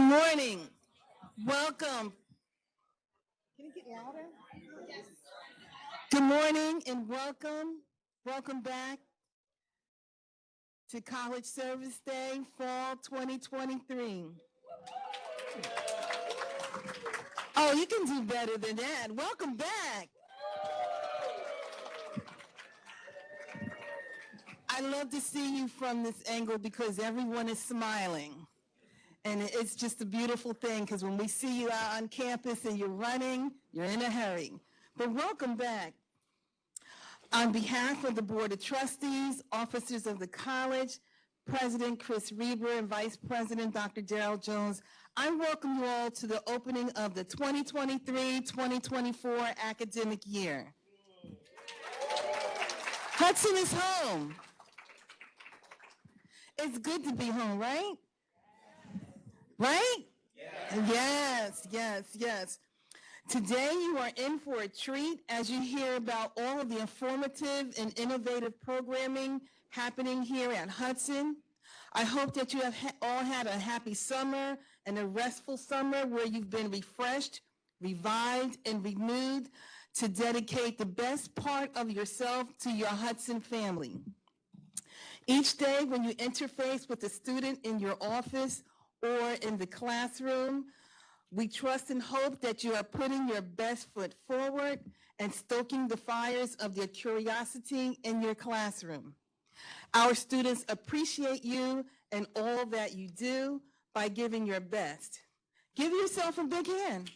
morning. Welcome. Can it get louder? Yes. Good morning and welcome. Welcome back to College Service Day, Fall 2023. Oh, you can do better than that. Welcome back. I love to see you from this angle because everyone is smiling. And it's just a beautiful thing because when we see you out on campus and you're running, you're in a hurry. But welcome back. On behalf of the Board of Trustees, officers of the college, President Chris Reber and Vice President Dr. Darrell Jones, I welcome you all to the opening of the 2023-2024 academic year. Hudson is home. It's good to be home, right? Right? Yes. Yes. Today you are in for a treat as you hear about all of the informative and innovative programming happening here at Hudson. I hope that you have all had a happy summer and a restful summer where you've been refreshed, revived, and renewed to dedicate the best part of yourself to your Hudson family. Each day when you interface with a student in your office or in the classroom, we trust and hope that you are putting your best foot forward and stoking the fires of their curiosity in your classroom. Our students appreciate you and all that you do by giving your best. Give yourself a big hand.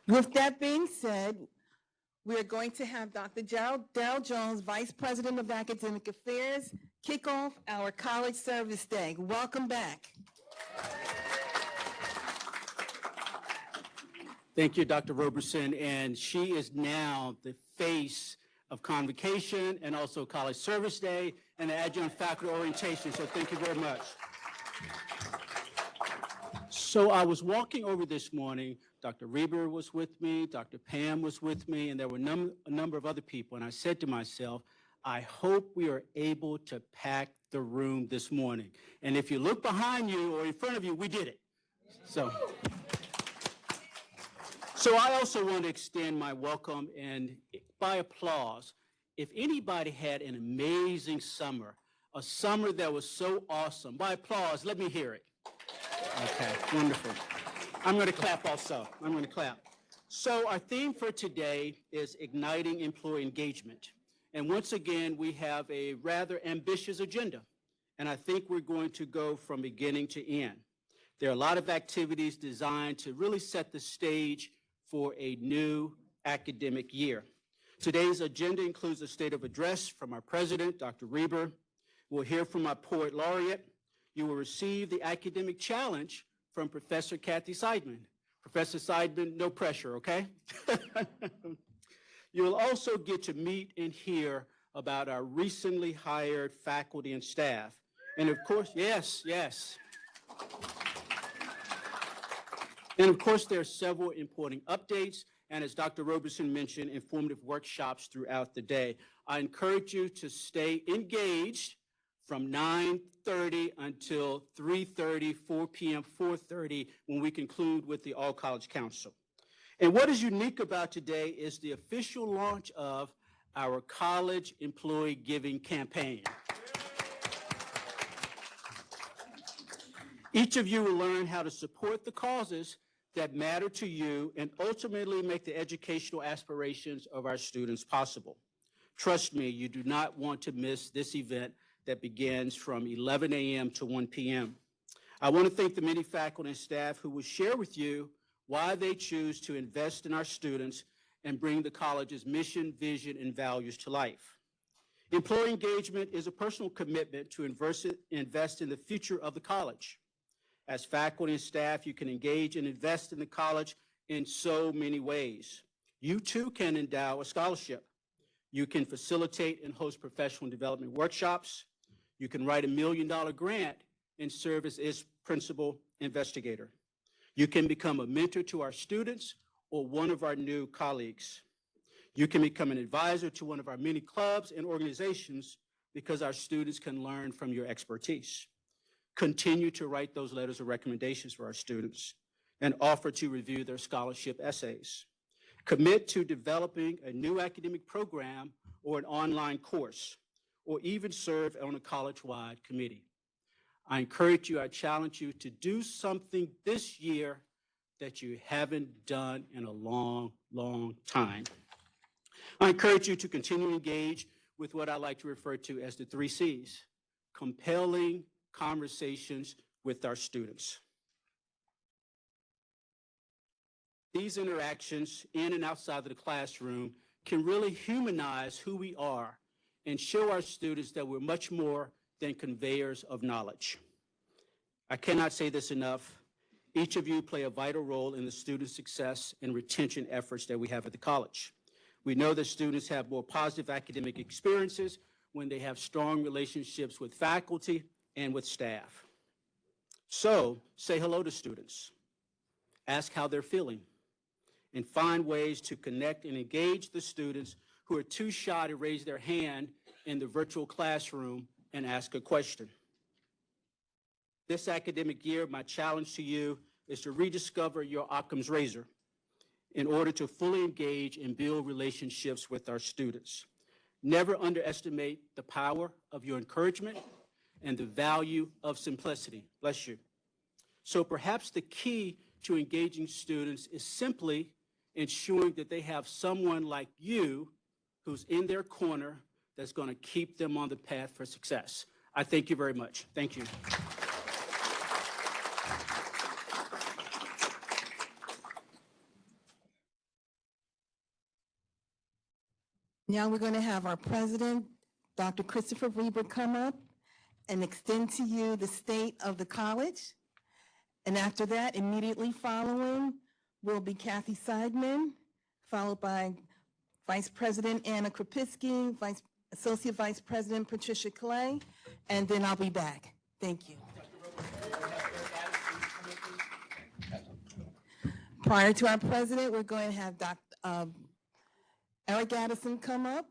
With that being said, we are going to have Dr. Darrell Jones, Vice President of Academic Affairs, kick off our College Service Day. Welcome back. Thank you, Dr. Roberson, and she is now the face of Convocation and also College Service Day and the Adjunct Faculty Orientation, so thank you very much. So I was walking over this morning, Dr. Reber was with me, Dr. Pam was with me, and there were a number of other people, and I said to myself, I hope we are able to pack the room this morning. And if you look behind you or in front of you, we did it. So I also want to extend my welcome and by applause, if anybody had an amazing summer, a summer that was so awesome, by applause, let me hear it. Okay, wonderful. I'm going to clap also. I'm going to clap. So our theme for today is igniting employee engagement. And once again, we have a rather ambitious agenda. And I think we're going to go from beginning to end. There are a lot of activities designed to really set the stage for a new academic year. Today's agenda includes a state of address from our president, Dr. Reber. We'll hear from our poet laureate. You will receive the academic challenge from Professor Kathy Seidman. Professor Seidman, no pressure, okay? You will also get to meet and hear about our recently hired faculty and staff. And of course, yes. And of course, there are several important updates. And as Dr. Roberson mentioned, informative workshops throughout the day. I encourage you to stay engaged from 9:30 until 3:30, 4 p.m., 4:30, when we conclude with the All College Council. And what is unique about today is the official launch of our College Employee Giving Campaign. Each of you will learn how to support the causes that matter to you and ultimately make the educational aspirations of our students possible. Trust me, you do not want to miss this event that begins from 11 a.m. to 1 p.m. I want to thank the many faculty and staff who will share with you why they choose to invest in our students and bring the college's mission, vision, and values to life. Employee engagement is a personal commitment to invest in the future of the college. As faculty and staff, you can engage and invest in the college in so many ways. You too can endow a scholarship. You can facilitate and host professional development workshops. You can write $1 million grant and serve as its principal investigator. You can become a mentor to our students or one of our new colleagues. You can become an advisor to one of our many clubs and organizations because our students can learn from your expertise. Continue to write those letters of recommendations for our students and offer to review their scholarship essays. Commit to developing a new academic program or an online course, or even serve on a college-wide committee. I encourage you, I challenge you to do something this year that you haven't done in a long, long time. I encourage you to continue to engage with what I like to refer to as the 3 C's, compelling conversations with our students. These interactions in and outside of the classroom can really humanize who we are and show our students that we're much more than conveyors of knowledge. I cannot say this enough. Each of you play a vital role in the student success and retention efforts that we have at the college. We know that students have more positive academic experiences when they have strong relationships with faculty and with staff. So, say hello to students. Ask how they're feeling, and find ways to connect and engage the students who are too shy to raise their hand in the virtual classroom and ask a question. This academic year, my challenge to you is to rediscover your Occam's razor in order to fully engage and build relationships with our students. Never underestimate the power of your encouragement and the value of simplicity. Bless you. So perhaps the key to engaging students is simply ensuring that they have someone like you who's in their corner that's going to keep them on the path for success. I thank you very much. Thank you. Now we're going to have our president, Dr. Christopher Reber, come up and extend to you the state of the college. And after that, immediately following, will be Kathy Seidman, followed by Vice President Anna Krapisky, Associate Vice President Patricia Clay, and then I'll be back. Thank you. Prior to our president, we're going to have Dr. Eric Addison come up.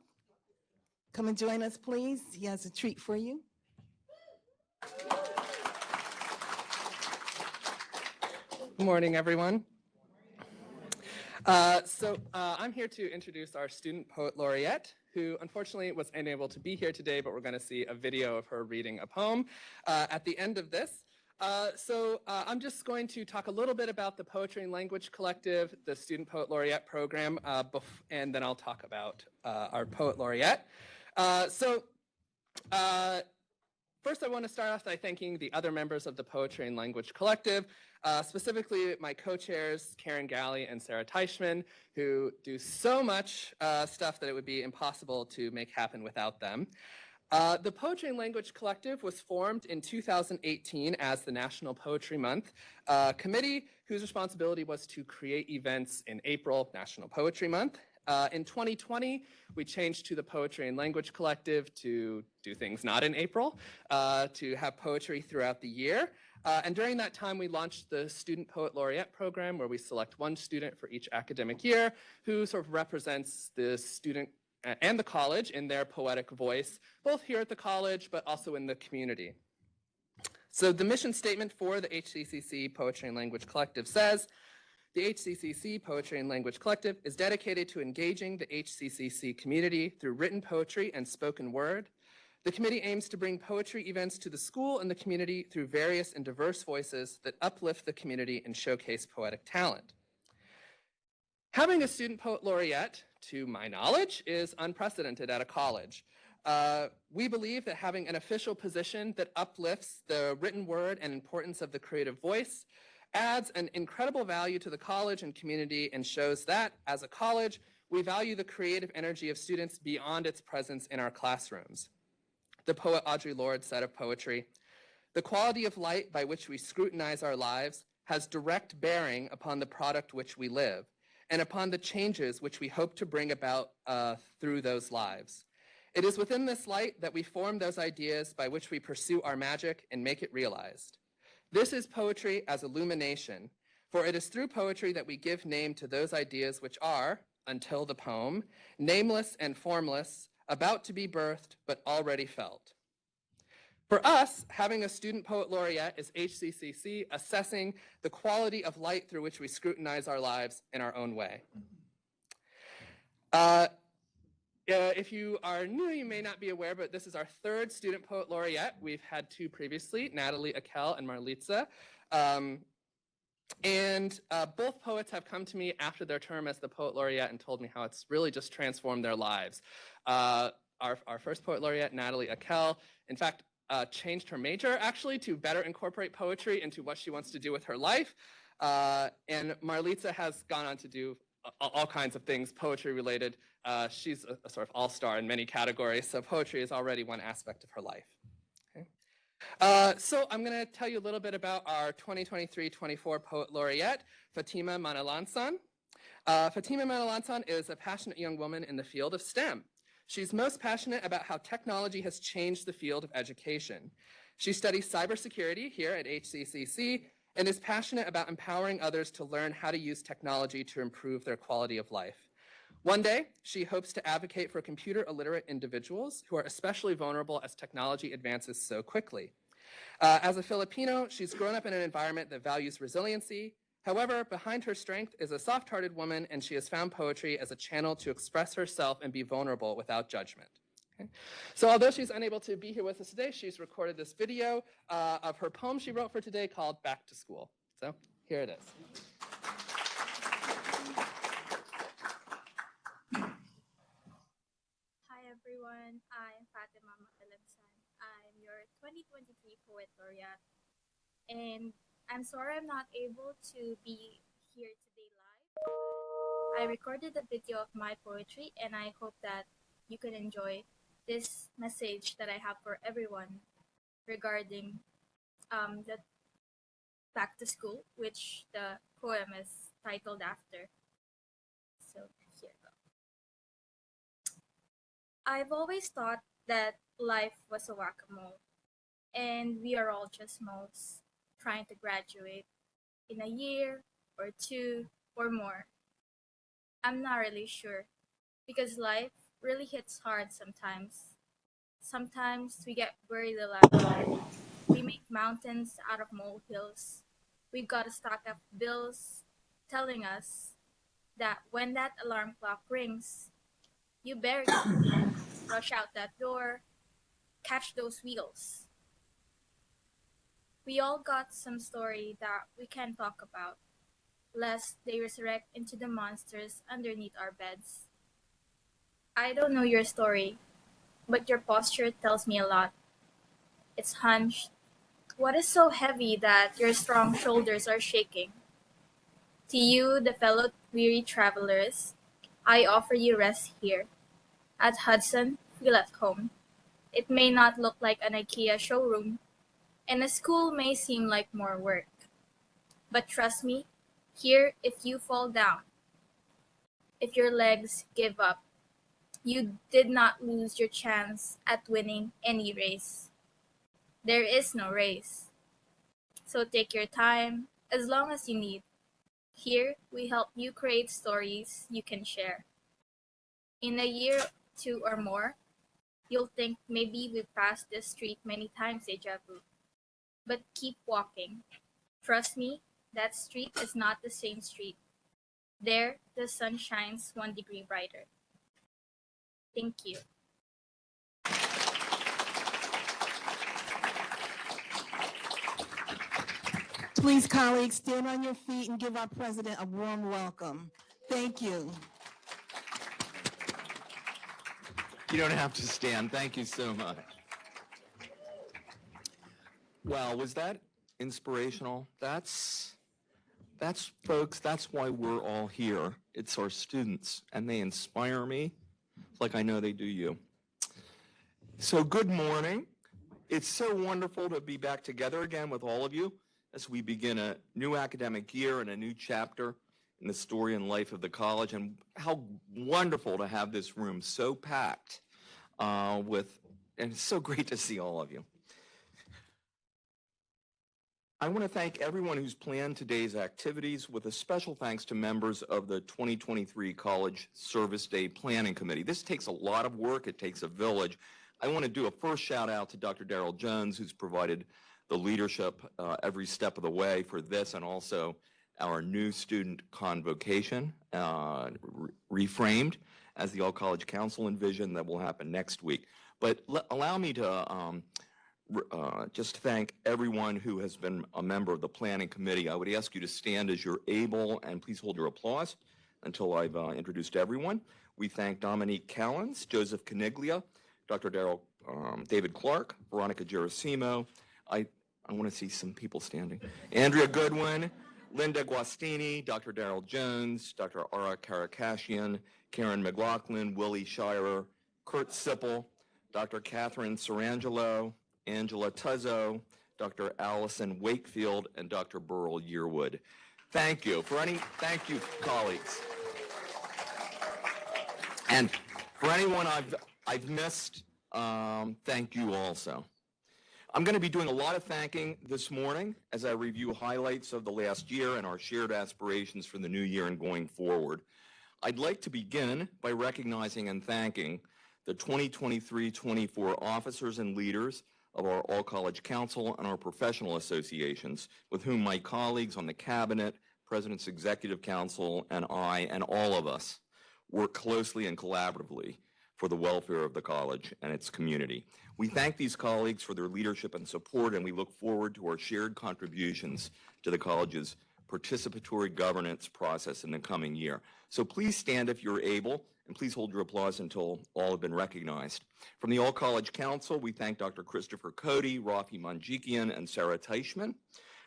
Come and join us, please. He has a treat for you. Good morning, everyone. I'm here to introduce our student poet laureate, who unfortunately was unable to be here today, but we're going to see a video of her reading a poem at the end of this. I'm just going to talk a little bit about the Poetry and Language Collective, the Student Poet Laureate program, and then I'll talk about our Poet Laureate. First, I want to start off by thanking the other members of the Poetry and Language Collective, specifically my co-chairs, Karen Galley and Sarah Teichman, who do so much stuff that it would be impossible to make happen without them. The Poetry and Language Collective was formed in 2018 as the National Poetry Month committee, whose responsibility was to create events in April, National Poetry Month. In 2020, we changed to the Poetry and Language Collective to do things not in April, to have poetry throughout the year. And during that time, we launched the Student Poet Laureate program, where we select one student for each academic year who sort of represents the student and the college in their poetic voice, both here at the college, but also in the community. So the mission statement for the HCCC Poetry and Language Collective says, the HCCC Poetry and Language Collective is dedicated to engaging the HCCC community through written poetry and spoken word. The committee aims to bring poetry events to the school and the community through various and diverse voices that uplift the community and showcase poetic talent. Having a student poet laureate, to my knowledge, is unprecedented at a college. We believe that having an official position that uplifts the written word and importance of the creative voice adds an incredible value to the college and community and shows that, as a college, we value the creative energy of students beyond its presence in our classrooms. The poet Audre Lorde said of poetry, "The quality of light by which we scrutinize our lives has direct bearing upon the product which we live, and upon the changes which we hope to bring about through those lives. It is within this light that we form those ideas by which we pursue our magic and make it realized. This is poetry as illumination, for it is through poetry that we give name to those ideas which are, until the poem, nameless and formless, about to be birthed, but already felt. For us, having a student poet laureate is HCCC assessing the quality of light through which we scrutinize our lives in our own way. If you are new, you may not be aware, but this is our third student poet laureate. We've had two previously, Natalie Akel and Marlitza. Both poets have come to me after their term as the poet laureate and told me how it's really just transformed their lives. Our first poet laureate, Natalie Akel, in fact, changed her major actually to better incorporate poetry into what she wants to do with her life. And Marlitza has gone on to do all kinds of things poetry related. She's a sort of all-star in many categories, so poetry is already one aspect of her life. Okay. So I'm going to tell you a little bit about our 2023-24 poet laureate, Fatima Manalansan. Fatima Manalansan is a passionate young woman in the field of STEM. She's most passionate about how technology has changed the field of education. She studies cybersecurity here at HCCC and is passionate about empowering others to learn how to use technology to improve their quality of life. One day, she hopes to advocate for computer illiterate individuals who are especially vulnerable as technology advances so quickly. As a Filipino, she's grown up in an environment that values resiliency. However, behind her strength is a soft-hearted woman, and she has found poetry as a channel to express herself and be vulnerable without judgment. Okay. So although she's unable to be here with us today, she's recorded this video of her poem she wrote for today called Back to School. So here it is. Hi everyone, I'm Fatima Matalansan. I'm your 2023 Poet Laureate, and I'm sorry I'm not able to be here today live. I recorded a video of my poetry, and I hope that you can enjoy this message that I have for everyone regarding the Back to School, which the poem is titled after. So here we go. I've always thought that life was a whack-a-mole, and we are all just moles trying to graduate in a year or two or more. I'm not really sure, because life really hits hard sometimes. Sometimes we get buried alive. We make mountains out of molehills. We've got a stack of bills telling us that when that alarm clock rings, you better rush out that door, catch those wheels. We all got some story that we can talk about, lest they resurrect into the monsters underneath our beds. I don't know your story, but your posture tells me a lot. It's hunched. What is so heavy that your strong shoulders are shaking? To you, the fellow weary travelers, I offer you rest here. At Hudson, feel at home. It may not look like an IKEA showroom, and a school may seem like more work. But trust me, here if you fall down, if your legs give up, you did not lose your chance at winning any race. There is no race. So take your time, as long as you need. Here, we help you create stories you can share. In a year, two or more, you'll think maybe we've passed this street many times, deja vu. But keep walking. Trust me, that street is not the same street. There, the sun shines 1 degree brighter. Thank you. Please, colleagues, stand on your feet and give our president a warm welcome. Thank you. You don't have to stand. Thank you so much. Well, was that inspirational? That's folks, that's why we're all here. It's our students, and they inspire me like I know they do you. So good morning. It's so wonderful to be back together again with all of you as we begin a new academic year and a new chapter in the story and life of the college. And how wonderful to have this room so packed and it's so great to see all of you. I want to thank everyone who's planned today's activities, with a special thanks to members of the 2023 College Service Day Planning Committee. This takes a lot of work. It takes a village. I want to do a first shout out to Dr. Darrell Jones, who's provided the leadership every step of the way for this, and also our new student convocation, reframed as the All College Council envisioned, that will happen next week. But allow me to just thank everyone who has been a member of the planning committee. I would ask you to stand as you're able, and please hold your applause until I've introduced everyone. We thank Dominique Callens, Joseph Caniglia, Dr. David Clark, Veronica Gerasimo. I want to see some people standing. Andrea Goodwin, Linda Guastini, Dr. Darrell Jones, Dr. Ara Karakashian, Karen McLaughlin, Willie Shirer, Kurt Sippel, Dr. Catherine Sarangelo, Angela Tuzzo, Dr. Allison Wakefield, and Dr. Burl Yearwood. Thank you. Thank you, colleagues. And for anyone I've missed, thank you also. I'm going to be doing a lot of thanking this morning as I review highlights of the last year and our shared aspirations for the new year and going forward. I'd like to begin by recognizing and thanking the 2023-24 officers and leaders of our All-College Council and our professional associations, with whom my colleagues on the Cabinet, President's Executive Council, and I, and all of us, work closely and collaboratively for the welfare of the college and its community. We thank these colleagues for their leadership and support, and we look forward to our shared contributions to the college's participatory governance process in the coming year. So please stand if you're able, and please hold your applause until all have been recognized. From the All College Council, we thank Dr. Christopher Cody, Rafi Manjikian, and Sarah Teichman.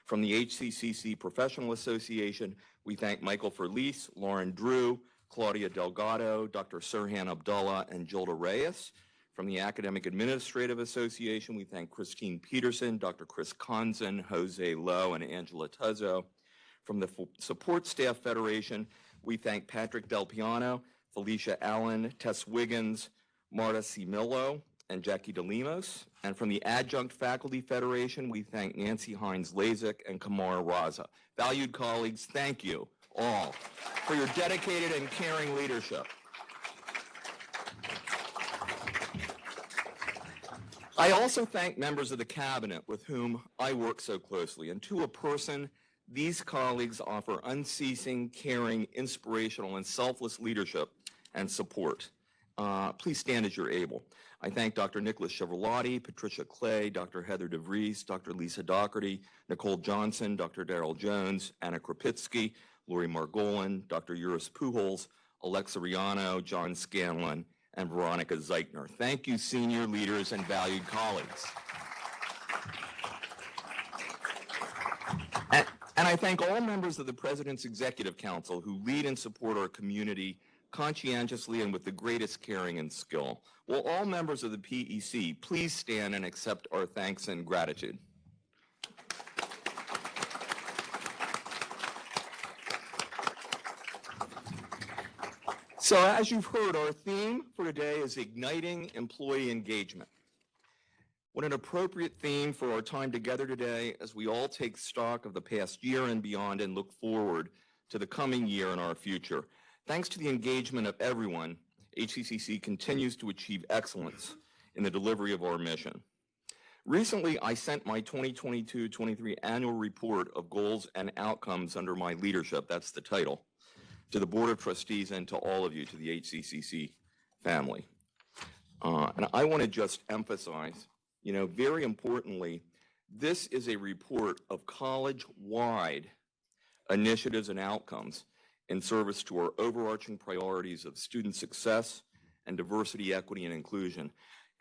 From the HCCC Professional Association, we thank Michael Ferlise, Lauren Drew, Claudia Delgado, Dr. Sirhan Abdullah, and Jilda Reyes. From the Academic Administrative Association, we thank Christine Peterson, Dr. Chris Conzen, Jose Lowe, and Angela Tuzzo. From the Support Staff Federation, we thank Patrick Del Piano, Felicia Allen, Tess Wiggins, Marta Cimillo, and Jackie DeLimos. And from the Adjunct Faculty Federation, we thank Nancy Hines-Lazick and Kamara Raza. Valued colleagues, thank you all for your dedicated and caring leadership. I also thank members of the Cabinet with whom I work so closely, and to a person, these colleagues offer unceasing, caring, inspirational, and selfless leadership and support. Please stand as you're able. I thank Dr. Nicholas Chevroletti, Patricia Clay, Dr. Heather DeVries, Dr. Lisa Doherty, Nicole Johnson, Dr. Darrell Jones, Anna Krapitsky, Lori Margolin, Dr. Uris Pujols, Alexa Riano, John Scanlon, and Veronica Zeichner. Thank you, senior leaders and valued colleagues. And I thank all members of the President's Executive Council who lead and support our community conscientiously and with the greatest caring and skill. Will all members of the PEC please stand and accept our thanks and gratitude? So as you've heard, our theme for today is igniting employee engagement. What an appropriate theme for our time together today as we all take stock of the past year and beyond and look forward to the coming year and our future. Thanks to the engagement of everyone, HCCC continues to achieve excellence in the delivery of our mission. Recently, I sent my 2022-23 annual report of goals and outcomes under my leadership, that's the title, to the Board of Trustees and to all of you, to the HCCC family. And I want to just emphasize, very importantly, this is a report of college-wide initiatives and outcomes in service to our overarching priorities of student success and diversity, equity, and inclusion.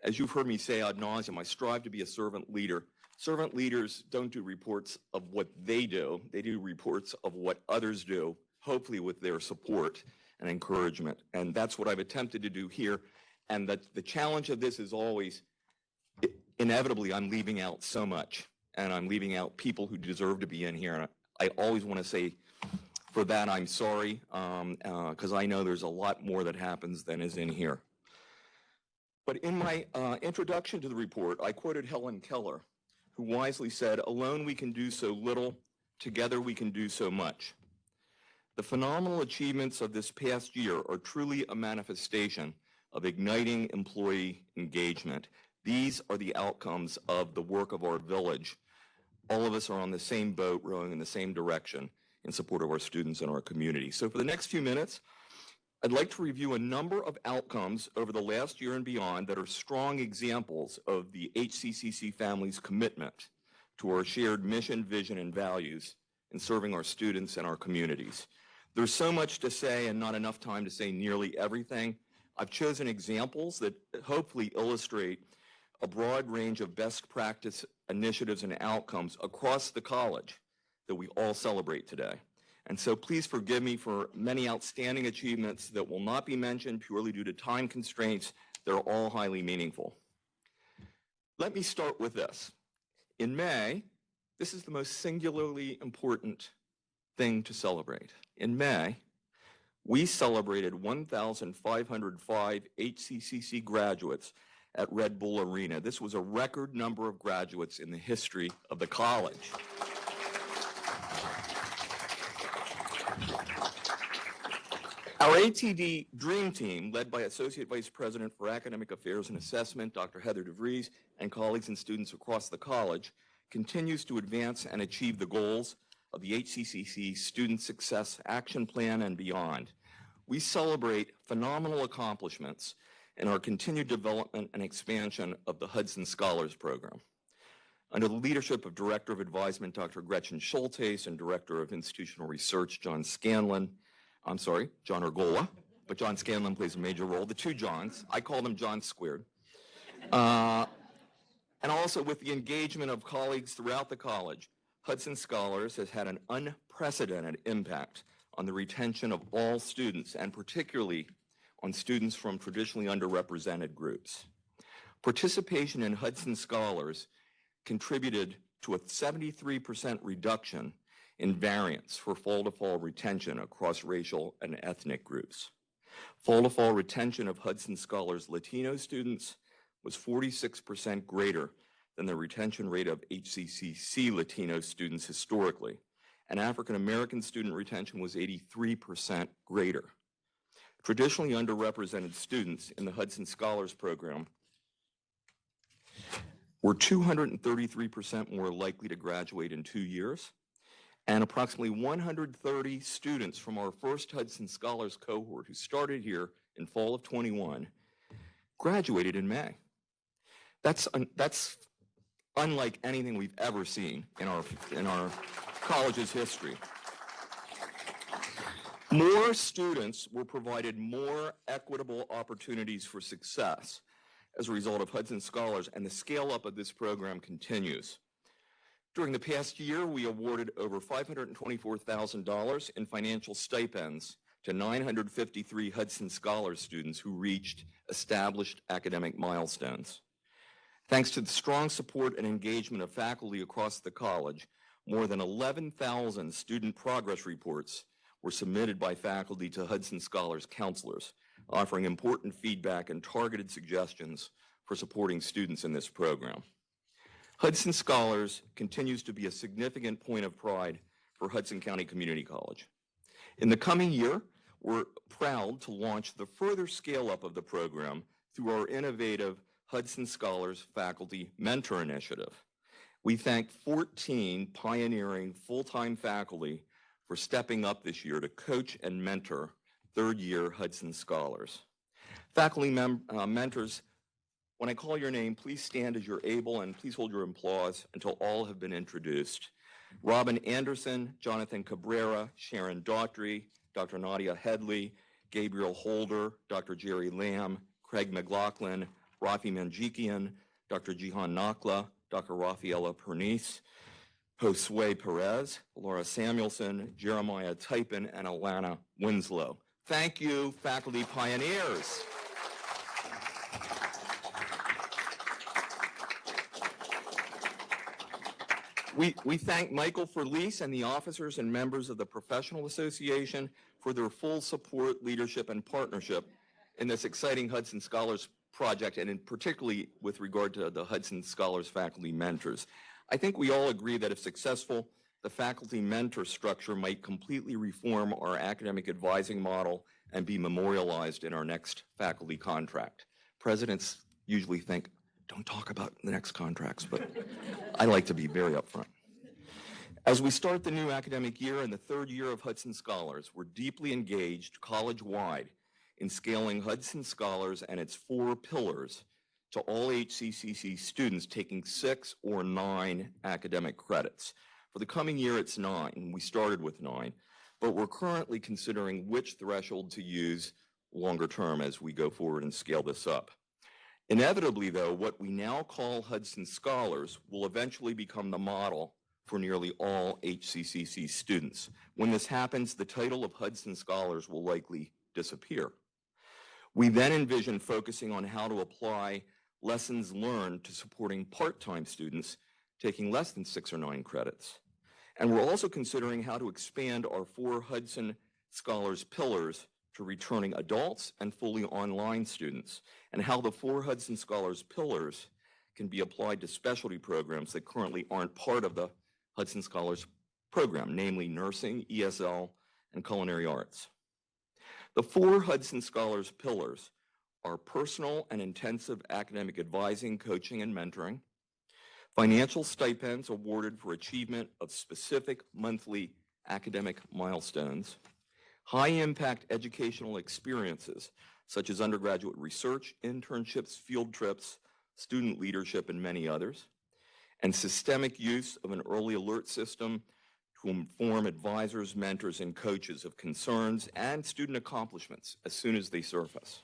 As you've heard me say ad nauseum, I strive to be a servant leader. Servant leaders don't do reports of what they do reports of what others do, hopefully with their support and encouragement. And that's what I've attempted to do here. And the challenge of this is always, inevitably, I'm leaving out so much. And I'm leaving out people who deserve to be in here. And I always want to say, for that, I'm sorry, because I know there's a lot more that happens than is in here. But in my introduction to the report, I quoted Helen Keller, who wisely said, "Alone we can do so little, together we can do so much." The phenomenal achievements of this past year are truly a manifestation of igniting employee engagement. These are the outcomes of the work of our village. All of us are on the same boat, rowing in the same direction in support of our students and our community. So for the next few minutes, I'd like to review a number of outcomes over the last year and beyond that are strong examples of the HCCC family's commitment to our shared mission, vision, and values in serving our students and our communities. There's so much to say and not enough time to say nearly everything. I've chosen examples that hopefully illustrate a broad range of best practice initiatives and outcomes across the college that we all celebrate today. And so please forgive me for many outstanding achievements that will not be mentioned purely due to time constraints. They're all highly meaningful. Let me start with this. In May, this is the most singularly important thing to celebrate. In May, we celebrated 1,505 HCCC graduates at Red Bull Arena. This was a record number of graduates in the history of the college. Our ATD Dream Team, led by Associate Vice President for Academic Affairs and Assessment, Dr. Heather DeVries, and colleagues and students across the college, continues to advance and achieve the goals of the HCCC Student Success Action Plan and beyond. We celebrate phenomenal accomplishments in our continued development and expansion of the Hudson Scholars Program. Under the leadership of Director of Advisement, Dr. Gretchen Schultes, and Director of Institutional Research, John Ergola, but John Scanlon plays a major role. The two Johns, I call them John squared. And also with the engagement of colleagues throughout the college, Hudson Scholars has had an unprecedented impact on the retention of all students, and particularly on students from traditionally underrepresented groups. Participation in Hudson Scholars contributed to a 73% reduction in variance for fall-to-fall retention across racial and ethnic groups. Fall-to-fall retention of Hudson Scholars Latino students was 46% greater than the retention rate of HCCC Latino students historically, and African American student retention was 83% greater. Traditionally underrepresented students in the Hudson Scholars Program were 233% more likely to graduate in 2 years, and approximately 130 students from our first Hudson Scholars cohort, who started here in fall of 21, graduated in May. That's unlike anything we've ever seen in our college's history. More students were provided more equitable opportunities for success as a result of Hudson Scholars, and the scale-up of this program continues. During the past year, we awarded over $524,000 in financial stipends to 953 Hudson Scholars students who reached established academic milestones. Thanks to the strong support and engagement of faculty across the college, more than 11,000 student progress reports were submitted by faculty to Hudson Scholars counselors, offering important feedback and targeted suggestions for supporting students in this program. Hudson Scholars continues to be a significant point of pride for Hudson County Community College. In the coming year, we're proud to launch the further scale-up of the program through our innovative Hudson Scholars Faculty Mentor Initiative. We thank 14 pioneering full-time faculty for stepping up this year to coach and mentor third-year Hudson Scholars. Faculty mentors, when I call your name, please stand as you're able, and please hold your applause until all have been introduced. Robin Anderson, Jonathan Cabrera, Sharon Daughtry, Dr. Nadia Headley, Gabriel Holder, Dr. Jerry Lamb, Craig McLaughlin, Rafi Manjikian, Dr. Jihan Nakla, Dr. Rafaela Pernice, Josue Perez, Laura Samuelson, Jeremiah Typin, and Alana Winslow. Thank you, faculty pioneers. We thank Michael Furlease and the officers and members of the Professional Association for their full support, leadership, and partnership in this exciting Hudson Scholars project, and in particularly with regard to the Hudson Scholars faculty mentors. I think we all agree that if successful, the faculty mentor structure might completely reform our academic advising model and be memorialized in our next faculty contract. Presidents usually think, don't talk about the next contracts, but I like to be very upfront. As we start the new academic year and the third year of Hudson Scholars, we're deeply engaged college-wide in scaling Hudson Scholars and its 4 pillars to all HCCC students taking 6 or 9 academic credits. For the coming year, it's 9. We started with 9, but we're currently considering which threshold to use longer term as we go forward and scale this up. Inevitably, though, what we now call Hudson Scholars will eventually become the model for nearly all HCCC students. When this happens, the title of Hudson Scholars will likely disappear. We then envision focusing on how to apply lessons learned to supporting part-time students taking less than 6 or 9 credits. And we're also considering how to expand our 4 Hudson Scholars pillars to returning adults and fully online students, and how the 4 Hudson Scholars pillars can be applied to specialty programs that currently aren't part of the Hudson Scholars program, namely nursing, ESL, and culinary arts. The 4 Hudson Scholars pillars are personal and intensive academic advising, coaching, and mentoring, financial stipends awarded for achievement of specific monthly academic milestones, high-impact educational experiences, such as undergraduate research, internships, field trips, student leadership, and many others, and systemic use of an early alert system to inform advisors, mentors, and coaches of concerns and student accomplishments as soon as they surface.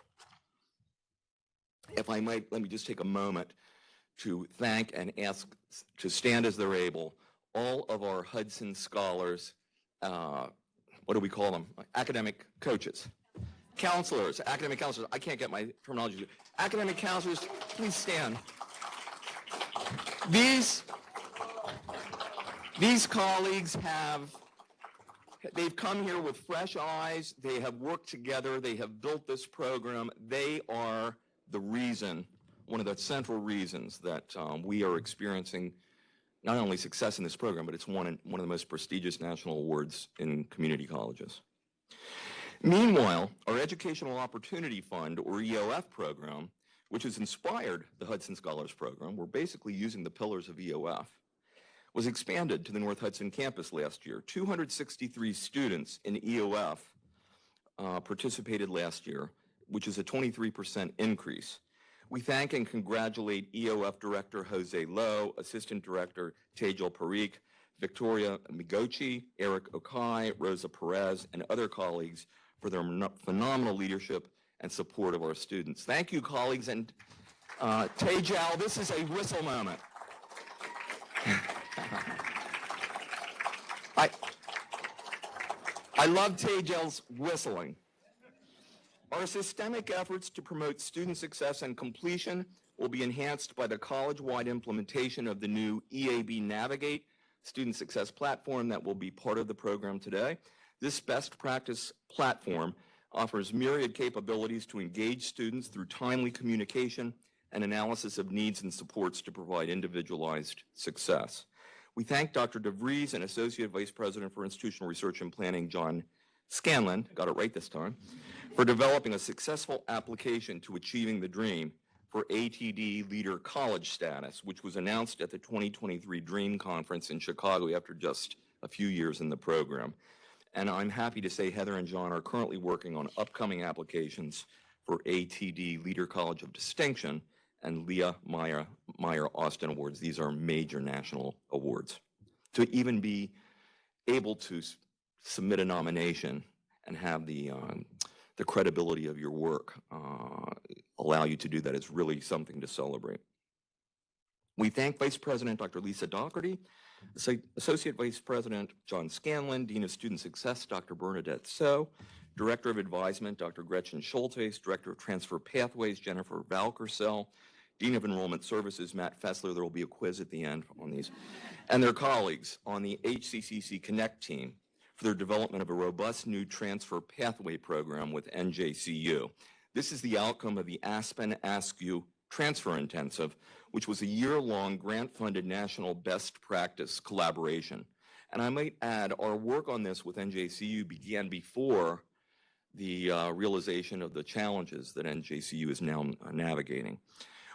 If I might, let me just take a moment to thank and ask to stand as they're able all of our Hudson Scholars, what do we call them? Academic coaches, counselors, academic counselors. I can't get my terminology. Academic counselors, please stand. These colleagues they've come here with fresh eyes. They have worked together. They have built this program. They are the reason, one of the central reasons that we are experiencing not only success in this program, but it's one of the most prestigious national awards in community colleges. Meanwhile, our Educational Opportunity Fund, or EOF program, which has inspired the Hudson Scholars Program, we're basically using the pillars of EOF, was expanded to the North Hudson campus last year. 263 students in EOF participated last year, which is a 23% increase. We thank and congratulate EOF Director Jose Lowe, Assistant Director Tejal Parikh, Victoria Migochi, Eric Okai, Rosa Perez, and other colleagues for their phenomenal leadership and support of our students. Thank you, colleagues. And Tejal, this is a whistle moment. I love Tejal's whistling. Our systemic efforts to promote student success and completion will be enhanced by the college-wide implementation of the new EAB Navigate student success platform that will be part of the program today. This best practice platform offers myriad capabilities to engage students through timely communication and analysis of needs and supports to provide individualized success. We thank Dr. DeVries and Associate Vice President for Institutional Research and Planning, John Scanlon, got it right this time, for developing a successful application to achieving the dream for ATD Leader College status, which was announced at the 2023 DREAM Conference in Chicago after just a few years in the program. And I'm happy to say Heather and John are currently working on upcoming applications for ATD Leader College of Distinction and Leah Meyer Austin Awards. These are major national awards. To even be able to submit a nomination and have the credibility of your work allow you to do that is really something to celebrate. We thank Vice President Dr. Lisa Doherty, Associate Vice President John Scanlon, Dean of Student Success Dr. Bernadette So, Director of Advisement Dr. Gretchen Schultes, Director of Transfer Pathways Jennifer Valkersel, Dean of Enrollment Services Matt Fessler. There will be a quiz at the end on these, and their colleagues on the HCCC Connect team for their development of a robust new transfer pathway program with NJCU. This is the outcome of the Aspen Askew Transfer Intensive, which was a year-long grant-funded national best practice collaboration. And I might add, our work on this with NJCU began before the realization of the challenges that NJCU is now navigating.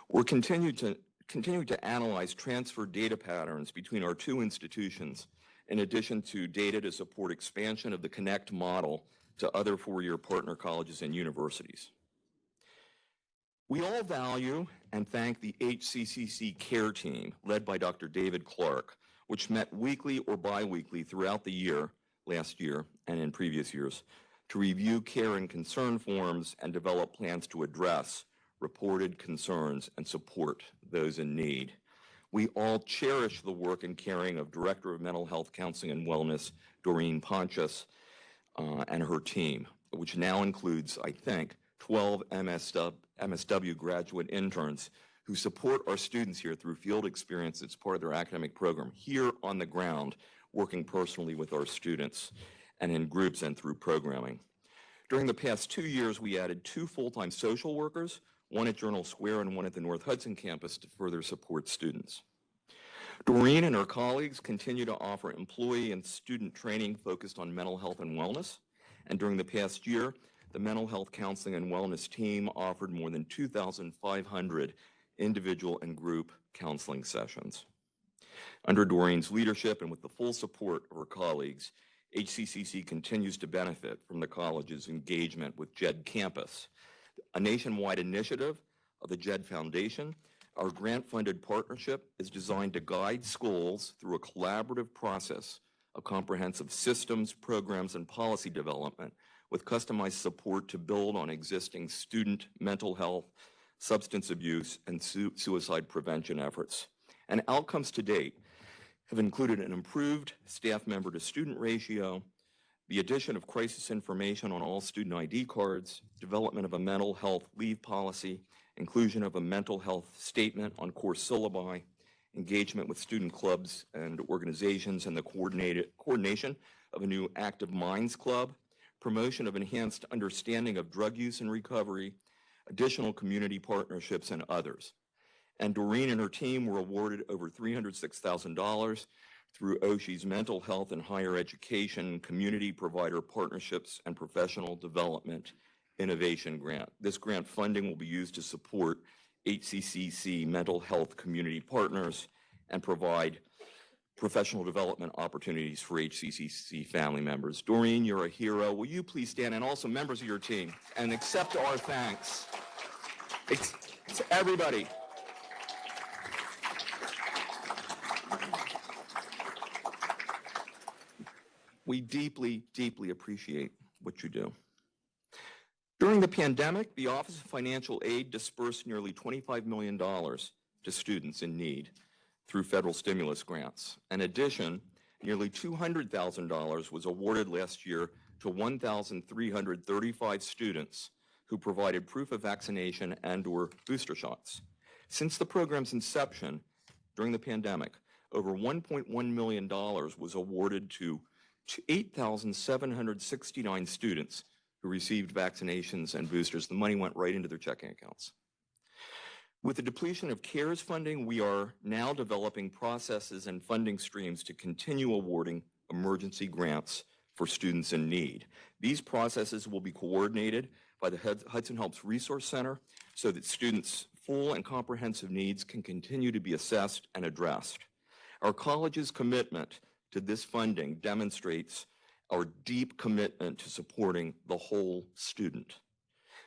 We're continuing to analyze transfer data patterns between our two institutions, in addition to data to support expansion of the Connect model to other four-year partner colleges and universities. We all value and thank the HCCC care team, led by Dr. David Clark, which met weekly or biweekly throughout the year, last year and in previous years, to review care and concern forms and develop plans to address reported concerns and support those in need. We all cherish the work and caring of Director of Mental Health Counseling and Wellness, Doreen Pontius, and her team, which now includes, I think, 12 MSW graduate interns who support our students here through field experience as part of their academic program, here on the ground, working personally with our students and in groups and through programming. During the past 2 years, we added 2 full-time social workers, one at Journal Square and one at the North Hudson campus, to further support students. Doreen and her colleagues continue to offer employee and student training focused on mental health and wellness. And during the past year, the Mental Health Counseling and Wellness team offered more than 2,500 individual and group counseling sessions. Under Doreen's leadership and with the full support of her colleagues, HCCC continues to benefit from the college's engagement with JED Campus, a nationwide initiative of the JED Foundation. Our grant-funded partnership is designed to guide schools through a collaborative process of comprehensive systems, programs, and policy development with customized support to build on existing student mental health, substance abuse, and suicide prevention efforts. And outcomes to date have included an improved staff member to student ratio, the addition of crisis information on all student ID cards, development of a mental health leave policy, inclusion of a mental health statement on course syllabi, engagement with student clubs and organizations, and the coordination of a new Active Minds Club, promotion of enhanced understanding of drug use and recovery, additional community partnerships, and others. And Doreen and her team were awarded over $306,000 through OSHI's Mental Health and Higher Education Community Provider Partnerships and Professional Development Innovation Grant. This grant funding will be used to support HCCC mental health community partners and provide professional development opportunities for HCCC family members. Doreen, you're a hero. Will you please stand, and also members of your team, and accept our thanks. It's everybody. We deeply, deeply appreciate what you do. During the pandemic, the Office of Financial Aid dispersed nearly $25 million to students in need through federal stimulus grants. In addition, nearly $200,000 was awarded last year to 1,335 students who provided proof of vaccination and/or booster shots. Since the program's inception during the pandemic, over $1.1 million was awarded to 8,769 students who received vaccinations and boosters. The money went right into their checking accounts. With the depletion of CARES funding, we are now developing processes and funding streams to continue awarding emergency grants for students in need. These processes will be coordinated by the Hudson Helps Resource Center so that students' full and comprehensive needs can continue to be assessed and addressed. Our college's commitment to this funding demonstrates our deep commitment to supporting the whole student.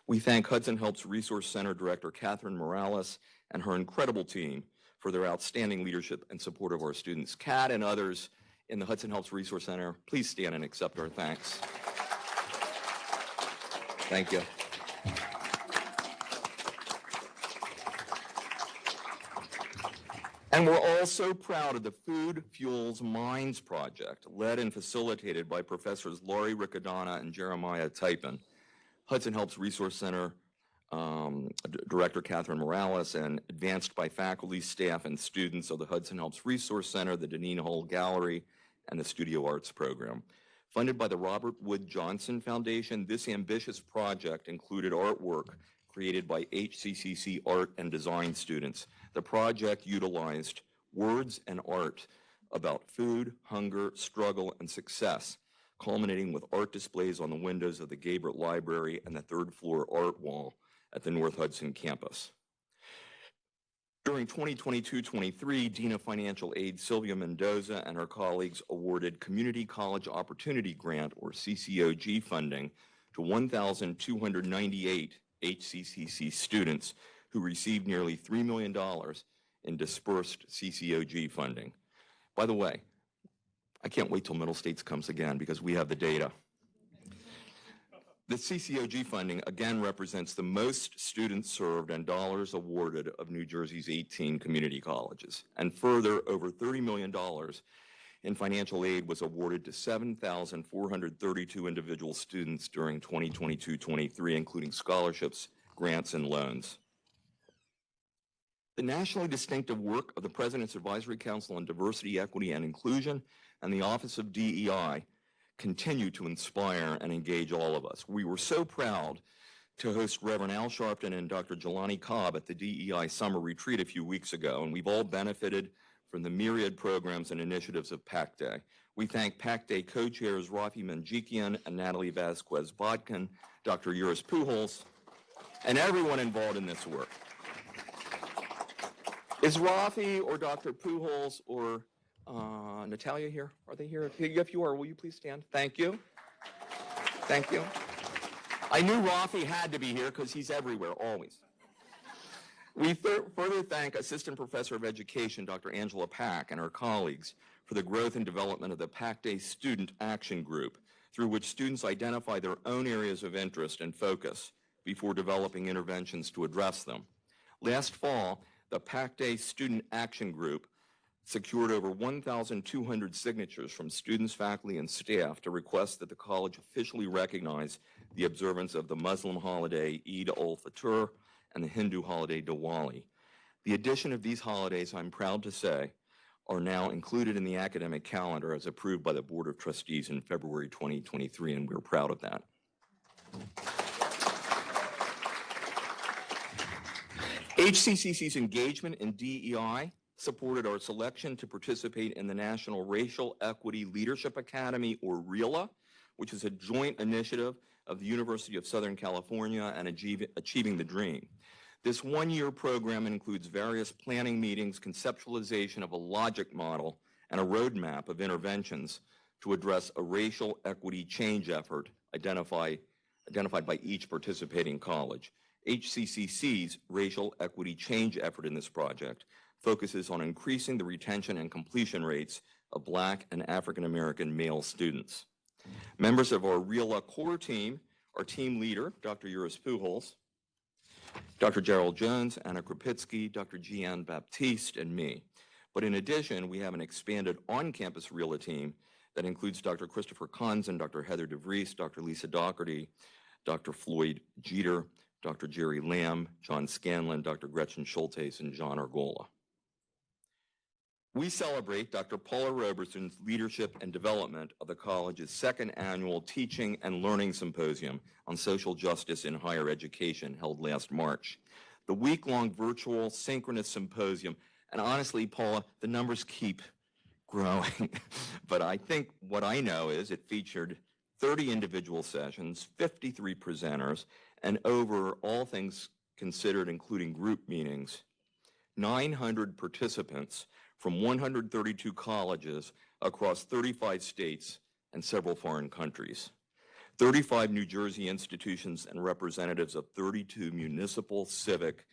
We thank Hudson Helps Resource Center Director Catherine Morales and her incredible team for their outstanding leadership and support of our students. Kat and others in the Hudson Helps Resource Center, please stand and accept our thanks. Thank you. And we're also proud of the Food Fuels Minds project, led and facilitated by Professors Laurie Riccadonna and Jeremiah Typin. Hudson Helps Resource Center Director Catherine Morales, and advanced by faculty, staff, and students of the Hudson Helps Resource Center, the Deneen Hall Gallery, and the Studio Arts program. Funded by the Robert Wood Johnson Foundation, this ambitious project included artwork created by HCCC art and design students. The project utilized words and art about food, hunger, struggle, and success, culminating with art displays on the windows of the Gabriel Library and the third-floor art wall at the North Hudson campus. During 2022-23, Dean of Financial Aid Sylvia Mendoza and her colleagues awarded Community College Opportunity Grant, or CCOG, funding to 1,298 HCCC students who received nearly $3 million in dispersed CCOG funding. By the way, I can't wait till Middle States comes again because we have the data. The CCOG funding again represents the most students served and dollars awarded of New Jersey's 18 community colleges. And further, over $30 million in financial aid was awarded to 7,432 individual students during 2022-23, including scholarships, grants, and loans. The nationally distinctive work of the President's Advisory Council on Diversity, Equity, and Inclusion and the Office of DEI continue to inspire and engage all of us. We were so proud to host Reverend Al Sharpton and Dr. Jelani Cobb at the DEI Summer Retreat a few weeks ago, and we've all benefited from the myriad programs and initiatives of PAC Day. We thank PAC Day co-chairs Rafi Manjikian and Natalie Vasquez-Bodkin, Dr. Yuris Pujols, and everyone involved in this work. Is Rafi or Dr. Pujols or Natalia here? Are they here? If you are, will you please stand? Thank you. Thank you. I knew Rafi had to be here because he's everywhere, always. We further thank Assistant Professor of Education, Dr. Angela Pack, and her colleagues for the growth and development of the PAC Day Student Action Group, through which students identify their own areas of interest and focus before developing interventions to address them. Last fall, the PAC Day Student Action Group secured over 1,200 signatures from students, faculty, and staff to request that the college officially recognize the observance of the Muslim holiday Eid al-Fitr and the Hindu holiday Diwali. The addition of these holidays, I'm proud to say, are now included in the academic calendar as approved by the Board of Trustees in February 2023, and we're proud of that. HCCC's engagement in DEI supported our selection to participate in the National Racial Equity Leadership Academy, or RELA, which is a joint initiative of the University of Southern California and Achieving the Dream. This one-year program includes various planning meetings, conceptualization of a logic model, and a roadmap of interventions to address a racial equity change effort identified by each participating college. HCCC's racial equity change effort in this project focuses on increasing the retention and completion rates of Black and African American male students. Members of our RELA core team are team leader, Dr. Yuris Pujols, Dr. Gerald Jones, Anna Krupitsky, Dr. Gian Baptiste, and me. But in addition, we have an expanded on-campus RELA team that includes Dr. Christopher Conzen, Dr. Heather DeVries, Dr. Lisa Doherty, Dr. Floyd Jeter, Dr. Jerry Lamb, John Scanlon, Dr. Gretchen Schultes, and John Argola. We celebrate Dr. Paula Roberson's leadership and development of the college's second annual Teaching and Learning Symposium on Social Justice in Higher Education held last March. The week-long virtual synchronous symposium, and honestly, Paula, the numbers keep growing, but I think what I know is it featured 30 individual sessions, 53 presenters, and over all things considered, including group meetings, 900 participants from 132 colleges across 35 states and several foreign countries. 35 New Jersey institutions and representatives of 32 municipal, civic,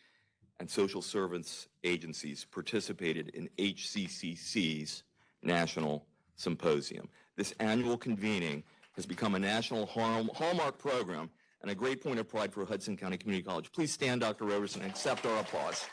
and social service agencies participated in HCCC's National Symposium. This annual convening has become a national hallmark program and a great point of pride for Hudson County Community College. Please stand, Dr. Roberson, and accept our applause.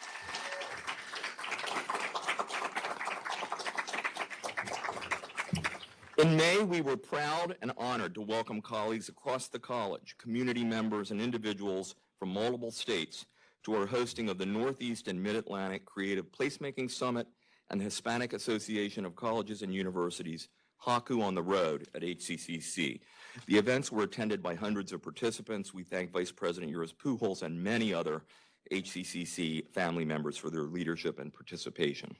In May, we were proud and honored to welcome colleagues across the college, community members, and individuals from multiple states to our hosting of the Northeast and Mid-Atlantic Creative Placemaking Summit and the Hispanic Association of Colleges and Universities Haku on the Road at HCCC. The events were attended by hundreds of participants. We thank Vice President Uris Pujols and many other HCCC family members for their leadership and participation.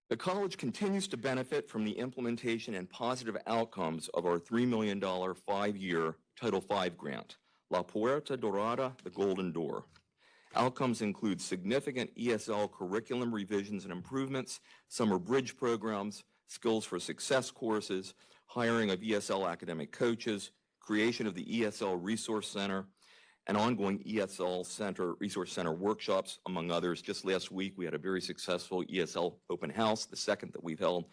The college continues to benefit from the implementation and positive outcomes of our $3 million 5-year Title V grant, La Puerta Dorada, the Golden Door. Outcomes include significant ESL curriculum revisions and improvements, summer bridge programs, skills for success courses, hiring of ESL academic coaches, creation of the ESL Resource Center, and ongoing ESL Resource Center workshops, among others. Just last week, we had a very successful ESL open house, the second that we've held.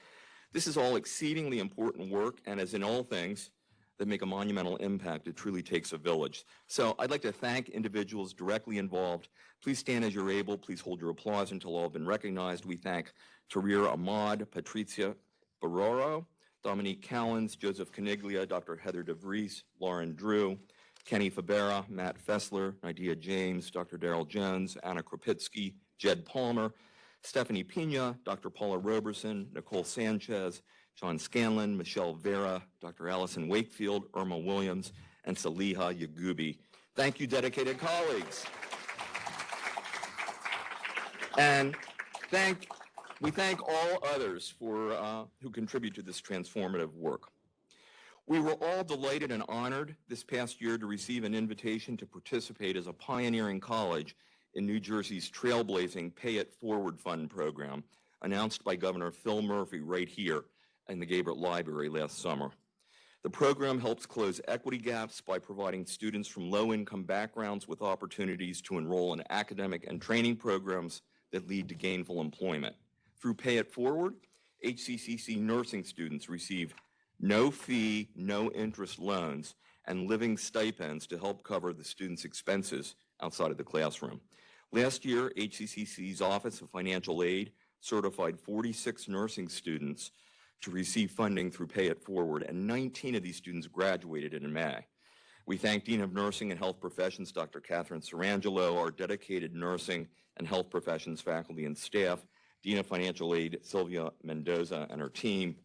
This is all exceedingly important work, and as in all things that make a monumental impact, it truly takes a village. So I'd like to thank individuals directly involved. Please stand as you're able. Please hold your applause until all have been recognized. We thank Tarir Ahmad, Patricia Baroro, Dominique Callens, Joseph Caniglia, Dr. Heather DeVries, Lauren Drew, Kenny Fabera, Matt Fessler, Nydia James, Dr. Darrell Jones, Anna Kropitsky, Jed Palmer, Stephanie Pina, Dr. Paula Roberson, Nicole Sanchez, John Scanlon, Michelle Vera, Dr. Allison Wakefield, Irma Williams, and Saliha Yagubi. Thank you, dedicated colleagues. And we thank all others who contribute to this transformative work. We were all delighted and honored this past year to receive an invitation to participate as a pioneering college in New Jersey's trailblazing Pay It Forward Fund program, announced by Governor Phil Murphy right here in the Gabriel Library last summer. The program helps close equity gaps by providing students from low-income backgrounds with opportunities to enroll in academic and training programs that lead to gainful employment. Through Pay It Forward, HCCC nursing students receive no-fee, no-interest loans and living stipends to help cover the students' expenses outside of the classroom. Last year, HCCC's Office of Financial Aid certified 46 nursing students to receive funding through Pay It Forward, and 19 of these students graduated in May. We thank Dean of Nursing and Health Professions, Dr. Catherine Sarangelo, our dedicated nursing and health professions faculty and staff, Dean of Financial Aid, Sylvia Mendoza, and her team,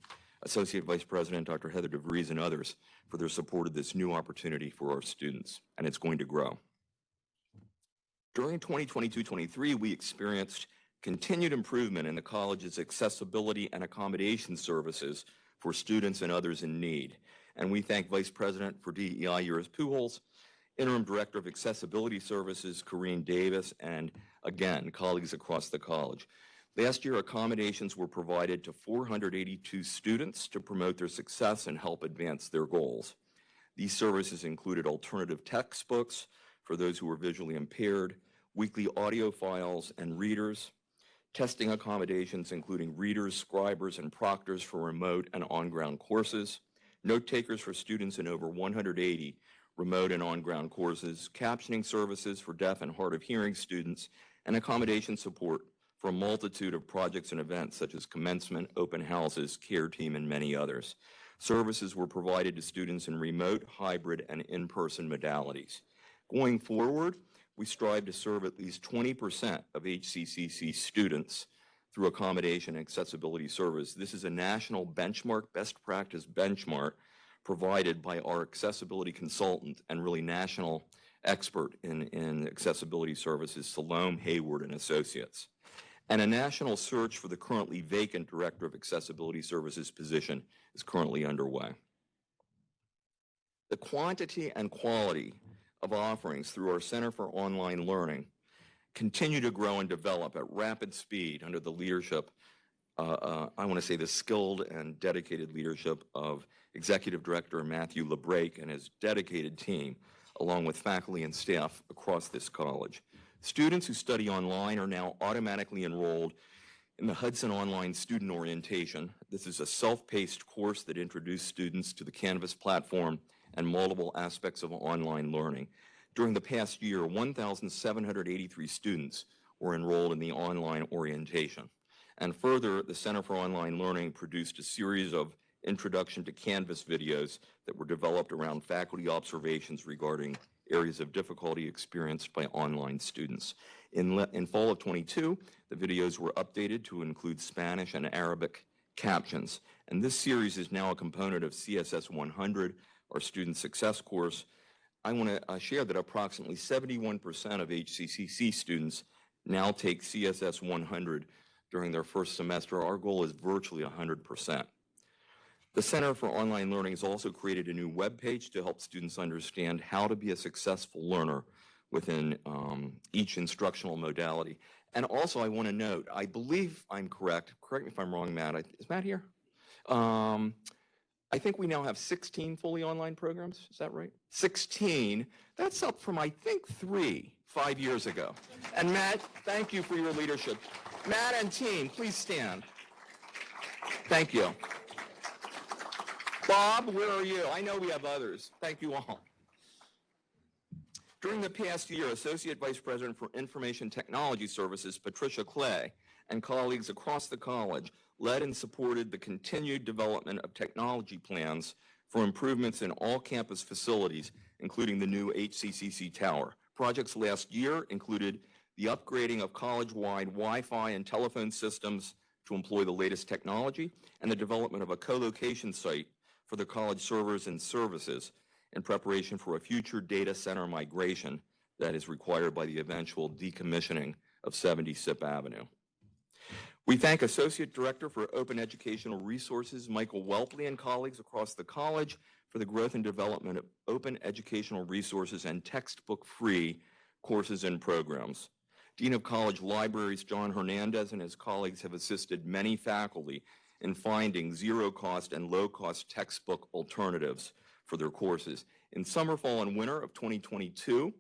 Associate Vice President Dr. Heather DeVries, and others for their support of this new opportunity for our students, and it's going to grow. During 2022-23, we experienced continued improvement in the college's accessibility and accommodation services for students and others in need. And we thank Vice President for DEI, Uris Pujols, Interim Director of Accessibility Services, Corrine Davis, and again, colleagues across the college. Last year, accommodations were provided to 482 students to promote their success and help advance their goals. These services included alternative textbooks for those who were visually impaired, weekly audio files and readers, testing accommodations including readers, scribers, and proctors for remote and on-ground courses, note takers for students in over 180 remote and on-ground courses, captioning services for deaf and hard of hearing students, and accommodation support for a multitude of projects and events such as commencement, open houses, care team, and many others. Services were provided to students in remote, hybrid, and in-person modalities. Going forward, we strive to serve at least 20% of HCCC students through accommodation and accessibility service. This is a national benchmark, best practice benchmark provided by our accessibility consultant and really national expert in accessibility services, Salome Hayward and Associates. And a national search for the currently vacant Director of Accessibility Services position is currently underway. The quantity and quality of offerings through our Center for Online Learning continue to grow and develop at rapid speed under the leadership, I want to say the skilled and dedicated leadership of Executive Director Matthew LeBrake and his dedicated team, along with faculty and staff across this college. Students who study online are now automatically enrolled in the Hudson Online Student Orientation. This is a self-paced course that introduces students to the Canvas platform and multiple aspects of online learning. During the past year, 1,783 students were enrolled in the online orientation. And further, the Center for Online Learning produced a series of Introduction to Canvas videos that were developed around faculty observations regarding areas of difficulty experienced by online students. In fall of 22, the videos were updated to include Spanish and Arabic captions. And this series is now a component of CSS 100, our student success course. I want to share that approximately 71% of HCCC students now take CSS 100 during their first semester. Our goal is virtually 100%. The Center for Online Learning has also created a new webpage to help students understand how to be a successful learner within each instructional modality. And also I want to note, I believe I'm correct me if I'm wrong, Matt, is Matt here? I think we now have 16 fully online programs, is that right? 16, that's up from I think 5 years ago. And Matt, thank you for your leadership. Matt and team, please stand. Thank you. Bob, where are you? I know we have others. Thank you all. During the past year, Associate Vice President for Information Technology Services, Patricia Clay, and colleagues across the college led and supported the continued development of technology plans for improvements in all campus facilities, including the new HCCC Tower. Projects last year included the upgrading of college-wide Wi-Fi and telephone systems to employ the latest technology, and the development of a co-location site for the college servers and services in preparation for a future data center migration that is required by the eventual decommissioning of 70 Sip Avenue. We thank Associate Director for Open Educational Resources, Michael Welpley, and colleagues across the college for the growth and development of open educational resources and textbook-free courses and programs. Dean of College Libraries, John Hernandez, and his colleagues have assisted many faculty in finding zero-cost and low-cost textbook alternatives for their courses. In summer, fall, and winter of 2022,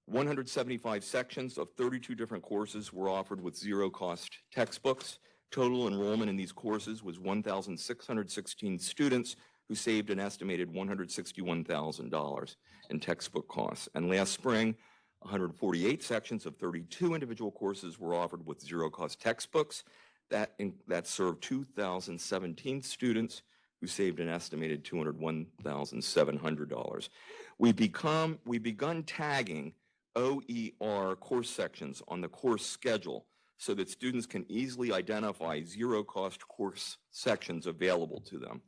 175 sections of 32 different courses were offered with zero-cost textbooks. Total enrollment in these courses was 1,616 students who saved an estimated $161,000 in textbook costs. And last spring, 148 sections of 32 individual courses were offered with zero-cost textbooks. That served 2,017 students who saved an estimated $201,700. We've begun tagging OER course sections on the course schedule so that students can easily identify zero-cost course sections available to them.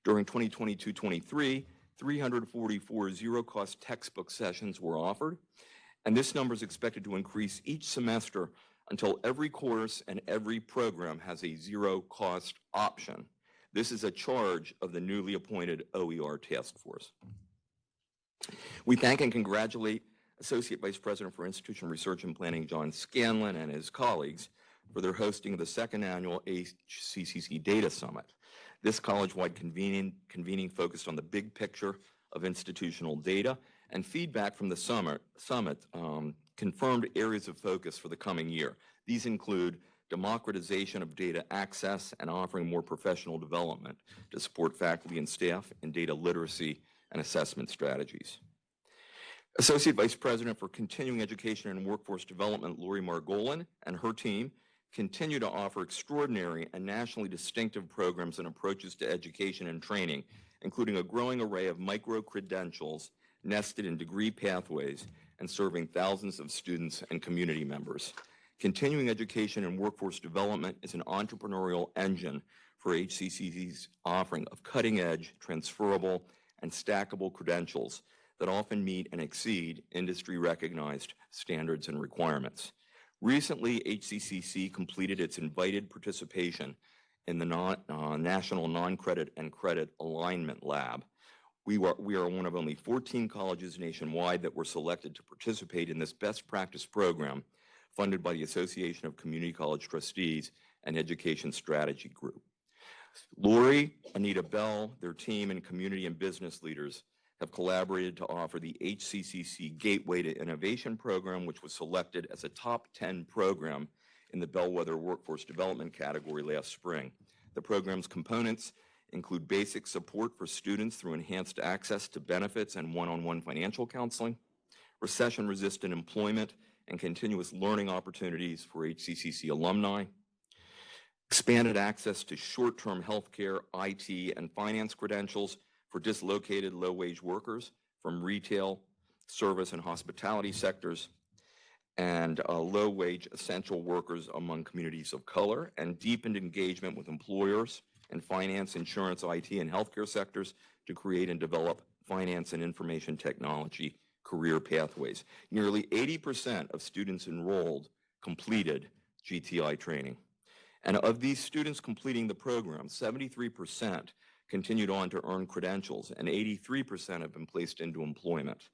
During 2022-23, 344 zero-cost textbook sessions were offered, and this number is expected to increase each semester until every course and every program has a zero-cost option. This is a charge of the newly appointed OER task force. We thank and congratulate Associate Vice President for Institutional Research and Planning, John Scanlon, and his colleagues for their hosting of the second annual HCCC Data Summit. This college-wide convening focused on the big picture of institutional data, and feedback from the summit confirmed areas of focus for the coming year. These include democratization of data access and offering more professional development to support faculty and staff in data literacy and assessment strategies. Associate Vice President for Continuing Education and Workforce Development, Lori Margolin, and her team continue to offer extraordinary and nationally distinctive programs and approaches to education and training, including a growing array of micro-credentials nested in degree pathways and serving thousands of students and community members. Continuing Education and Workforce Development is an entrepreneurial engine for HCCC's offering of cutting-edge, transferable, and stackable credentials that often meet and exceed industry-recognized standards and requirements. Recently, HCCC completed its invited participation in the National Non-Credit and Credit Alignment Lab. We are one of only 14 colleges nationwide that were selected to participate in this best practice program funded by the Association of Community College Trustees and Education Strategy Group. Lori, Anita Bell, their team, and community and business leaders have collaborated to offer the HCCC Gateway to Innovation program, which was selected as a top 10 program in the Bellwether Workforce Development category last spring. The program's components include basic support for students through enhanced access to benefits and one-on-one financial counseling, recession-resistant employment and continuous learning opportunities for HCCC alumni, expanded access to short-term healthcare, IT, and finance credentials for dislocated low-wage workers from retail, service, and hospitality sectors, and low-wage essential workers among communities of color, and deepened engagement with employers in finance, insurance, IT, and healthcare sectors to create and develop finance and information technology career pathways. Nearly 80% of students enrolled completed GTI training. And of these students completing the program, 73% continued on to earn credentials, and 83% have been placed into employment.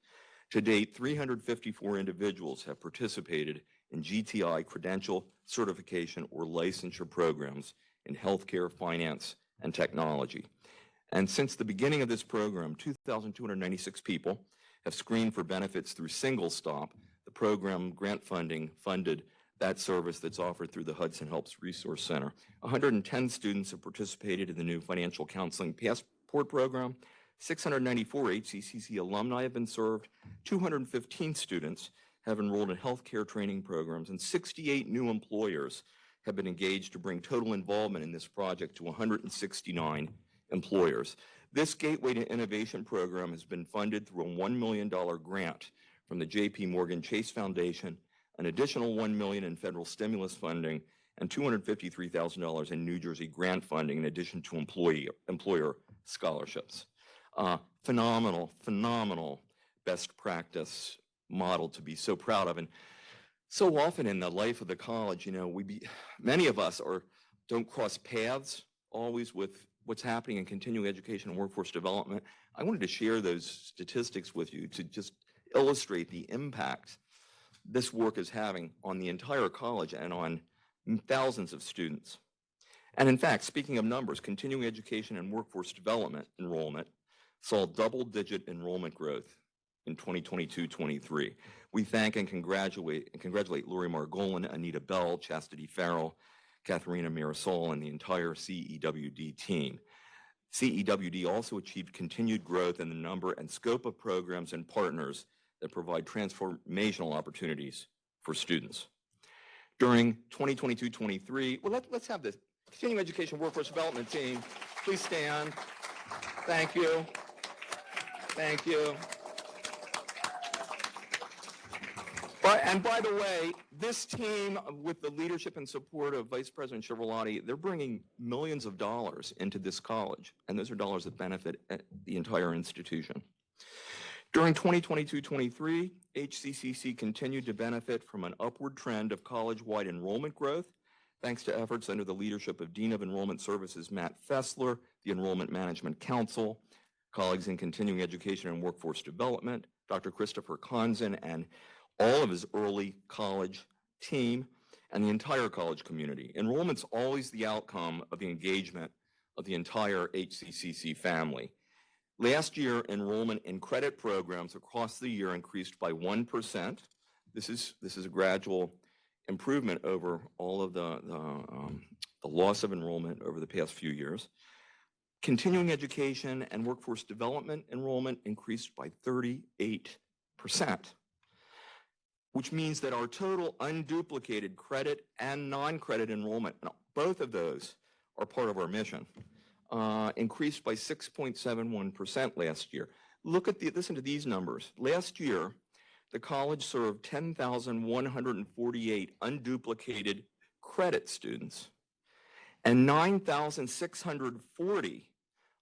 To date, 354 individuals have participated in GTI credential, certification, or licensure programs in healthcare, finance, and technology. And since the beginning of this program, 2,296 people have screened for benefits through Single Stop, the program grant funding funded that service that's offered through the Hudson Helps Resource Center. 110 students have participated in the new Financial Counseling Passport Program. 694 HCCC alumni have been served. 215 students have enrolled in healthcare training programs, and 68 new employers have been engaged to bring total involvement in this project to 169 employers. This Gateway to Innovation program has been funded through a $1 million grant from the J.P. Morgan Chase Foundation, an additional $1 million in federal stimulus funding, and $253,000 in New Jersey grant funding in addition to employer scholarships. Phenomenal best practice model to be so proud of. And so often in the life of the college, you know, many of us don't cross paths always with what's happening in continuing education and workforce development. I wanted to share those statistics with you to just illustrate the impact this work is having on the entire college and on thousands of students. And in fact, speaking of numbers, continuing education and workforce development enrollment saw double-digit enrollment growth in 2022-23. We thank and congratulate Lori Margolin, Anita Bell, Chastity Farrell, Katharina Marisol, and the entire CEWD team. CEWD also achieved continued growth in the number and scope of programs and partners that provide transformational opportunities for students. During 2022-23, well, let's have the continuing education workforce development team. Please stand. Thank you. Thank you. And by the way, this team, with the leadership and support of Vice President Chiavarlotti, they're bringing millions of dollars into this college, and those are dollars that benefit the entire institution. During 2022-23, HCCC continued to benefit from an upward trend of college-wide enrollment growth, thanks to efforts under the leadership of Dean of Enrollment Services Matt Fessler, the Enrollment Management Council, colleagues in continuing education and workforce development, Dr. Christopher Konzen, and all of his early college team, and the entire college community. Enrollment's always the outcome of the engagement of the entire HCCC family. Last year, enrollment in credit programs across the year increased by 1%. This is a gradual improvement over all of the loss of enrollment over the past few years. Continuing education and workforce development enrollment increased by 38%, which means that our total unduplicated credit and non-credit enrollment, both of those are part of our mission, increased by 6.71% last year. Listen to these numbers. Last year, the college served 10,148 unduplicated credit students and 9,640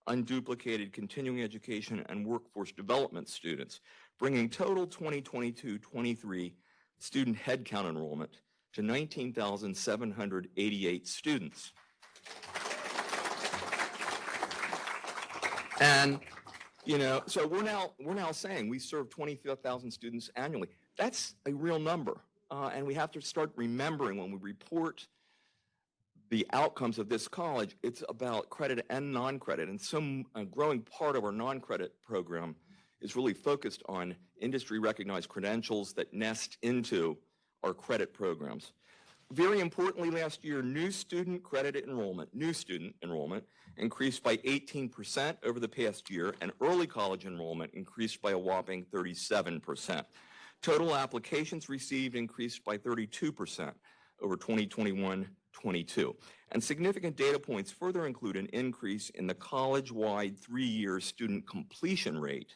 unduplicated continuing education and workforce development students, bringing total 2022-23 student headcount enrollment to 19,788 students. And, you know, so we're now saying we serve 25,000 students annually. That's a real number, and we have to start remembering when we report the outcomes of this college, it's about credit and non-credit, and some growing part of our non-credit program is really focused on industry-recognized credentials that nest into our credit programs. Very importantly, last year, new student enrollment increased by 18% over the past year, and early college enrollment increased by a whopping 37%. Total applications received increased by 32% over 2021-22. And significant data points further include an increase in the college-wide 3-year student completion rate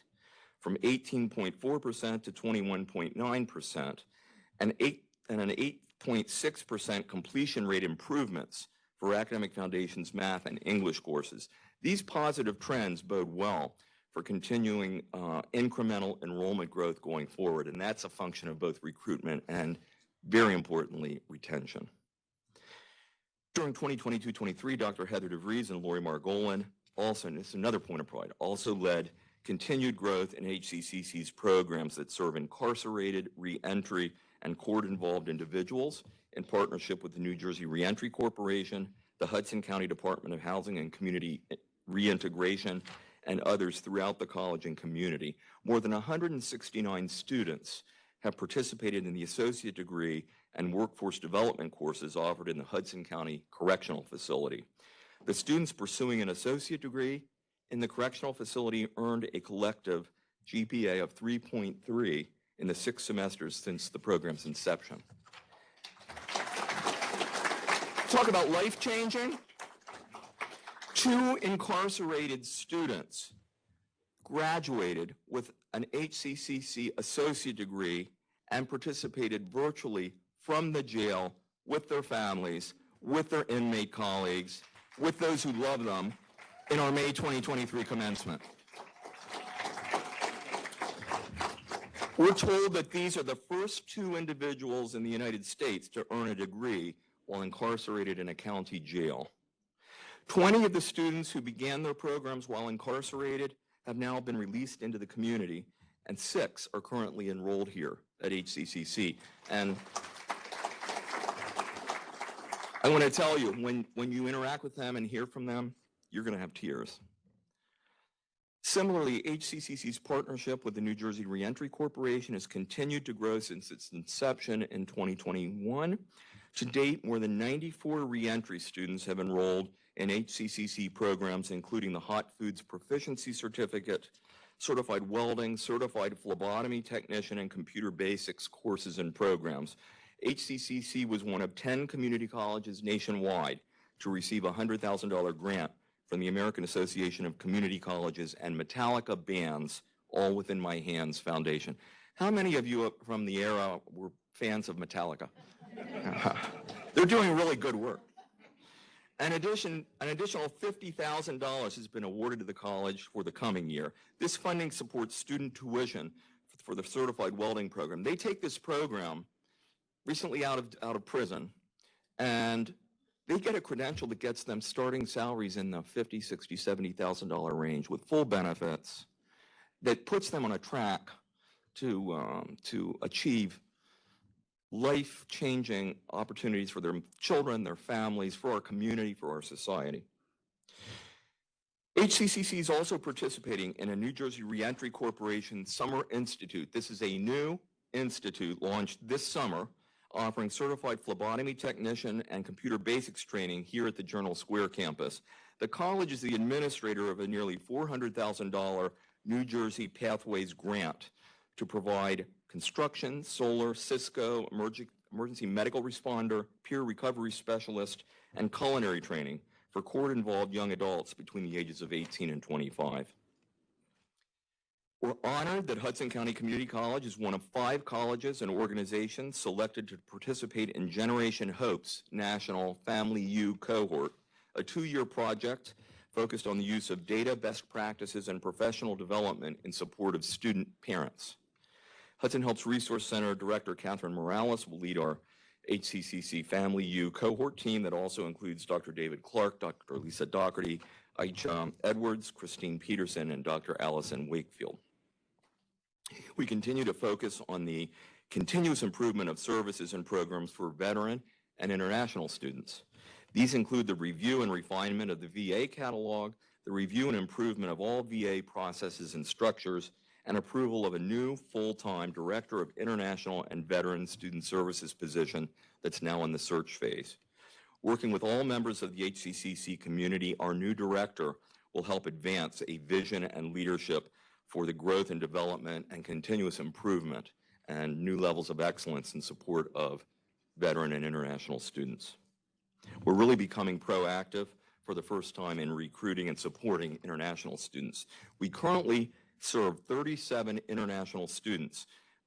from 18.4% to 21.9%, and an 8.6% completion rate improvements for Academic Foundations math and English courses. These positive trends bode well for continuing incremental enrollment growth going forward, and that's a function of both recruitment and, very importantly, retention. During 2022-23, Dr. Heather DeVries and Lori Margolin also, and this is another point of pride, also led continued growth in HCCC's programs that serve incarcerated, reentry, and court-involved individuals in partnership with the New Jersey Reentry Corporation, the Hudson County Department of Housing and Community Reintegration, and others throughout the college and community. More than 169 students have participated in the associate degree and workforce development courses offered in the Hudson County Correctional Facility. The students pursuing an associate degree in the correctional facility earned a collective GPA of 3.3 in the 6 semesters since the program's inception. Talk about life-changing. 2 incarcerated students graduated with an HCCC associate degree and participated virtually from the jail with their families, with their inmate colleagues, with those who love them in our May 2023 commencement. We're told that these are the first 2 individuals in the United States to earn a degree while incarcerated in a county jail. 20 of the students who began their programs while incarcerated have now been released into the community, and 6 are currently enrolled here at HCCC. And I want to tell you, when you interact with them and hear from them, you're going to have tears. Similarly, HCCC's partnership with the New Jersey Reentry Corporation has continued to grow since its inception in 2021. To date, more than 94 reentry students have enrolled in HCCC programs, including the Hot Foods Proficiency Certificate, Certified Welding, Certified Phlebotomy Technician, and Computer Basics courses and programs. HCCC was one of 10 community colleges nationwide to receive a $100,000 grant from the American Association of Community Colleges and Metallica Bands, All Within My Hands Foundation. How many of you from the era were fans of Metallica? They're doing really good work. An additional $50,000 has been awarded to the college for the coming year. This funding supports student tuition for the Certified Welding Program. They take this program recently out of prison, and they get a credential that gets them starting salaries in the $50,000, $60,000, $70,000 range with full benefits that puts them on a track to achieve life-changing opportunities for their children, their families, for our community, for our society. HCCC is also participating in a New Jersey Reentry Corporation Summer Institute. This is a new institute launched this summer, offering certified phlebotomy technician and computer basics training here at the Journal Square campus. The college is the administrator of a nearly $400,000 New Jersey Pathways grant to provide construction, solar, Cisco, emergency medical responder, peer recovery specialist, and culinary training for court-involved young adults between the ages of 18 and 25. We're honored that Hudson County Community College is one of 5 colleges and organizations selected to participate in Generation Hope's National Family U cohort, a 2-year project focused on the use of data, best practices, and professional development in support of student parents. Hudson Helps Resource Center Director Catherine Morales will lead our HCCC Family U cohort team that also includes Dr. David Clark, Dr. Lisa Doherty, Aicha Edwards, Christine Peterson, and Dr. Allison Wakefield. We continue to focus on the continuous improvement of services and programs for veteran and international students. These include the review and refinement of the VA catalog, the review and improvement of all VA processes and structures, and approval of a new full-time Director of International and Veteran Student Services position that's now in the search phase. Working with all members of the HCCC community, our new director will help advance a vision and leadership for the growth and development and continuous improvement and new levels of excellence in support of veteran and international students. We're really becoming proactive for the first time in recruiting and supporting international students. We currently serve 37 international students,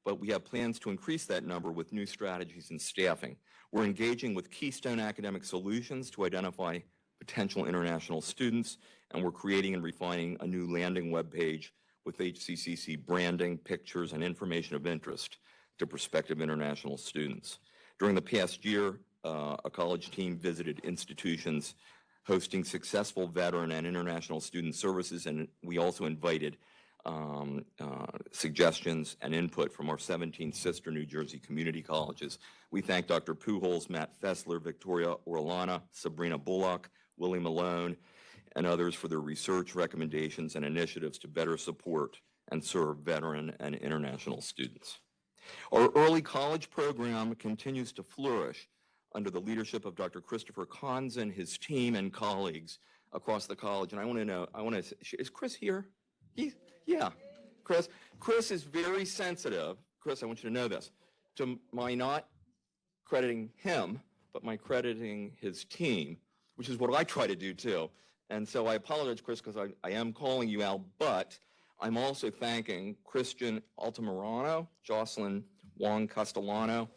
but we have plans to increase that number with new strategies and staffing. We're engaging with Keystone Academic Solutions to identify potential international students, and we're creating and refining a new landing web page with HCCC branding, pictures, and information of interest to prospective international students. During the past year, a college team visited institutions hosting successful veteran and international student services, and we also invited suggestions and input from our 17 sister New Jersey community colleges. We thank Dr. Pujols, Matt Fessler, Victoria Orlana, Sabrina Bullock, Willie Malone, and others for their research, recommendations, and initiatives to better support and serve veteran and international students. Our early college program continues to flourish under the leadership of Dr. Christopher Conzen, his team, and colleagues across the college. And I want to know, is Chris here? Yeah, Chris. Chris is very sensitive. Chris, I want you to know this, to my not crediting him, but my crediting his team, which is what I try to do too. And so I apologize, Chris, because I am calling you out, but I'm also thanking Christian Altamirano, Jocelyn Wong Castellano,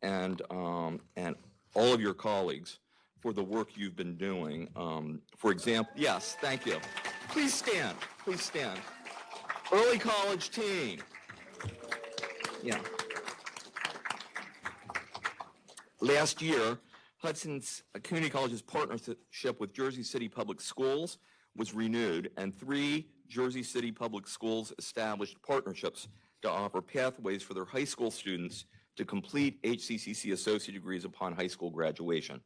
and all of your colleagues for the work you've been doing. For example, yes, thank you. Please stand, please stand. Early college team. Yeah. Last year, Hudson Community College's partnership with Jersey City Public Schools was renewed, and 3 Jersey City Public Schools established partnerships to offer pathways for their high school students to complete HCCC associate degrees upon high school graduation.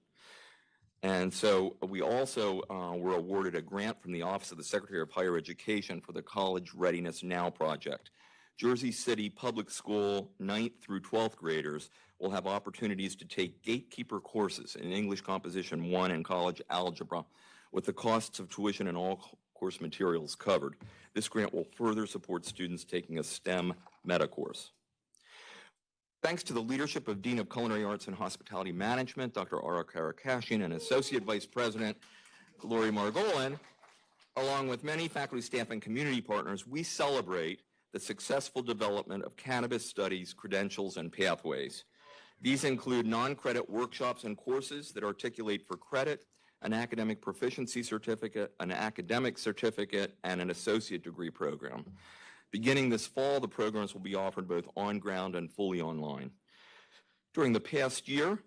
And so we also were awarded a grant from the Office of the Secretary of Higher Education for the College Readiness Now project. Jersey City Public School 9th through 12th graders will have opportunities to take gatekeeper courses in English Composition 1 and college algebra with the costs of tuition and all course materials covered. This grant will further support students taking a STEM meta course. Thanks to the leadership of Dean of Culinary Arts and Hospitality Management, Dr. Ara Karakashian, and Associate Vice President Lori Margolin, along with many faculty, staff, and community partners, we celebrate the successful development of cannabis studies, credentials, and pathways. These include non-credit workshops and courses that articulate for credit, an academic proficiency certificate, an academic certificate, and an associate degree program. Beginning this fall, the programs will be offered both on-ground and fully online. During the past year,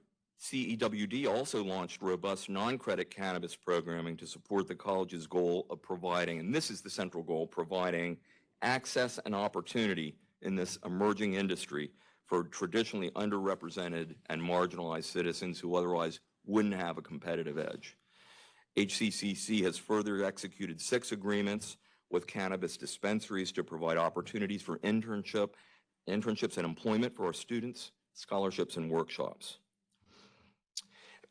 CEWD also launched robust non-credit cannabis programming to support the college's goal of providing, and this is the central goal, providing access and opportunity in this emerging industry for traditionally underrepresented and marginalized citizens who otherwise wouldn't have a competitive edge. HCCC has further executed 6 agreements with cannabis dispensaries to provide opportunities for internships and employment for our students, scholarships, and workshops.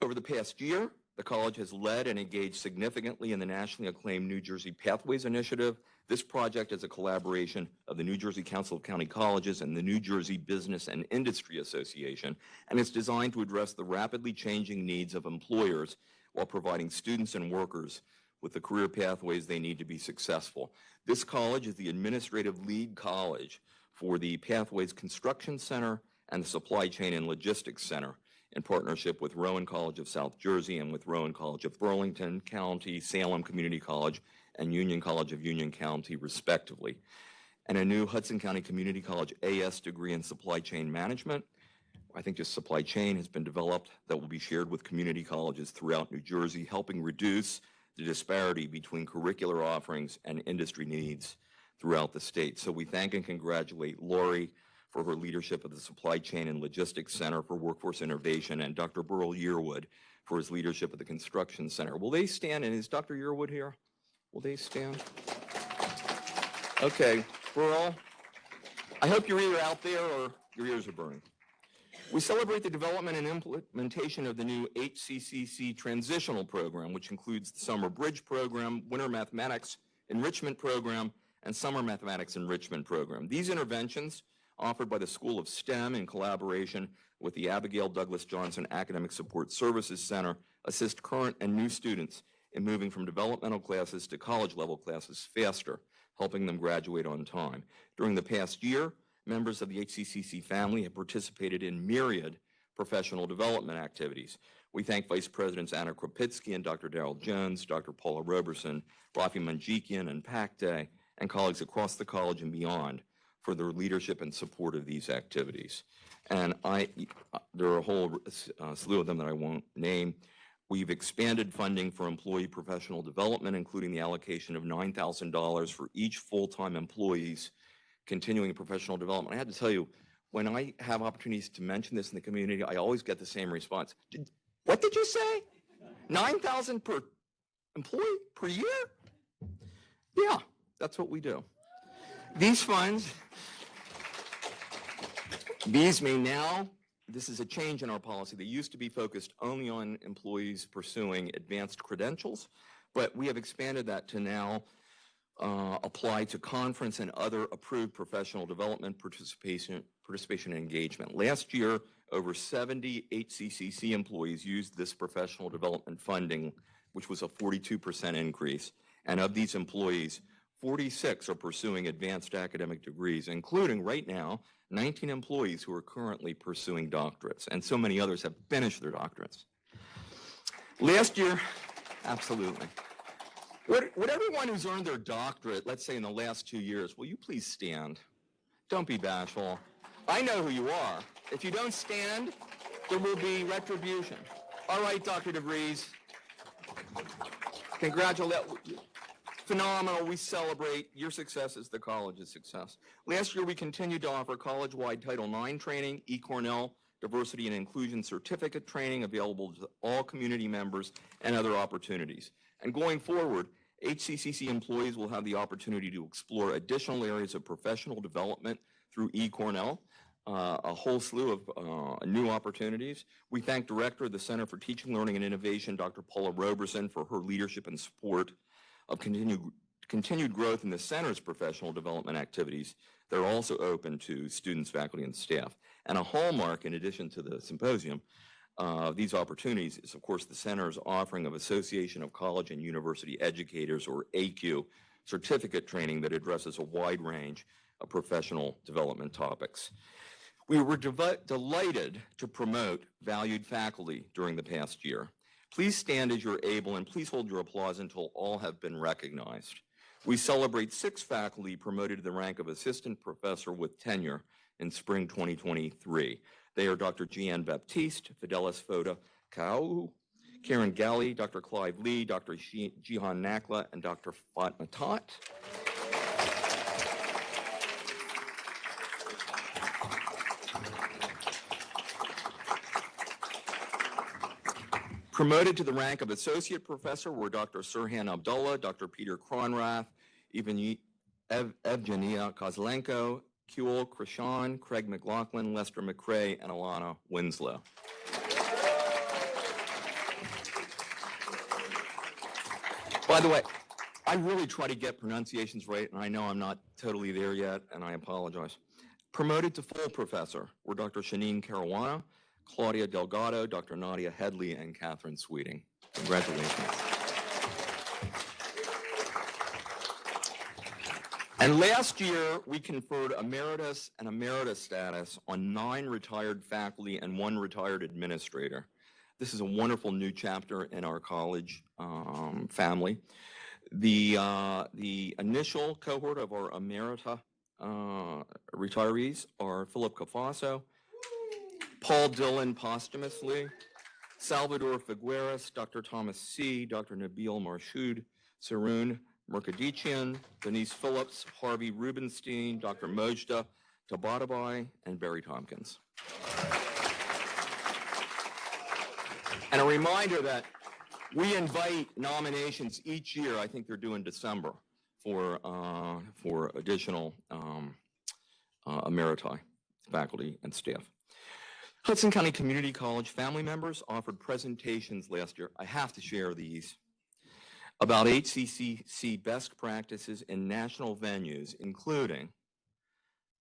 Over the past year, the college has led and engaged significantly in the nationally acclaimed New Jersey Pathways Initiative. This project is a collaboration of the New Jersey Council of County Colleges and the New Jersey Business and Industry Association, and it's designed to address the rapidly changing needs of employers while providing students and workers with the career pathways they need to be successful. This college is the administrative lead college for the Pathways Construction Center and the Supply Chain and Logistics Center in partnership with Rowan College of South Jersey and with Rowan College of Burlington County, Salem Community College, and Union College of Union County, respectively. And a new Hudson County Community College AS degree in Supply Chain Management. I think just supply chain has been developed that will be shared with community colleges throughout New Jersey, helping reduce the disparity between curricular offerings and industry needs throughout the state. So we thank and congratulate Lori for her leadership of the Supply Chain and Logistics Center for Workforce Innovation and Dr. Burl Yearwood for his leadership of the Construction Center. Will they stand? And is Dr. Yearwood here? Will they stand? Okay, Burl, I hope you're either out there or your ears are burning. We celebrate the development and implementation of the new HCCC transitional program, which includes the Summer Bridge Program, Winter Mathematics Enrichment Program, and Summer Mathematics Enrichment Program. These interventions, offered by the School of STEM in collaboration with the Abigail Douglas Johnson Academic Support Services Center, assist current and new students in moving from developmental classes to college-level classes faster, helping them graduate on time. During the past year, members of the HCCC family have participated in myriad professional development activities. We thank Vice Presidents Anna Kropitsky and Dr. Darrell Jones, Dr. Paula Roberson, Rafi Manjikian, and Pac Day, and colleagues across the college and beyond for their leadership and support of these activities. And there are a whole slew of them that I won't name. We've expanded funding for employee professional development, including the allocation of $9,000 for each full-time employee's continuing professional development. I had to tell you, when I have opportunities to mention this in the community, I always get the same response. What did you say? 9,000 per employee per year? Yeah, that's what we do. These funds, these may now, this is a change in our policy. They used to be focused only on employees pursuing advanced credentials, but we have expanded that to now apply to conference and other approved professional development participation and engagement. Last year, over 70 HCCC employees used this professional development funding, which was a 42% increase. And of these employees, 46 are pursuing advanced academic degrees, including right now 19 employees who are currently pursuing doctorates, and so many others have finished their doctorates. Last year, absolutely. Would everyone who's earned their doctorate, let's say in the last 2 years, will you please stand? Don't be bashful. I know who you are. If you don't stand, there will be retribution. All right, Dr. DeVries. Congratulations. Phenomenal. We celebrate your success as the college's success. Last year, we continued to offer college-wide Title IX training, eCornell Diversity and Inclusion Certificate training available to all community members and other opportunities. And going forward, HCCC employees will have the opportunity to explore additional areas of professional development through eCornell, a whole slew of new opportunities. We thank Director of the Center for Teaching, Learning, and Innovation, Dr. Paula Roberson, for her leadership and support of continued growth in the center's professional development activities that are also open to students, faculty, and staff. And a hallmark, in addition to the symposium, these opportunities is, of course, the center's offering of Association of College and University Educators, or ACU, certificate training that addresses a wide range of professional development topics. We were delighted to promote valued faculty during the past year. Please stand as you're able, and please hold your applause until all have been recognized. We celebrate 6 faculty promoted to the rank of assistant professor with tenure in spring 2023. They are Dr. Jeanne Baptiste, Fidelis Foda Kau, Karen Galley, Dr. Clive Lee, Dr. Jihan Nakla, and Dr. Fatma Tot. Promoted to the rank of associate professor were Dr. Sirhan Abdullah, Dr. Peter Cronrath, Evgenia Kozlenko, Kuel Krishan, Craig McLaughlin, Lester McCrae, and Alana Winslow. By the way, I really try to get pronunciations right, and I know I'm not totally there yet, and I apologize. Promoted to full professor were Dr. Shanine Caruana, Claudia Delgado, Dr. Nadia Headley, and Catherine Sweeting. Congratulations. And last year, we conferred emeritus and emerita status on 9 retired faculty and 1 retired administrator. This is a wonderful new chapter in our college family. The initial cohort of our emerita retirees are Philip Cafaso, Paul Dillon posthumously, Salvador Figueres, Dr. Thomas C., Dr. Nabil Marshoud, Sarun Murkadichian, Denise Phillips, Harvey Rubenstein, Dr. Mojda Tabatabai, and Barry Tompkins. And a reminder that we invite nominations each year. I think they're due in December for additional emeriti, faculty, and staff. Hudson County Community College family members offered presentations last year. I have to share these about HCCC best practices in national venues, including,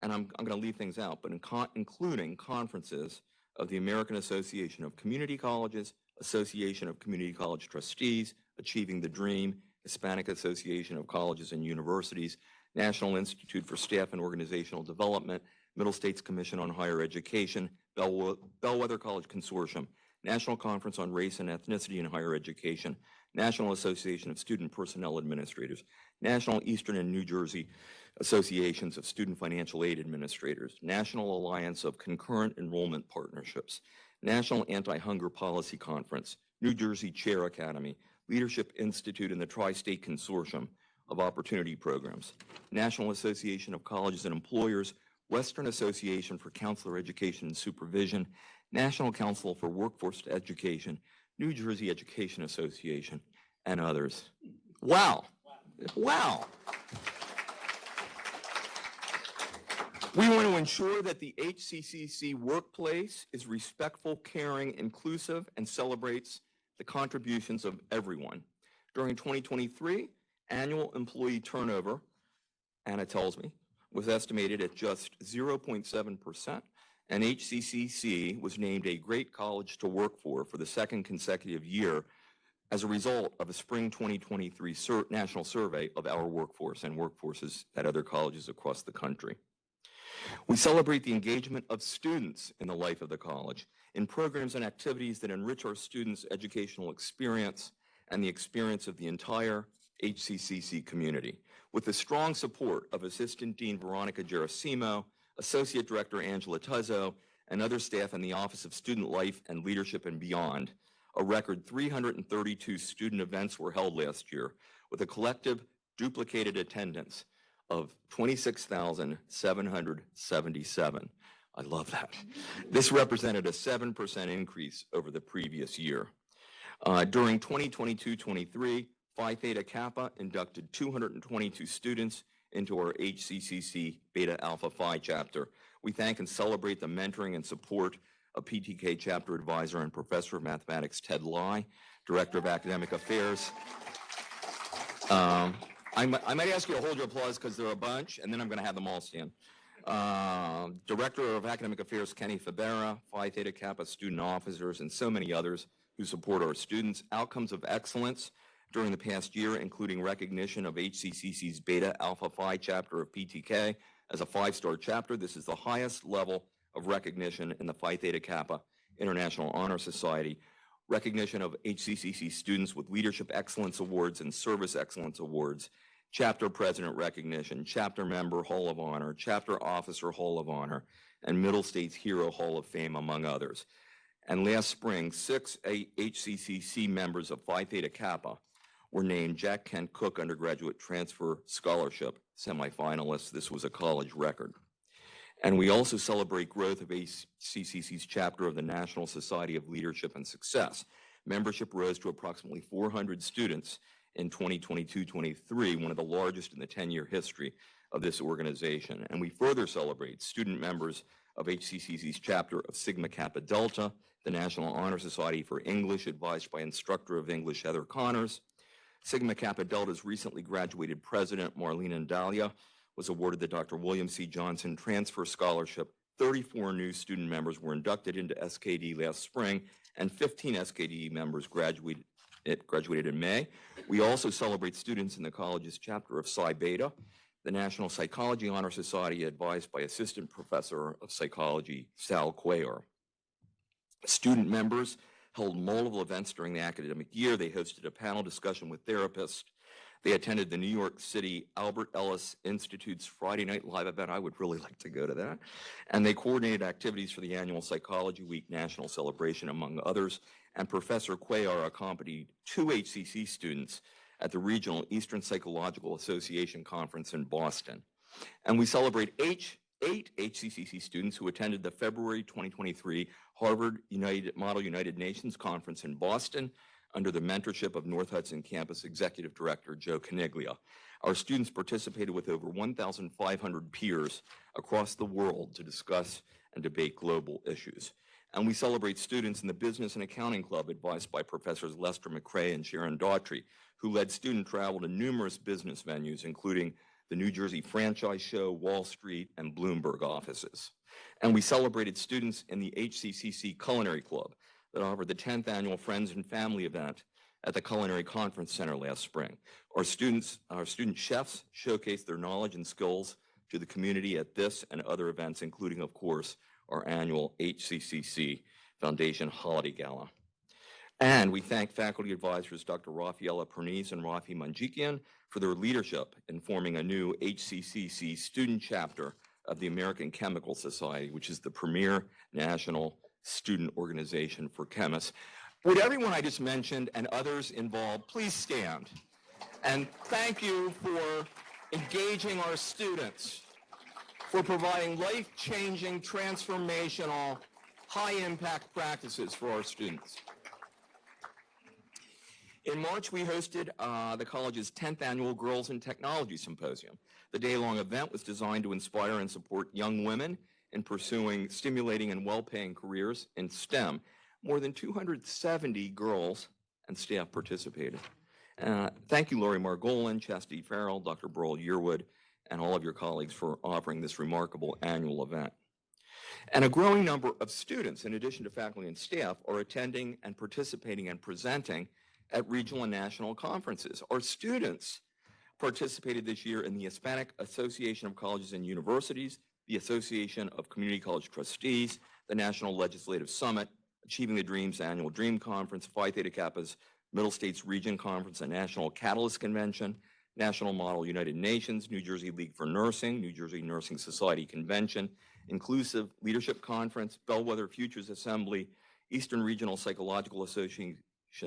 and I'm going to leave things out, but including conferences of the American Association of Community Colleges, Association of Community College Trustees, Achieving the Dream, Hispanic Association of Colleges and Universities, National Institute for Staff and Organizational Development, Middle States Commission on Higher Education, Bellwether College Consortium, National Conference on Race and Ethnicity in Higher Education, National Association of Student Personnel Administrators, National Eastern and New Jersey Associations of Student Financial Aid Administrators, National Alliance of Concurrent Enrollment Partnerships, National Anti-Hunger Policy Conference, New Jersey Chair Academy, Leadership Institute, and the Tri-State Consortium of Opportunity Programs, National Association of Colleges and Employers, Western Association for Counselor Education and Supervision, National Council for Workforce Education, New Jersey Education Association, and others. Wow. Wow. We want to ensure that the HCCC workplace is respectful, caring, inclusive, and celebrates the contributions of everyone. During 2023, annual employee turnover, Anna tells me, was estimated at just 0.7%, and HCCC was named a great college to work for the second consecutive year as a result of a spring 2023 national survey of our workforce and workforces at other colleges across the country. We celebrate the engagement of students in the life of the college in programs and activities that enrich our students' educational experience and the experience of the entire HCCC community. With the strong support of Assistant Dean Veronica Gerasimo, Associate Director Angela Tuzzo, and other staff in the Office of Student Life and Leadership and Beyond, a record 332 student events were held last year with a collective duplicated attendance of 26,777. I love that. This represented a 7% increase over the previous year. During 2022-23, Phi Theta Kappa inducted 222 students into our HCCC Beta Alpha Phi chapter. We thank and celebrate the mentoring and support of PTK chapter advisor and professor of mathematics Ted Lai, director of academic affairs. I might ask you to hold your applause because there are a bunch, and then I'm going to have them all stand. Director of Academic Affairs Kenny Fabera, Phi Theta Kappa student officers, and so many others who support our students. Outcomes of excellence during the past year, including recognition of HCCC's Beta Alpha Phi chapter of PTK as a 5-star chapter. This is the highest level of recognition in the Phi Theta Kappa International Honor Society. Recognition of HCCC students with Leadership Excellence Awards and Service Excellence Awards, Chapter President Recognition, Chapter Member Hall of Honor, Chapter Officer Hall of Honor, and Middle States Hero Hall of Fame, among others. And last spring, 6 HCCC members of Phi Theta Kappa were named Jack Kent Cook Undergraduate Transfer Scholarship semifinalists. This was a college record. And we also celebrate growth of HCCC's chapter of the National Society of Leadership and Success. Membership rose to approximately 400 students in 2022-23, one of the largest in the 10-year history of this organization. And we further celebrate student members of HCCC's chapter of Sigma Kappa Delta, the National Honor Society for English, advised by instructor of English Heather Connors. Sigma Kappa Delta's recently graduated president, Marlene Indalia, was awarded the Dr. William C. Johnson Transfer Scholarship. 34 new student members were inducted into SKD last spring, and 15 SKD members graduated in May. We also celebrate students in the college's chapter of Psi Beta, the National Psychology Honor Society, advised by Assistant Professor of Psychology, Sal Cuellar. Student members held multiple events during the academic year. They hosted a panel discussion with therapists. They attended the New York City Albert Ellis Institute's Friday Night Live event. I would really like to go to that. And they coordinated activities for the annual Psychology Week National Celebration, among others. And Professor Cuellar accompanied 2 HCC students at the Regional Eastern Psychological Association Conference in Boston. And we celebrate 8 HCCC students who attended the February 2023 Harvard Model United Nations Conference in Boston under the mentorship of North Hudson Campus Executive Director Joe Caniglia. Our students participated with over 1,500 peers across the world to discuss and debate global issues. And we celebrate students in the Business and Accounting Club, advised by Professors Lester McCrae and Sharon Daughtry, who led student travel to numerous business venues, including the New Jersey Franchise Show, Wall Street, and Bloomberg offices. And we celebrated students in the HCCC Culinary Club that offered the 10th annual Friends and Family event at the Culinary Conference Center last spring. Our student chefs showcased their knowledge and skills to the community at this and other events, including, of course, our annual HCCC Foundation Holiday Gala. And we thank faculty advisors Dr. Rafaela Perniz and Rafi Manjikian for their leadership in forming a new HCCC student chapter of the American Chemical Society, which is the premier national student organization for chemists. Would everyone I just mentioned and others involved please stand? And thank you for engaging our students, for providing life-changing, transformational, high-impact practices for our students. In March, we hosted the college's 10th annual Girls in Technology Symposium. The day-long event was designed to inspire and support young women in pursuing stimulating and well-paying careers in STEM. More than 270 girls and staff participated. Thank you, Lori Margolin, Chastity Farrell, Dr. Burl Yearwood, and all of your colleagues for offering this remarkable annual event. And a growing number of students, in addition to faculty and staff, are attending and participating and presenting at regional and national conferences. Our students participated this year in the Hispanic Association of Colleges and Universities, the Association of Community College Trustees, the National Legislative Summit, Achieving the Dreams Annual Dream Conference, Phi Theta Kappa's Middle States Region Conference, and National Catalyst Convention, National Model United Nations, New Jersey League for Nursing, New Jersey Nursing Society Convention, Inclusive Leadership Conference, Bellwether Futures Assembly, Eastern Regional Psychological Association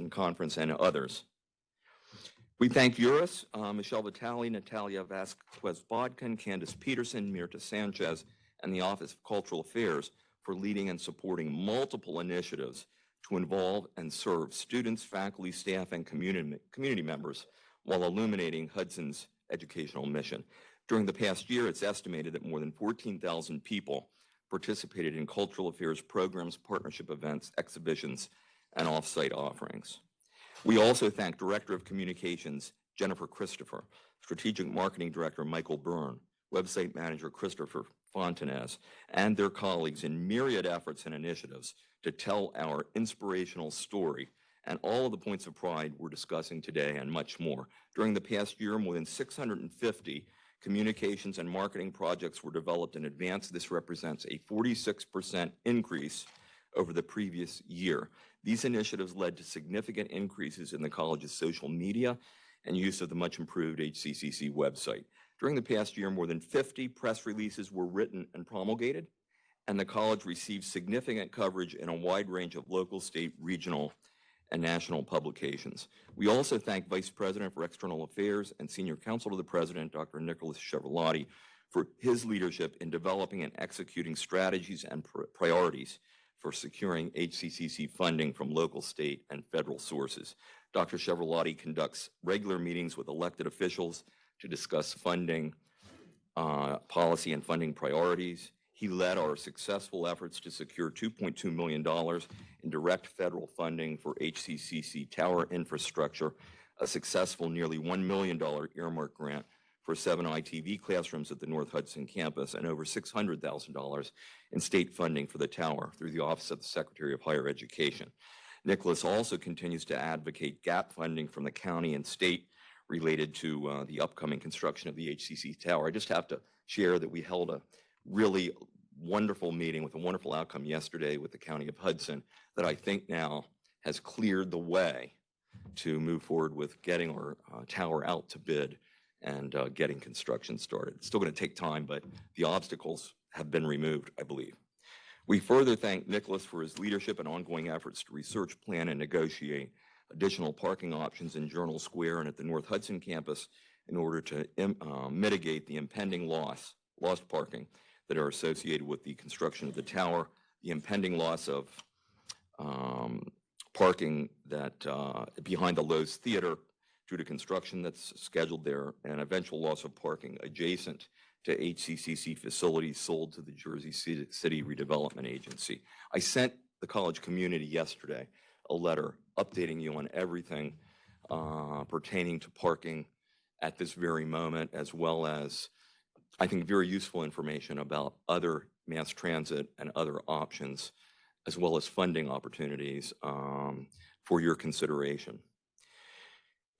Conference, and others. We thank URIS, Michelle Vitale, Natalia Vasquez-Bodkin, Candace Peterson, Mirta Sanchez, and the Office of Cultural Affairs for leading and supporting multiple initiatives to involve and serve students, faculty, staff, and community members while illuminating Hudson's educational mission. During the past year, it's estimated that more than 14,000 people participated in cultural affairs programs, partnership events, exhibitions, and off-site offerings. We also thank Director of Communications Jennifer Christopher, Strategic Marketing Director Michael Byrne, Website Manager Christopher Fontanez, and their colleagues in myriad efforts and initiatives to tell our inspirational story and all of the points of pride we're discussing today and much more. During the past year, more than 650 communications and marketing projects were developed in advance. This represents a 46% increase over the previous year. These initiatives led to significant increases in the college's social media and use of the much improved HCCC website. During the past year, more than 50 press releases were written and promulgated, and the college received significant coverage in a wide range of local, state, regional, and national publications. We also thank Vice President for External Affairs and Senior Counsel to the President, Dr. Nicholas Chevrolati, for his leadership in developing and executing strategies and priorities for securing HCCC funding from local, state, and federal sources. Dr. Chevrolati conducts regular meetings with elected officials to discuss funding policy and funding priorities. He led our successful efforts to secure $2.2 million in direct federal funding for HCCC tower infrastructure, a successful nearly $1 million earmark grant for 7 ITV classrooms at the North Hudson campus, and over $600,000 in state funding for the tower through the Office of the Secretary of Higher Education. Nicholas also continues to advocate gap funding from the county and state related to the upcoming construction of the HCC tower. I just have to share that we held a really wonderful meeting with a wonderful outcome yesterday with the County of Hudson that I think now has cleared the way to move forward with getting our tower out to bid and getting construction started. It's still going to take time, but the obstacles have been removed, I believe. We further thank Nicholas for his leadership and ongoing efforts to research, plan, and negotiate additional parking options in Journal Square and at the North Hudson campus in order to mitigate the impending lost parking that are associated with the construction of the tower, the impending loss of parking that behind the Lowe's Theater due to construction that's scheduled there, and eventual loss of parking adjacent to HCCC facilities sold to the Jersey City Redevelopment Agency. I sent the college community yesterday a letter updating you on everything pertaining to parking at this very moment, as well as, I think, very useful information about other mass transit and other options, as well as funding opportunities for your consideration.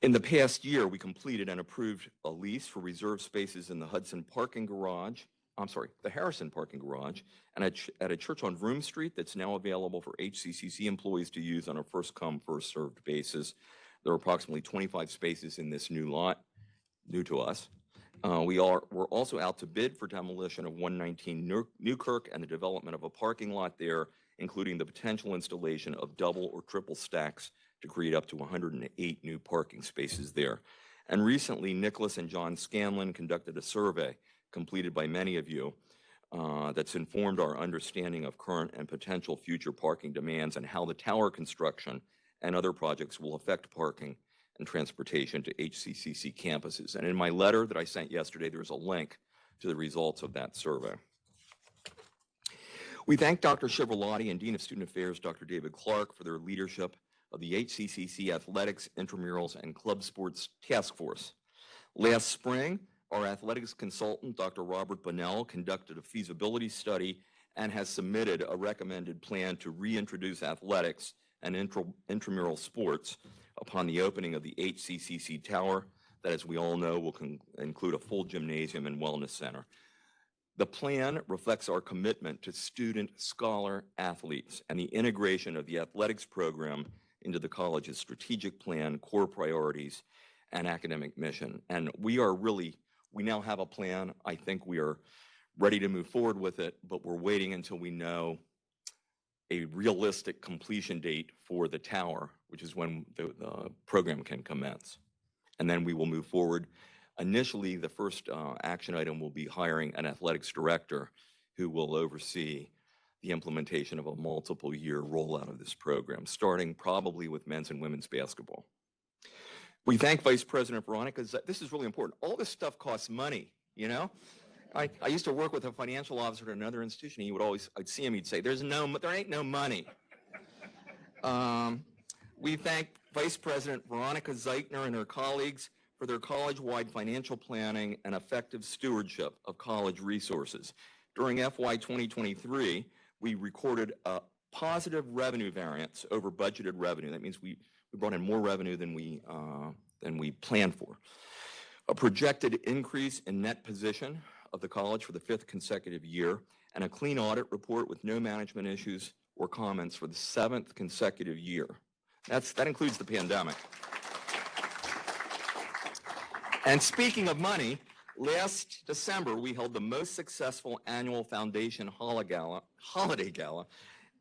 In the past year, we completed and approved a lease for reserved spaces in the Harrison parking garage, and at a church on Vroom Street that's now available for HCCC employees to use on a first-come, first-served basis. There are approximately 25 spaces in this new lot, new to us. We're also out to bid for demolition of 119 Newkirk and the development of a parking lot there, including the potential installation of double or triple stacks to create up to 108 new parking spaces there. And recently, Nicholas and John Scanlon conducted a survey completed by many of you that's informed our understanding of current and potential future parking demands and how the tower construction and other projects will affect parking and transportation to HCCC campuses. And in my letter that I sent yesterday, there's a link to the results of that survey. We thank Dr. Chiavarlotti and Dean of Student Affairs, Dr. David Clark, for their leadership of the HCCC Athletics, Intramurals, and Club Sports Task Force. Last spring, our athletics consultant, Dr. Robert Bunnell, conducted a feasibility study and has submitted a recommended plan to reintroduce athletics and intramural sports upon the opening of the HCCC Tower that, as we all know, will include a full gymnasium and wellness center. The plan reflects our commitment to student, scholar, athletes, and the integration of the athletics program into the college's strategic plan, core priorities, and academic mission. And we now have a plan. I think we are ready to move forward with it, but we're waiting until we know a realistic completion date for the tower, which is when the program can commence. And then we will move forward. Initially, the first action item will be hiring an athletics director who will oversee the implementation of a multiple-year rollout of this program, starting probably with men's and women's basketball. We thank Vice President Veronica. This is really important. All this stuff costs money, you know? I used to work with a financial officer at another institution. I'd see him, he'd say, there ain't no money. We thank Vice President Veronica Zeichner and her colleagues for their college-wide financial planning and effective stewardship of college resources. During FY 2023, we recorded a positive revenue variance over budgeted revenue. That means we brought in more revenue than we planned for. A projected increase in net position of the college for the 5th consecutive year, and a clean audit report with no management issues or comments for the 7th consecutive year. That includes the pandemic. And speaking of money, last December, we held the most successful annual foundation holiday gala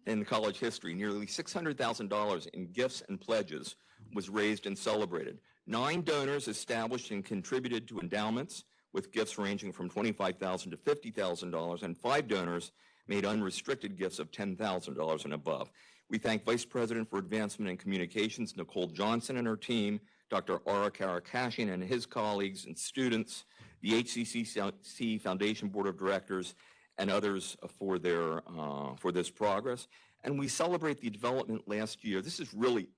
in college history. Nearly $600,000 in gifts and pledges was raised and celebrated. 9 donors established and contributed to endowments with gifts ranging from $25,000 to $50,000, and 5 donors made unrestricted gifts of $10,000 and above. We thank Vice President for Advancement and Communications, Nicole Johnson, and her team, Dr. Ara Karakashian and his colleagues and students, the HCCC Foundation Board of Directors, and others for this progress. And we celebrate the development last year. This is really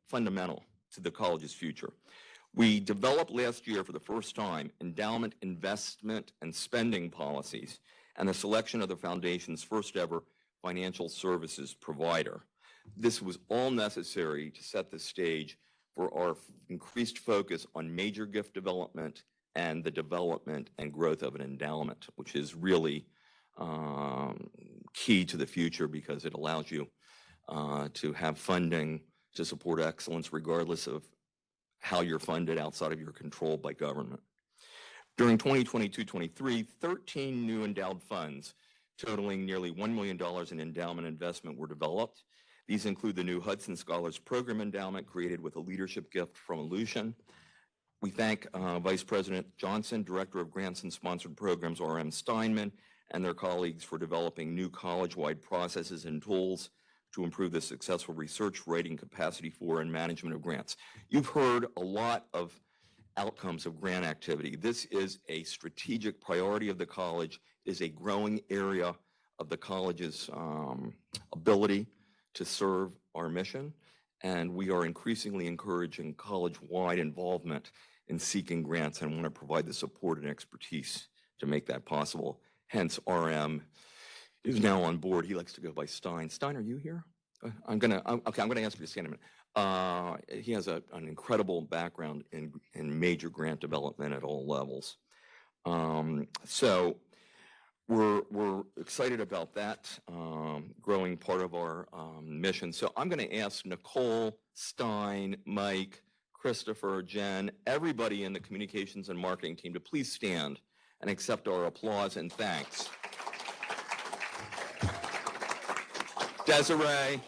fundamental to the college's future. We developed last year for the first time endowment, investment, and spending policies, and the selection of the foundation's first ever financial services provider. This was all necessary to set the stage for our increased focus on major gift development and the development and growth of an endowment, which is really key to the future because it allows you to have funding to support excellence regardless of how you're funded outside of your control by government. During 2022-23, 13 new endowed funds totaling nearly $1 million in endowment investment were developed. These include the new Hudson Scholars Program Endowment created with a leadership gift from Aleutian. We thank Vice President Johnson, Director of Grants and Sponsored Programs, R.M. Steinman, and their colleagues for developing new college-wide processes and tools to improve the successful research, writing capacity for, and management of grants. You've heard a lot of outcomes of grant activity. This is a strategic priority of the college, is a growing area of the college's ability to serve our mission, and we are increasingly encouraging college-wide involvement in seeking grants and want to provide the support and expertise to make that possible. Hence, RM is now on board. He likes to go by Stein. Stein, are you here? I'm gonna ask you to stand a minute. He has an incredible background in major grant development at all levels. So we're excited about that growing part of our mission. So I'm going to ask Nicole, Stein, Mike, Christopher, Jen, everybody in the communications and marketing team to please stand and accept our applause and thanks. Desiree,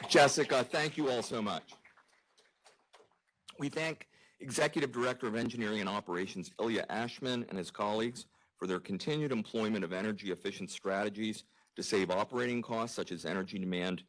Jessica, thank you all so much. We thank Executive Director of Engineering and Operations Ilya Ashman and his colleagues for their continued employment of energy-efficient strategies to save operating costs such as energy demand,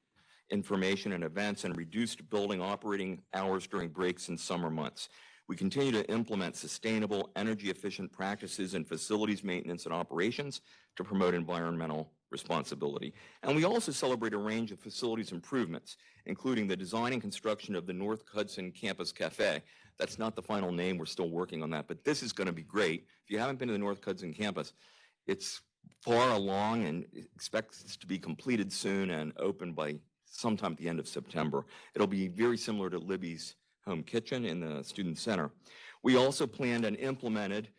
information and events, and reduced building operating hours during breaks in summer months. We continue to implement sustainable, energy-efficient practices in facilities maintenance and operations to promote environmental responsibility. And we also celebrate a range of facilities improvements, including the design and construction of the North Hudson Campus Cafe. That's not the final name. We're still working on that, but this is going to be great. If you haven't been to the North Hudson campus, it's far along and expects to be completed soon and open by sometime at the end of September. It'll be very similar to Libby's home kitchen in the student center. We also planned and implemented,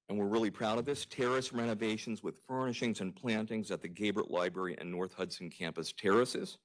and we're really proud of this, terrace renovations with furnishings and plantings at the Gabriel Library and North Hudson campus terraces.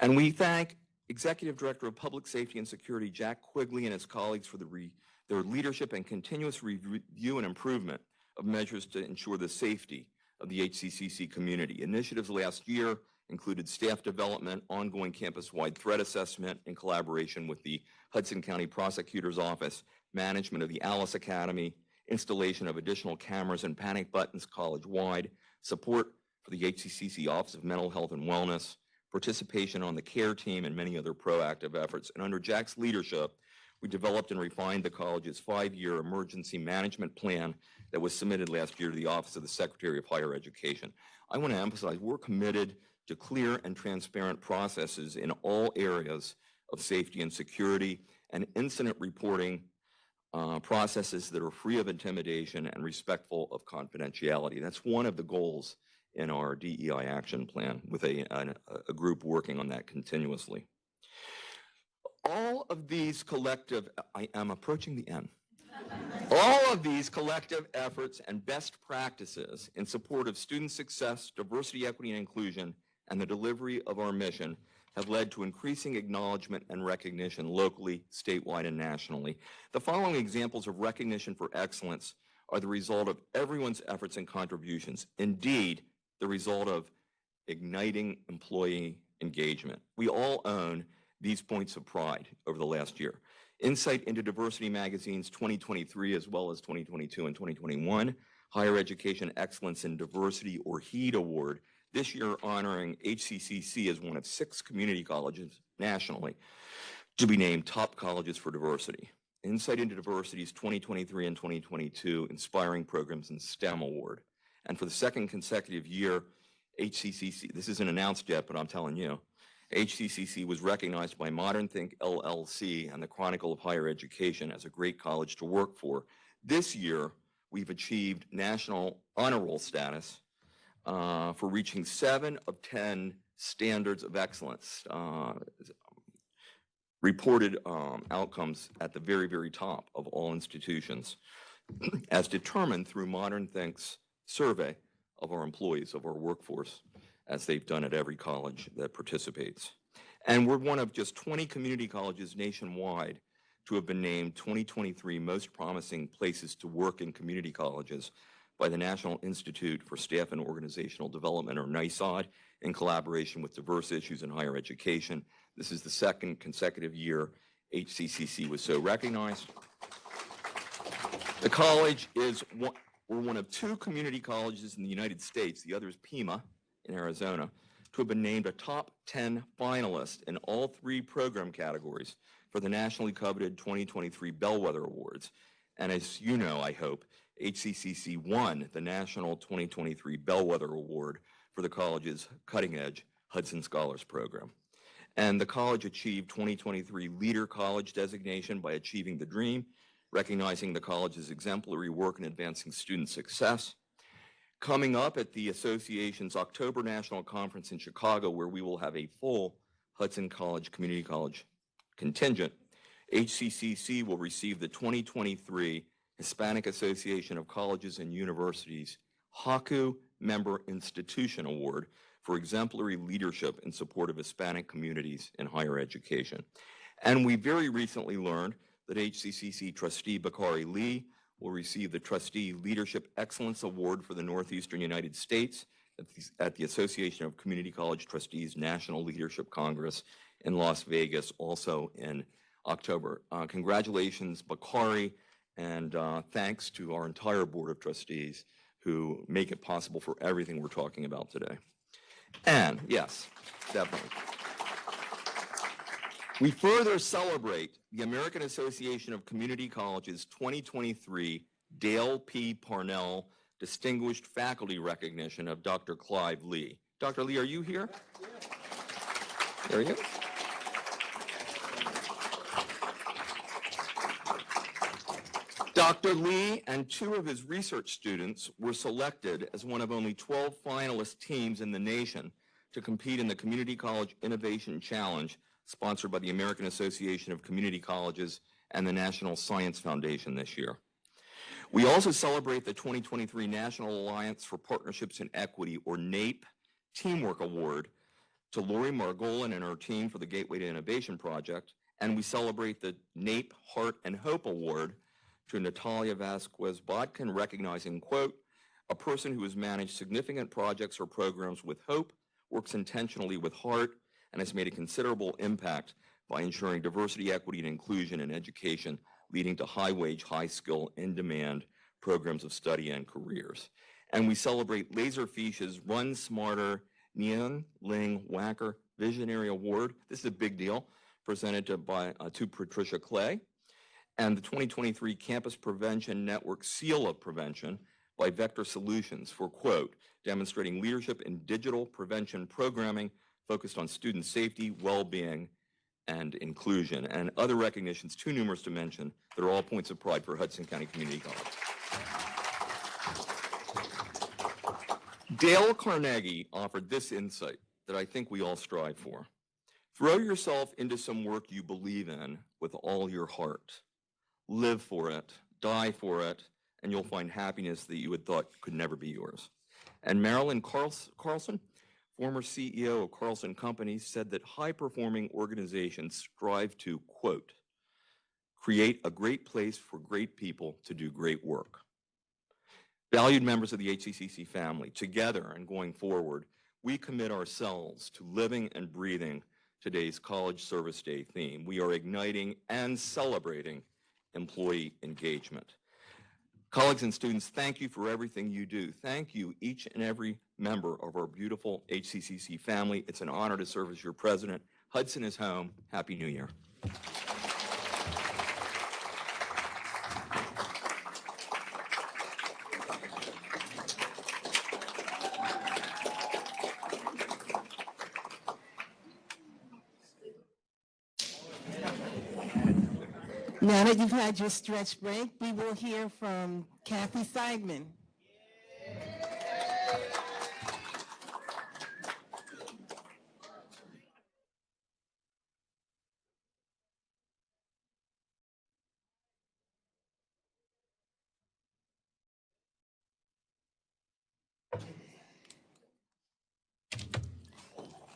And we thank Executive Director of Public Safety and Security Jack Quigley and his colleagues for their leadership and continuous review and improvement of measures to ensure the safety of the HCCC community. Initiatives last year included staff development, ongoing campus-wide threat assessment in collaboration with the Hudson County Prosecutor's Office, management of the Alice Academy, installation of additional cameras and panic buttons college-wide, support for the HCCC Office of Mental Health and Wellness, participation on the CARE team, and many other proactive efforts. And under Jack's leadership, we developed and refined the college's 5-year emergency management plan that was submitted last year to the Office of the Secretary of Higher Education. I want to emphasize we're committed to clear and transparent processes in all areas of safety and security and incident reporting processes that are free of intimidation and respectful of confidentiality. That's one of the goals in our DEI action plan with a group working on that continuously. All of these collective, I am approaching the end. All of these collective efforts and best practices in support of student success, diversity, equity, and inclusion, and the delivery of our mission have led to increasing acknowledgement and recognition locally, statewide, and nationally. The following examples of recognition for excellence are the result of everyone's efforts and contributions. Indeed, the result of igniting employee engagement. We all own these points of pride over the last year. Insight into Diversity Magazine's 2023 as well as 2022 and 2021 Higher Education Excellence in Diversity or HEED Award, this year honoring HCCC as one of 6 community colleges nationally to be named top colleges for diversity. Insight into Diversity's 2023 and 2022 Inspiring Programs in STEM Award. And for the second consecutive year, HCCC, this isn't announced yet, but I'm telling you, HCCC was recognized by Modern Think LLC and the Chronicle of Higher Education as a great college to work for. This year, we've achieved national honor roll status for reaching 7 of 10 standards of excellence, reported outcomes at the very, very top of all institutions, as determined through Modern Think's survey of our employees, of our workforce, as they've done at every college that participates. And we're one of just 20 community colleges nationwide to have been named 2023 Most Promising Places to Work in Community Colleges by the National Institute for Staff and Organizational Development, or NISOD, in collaboration with Diverse Issues in Higher Education. This is the second consecutive year HCCC was so recognized. The college is we're one of 2 community colleges in the United States, the other is Pima in Arizona, to have been named a top 10 finalist in all 3 program categories for the nationally coveted 2023 Bellwether Awards. And as you know, I hope, HCCC won the National 2023 Bellwether Award for the college's cutting-edge Hudson Scholars Program. And the college achieved 2023 Leader College designation by Achieving the Dream, recognizing the college's exemplary work in advancing student success. Coming up at the association's October National Conference in Chicago, where we will have a full Hudson Community College contingent, HCCC will receive the 2023 Hispanic Association of Colleges and Universities HACU Member Institution Award for exemplary leadership in support of Hispanic communities in higher education. And we very recently learned that HCCC trustee Bakari Lee will receive the Trustee Leadership Excellence Award for the Northeastern United States at the Association of Community College Trustees National Leadership Congress in Las Vegas, also in October. Congratulations, Bakari, and thanks to our entire Board of Trustees who make it possible for everything we're talking about today. And yes, definitely. We further celebrate the American Association of Community Colleges 2023 Dale P. Parnell Distinguished Faculty Recognition of Dr. Clive Lee. Dr. Lee, are you here? There he is. Dr. Lee and two of his research students were selected as one of only 12 finalist teams in the nation to compete in the Community College Innovation Challenge sponsored by the American Association of Community Colleges and the National Science Foundation this year. We also celebrate the 2023 National Alliance for Partnerships in Equity, or NAEP, Teamwork Award to Lori Margolin and her team for the Gateway to Innovation Project, and we celebrate the NAEP Heart and Hope Award to Natalia Vasquez-Botkin, recognizing, quote, a person who has managed significant projects or programs with hope, works intentionally with heart, and has made a considerable impact by ensuring diversity, equity, and inclusion in education, leading to high-wage, high-skill, in-demand programs of study and careers. And we celebrate Laserfish's Run Smarter Nien Ling Wacker Visionary Award. This is a big deal, presented to Patricia Clay. And the 2023 Campus Prevention Network Seal of Prevention by Vector Solutions for, quote, demonstrating leadership in digital prevention programming focused on student safety, well-being, and inclusion, and other recognitions too numerous to mention that are all points of pride for Hudson County Community College. Dale Carnegie offered this insight that I think we all strive for. Throw yourself into some work you believe in with all your heart. Live for it, die for it, and you'll find happiness that you had thought could never be yours. And Marilyn Carlson, former CEO of Carlson Companies, said that high-performing organizations strive to, quote, create a great place for great people to do great work. Valued members of the HCCC family, together and going forward, we commit ourselves to living and breathing today's College Service Day theme. We are igniting and celebrating employee engagement. Colleagues and students, thank you for everything you do. Thank you, each and every member of our beautiful HCCC family. It's an honor to serve as your president. Hudson is home. Happy New Year. Now that you've had your stretch break, we will hear from Kathy Seidman.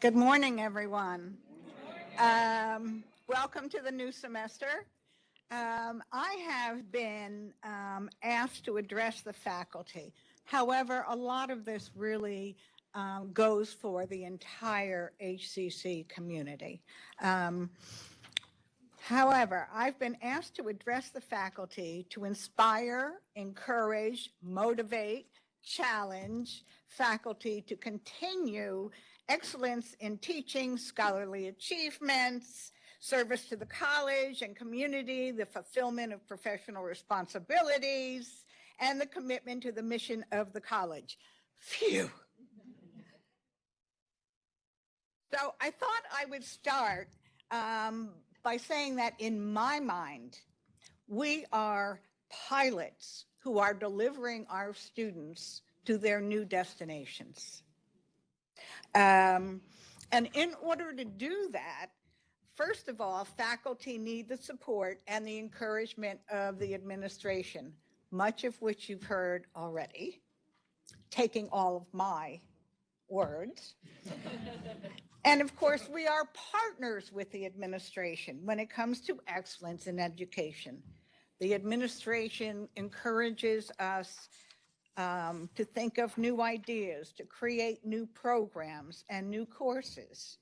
Good morning, everyone. Welcome to the new semester. I have been asked to address the faculty. However, a lot of this really goes for the entire HCC community. However, I've been asked to address the faculty to inspire, encourage, motivate, challenge faculty to continue excellence in teaching, scholarly achievements, service to the college and community, the fulfillment of professional responsibilities, and the commitment to the mission of the college. Phew. So I thought I would start by saying that in my mind, we are pilots who are delivering our students to their new destinations. And in order to do that, first of all, faculty need the support and the encouragement of the administration, much of which you've heard already, taking all of my words. And of course, we are partners with the administration when it comes to excellence in education. The administration encourages us to think of new ideas, to create new programs and new courses.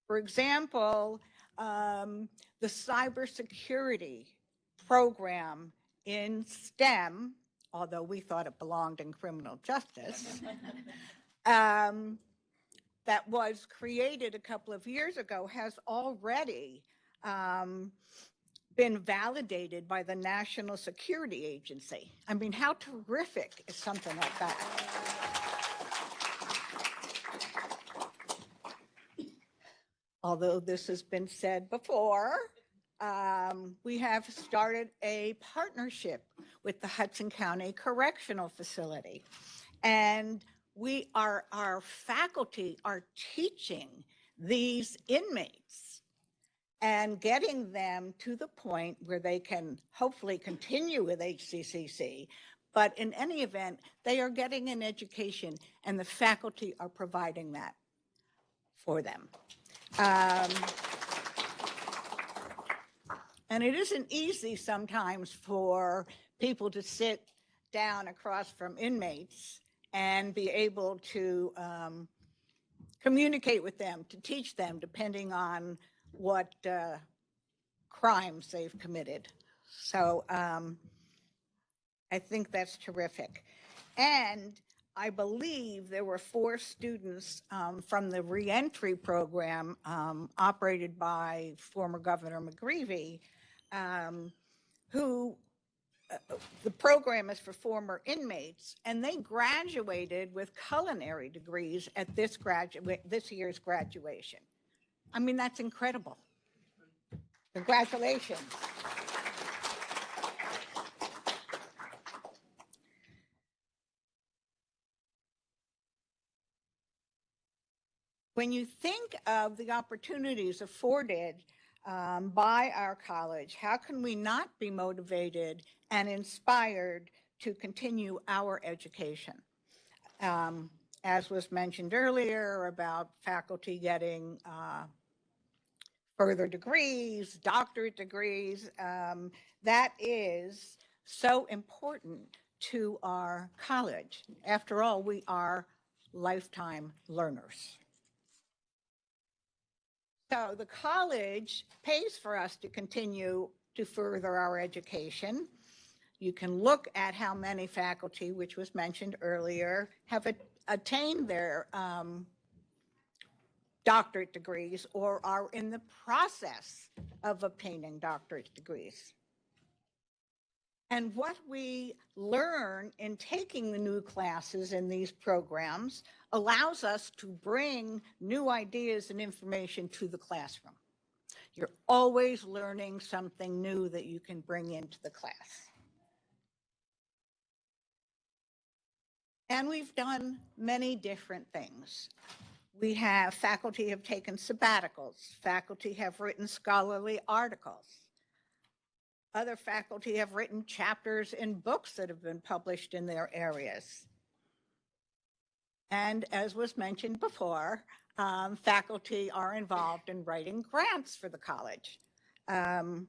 For example, the cybersecurity program in STEM, although we thought it belonged in criminal justice, that was created a couple of years ago has already been validated by the National Security Agency. I mean, how terrific is something like that? Although this has been said before, we have started a partnership with the Hudson County Correctional Facility. And our faculty are teaching these inmates and getting them to the point where they can hopefully continue with HCCC. But in any event, they are getting an education and the faculty are providing that for them. And it isn't easy sometimes for people to sit down across from inmates and be able to communicate with them, to teach them, depending on what crimes they've committed. So I think that's terrific. And I believe there were 4 students from the reentry program operated by former Governor McGreevey, who the program is for former inmates, and they graduated with culinary degrees at this year's graduation. I mean, that's incredible. Congratulations. When you think of the opportunities afforded by our college, how can we not be motivated and inspired to continue our education? As was mentioned earlier about faculty getting further degrees, doctorate degrees, that is so important to our college. After all, we are lifetime learners. So the college pays for us to continue to further our education. You can look at how many faculty, which was mentioned earlier, have attained their doctorate degrees or are in the process of obtaining doctorate degrees. And what we learn in taking the new classes in these programs allows us to bring new ideas and information to the classroom. You're always learning something new that you can bring into the class. And we've done many different things. We have faculty have taken sabbaticals. Faculty have written scholarly articles. Other faculty have written chapters in books that have been published in their areas. And as was mentioned before, faculty are involved in writing grants for the college. And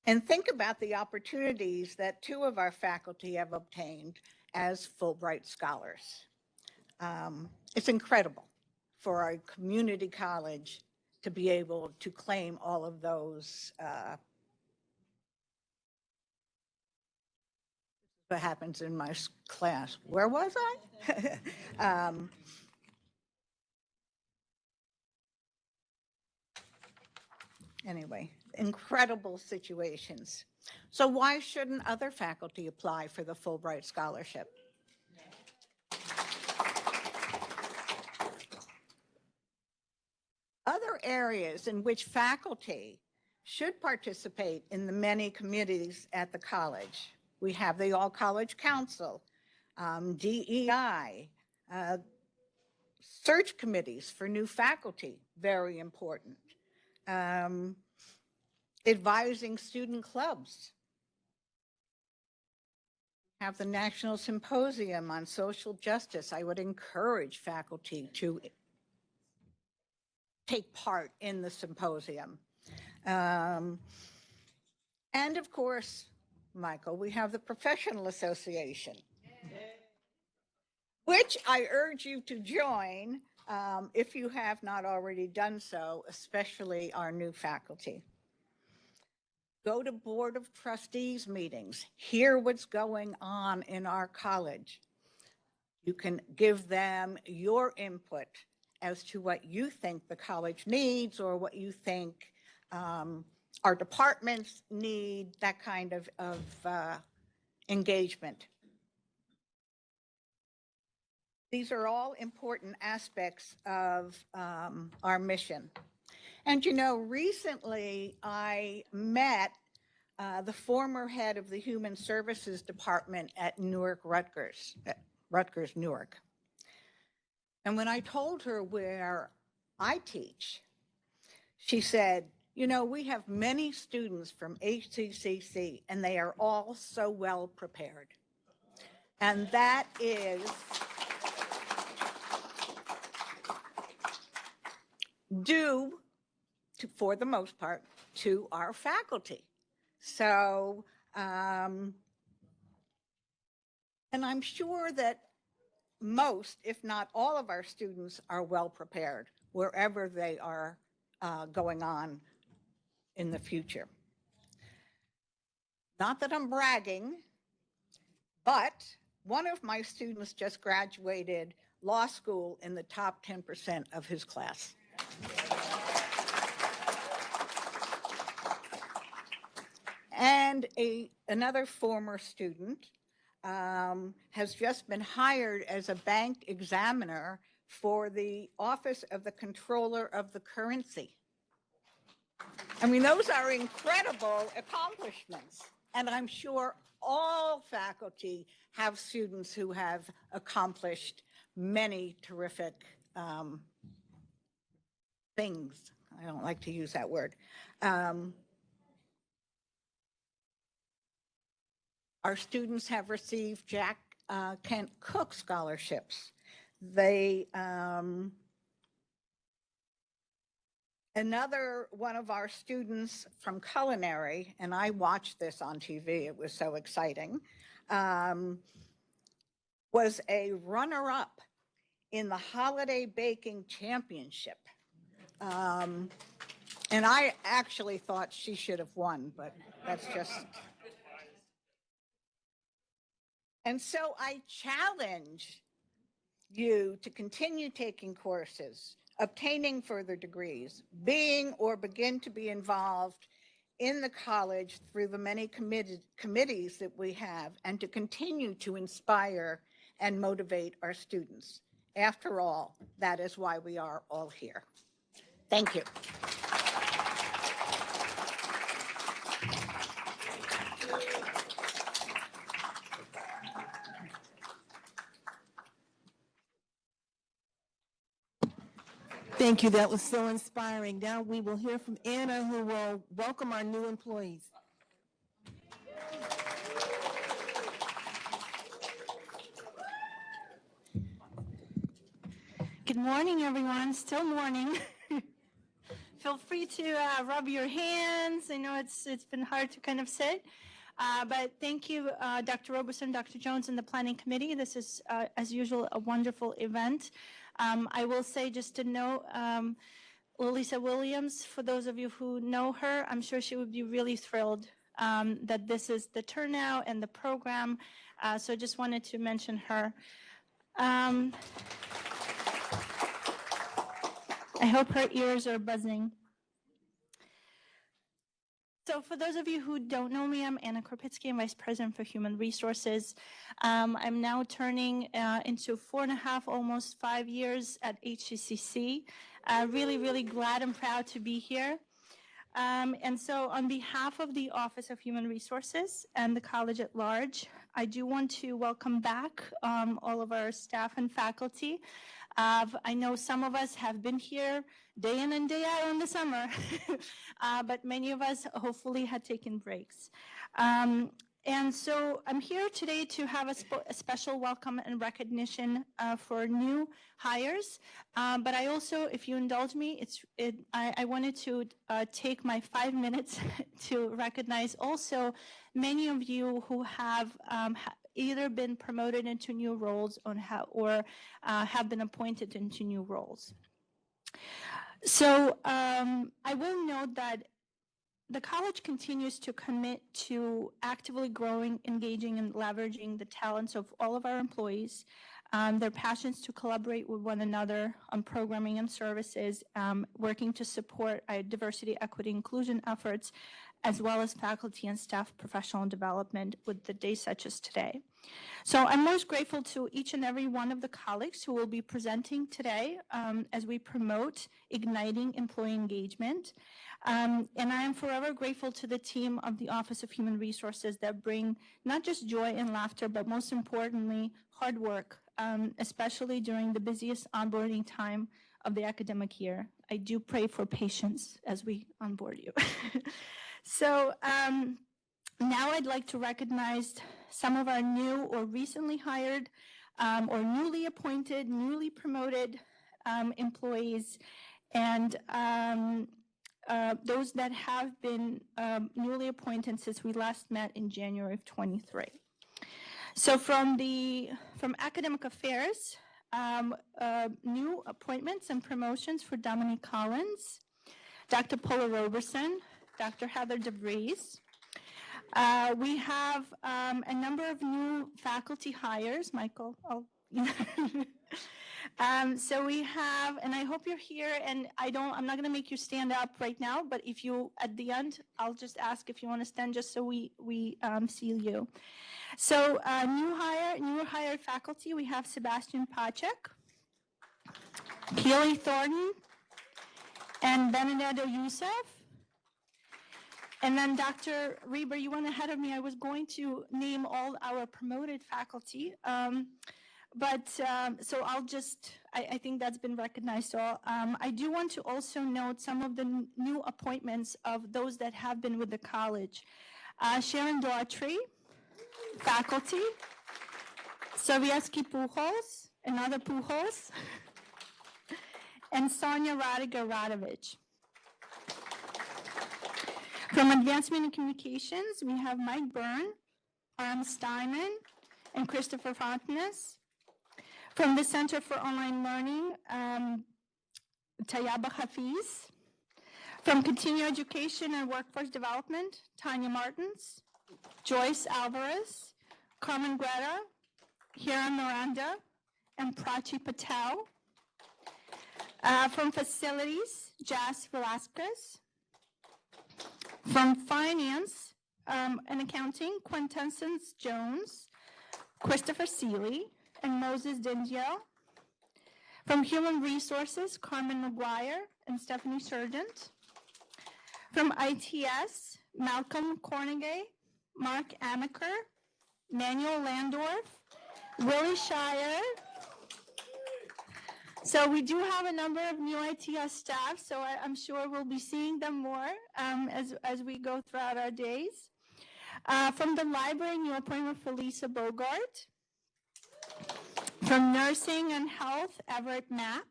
think about the opportunities that 2 of our faculty have obtained as Fulbright scholars. It's incredible for our community college to be able to claim all of those what happens in my class. Where was I? Anyway, incredible situations. So why shouldn't other faculty apply for the Fulbright Scholarship? Other areas in which faculty should participate in the many committees at the college. We have the All College Council. DEI, search committees for new faculty, very important. Advising student clubs. Have the National Symposium on Social Justice. I would encourage faculty to take part in the symposium. And of course, Michael, we have the Professional Association, which I urge you to join if you have not already done so, especially our new faculty. Go to Board of Trustees meetings, hear what's going on in our college. You can give them your input as to what you think the college needs or what you think our departments need, that kind of engagement. These are all important aspects of our mission. And you know, recently I met the former head of the Human Services Department at Rutgers, Newark. And when I told her where I teach, she said, you know, we have many students from HCCC and they are all so well prepared. And that is due to, for the most part, to our faculty. So, and I'm sure that most, if not all of our students are well prepared wherever they are going on in the future. Not that I'm bragging, but one of my students just graduated law school in the top 10% of his class. And another former student has just been hired as a bank examiner for the Office of the Controller of the Currency. I mean, those are incredible accomplishments. And I'm sure all faculty have students who have accomplished many terrific things. I don't like to use that word. Our students have received Jack Kent Cook scholarships. They, another one of our students from culinary, and I watched this on TV, it was so exciting, was a runner-up in the Holiday Baking Championship. And I actually thought she should have won, but that's just... And so I challenge you to continue taking courses, obtaining further degrees, being or begin to be involved in the college through the many committees that we have, and to continue to inspire and motivate our students. After all, that is why we are all here. Thank you. Thank you. That was so inspiring. Now we will hear from Anna, who will welcome our new employees. Good morning, everyone. Still morning. Feel free to rub your hands. I know it's been hard to kind of sit. But thank you, Dr. Roberson, Dr. Jones, and the Planning Committee. This is, as usual, a wonderful event. I will say, just to note, Lisa Williams, for those of you who know her, I'm sure she would be really thrilled that this is the turnout and the program. So just wanted to mention her. I hope her ears are buzzing. So for those of you who don't know me, I'm Anna Kropitsky. I'm Vice President for Human Resources. I'm now turning into 4.5, almost 5 years at HCCC. Really, really glad and proud to be here. And so on behalf of the Office of Human Resources and the college at large, I do want to welcome back all of our staff and faculty. I know some of us have been here day in and day out in the summer, but many of us hopefully had taken breaks. And so I'm here today to have a special welcome and recognition for new hires. But I also, if you indulge me, I wanted to take my 5 minutes to recognize also many of you who have either been promoted into new roles or have been appointed into new roles. So I will note that the college continues to commit to actively growing, engaging, and leveraging the talents of all of our employees, their passions to collaborate with one another on programming and services, working to support diversity, equity, inclusion efforts, as well as faculty and staff professional development with the days such as today. So I'm most grateful to each and every one of the colleagues who will be presenting today as we promote igniting employee engagement. And I am forever grateful to the team of the Office of Human Resources that bring not just joy and laughter, but most importantly, hard work, especially during the busiest onboarding time of the academic year. I do pray for patience as we onboard you. So now I'd like to recognize some of our new or recently hired or newly appointed, newly promoted employees, and those that have been newly appointed since we last met in January of 23. So from academic affairs, new appointments and promotions for Dominique Collins, Dr. Paula Roberson, Dr. Heather DeVries. We have a number of new faculty hires. Michael, so we have, and I hope you're here, and I'm not going to make you stand up right now, but if you, at the end, I'll just ask if you want to stand just so we see you. So new hired faculty, we have Sebastian Pacek, Keely Thornton, and Benedetto Youssef. And then Dr. Reber, you went ahead of me. I was going to name all our promoted faculty, so I'll just, I think that's been recognized. So I do want to also note some of the new appointments of those that have been with the college. Sharon Daughtry, faculty. Sobieski Pujols, another Pujols. And Sonia Radiger-Radovich. From Advancement in Communications, we have Mike Byrne, Aram Steinman, and Christopher Fontanes. From the Center for Online Learning, Tayaba Hafiz. From Continuing Education and Workforce Development, Tanya Martins, Joyce Alvarez, Carmen Guerra, Hiram Miranda, and Prachi Patel. From Facilities, Jas Velasquez. From Finance and Accounting, Quintessence Jones, Christopher Seeley, and Moses Dingiel. From Human Resources, Carmen McGuire and Stephanie Sargent. From ITS, Malcolm Cornegay, Mark Amaker, Manuel Landorf, Willie Shire. So we do have a number of new ITS staff, so I'm sure we'll be seeing them more as we go throughout our days. From the library, new appointment for Lisa Bogart. From Nursing and Health, Everett Knapp.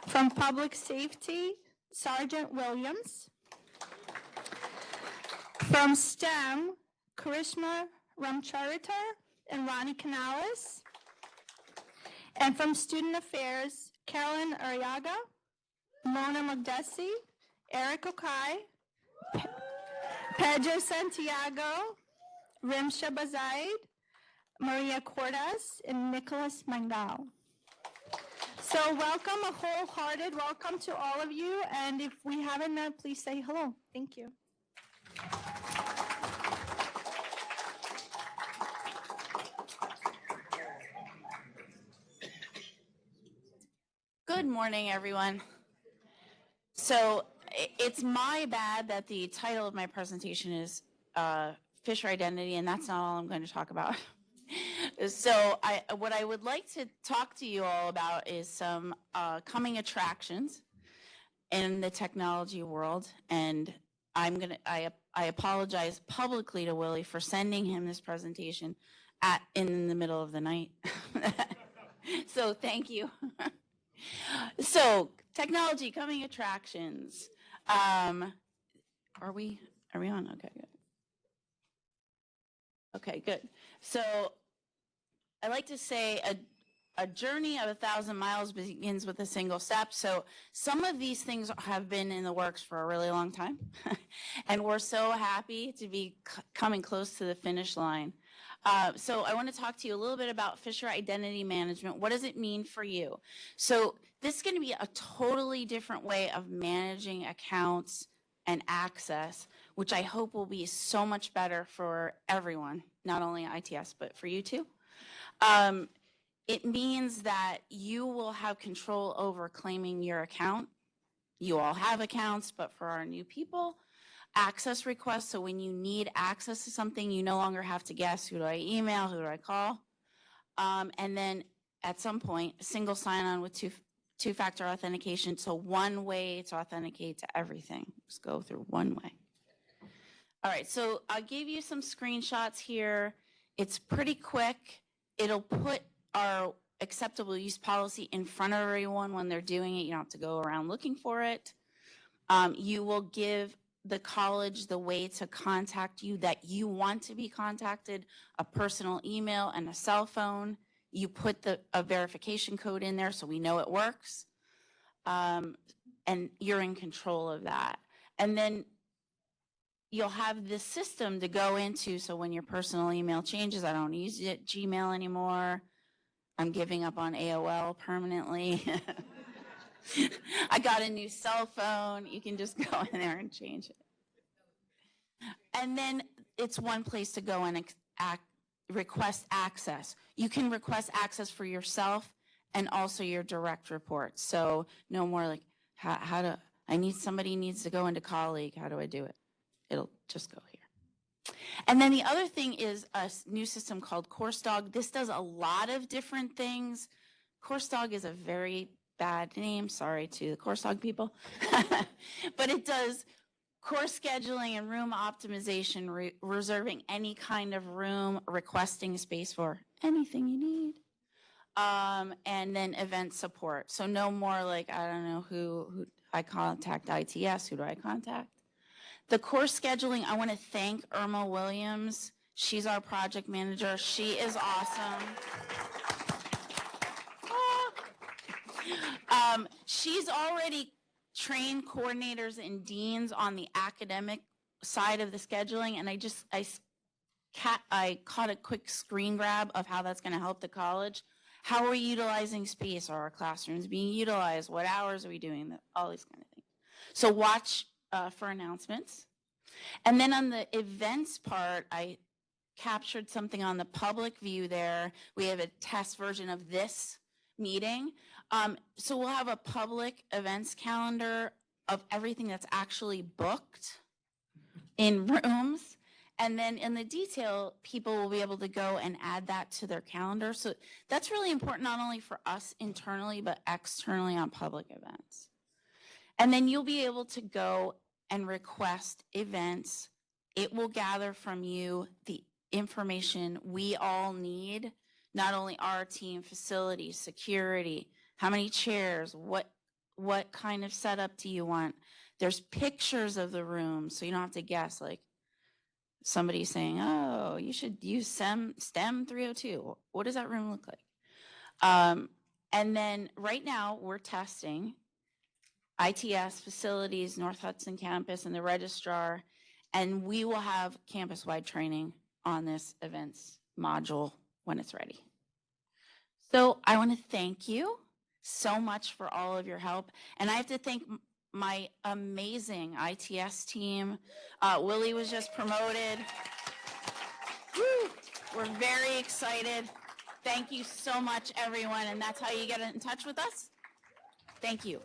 From Public Safety, Sergeant Williams. From STEM, Karishma Ramcharita and Ronnie Canales. And from Student Affairs, Carolyn Arriaga, Mona Magdesi, Eric Okai, Pedro Santiago, Rimsha Bazaid, Maria Cordas, and Nicholas Mangal. So welcome, a wholehearted welcome to all of you. And if we haven't met, please say hello. Thank you. Good morning, everyone. So it's my bad that the title of my presentation is Fisher identity, and that's not all I'm going to talk about. So what I would like to talk to you all about is some coming attractions in the technology world. And I apologize publicly to Willie for sending him this presentation in the middle of the night. So thank you. So technology coming attractions. Are we on? Okay, good. Okay, good. So I like to say a journey of 1,000 miles begins with a single step. So some of these things have been in the works for a really long time. And we're so happy to be coming close to the finish line. So I want to talk to you a little bit about Fisher Identity Management. What does it mean for you? So this is going to be a totally different way of managing accounts and access, which I hope will be so much better for everyone, not only ITS, but for you too. It means that you will have control over claiming your account. You all have accounts, but for our new people, access requests. So when you need access to something, you no longer have to guess, who do I email, who do I call? And then at some point, single sign-on with two-factor authentication. So one way to authenticate to everything. Just go through one way. All right, so I'll give you some screenshots here. It's pretty quick. It'll put our acceptable use policy in front of everyone when they're doing it. You don't have to go around looking for it. You will give the college the way to contact you that you want to be contacted, a personal email and a cell phone. You put a verification code in there so we know it works. And you're in control of that. And then you'll have this system to go into, so when your personal email changes, I don't use it, Gmail anymore. I'm giving up on AOL permanently. I got a new cell phone. You can just go in there and change it. And then it's one place to go and request access. You can request access for yourself and also your direct reports. So no more like, somebody needs to go into colleague. How do I do it? It'll just go here. And then the other thing is a new system called CourseDog. This does a lot of different things. CourseDog is a very bad name. Sorry to the CourseDog people. But it does course scheduling and room optimization, reserving any kind of room, requesting space for anything you need. And then event support. So no more like, I don't know who I contact ITS. Who do I contact? The course scheduling, I want to thank Irma Williams. She's our project manager. She is awesome. She's already trained coordinators and deans on the academic side of the scheduling, and I caught a quick screen grab of how that's going to help the college. How are we utilizing space? Are our classrooms being utilized? What hours are we doing? All these kind of things. So watch for announcements. And then on the events part, I captured something on the public view there. We have a test version of this meeting. So we'll have a public events calendar of everything that's actually booked in rooms. And then in the detail, people will be able to go and add that to their calendar. So that's really important, not only for us internally, but externally on public events. And then you'll be able to go and request events. It will gather from you the information we all need, not only our team, facilities, security, how many chairs, what kind of setup do you want? There's pictures of the room, so you don't have to guess, like somebody saying, oh, you should use STEM 302. What does that room look like? And then right now we're testing ITS, facilities, North Hudson campus, and the registrar, and we will have campus-wide training on this events module when it's ready. So I want to thank you so much for all of your help, and I have to thank my amazing ITS team. Willie was just promoted. Woo! We're very excited. Thank you so much, everyone, and that's how you get in touch with us. Thank you.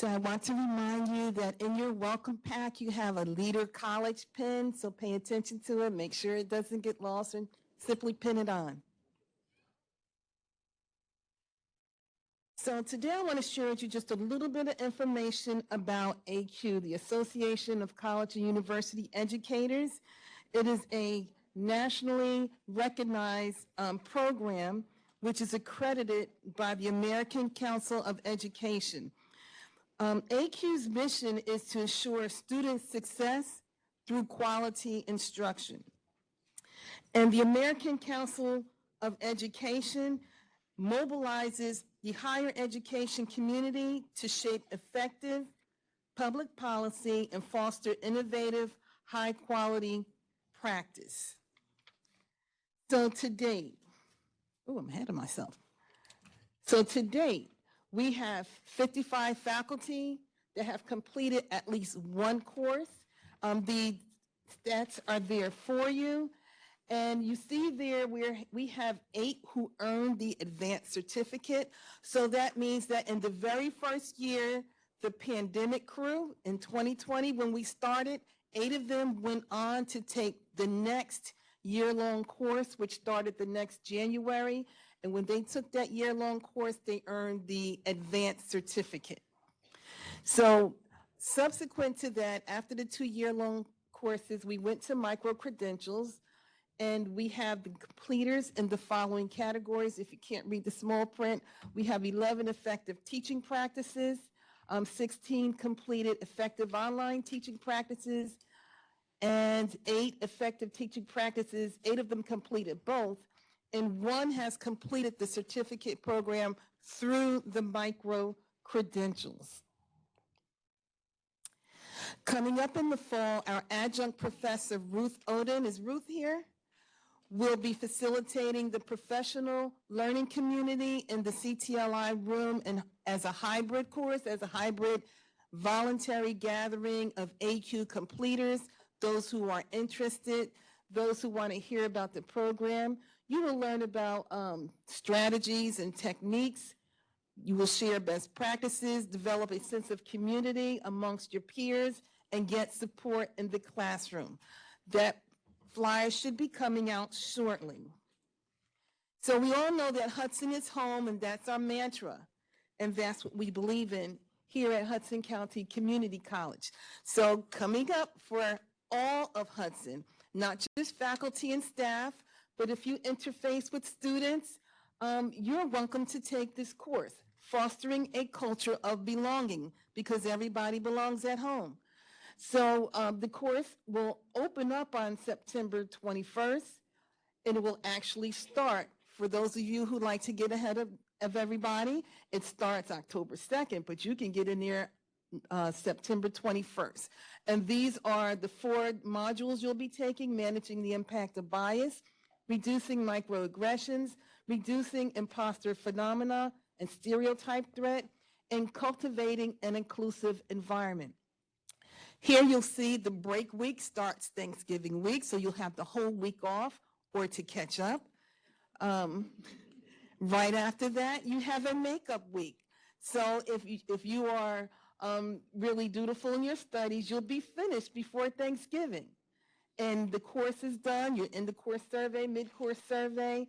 So I want to remind you that in your welcome pack, you have a Leader College pin, so pay attention to it. Make sure it doesn't get lost and simply pin it on. So today I want to share with you just a little bit of information about AQ, the Association of College and University Educators. It is a nationally recognized program which is accredited by the American Council of Education. AQ's mission is to ensure student success through quality instruction. And the American Council of Education mobilizes the higher education community to shape effective public policy and foster innovative, high-quality practice. So to date, I'm ahead of myself. So to date, we have 55 faculty that have completed at least one course. The stats are there for you. And you see there where we have 8 who earned the advanced certificate. So that means that in the very first year, the pandemic crew in 2020, when we started, 8 of them went on to take the next year-long course, which started the next January. And when they took that year-long course, they earned the advanced certificate. So subsequent to that, after the 2-year-long courses, we went to micro-credentials, and we have the completers in the following categories. If you can't read the small print, we have 11 effective teaching practices, 16 completed effective online teaching practices, and 8 effective teaching practices. 8 of them completed both, and 1 has completed the certificate program through the micro-credentials. Coming up in the fall, our adjunct professor, Ruth Oden, is Ruth here? Will be facilitating the professional learning community in the CTLI room and as a hybrid course, as a hybrid voluntary gathering of AQ completers, those who are interested, those who want to hear about the program. You will learn about strategies and techniques. You will share best practices, develop a sense of community amongst your peers, and get support in the classroom. That flyer should be coming out shortly. So we all know that Hudson is home, and that's our mantra, and that's what we believe in here at Hudson County Community College. So coming up for all of Hudson, not just faculty and staff, but if you interface with students, you're welcome to take this course, Fostering a Culture of Belonging, because everybody belongs at home. So the course will open up on September 21st, and it will actually start, for those of you who like to get ahead of everybody, it starts October 2nd, but you can get in there September 21st. And these are the 4 modules you'll be taking: managing the impact of bias, reducing microaggressions, reducing imposter phenomena and stereotype threat, and cultivating an inclusive environment. Here you'll see the break week starts Thanksgiving week, so you'll have the whole week off or to catch up. Right after that, you have a makeup week. So if you are really dutiful in your studies, you'll be finished before Thanksgiving. And the course is done. Your end-of-course survey, mid-course survey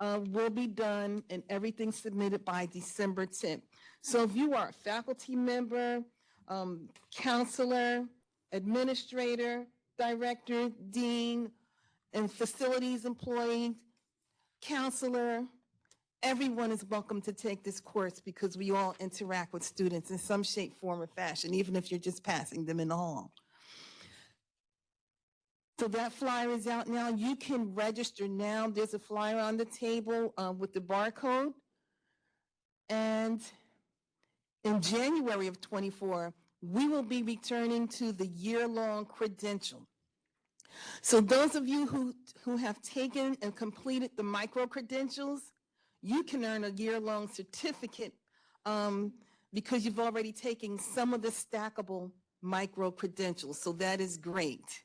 will be done, and everything submitted by December 10th. So if you are a faculty member, counselor, administrator, director, dean, and facilities employee, counselor, everyone is welcome to take this course, because we all interact with students in some shape, form, or fashion, even if you're just passing them in the hall. So that flyer is out now. You can register now. There's a flyer on the table with the barcode. And in January of 24, we will be returning to the year-long credential. So those of you who have taken and completed the micro-credentials, you can earn a year-long certificate because you've already taken some of the stackable micro-credentials. So that is great.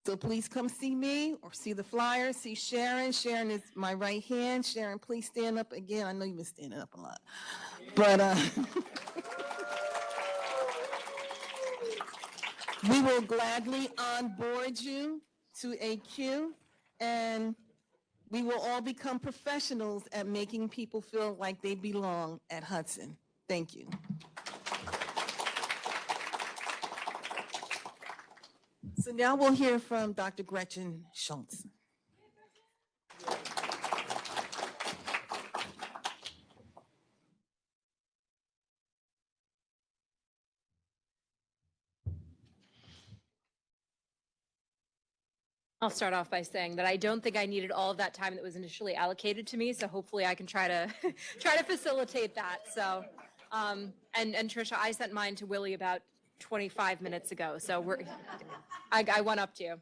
So please come see me or see the flyer, see Sharon. Sharon is my right hand. Sharon, please stand up again. I know you've been standing up a lot. But we will gladly onboard you to AQ, and we will all become professionals at making people feel like they belong at Hudson. Thank you. So now we'll hear from Dr. Gretchen Schultz. I'll start off by saying that I don't think I needed all of that time that was initially allocated to me, so hopefully I can try to facilitate that. So, and Trisha, I sent mine to Willie about 25 minutes ago, so I went up to you.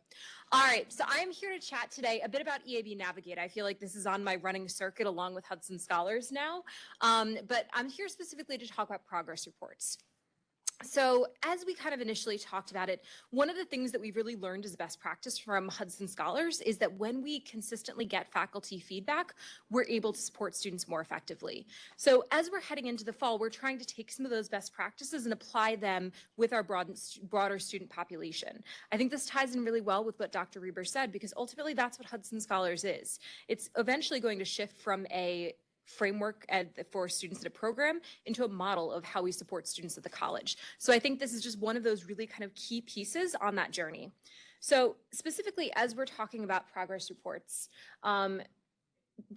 All right, so I'm here to chat today a bit about EAB Navigate. I feel like this is on my running circuit along with Hudson Scholars now, but I'm here specifically to talk about progress reports. So as we kind of initially talked about it, one of the things that we've really learned as a best practice from Hudson Scholars is that when we consistently get faculty feedback, we're able to support students more effectively. So as we're heading into the fall, we're trying to take some of those best practices and apply them with our broader student population. I think this ties in really well with what Dr. Reber said, because ultimately that's what Hudson Scholars is. It's eventually going to shift from a framework for students in a program into a model of how we support students at the college. So I think this is just one of those really kind of key pieces on that journey. So specifically, as we're talking about progress reports,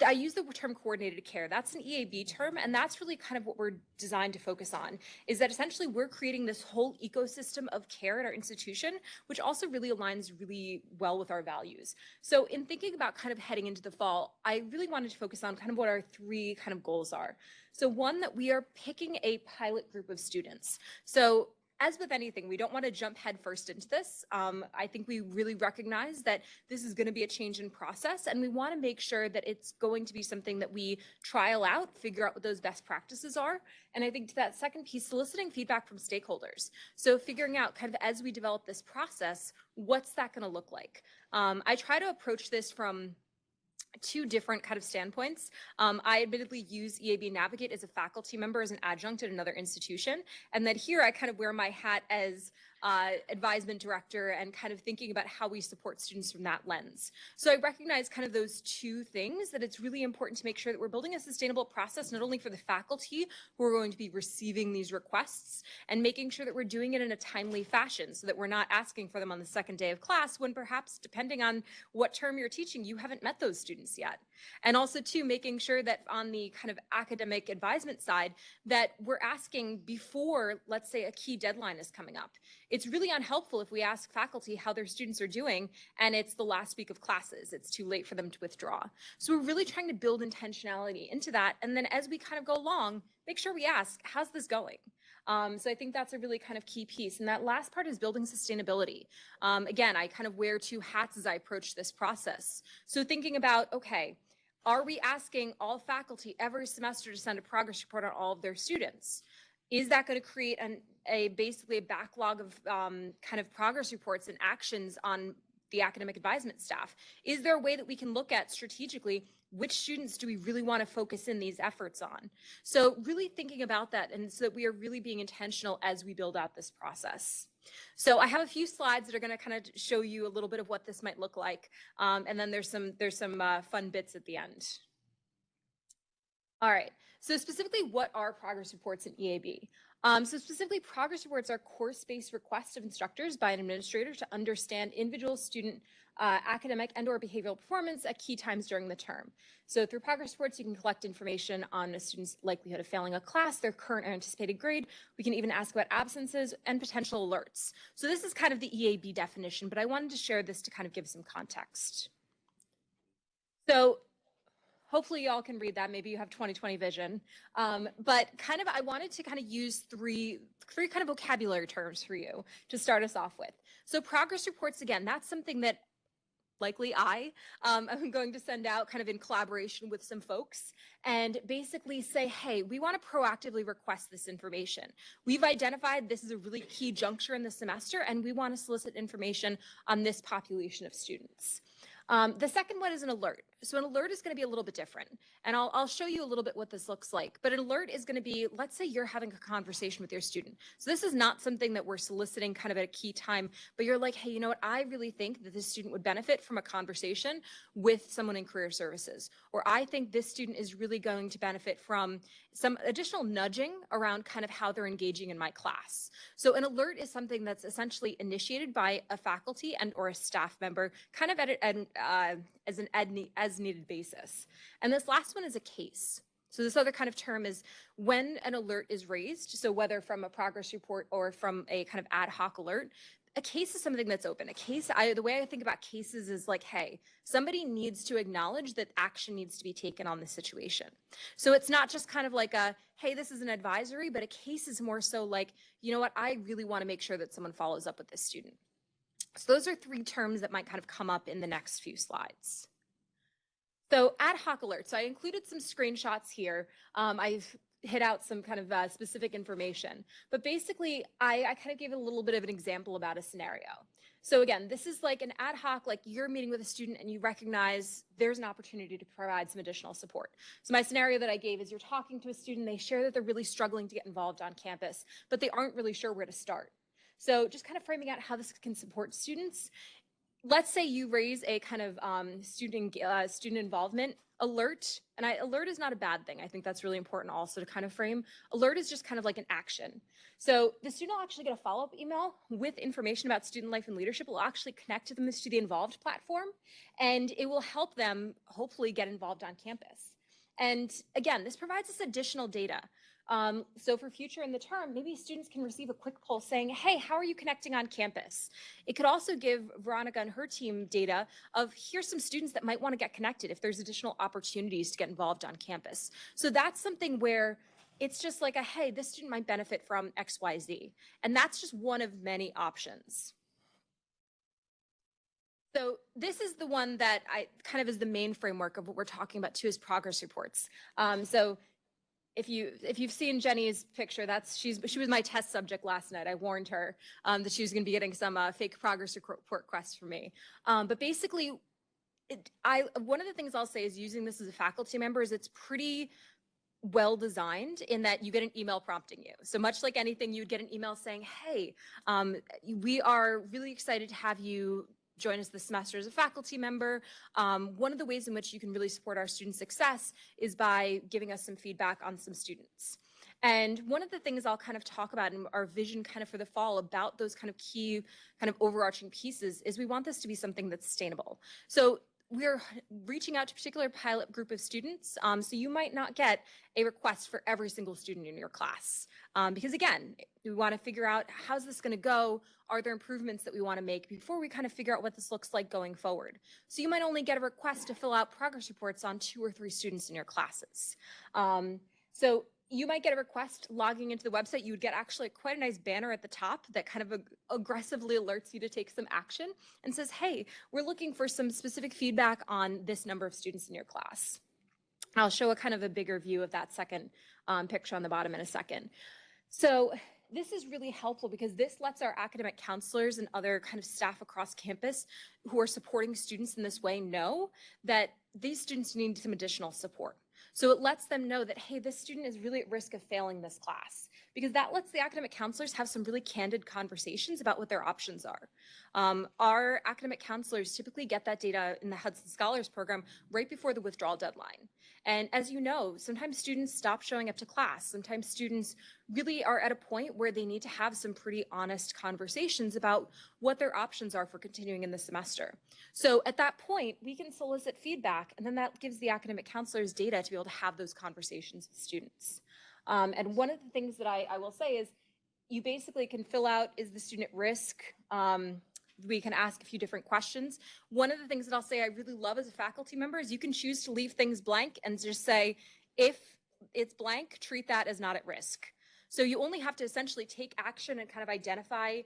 I use the term coordinated care. That's an EAB term, and that's really kind of what we're designed to focus on, is that essentially we're creating this whole ecosystem of care at our institution, which also really aligns really well with our values. So in thinking about kind of heading into the fall, I really wanted to focus on kind of what our three kind of goals are. So one, that we are picking a pilot group of students. So as with anything, we don't want to jump headfirst into this. I think we really recognize that this is going to be a change in process, and we want to make sure that it's going to be something that we trial out, figure out what those best practices are. And I think to that second piece, soliciting feedback from stakeholders. So figuring out kind of as we develop this process, what's that going to look like? I try to approach this from two different kind of standpoints. I admittedly use EAB Navigate as a faculty member, as an adjunct at another institution. And then here I kind of wear my hat as advisement director and kind of thinking about how we support students from that lens. So I recognize kind of those two things, that it's really important to make sure that we're building a sustainable process, not only for the faculty who are going to be receiving these requests, and making sure that we're doing it in a timely fashion so that we're not asking for them on the second day of class when perhaps, depending on what term you're teaching, you haven't met those students yet. And also too, making sure that on the kind of academic advisement side, that we're asking before, let's say, a key deadline is coming up. It's really unhelpful if we ask faculty how their students are doing and it's the last week of classes. It's too late for them to withdraw. So we're really trying to build intentionality into that. And then as we kind of go along, make sure we ask, how's this going? So I think that's a really kind of key piece. And that last part is building sustainability. Again, I kind of wear two hats as I approach this process. So thinking about, okay, are we asking all faculty every semester to send a progress report on all of their students? Is that going to create basically a backlog of kind of progress reports and actions on the academic advisement staff? Is there a way that we can look at strategically which students do we really want to focus in these efforts on? So really thinking about that, and so that we are really being intentional as we build out this process. So I have a few slides that are going to kind of show you a little bit of what this might look like, and then there's some fun bits at the end. All right, so specifically, what are progress reports in EAB? So specifically, progress reports are course-based requests of instructors by an administrator to understand individual student academic and or behavioral performance at key times during the term. So through progress reports, you can collect information on a student's likelihood of failing a class, their current or anticipated grade. We can even ask about absences and potential alerts. So this is kind of the EAB definition, but I wanted to share this to kind of give some context. So hopefully you all can read that. Maybe you have 20/20 vision. But kind of I wanted to kind of use three kind of vocabulary terms for you to start us off with. So progress reports, again, that's something that likely I'm going to send out kind of in collaboration with some folks and basically say, hey, we want to proactively request this information. We've identified this is a really key juncture in the semester, and we want to solicit information on this population of students. The second one is an alert. So an alert is going to be a little bit different, and I'll show you a little bit what this looks like. But an alert is going to be, let's say you're having a conversation with your student. So this is not something that we're soliciting kind of at a key time, but you're like, hey, you know what? I really think that this student would benefit from a conversation with someone in career services, or I think this student is really going to benefit from some additional nudging around kind of how they're engaging in my class. So an alert is something that's essentially initiated by a faculty and or a staff member, kind of as an as needed basis. And this last one is a case. So this other kind of term is when an alert is raised, so whether from a progress report or from a kind of ad hoc alert, a case is something that's open. A case, the way I think about cases is like, hey, somebody needs to acknowledge that action needs to be taken on the situation. So it's not just kind of like a, hey, this is an advisory, but a case is more so like, you know what, I really want to make sure that someone follows up with this student. So those are three terms that might kind of come up in the next few slides. So ad hoc alerts. So I included some screenshots here. I've hit out some kind of specific information, but basically I kind of gave a little bit of an example about a scenario. So again, this is like an ad hoc, like you're meeting with a student and you recognize there's an opportunity to provide some additional support. So my scenario that I gave is you're talking to a student, they share that they're really struggling to get involved on campus, but they aren't really sure where to start. So just kind of framing out how this can support students. Let's say you raise a kind of student involvement alert, and alert is not a bad thing. I think that's really important also to kind of frame. Alert is just kind of like an action. So the student will actually get a follow-up email with information about student life and leadership. It will actually connect them to the Involved platform, and it will help them hopefully get involved on campus. And again, this provides us additional data. So for future in the term, maybe students can receive a quick poll saying, hey, how are you connecting on campus? It could also give Veronica and her team data of here's some students that might want to get connected if there's additional opportunities to get involved on campus. So that's something where it's just like a, hey, this student might benefit from X, Y, Z. And that's just one of many options. So this is the one that I kind of is the main framework of what we're talking about too, is progress reports. So if you've seen Jenny's picture, she was my test subject last night. I warned her that she was going to be getting some fake progress report requests from me. But basically, one of the things I'll say is using this as a faculty member is it's pretty well designed in that you get an email prompting you. So much like anything, you'd get an email saying, hey, we are really excited to have you join us this semester as a faculty member. One of the ways in which you can really support our student success is by giving us some feedback on some students. And one of the things I'll kind of talk about in our vision kind of for the fall about those kind of key kind of overarching pieces is we want this to be something that's sustainable. So we're reaching out to a particular pilot group of students. So you might not get a request for every single student in your class. Because again, we want to figure out how's this going to go? Are there improvements that we want to make before we kind of figure out what this looks like going forward? So you might only get a request to fill out progress reports on 2 or 3 students in your classes. So you might get a request logging into the website. You would get actually quite a nice banner at the top that kind of aggressively alerts you to take some action and says, hey, we're looking for some specific feedback on this number of students in your class. I'll show a kind of a bigger view of that second picture on the bottom in a second. So this is really helpful because this lets our academic counselors and other kind of staff across campus who are supporting students in this way know that these students need some additional support. So it lets them know that, hey, this student is really at risk of failing this class, because that lets the academic counselors have some really candid conversations about what their options are. Our academic counselors typically get that data in the Hudson Scholars Program right before the withdrawal deadline. And as you know, sometimes students stop showing up to class. Sometimes students really are at a point where they need to have some pretty honest conversations about what their options are for continuing in the semester. So at that point, we can solicit feedback, and then that gives the academic counselors data to be able to have those conversations with students. And one of the things that I will say is you basically can fill out, is the student at risk? We can ask a few different questions. One of the things that I'll say I really love as a faculty member is you can choose to leave things blank and just say, if it's blank, treat that as not at risk. So you only have to essentially take action and kind of identify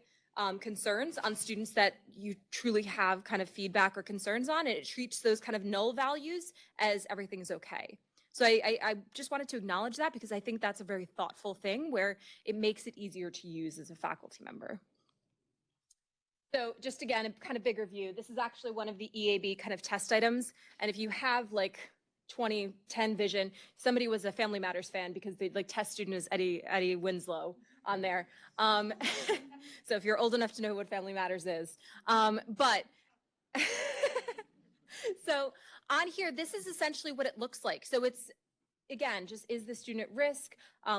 concerns on students that you truly have kind of feedback or concerns on, and it treats those kind of null values as everything's okay. So I just wanted to acknowledge that because I think that's a very thoughtful thing where it makes it easier to use as a faculty member. So just again, a kind of bigger view, this is actually one of the EAB kind of test items. And if you have like 2010 vision, somebody was a Family Matters fan because they like test student is Eddie Winslow on there. So if you're old enough to know what Family Matters is. So on here, this is essentially what it looks like. So it's, again, just is the student at risk?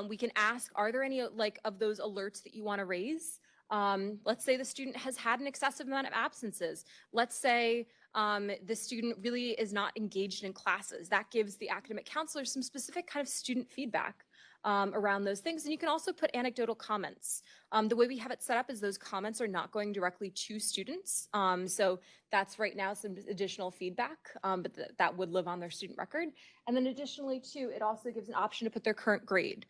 We can ask, are there any like of those alerts that you want to raise? Let's say the student has had an excessive amount of absences. Let's say the student really is not engaged in classes. That gives the academic counselor some specific kind of student feedback around those things. And you can also put anecdotal comments. The way we have it set up is those comments are not going directly to students. So that's right now some additional feedback, but that would live on their student record. And then additionally too, it also gives an option to put their current grade.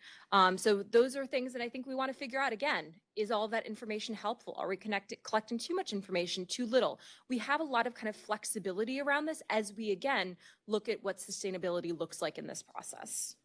So those are things that I think we want to figure out. Again, is all that information helpful? Are we collecting too much information, too little? We have a lot of kind of flexibility around this as we, again, look at what sustainability looks like in this process.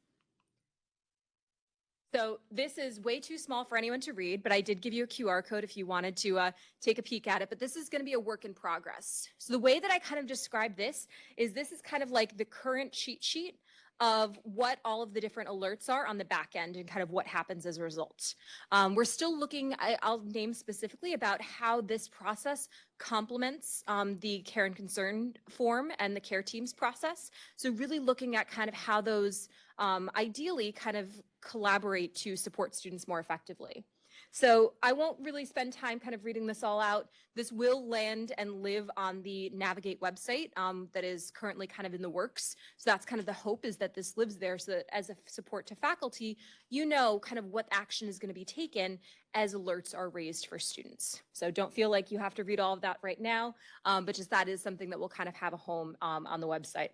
So this is way too small for anyone to read, but I did give you a QR code if you wanted to take a peek at it, but this is going to be a work in progress. So the way that I kind of describe this is kind of like the current cheat sheet of what all of the different alerts are on the back end and kind of what happens as a result. We're still looking, I'll name specifically about how this process complements the care and concern form and the care teams process. So really looking at kind of how those ideally kind of collaborate to support students more effectively. So I won't really spend time kind of reading this all out. This will land and live on the Navigate website that is currently kind of in the works. So that's kind of the hope, is that this lives there so that as a support to faculty, you know kind of what action is going to be taken as alerts are raised for students. So don't feel like you have to read all of that right now, but just that is something that will kind of have a home on the website.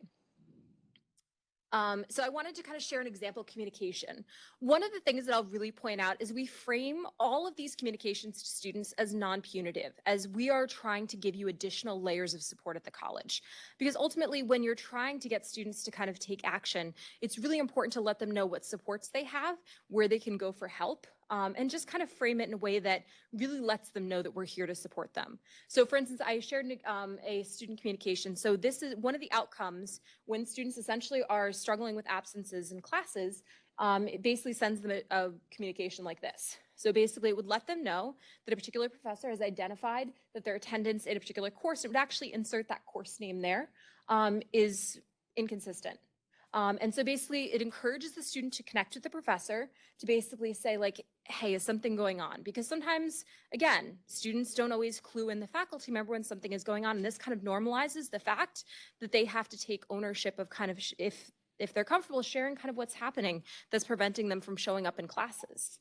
So I wanted to kind of share an example communication. One of the things that I'll really point out is we frame all of these communications to students as non-punitive, as we are trying to give you additional layers of support at the college. Because ultimately, when you're trying to get students to kind of take action, it's really important to let them know what supports they have, where they can go for help, and just kind of frame it in a way that really lets them know that we're here to support them. So for instance, I shared a student communication. So this is one of the outcomes when students essentially are struggling with absences in classes. It basically sends them a communication like this. So basically it would let them know that a particular professor has identified that their attendance in a particular course, it would actually insert that course name there, is inconsistent. And so basically it encourages the student to connect with the professor to basically say like, hey, is something going on? Because sometimes, again, students don't always clue in the faculty member when something is going on. And this kind of normalizes the fact that they have to take ownership of kind of, if they're comfortable sharing kind of what's happening that's preventing them from showing up in classes.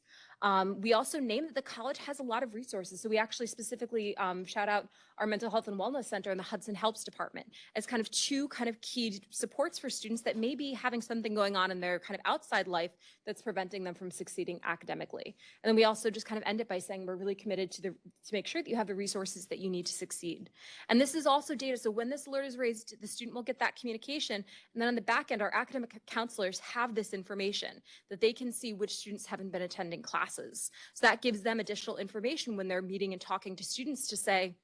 We also name that the college has a lot of resources. So we actually specifically shout out our Mental Health and Wellness Center and the Hudson Helps Department as kind of two kind of key supports for students that may be having something going on in their kind of outside life that's preventing them from succeeding academically. And then we also just kind of end it by saying we're really committed to make sure that you have the resources that you need to succeed. And this is also data. So when this alert is raised, the student will get that communication. And then on the back end, our academic counselors have this information that they can see which students haven't been attending classes. So that gives them additional information when they're meeting and talking to students to say,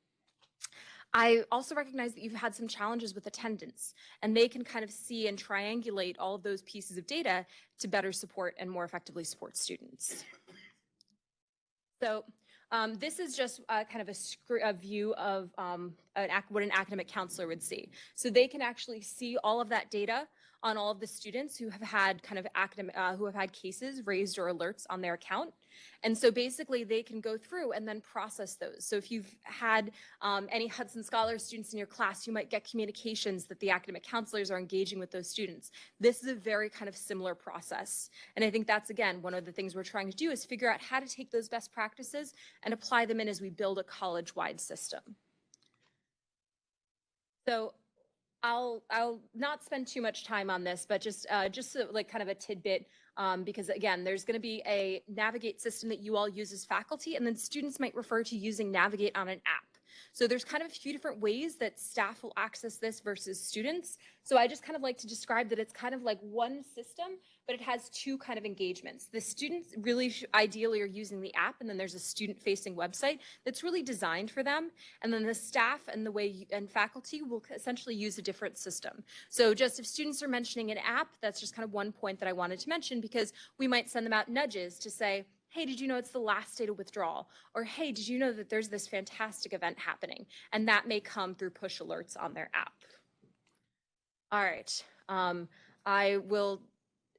I also recognize that you've had some challenges with attendance, and they can kind of see and triangulate all of those pieces of data to better support and more effectively support students. So this is just kind of a view of what an academic counselor would see. So they can actually see all of that data on all of the students who have had kind of who have had cases raised or alerts on their account. And so basically they can go through and then process those. So if you've had any Hudson Scholar students in your class, you might get communications that the academic counselors are engaging with those students. This is a very kind of similar process. And I think that's, again, one of the things we're trying to do is figure out how to take those best practices and apply them in as we build a college-wide system. So I'll not spend too much time on this, but just so, like kind of a tidbit because again, there's going to be a Navigate system that you all use as faculty, and then students might refer to using Navigate on an app. So there's kind of a few different ways that staff will access this versus students. So I just kind of like to describe that it's kind of like one system, but it has two kind of engagements. The students really ideally are using the app, and then there's a student-facing website that's really designed for them. And then the staff and and faculty will essentially use a different system. So just if students are mentioning an app, that's just kind of one point that I wanted to mention, because we might send them out nudges to say, hey, did you know it's the last day to withdrawal? Or hey, did you know that there's this fantastic event happening? And that may come through push alerts on their app. All right. I will,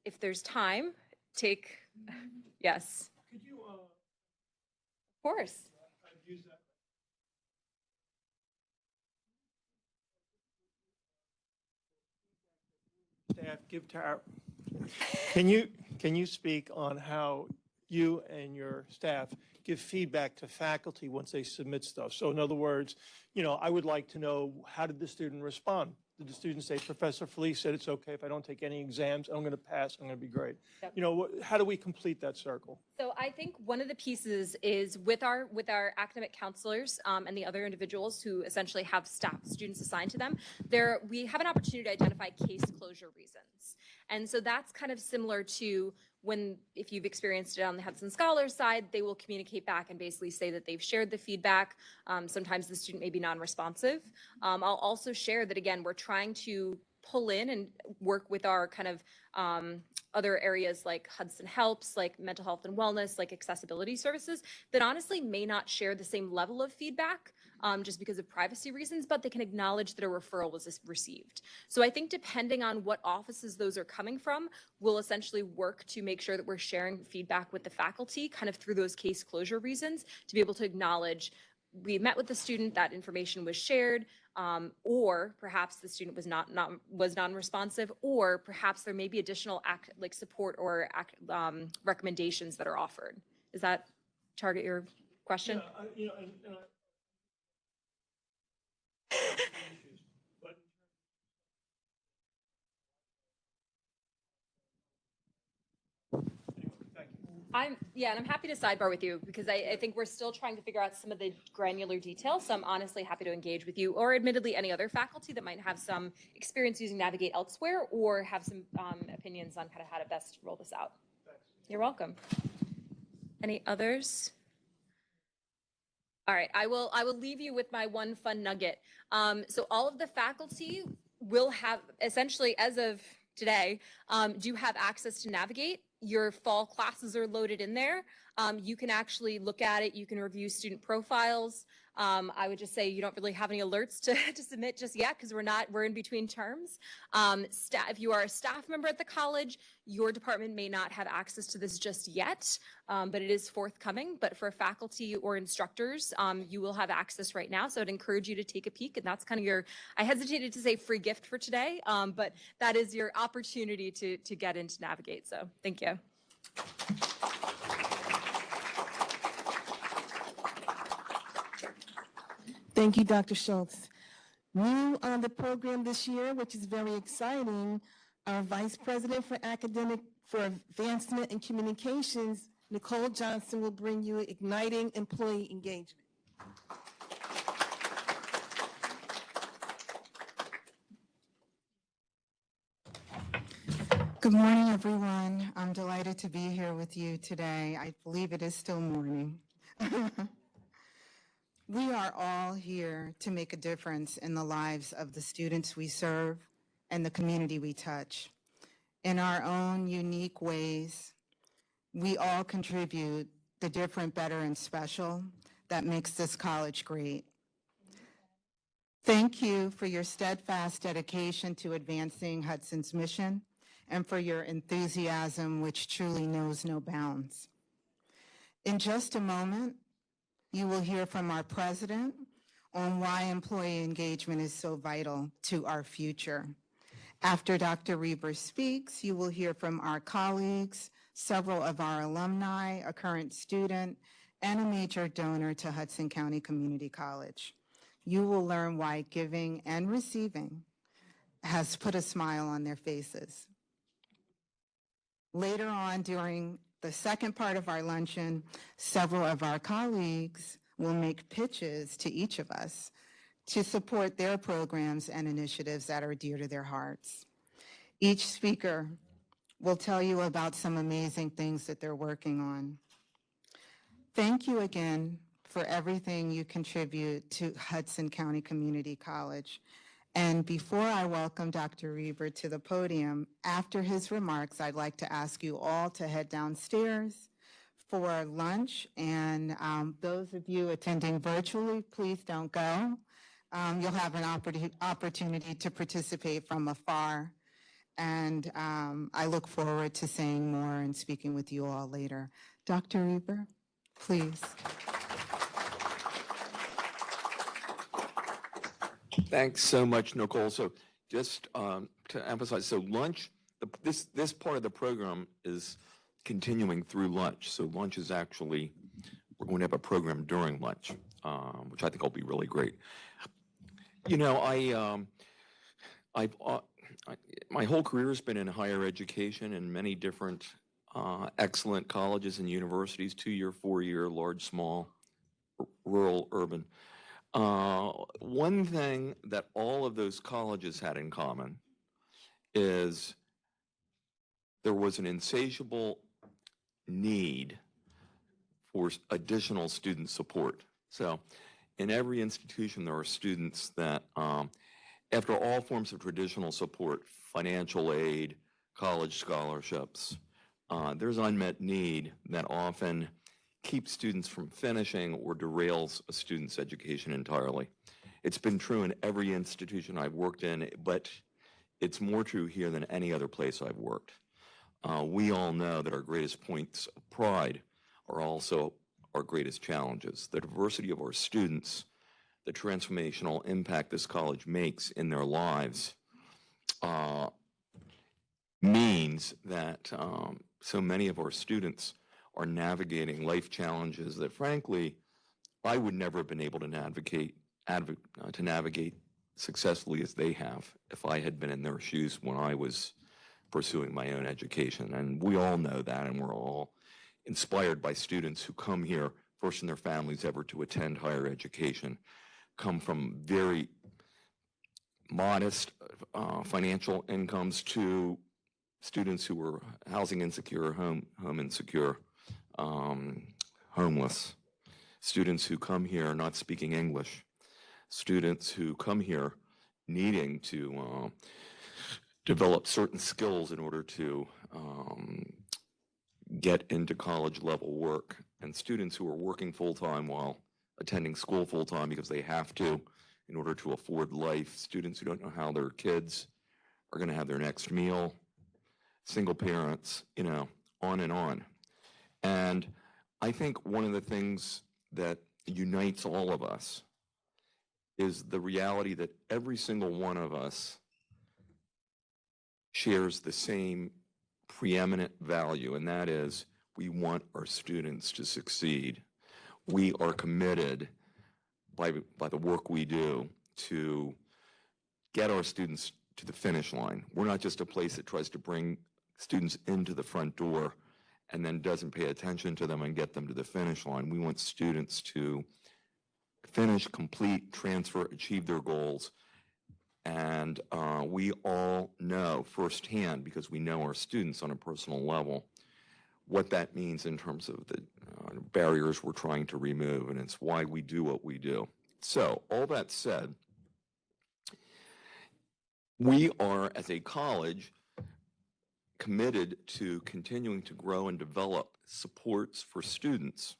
if there's time, take, yes. Could you, of course. use that? Staff give to our, can you speak on how you and your staff give feedback to faculty once they submit stuff? So in other words, you know, I would like to know, how did the student respond? Did the student say, Professor Felice said it's okay if I don't take any exams, I'm going to pass, I'm going to be great? Yep. You know, how do we complete that circle? So I think one of the pieces is with our academic counselors and the other individuals who essentially have students assigned to them, we have an opportunity to identify case closure reasons. And so that's kind of similar to if you've experienced it on the Hudson Scholars side, they will communicate back and basically say that they've shared the feedback. Sometimes the student may be non-responsive. I'll also share that, again, we're trying to pull in and work with our kind of other areas like Hudson Helps, like mental health and wellness, like accessibility services, that honestly may not share the same level of feedback just because of privacy reasons, but they can acknowledge that a referral was received. So I think depending on what offices those are coming from, we'll essentially work to make sure that we're sharing feedback with the faculty kind of through those case closure reasons to be able to acknowledge we met with the student, that information was shared, or perhaps the student was was non-responsive, or perhaps there may be additional support or recommendations that are offered. Does that target your question? Yeah, you know, And I'm happy to sidebar with you because I think we're still trying to figure out some of the granular details. So I'm honestly happy to engage with you, or admittedly any other faculty that might have some experience using Navigate elsewhere or have some opinions on kind of how to best roll this out. Thanks. You're welcome. Any others? All right, I will leave you with my one fun nugget. So all of the faculty will have, essentially as of today, do have access to Navigate. Your fall classes are loaded in there. You can actually look at it. You can review student profiles. I would just say you don't really have any alerts to submit just yet because we're in between terms. If you are a staff member at the college, your department may not have access to this just yet, but it is forthcoming. But for faculty or instructors, you will have access right now. So I'd encourage you to take a peek, and that's kind of I hesitated to say free gift for today, but that is your opportunity to get into Navigate. So thank you. Thank you, Dr. Schultz. New on the program this year, which is very exciting, our Vice President for Advancement and Communications, Nicole Johnson, will bring you Igniting Employee Engagement. Good morning, everyone. I'm delighted to be here with you today. I believe it is still morning. We are all here to make a difference in the lives of the students we serve and the community we touch. In our own unique ways, we all contribute the different, better, and special that makes this college great. Thank you for your steadfast dedication to advancing Hudson's mission and for your enthusiasm, which truly knows no bounds. In just a moment, you will hear from our president on why employee engagement is so vital to our future. After Dr. Reber speaks, you will hear from our colleagues, several of our alumni, a current student, and a major donor to Hudson County Community College. You will learn why giving and receiving has put a smile on their faces. Later on during the second part of our luncheon, several of our colleagues will make pitches to each of us to support their programs and initiatives that are dear to their hearts. Each speaker will tell you about some amazing things that they're working on. Thank you again for everything you contribute to Hudson County Community College. And before I welcome Dr. Reber to the podium, after his remarks, I'd like to ask you all to head downstairs for lunch. And those of you attending virtually, please don't go. You'll have an opportunity to participate from afar. And I look forward to saying more and speaking with you all later. Dr. Reber, please. Thanks so much, Nicole. So just to emphasize, so lunch, this part of the program is continuing through lunch. So lunch is actually, we're going to have a program during lunch, which I think will be really great. You know, my whole career has been in higher education in many different excellent colleges and universities, 2-year, 4-year, large, small, rural, urban. One thing that all of those colleges had in common is there was an insatiable need for additional student support. So in every institution, there are students that, after all forms of traditional support, financial aid, college scholarships, there's unmet need that often keeps students from finishing or derails a student's education entirely. It's been true in every institution I've worked in, but it's more true here than any other place I've worked. We all know that our greatest points of pride are also our greatest challenges. The diversity of our students, the transformational impact this college makes in their lives means that so many of our students are navigating life challenges that, frankly, I would never have been able to navigate successfully as they have if I had been in their shoes when I was pursuing my own education. And we all know that, and we're all inspired by students who come here, first in their families ever to attend higher education, come from very modest financial incomes to students who were housing insecure, home insecure, homeless, students who come here not speaking English, students who come here needing to develop certain skills in order to get into college level work, and students who are working full-time while attending school full-time because they have to in order to afford life, students who don't know how their kids are going to have their next meal, single parents, you know, on and on. And I think one of the things that unites all of us is the reality that every single one of us shares the same preeminent value, and that is we want our students to succeed. We are committed by the work we do to get our students to the finish line. We're not just a place that tries to bring students into the front door and then doesn't pay attention to them and get them to the finish line. We want students to finish, complete, transfer, achieve their goals. And we all know firsthand, because we know our students on a personal level, what that means in terms of the barriers we're trying to remove, and it's why we do what we do. So, all that said, we are, as a college, committed to continuing to grow and develop supports for students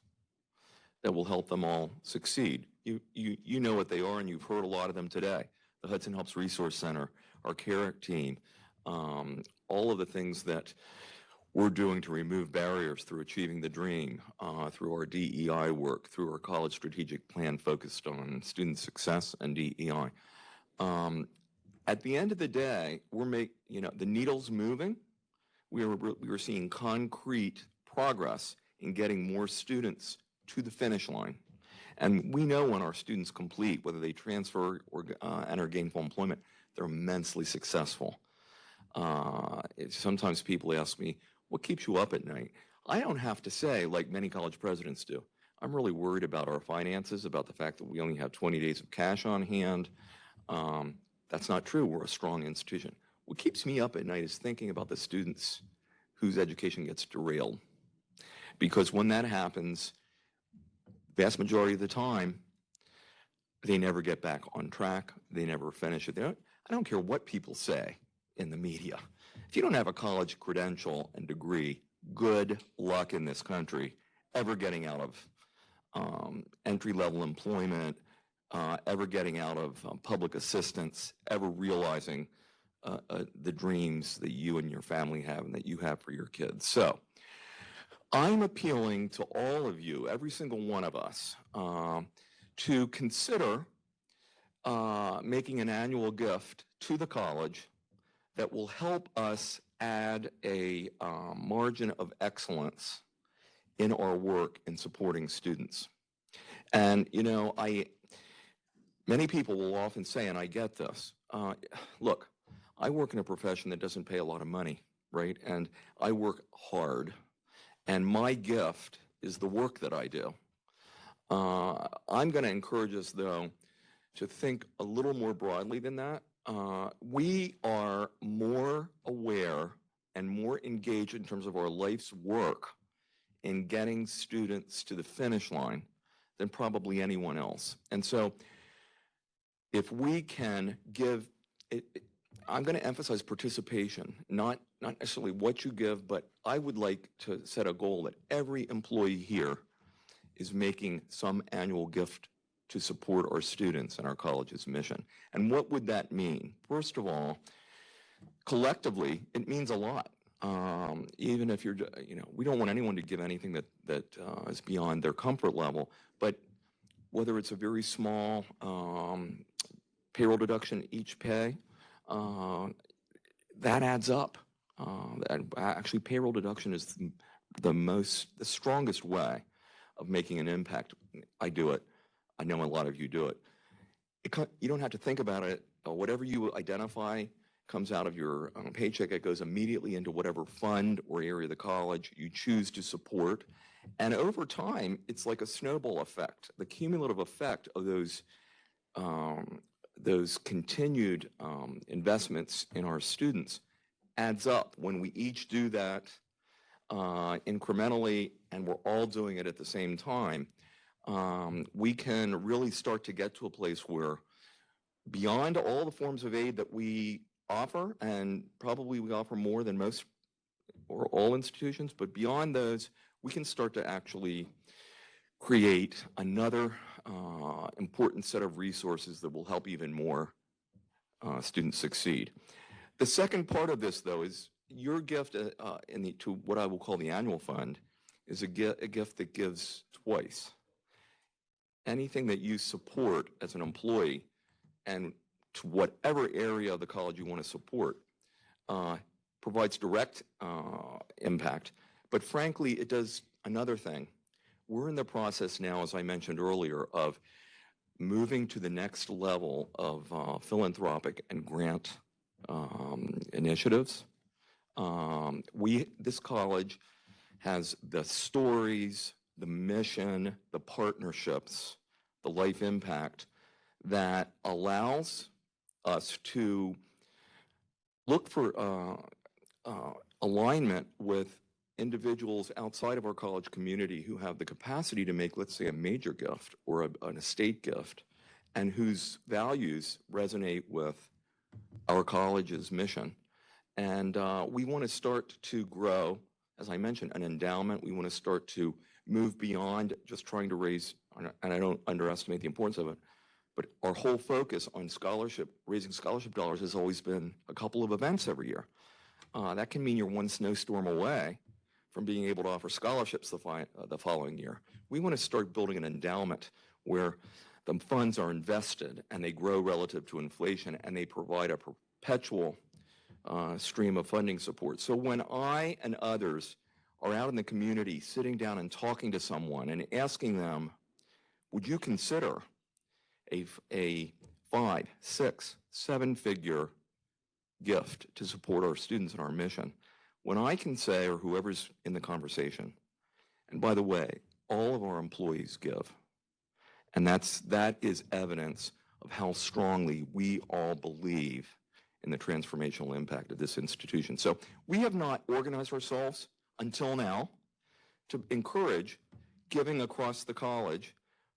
that will help them all succeed. You know what they are, and you've heard a lot of them today. The Hudson Helps Resource Center, our care team, all of the things that we're doing to remove barriers through Achieving the Dream, through our DEI work, through our college strategic plan focused on student success and DEI. At the end of the day, the needle's moving. We are seeing concrete progress in getting more students to the finish line. And we know when our students complete, whether they transfer or enter gainful employment, they're immensely successful. Sometimes people ask me, What keeps you up at night? I don't have to say, like many college presidents do, I'm really worried about our finances, about the fact that we only have 20 days of cash on hand. That's not true. We're a strong institution. What keeps me up at night is thinking about the students whose education gets derailed. Because when that happens, vast majority of the time, they never get back on track. They never finish it. I don't care what people say in the media. If you don't have a college credential and degree, good luck in this country ever getting out of entry-level employment, ever getting out of public assistance, ever realizing the dreams that you and your family have and that you have for your kids. So I'm appealing to all of you, every single one of us, to consider making an annual gift to the college that will help us add a margin of excellence in our work in supporting students. And, you know, many people will often say, and I get this, look, I work in a profession that doesn't pay a lot of money, right? And I work hard. And my gift is the work that I do. I'm going to encourage us, though, to think a little more broadly than that. We are more aware and more engaged in terms of our life's work in getting students to the finish line than probably anyone else. And so if we can give it, I'm going to emphasize participation, not necessarily what you give, but I would like to set a goal that every employee here is making some annual gift to support our students and our college's mission. And what would that mean? First of all, collectively, it means a lot. Even if you're, you know, we don't want anyone to give anything that is beyond their comfort level, but whether it's a very small payroll deduction each pay, that adds up. Actually, payroll deduction is the strongest way of making an impact. I do it. I know a lot of you do it. You don't have to think about it. Whatever you identify comes out of your paycheck. It goes immediately into whatever fund or area of the college you choose to support. And over time, it's like a snowball effect. The cumulative effect of those continued investments in our students adds up. When we each do that incrementally and we're all doing it at the same time, we can really start to get to a place where beyond all the forms of aid that we offer, and probably we offer more than most or all institutions, but beyond those, we can start to actually create another important set of resources that will help even more students succeed. The second part of this, though, is your gift to what I will call the annual fund is a gift that gives twice. Anything that you support as an employee and to whatever area of the college you want to support provides direct impact. But frankly, it does another thing. We're in the process now, as I mentioned earlier, of moving to the next level of philanthropic and grant initiatives. This college has the stories, the mission, the partnerships, the life impact that allows us to look for alignment with individuals outside of our college community who have the capacity to make, let's say, a major gift or an estate gift, and whose values resonate with our college's mission. And we want to start to grow, as I mentioned, an endowment. We want to start to move beyond just trying to raise, and I don't underestimate the importance of it, but our whole focus on raising scholarship dollars has always been a couple of events every year. That can mean you're one snowstorm away from being able to offer scholarships the following year. We want to start building an endowment where the funds are invested and they grow relative to inflation and they provide a perpetual stream of funding support. So when I and others are out in the community sitting down and talking to someone and asking them, would you consider a 5, 6, 7-figure gift to support our students and our mission? When I can say, or whoever's in the conversation, and by the way, all of our employees give, and that is evidence of how strongly we all believe in the transformational impact of this institution. So we have not organized ourselves until now to encourage giving across the college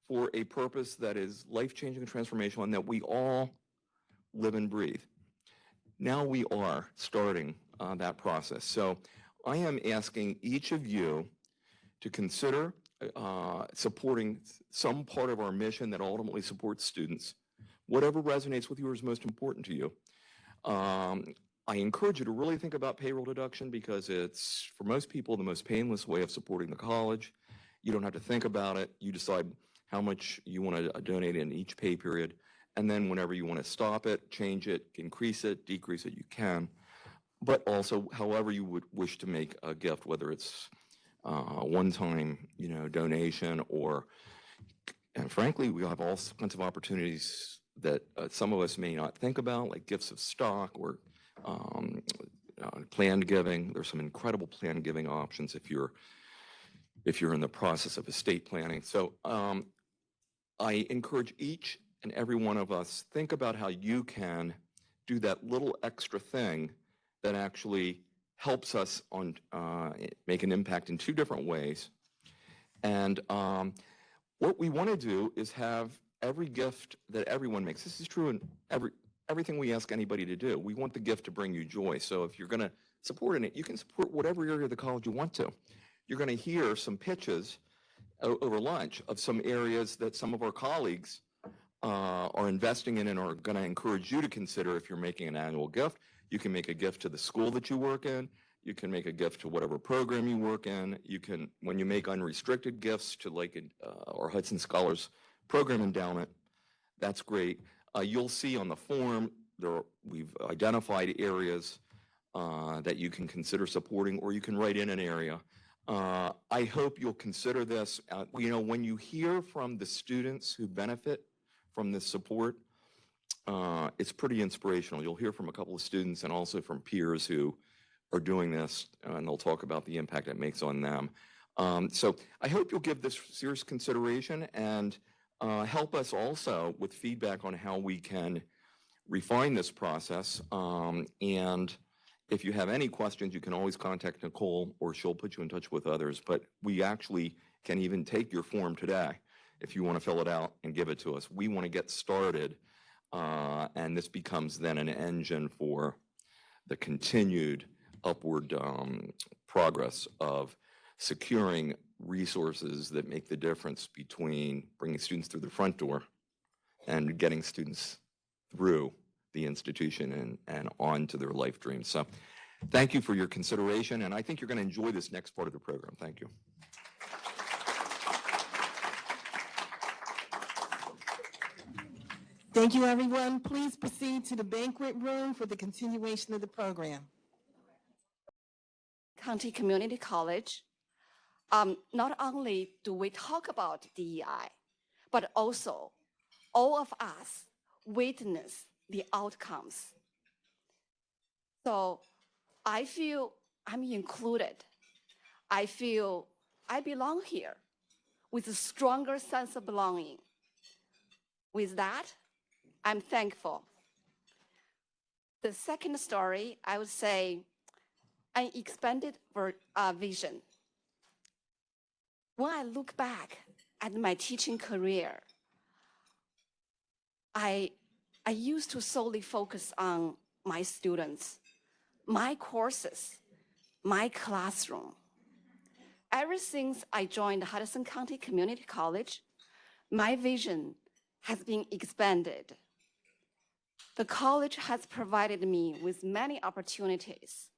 for a purpose that is life-changing and transformational and that we all live and breathe. Now we are starting that process. So I am asking each of you to consider supporting some part of our mission that ultimately supports students. Whatever resonates with you or is most important to you. I encourage you to really think about payroll deduction because it's, for most people, the most painless way of supporting the college. You don't have to think about it. You decide how much you want to donate in each pay period. And then whenever you want to stop it, change it, increase it, decrease it, you can. But also, however you would wish to make a gift, whether it's a one-time, donation or, and frankly, we have all kinds of opportunities that some of us may not think about, like gifts of stock or planned giving. There's some incredible planned giving options if you're in the process of estate planning. So I encourage each and every one of us, think about how you can do that little extra thing that actually helps us on make an impact in two different ways. And what we want to do is have every gift that everyone makes. This is true in everything we ask anybody to do. We want the gift to bring you joy. So if you're going to support in it, you can support whatever area of the college you want to. You're going to hear some pitches over lunch of some areas that some of our colleagues are investing in and are going to encourage you to consider if you're making an annual gift. You can make a gift to the school that you work in. You can make a gift to whatever program you work in. You can, when you make unrestricted gifts to like our Hudson Scholars Program Endowment, that's great. You'll see on the form, we've identified areas that you can consider supporting, or you can write in an area. I hope you'll consider this. When you hear from the students who benefit from this support, it's pretty inspirational. You'll hear from a couple of students and also from peers who are doing this, and they'll talk about the impact it makes on them. So I hope you'll give this serious consideration and help us also with feedback on how we can refine this process. And if you have any questions, you can always contact Nicole or she'll put you in touch with others. But we actually can even take your form today if you want to fill it out and give it to us. We want to get started, and this becomes then an engine for the continued upward progress of securing resources that make the difference between bringing students through the front door and getting students through the institution and on to their life dreams. So thank you for your consideration, and I think you're going to enjoy this next part of the program. Thank you. Thank you, everyone. Please proceed to the banquet room for the continuation of the program. County Community College, not only do we talk about DEI, but also all of us witness the outcomes. So I feel I'm included. I feel I belong here with a stronger sense of belonging. With that, I'm thankful. The second story, I would say, an expanded vision. When I look back at my teaching career, I used to solely focus on my students, my courses, my classroom. Ever since I joined Hudson County Community College, my vision has been expanded. The college has provided me with many opportunities,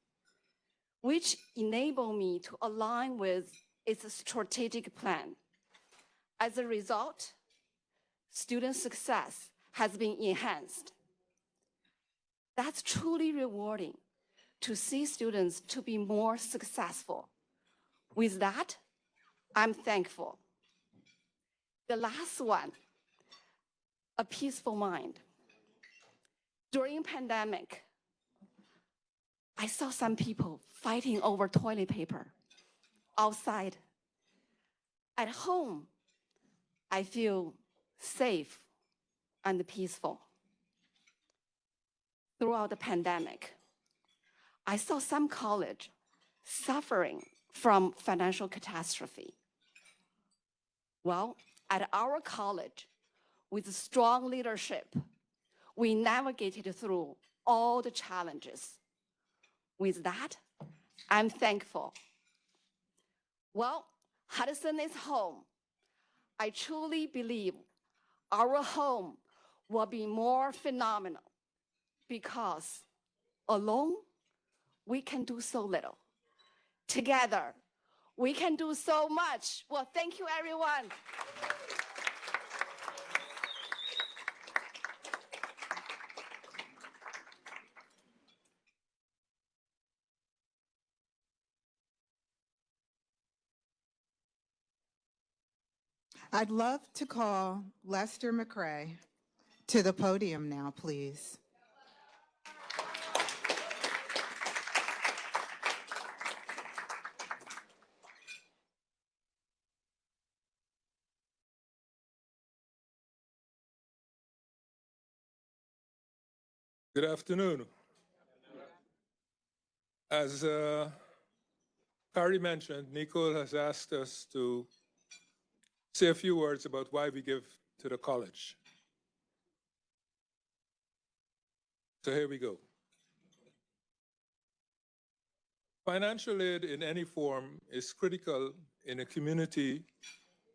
which enable me to align with its strategic plan. As a result, student success has been enhanced. That's truly rewarding to see students to be more successful. With that, I'm thankful. The last one, a peaceful mind. During pandemic, I saw some people fighting over toilet paper outside. At home, I feel safe and peaceful. Throughout the pandemic, I saw some college suffering from financial catastrophe. Well, at our college, with strong leadership, we navigated through all the challenges. With that, I'm thankful. Well, Hudson is home. I truly believe our home will be more phenomenal because alone, we can do so little. Together, we can do so much. Well, thank you, everyone. I'd love to call Lester McCrae to the podium now, please. Good afternoon. As Carrie mentioned, Nicole has asked us to say a few words about why we give to the college. So here we go. Financial aid in any form is critical in a community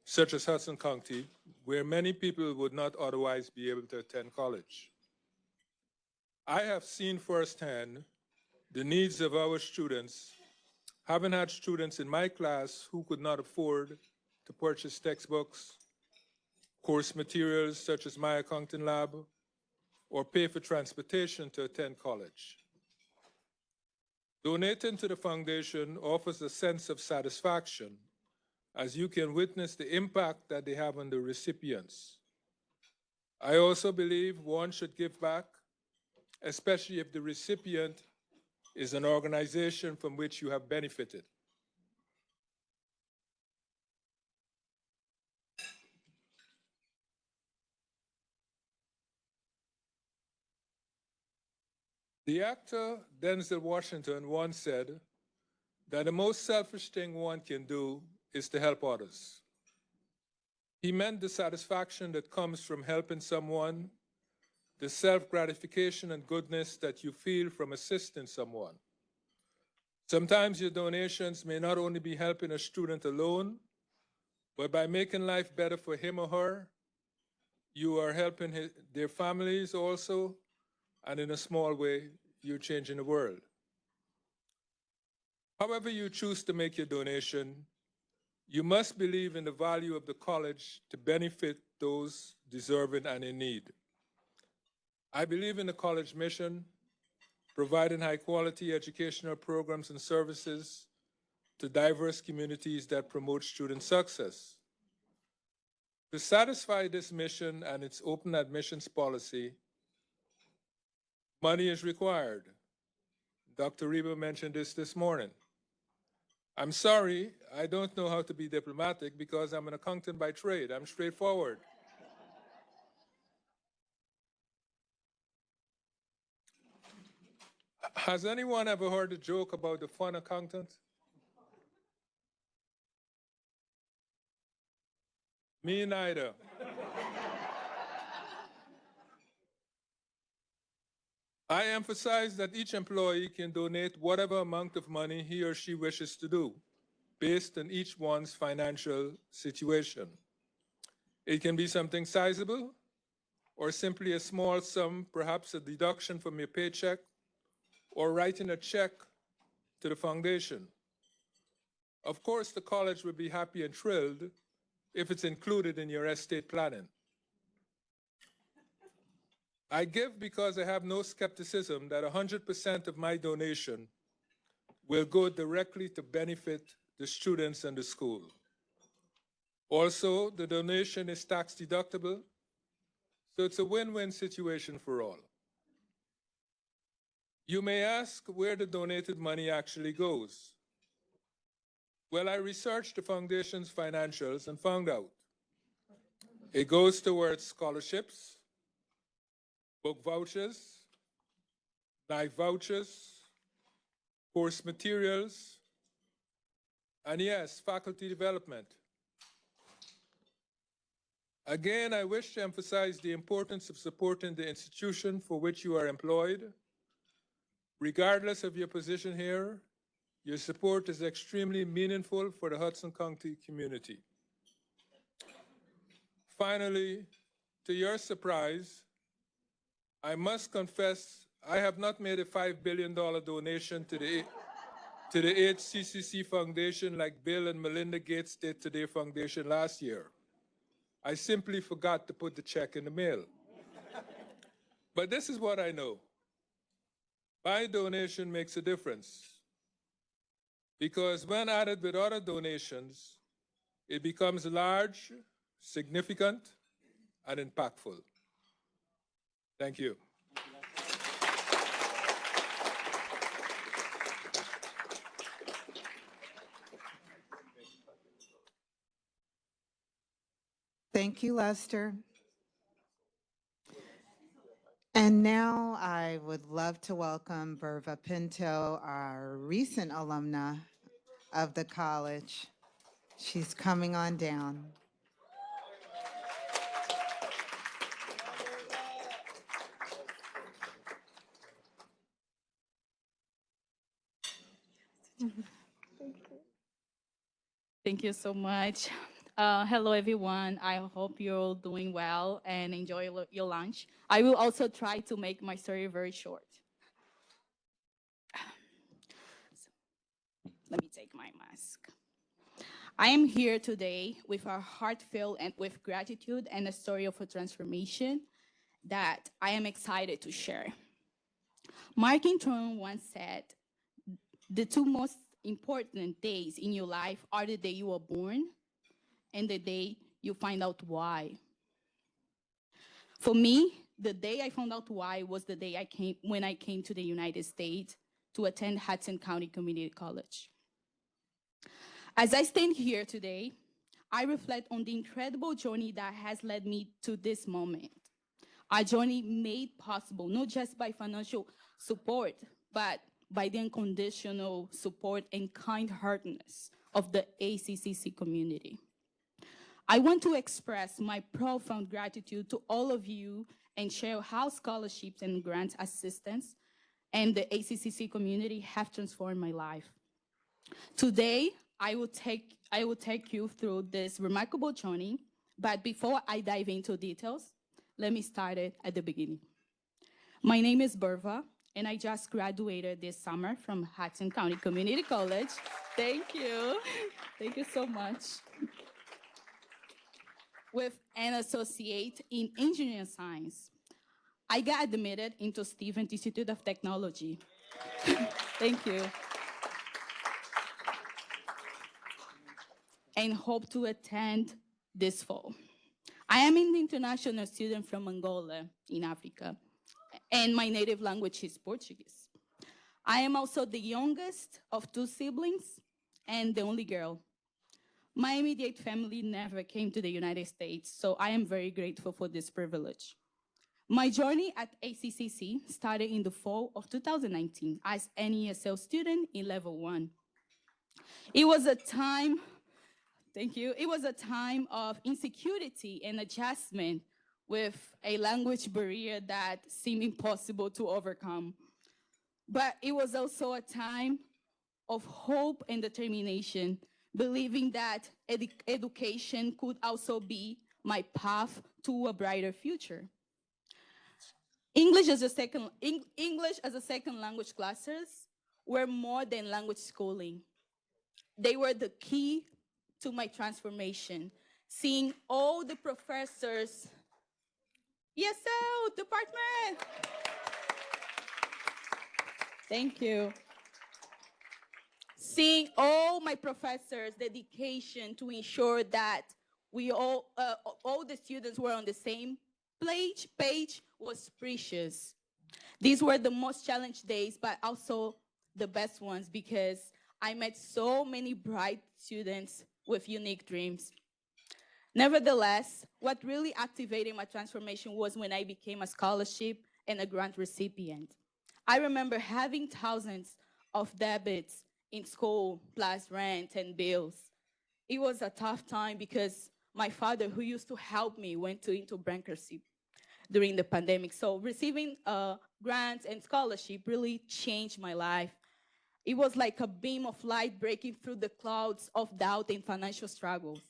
such as Hudson County, where many people would not otherwise be able to attend college. I have seen firsthand the needs of our students, having had students in my class who could not afford to purchase textbooks, course materials such as my accounting lab, or pay for transportation to attend college. Donating to the foundation offers a sense of satisfaction as you can witness the impact that they have on the recipients. I also believe one should give back, especially if the recipient is an organization from which you have benefited. The actor Denzel Washington once said that the most selfish thing one can do is to help others. He meant the satisfaction that comes from helping someone, the self-gratification and goodness that you feel from assisting someone. Sometimes your donations may not only be helping a student alone, but by making life better for him or her, you are helping their families also, and in a small way, you're changing the world. However you choose to make your donation, you must believe in the value of the college to benefit those deserving and in need. I believe in the college mission, providing high-quality educational programs and services to diverse communities that promote student success. To satisfy this mission and its open admissions policy, money is required. Dr. Reba mentioned this morning. I'm sorry, I don't know how to be diplomatic because I'm an accountant by trade. I'm straightforward. Has anyone ever heard a joke about the fun accountant? Me neither. I emphasize that each employee can donate whatever amount of money he or she wishes to do, based on each one's financial situation. It can be something sizable, or simply a small sum, perhaps a deduction from your paycheck, or writing a check to the foundation. Of course, the college would be happy and thrilled if it's included in your estate planning. I give because I have no skepticism that 100% of my donation will go directly to benefit the students and the school. Also, the donation is tax deductible, so it's a win-win situation for all. You may ask where the donated money actually goes. Well, I researched the foundation's financials and found out it goes towards scholarships, book vouchers, knife vouchers, course materials, and yes, faculty development. Again, I wish to emphasize the importance of supporting the institution for which you are employed. Regardless of your position here, your support is extremely meaningful for the Hudson County community. Finally, to your surprise, I must confess I have not made a $5 billion donation to the HCCC Foundation like Bill and Melinda Gates did to their foundation last year. I simply forgot to put the check in the mail. But this is what I know. My donation makes a difference because when added with other donations, it becomes large, significant, and impactful. Thank you. Thank you, Lester. And now I would love to welcome Berva Pinto, our recent alumna of the college. She's coming on down. Thank you so much. Hello, everyone. I hope you're all doing well and enjoy your lunch. I will also try to make my story very short. Let me take my mask. I am here today with a heartfelt and with gratitude and a story of a transformation that I am excited to share. Mark Twain once said, the two most important days in your life are the day you were born and the day you find out why. For me, the day I found out why was the day when I came to the United States to attend Hudson County Community College. As I stand here today, I reflect on the incredible journey that has led me to this moment. A journey made possible not just by financial support, but by the unconditional support and kind-heartedness of the ACCC community. I want to express my profound gratitude to all of you and share how scholarships and grant assistance and the ACCC community have transformed my life. Today, I will take you through this remarkable journey, but before I dive into details, let me start it at the beginning. My name is Berva, and I just graduated this summer from Hudson County Community College. Thank you. Thank you so much. With an associate in engineering science. I got admitted into Stevens Institute of Technology. Thank you. And hope to attend this fall. I am an international student from Angola in Africa, and my native language is Portuguese. I am also the youngest of two siblings and the only girl. My immediate family never came to the United States, so I am very grateful for this privilege. My journey at ACCC started in the fall of 2019 as an ESL student in level 1. It was a time, thank you, it was a time of insecurity and adjustment with a language barrier that seemed impossible to overcome. But it was also a time of hope and determination, believing that education could also be my path to a brighter future. English as a second language classes were more than language schooling. They were the key to my transformation. Seeing all the professors, ESL department. Thank you. Seeing all my professors' dedication to ensure that we all the students were on the same page was precious. These were the most challenged days, but also the best ones because I met so many bright students with unique dreams. Nevertheless, what really activated my transformation was when I became a scholarship and a grant recipient. I remember having thousands of debits in school, plus rent and bills. It was a tough time because my father, who used to help me, went into bankruptcy during the pandemic. So receiving grants and scholarship really changed my life. It was like a beam of light breaking through the clouds of doubt and financial struggles.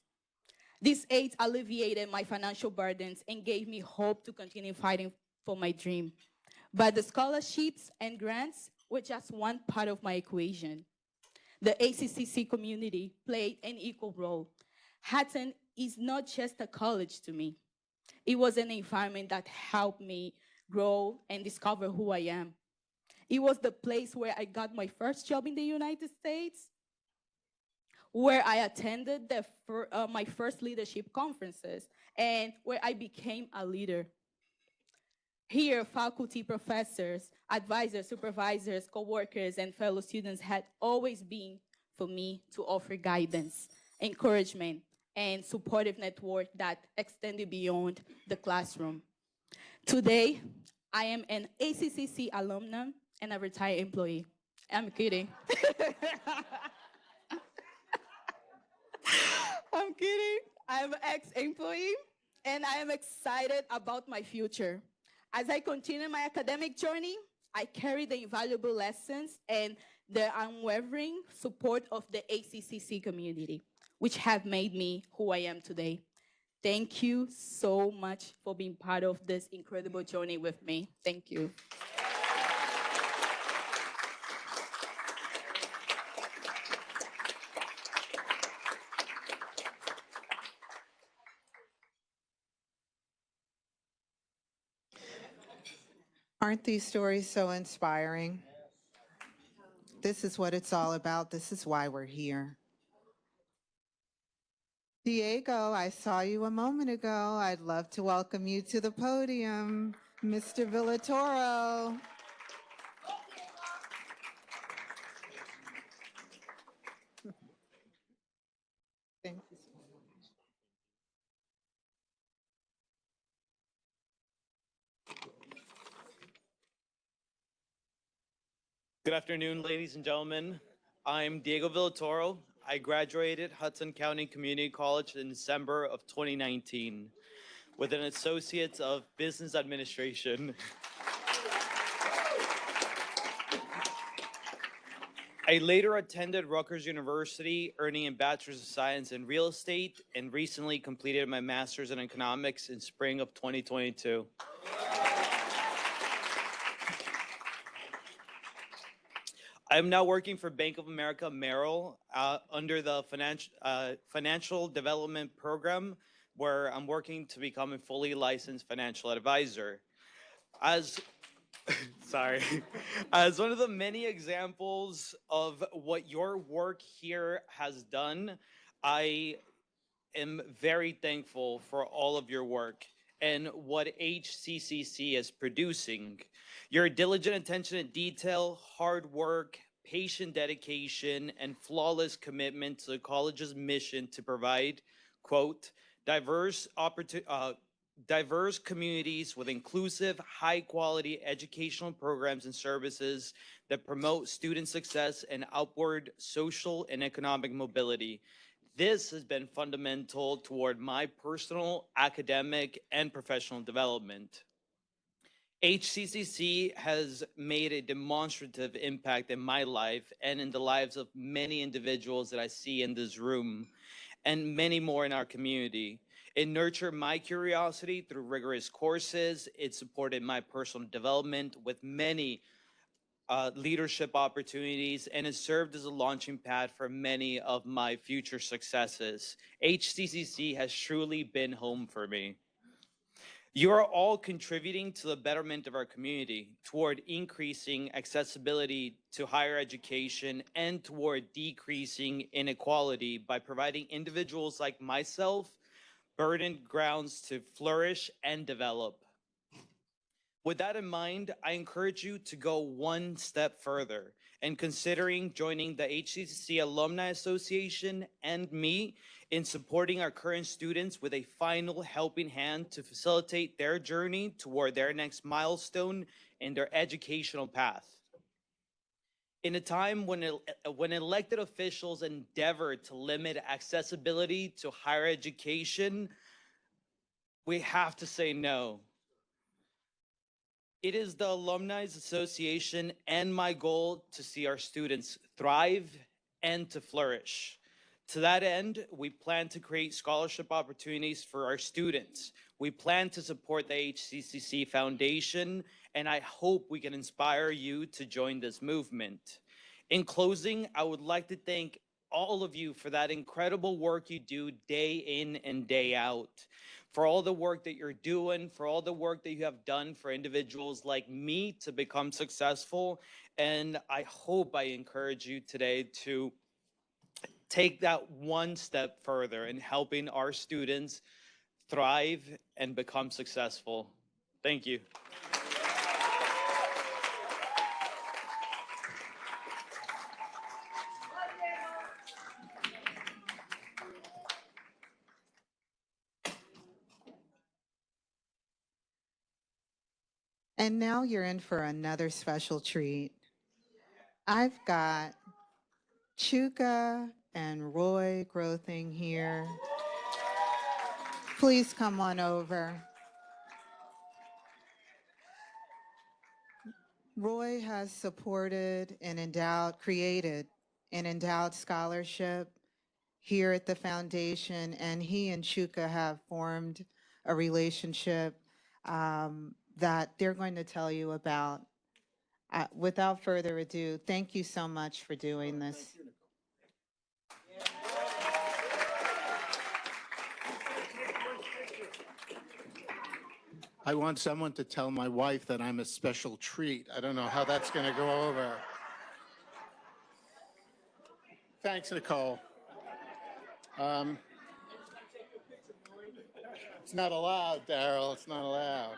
These aids alleviated my financial burdens and gave me hope to continue fighting for my dream. But the scholarships and grants were just one part of my equation. The ACCC community played an equal role. Hudson is not just a college to me. It was an environment that helped me grow and discover who I am. It was the place where I got my first job in the United States, where I attended my first leadership conferences, and where I became a leader. Here, faculty, professors, advisors, supervisors, coworkers, and fellow students had always been for me to offer guidance, encouragement, and supportive network that extended beyond the classroom. Today, I am an ACCC alumna and a retired employee. I'm kidding. I'm kidding. I'm an ex-employee, and I am excited about my future. As I continue my academic journey, I carry the invaluable lessons and the unwavering support of the ACCC community, which have made me who I am today. Thank you so much for being part of this incredible journey with me. Thank you. Aren't these stories so inspiring? This is what it's all about. This is why we're here. Diego, I saw you a moment ago. I'd love to welcome you to the podium, Mr. Villatoro. Thank you so much. Good afternoon, ladies and gentlemen. I'm Diego Villatoro. I graduated Hudson County Community College in December of 2019 with an Associate of Business Administration. I later attended Rutgers University, earning a Bachelor's of Science in Real Estate, and recently completed my Master's in Economics in spring of 2022. I'm now working for Bank of America Merrill under the Financial Development Program, where I'm working to become a fully licensed financial advisor. As as one of the many examples of what your work here has done, I am very thankful for all of your work and what HCCC is producing. Your diligent attention to detail, hard work, patient dedication, and flawless commitment to the college's mission to provide, quote, diverse communities with inclusive, high-quality educational programs and services that promote student success and upward social and economic mobility. This has been fundamental toward my personal, academic, and professional development. HCCC has made a demonstrative impact in my life and in the lives of many individuals that I see in this room and many more in our community. It nurtured my curiosity through rigorous courses. It supported my personal development with many leadership opportunities, and it served as a launching pad for many of my future successes. HCCC has truly been home for me. You are all contributing to the betterment of our community, toward increasing accessibility to higher education and toward decreasing inequality by providing individuals like myself burdened grounds to flourish and develop. With that in mind, I encourage you to go one step further and considering joining the HCCC Alumni Association and me in supporting our current students with a final helping hand to facilitate their journey toward their next milestone in their educational path. In a time when elected officials endeavor to limit accessibility to higher education, we have to say no. It is the Alumni Association and my goal to see our students thrive and to flourish. To that end, we plan to create scholarship opportunities for our students. We plan to support the HCCC Foundation, and I hope we can inspire you to join this movement. In closing, I would like to thank all of you for that incredible work you do day in and day out, for all the work that you're doing, for all the work that you have done for individuals like me to become successful. And I hope I encourage you today to take that one step further in helping our students thrive and become successful. Thank you. And now you're in for another special treat. I've got Chuka and Roy Grothing here. Please come on over. Roy has supported and created an endowed scholarship here at the foundation, and he and Chuka have formed a relationship that they're going to tell you about. Without further ado, thank you so much for doing this. I want someone to tell my wife that I'm a special treat. I don't know how that's going to go over. Thanks, Nicole. It's not allowed, Daryl. It's not allowed.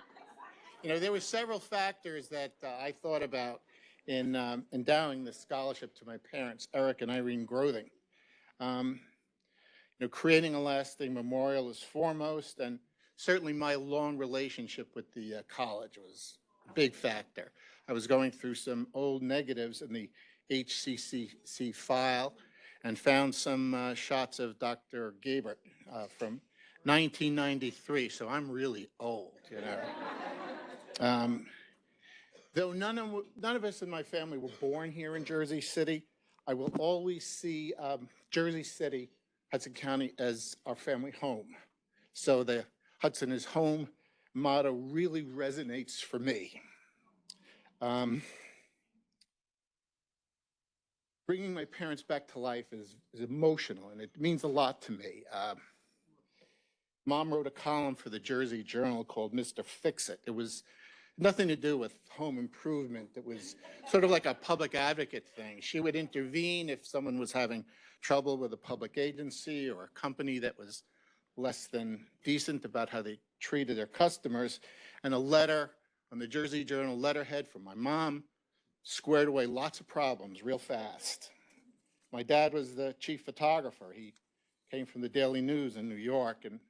You know, there were several factors that I thought about in endowing this scholarship to my parents, Eric and Irene Grothing. You know, creating a lasting memorial is foremost, and certainly my long relationship with the college was a big factor. I was going through some old negatives in the HCCC file and found some shots of Dr. Gabert from 1993, so I'm really old, you know. Though none of us in my family were born here in Jersey City, I will always see Jersey City, Hudson County as our family home. So the Hudson is home motto really resonates for me. Bringing my parents back to life is emotional, and it means a lot to me. Mom wrote a column for the Jersey Journal called Mr. Fix-It. It was nothing to do with home improvement. It was sort of like a public advocate thing. She would intervene if someone was having trouble with a public agency or a company that was less than decent about how they treated their customers. And a letter on the Jersey Journal letterhead from my mom squared away lots of problems real fast. My dad was the chief photographer. He came from the Daily News in New York and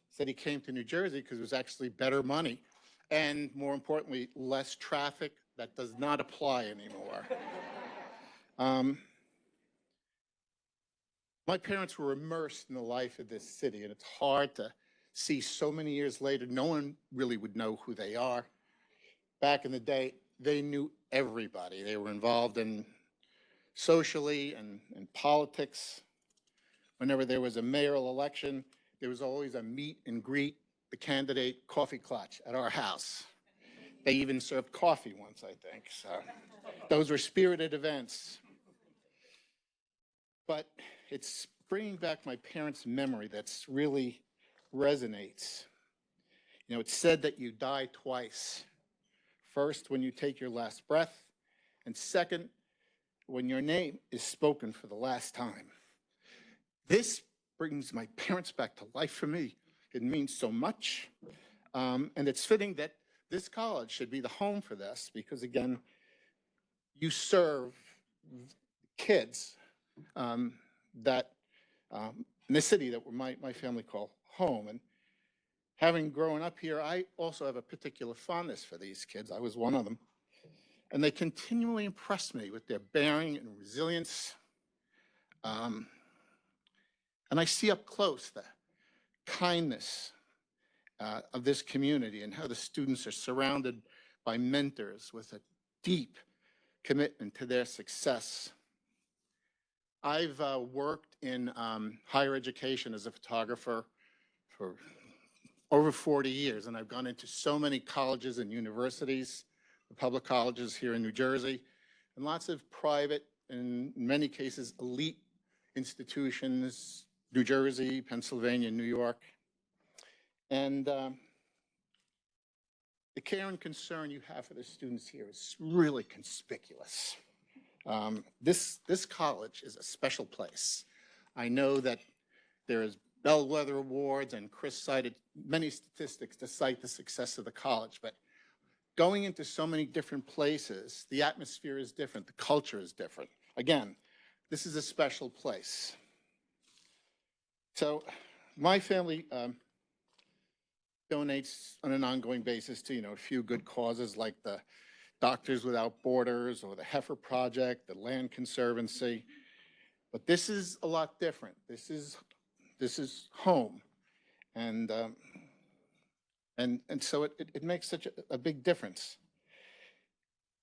said he came to New Jersey because it was actually better money and, more importantly, less traffic. That does not apply anymore. My parents were immersed in the life of this city, and it's hard to see so many years later, no one really would know who they are. Back in the day, they knew everybody. They were involved in socially and in politics. Whenever there was a mayoral election, there was always a meet and greet the candidate coffee clutch at our house. They even served coffee once, I think. So those were spirited events. But it's bringing back my parents' memory that's really resonates. You know, it's said that you die twice. First, when you take your last breath, and second, when your name is spoken for the last time. This brings my parents back to life for me. It means so much. And it's fitting that this college should be the home for this because, again, you serve kids that in the city that my family call home. And having grown up here, I also have a particular fondness for these kids. I was one of them. And they continually impress me with their bearing and resilience. And I see up close the kindness of this community and how the students are surrounded by mentors with a deep commitment to their success. I've worked in higher education as a photographer for over 40 years, and I've gone into so many colleges and universities, the public colleges here in New Jersey, and lots of private, and in many cases, elite institutions, New Jersey, Pennsylvania, New York. And the care and concern you have for the students here is really conspicuous. This college is a special place. I know that there is bellwether awards, and Chris cited many statistics to cite the success of the college, but going into so many different places, the atmosphere is different, the culture is different. Again, this is a special place. So my family donates on an ongoing basis to, a few good causes like the Doctors Without Borders or the Heifer Project, the Land Conservancy. But this is a lot different. This is home. And so it makes such a big difference.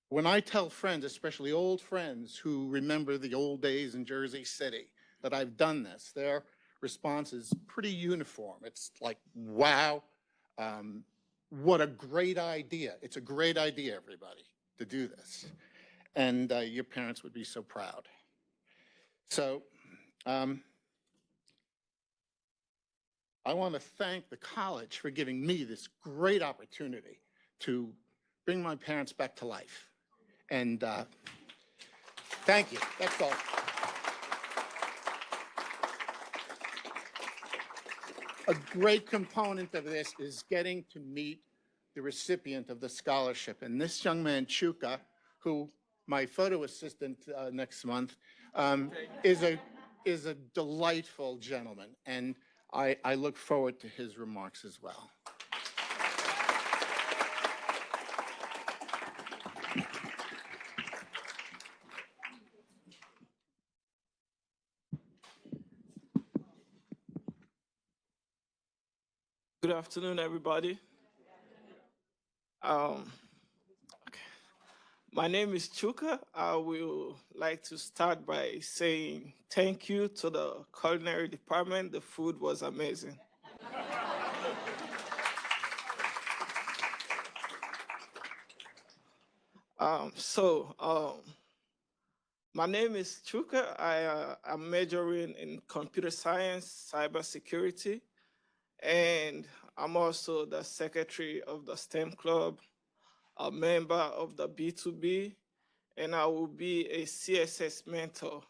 When I tell friends, especially old friends who remember the old days in Jersey City, that I've done this, their response is pretty uniform. It's like, wow, what a great idea. It's a great idea, everybody, to do this. And your parents would be so proud. So I want to thank the college for giving me this great opportunity to bring my parents back to life. And thank you. That's all. A great component of this is getting to meet the recipient of the scholarship. And this young man, Chuka, who my photo assistant next month, is a delightful gentleman. And I look forward to his remarks as well. Good afternoon, everybody. Okay. My name is Chuka. I will like to start by saying thank you to the culinary department. The food was amazing. My name is Chuka. I'm majoring in computer science, cybersecurity, and I'm also the secretary of the STEM club, a member of the B2B, and I will be a CSS mentor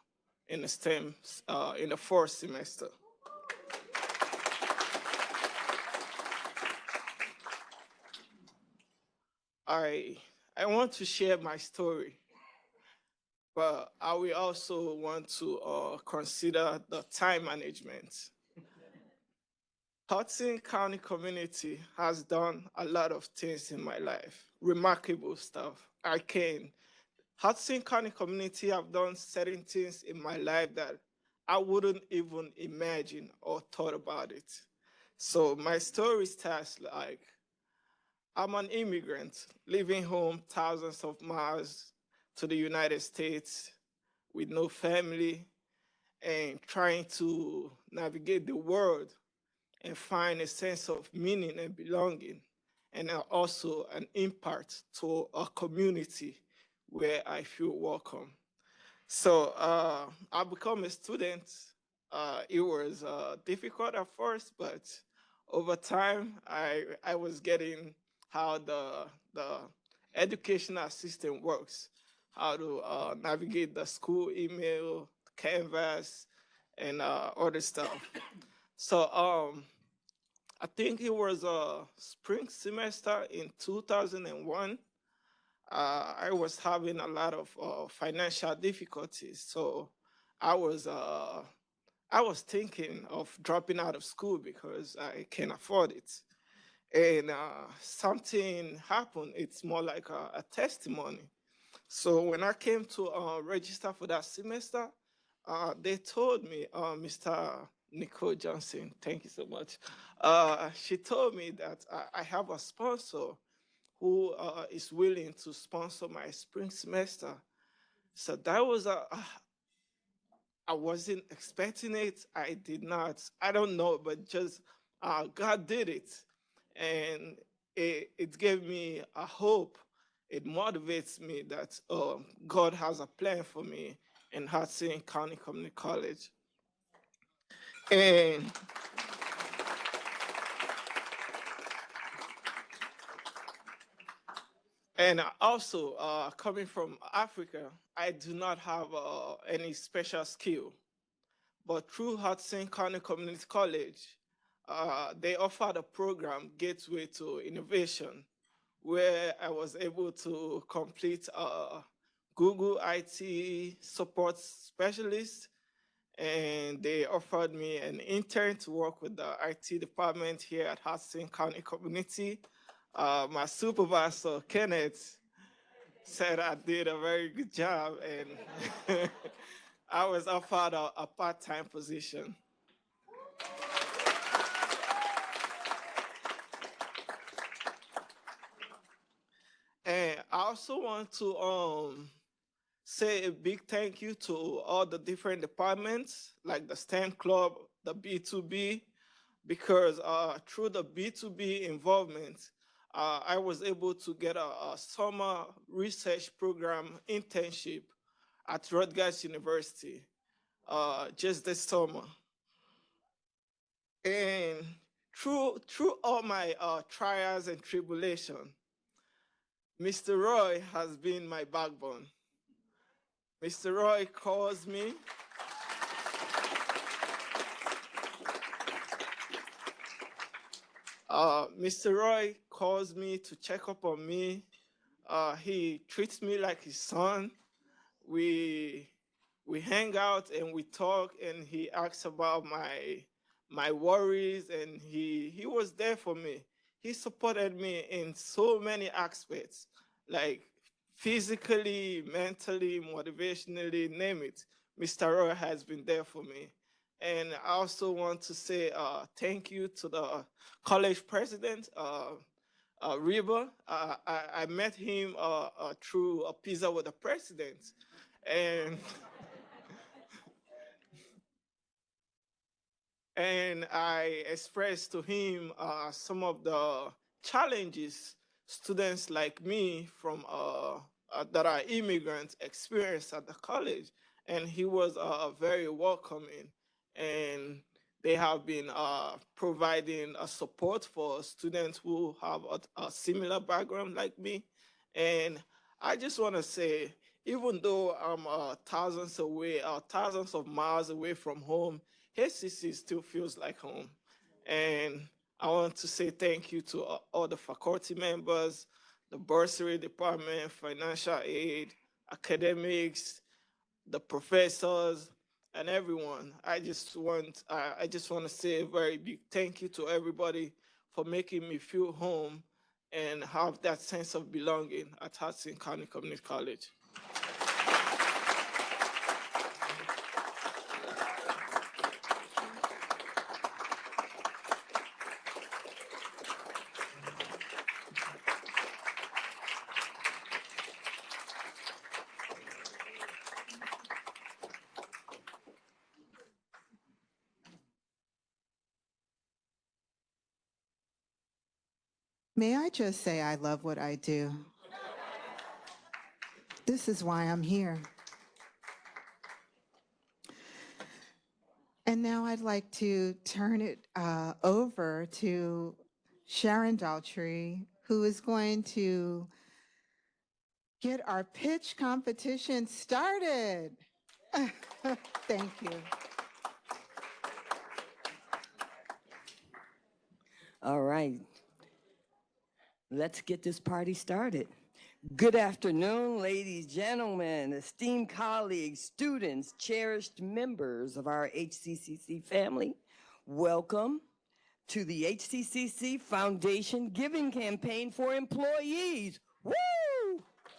in the STEM in the fourth semester. I want to share my story, but I will also want to consider the time management. Hudson County Community has done a lot of things in my life, remarkable stuff. Hudson County Community have done certain things in my life that I wouldn't even imagine or thought about it. So my story starts like, I'm an immigrant leaving home thousands of miles to the United States with no family and trying to navigate the world and find a sense of meaning and belonging, and also an impact to a community where I feel welcome. So I become a student. It was difficult at first, but over time, I was getting how the educational system works, how to navigate the school email, Canvas, and other stuff. So I think it was a spring semester in 2001. I was having a lot of financial difficulties, so I was uh, I was thinking of dropping out of school because I can't afford it. And something happened. It's more like a testimony. So when I came to register for that semester, they told me, Mr. Nicole Johnson, thank you so much. She told me that I have a sponsor who is willing to sponsor my spring semester. So that was I wasn't expecting it. I did not. I don't know, but just God did it, and it gave me a hope. It motivates me that God has a plan for me in Hudson County Community College, and also coming from Africa, I do not have any special skill. But through Hudson County Community College, they offered a program, Gateway to Innovation, where I was able to complete Google IT support specialist, and they offered me an intern to work with the IT department here at Hudson County Community. My supervisor, Kenneth, said I did a very good job, and I was offered a part-time position. And I also want to say a big thank you to all the different departments, like the STEM Club, the B2B, because through the B2B involvement, I was able to get a summer research program internship at Rutgers University just this summer. And through all my trials and tribulations, Mr. Roy has been my backbone. Mr. Roy calls me. Mr. Roy calls me to check up on me. He treats me like his son. We hang out and we talk, and he asks about my worries, and he was there for me. He supported me in so many aspects, like physically, mentally, motivationally, name it. Mr. Roy has been there for me. And I also want to say thank you to the college president, Reba. I met him through a pizza with the president. And and I expressed to him some of the challenges students like me from that are immigrants experience at the college, and he was very welcoming. And they have been providing support for students who have a similar background like me. And I just want to say, even though I'm thousands of miles away from home, HCC still feels like home. And I want to say thank you to all the faculty members, the bursary department, financial aid, academics, the professors, and everyone. I just want to say a very big thank you to everybody for making me feel home and have that sense of belonging at Hudson County Community College. May I just say I love what I do? This is why I'm here. And now I'd like to turn it over to Sharon Daltrey, who is going to get our pitch competition started. Thank you. All right. Let's get this party started. Good afternoon, ladies, gentlemen, esteemed colleagues, students, cherished members of our HCCC family. Welcome to the HCCC Foundation Giving Campaign for Employees. Woo!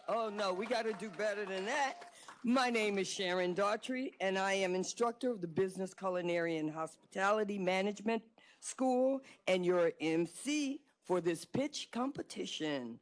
Oh no, we got to do better than that. My name is Sharon Daughtry, and I am instructor of the Business Culinary and Hospitality Management School and your MC for this pitch competition.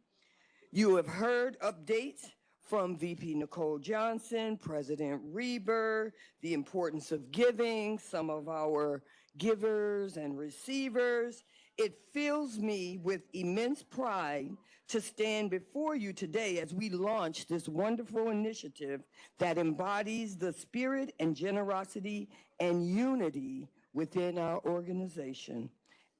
You have heard updates from VP Nicole Johnson, President Reber, the importance of giving, some of our givers and receivers. It fills me with immense pride to stand before you today as we launch this wonderful initiative that embodies the spirit and generosity and unity within our organization.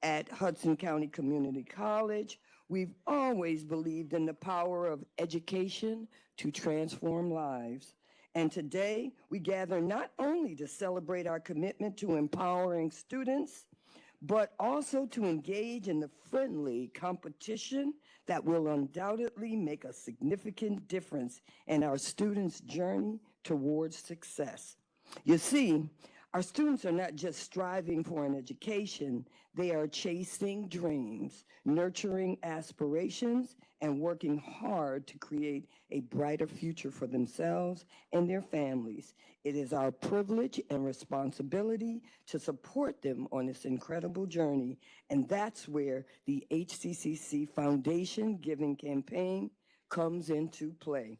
At Hudson County Community College, we've always believed in the power of education to transform lives. And today, we gather not only to celebrate our commitment to empowering students, but also to engage in the friendly competition that will undoubtedly make a significant difference in our students' journey towards success. You see, our students are not just striving for an education, they are chasing dreams, nurturing aspirations, and working hard to create a brighter future for themselves and their families. It is our privilege and responsibility to support them on this incredible journey, and that's where the HCCC Foundation Giving Campaign comes into play.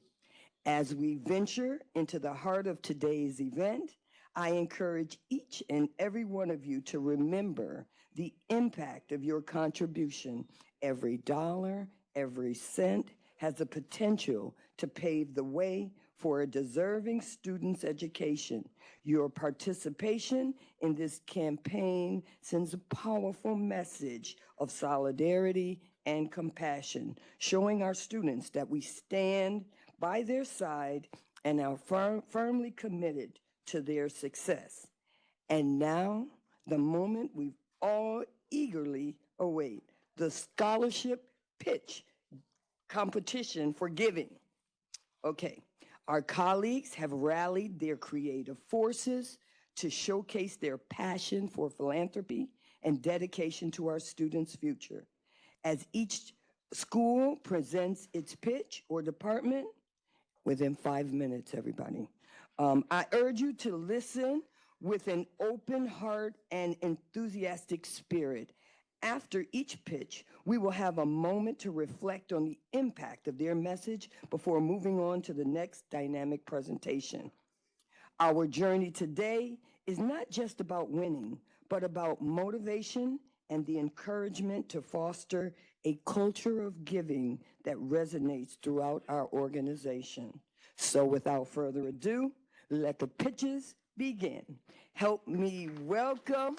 As we venture into the heart of today's event, I encourage each and every one of you to remember the impact of your contribution. Every dollar, every cent has the potential to pave the way for a deserving student's education. Your participation in this campaign sends a powerful message of solidarity and compassion, showing our students that we stand by their side and are firmly committed to their success. And now, the moment we've all eagerly await, the scholarship pitch competition for giving. Okay, our colleagues have rallied their creative forces to showcase their passion for philanthropy and dedication to our students' future. As each school presents its pitch or department, within 5 minutes, everybody. I urge you to listen with an open heart and enthusiastic spirit. After each pitch, we will have a moment to reflect on the impact of their message before moving on to the next dynamic presentation. Our journey today is not just about winning, but about motivation and the encouragement to foster a culture of giving that resonates throughout our organization. So without further ado, let the pitches begin. Help me welcome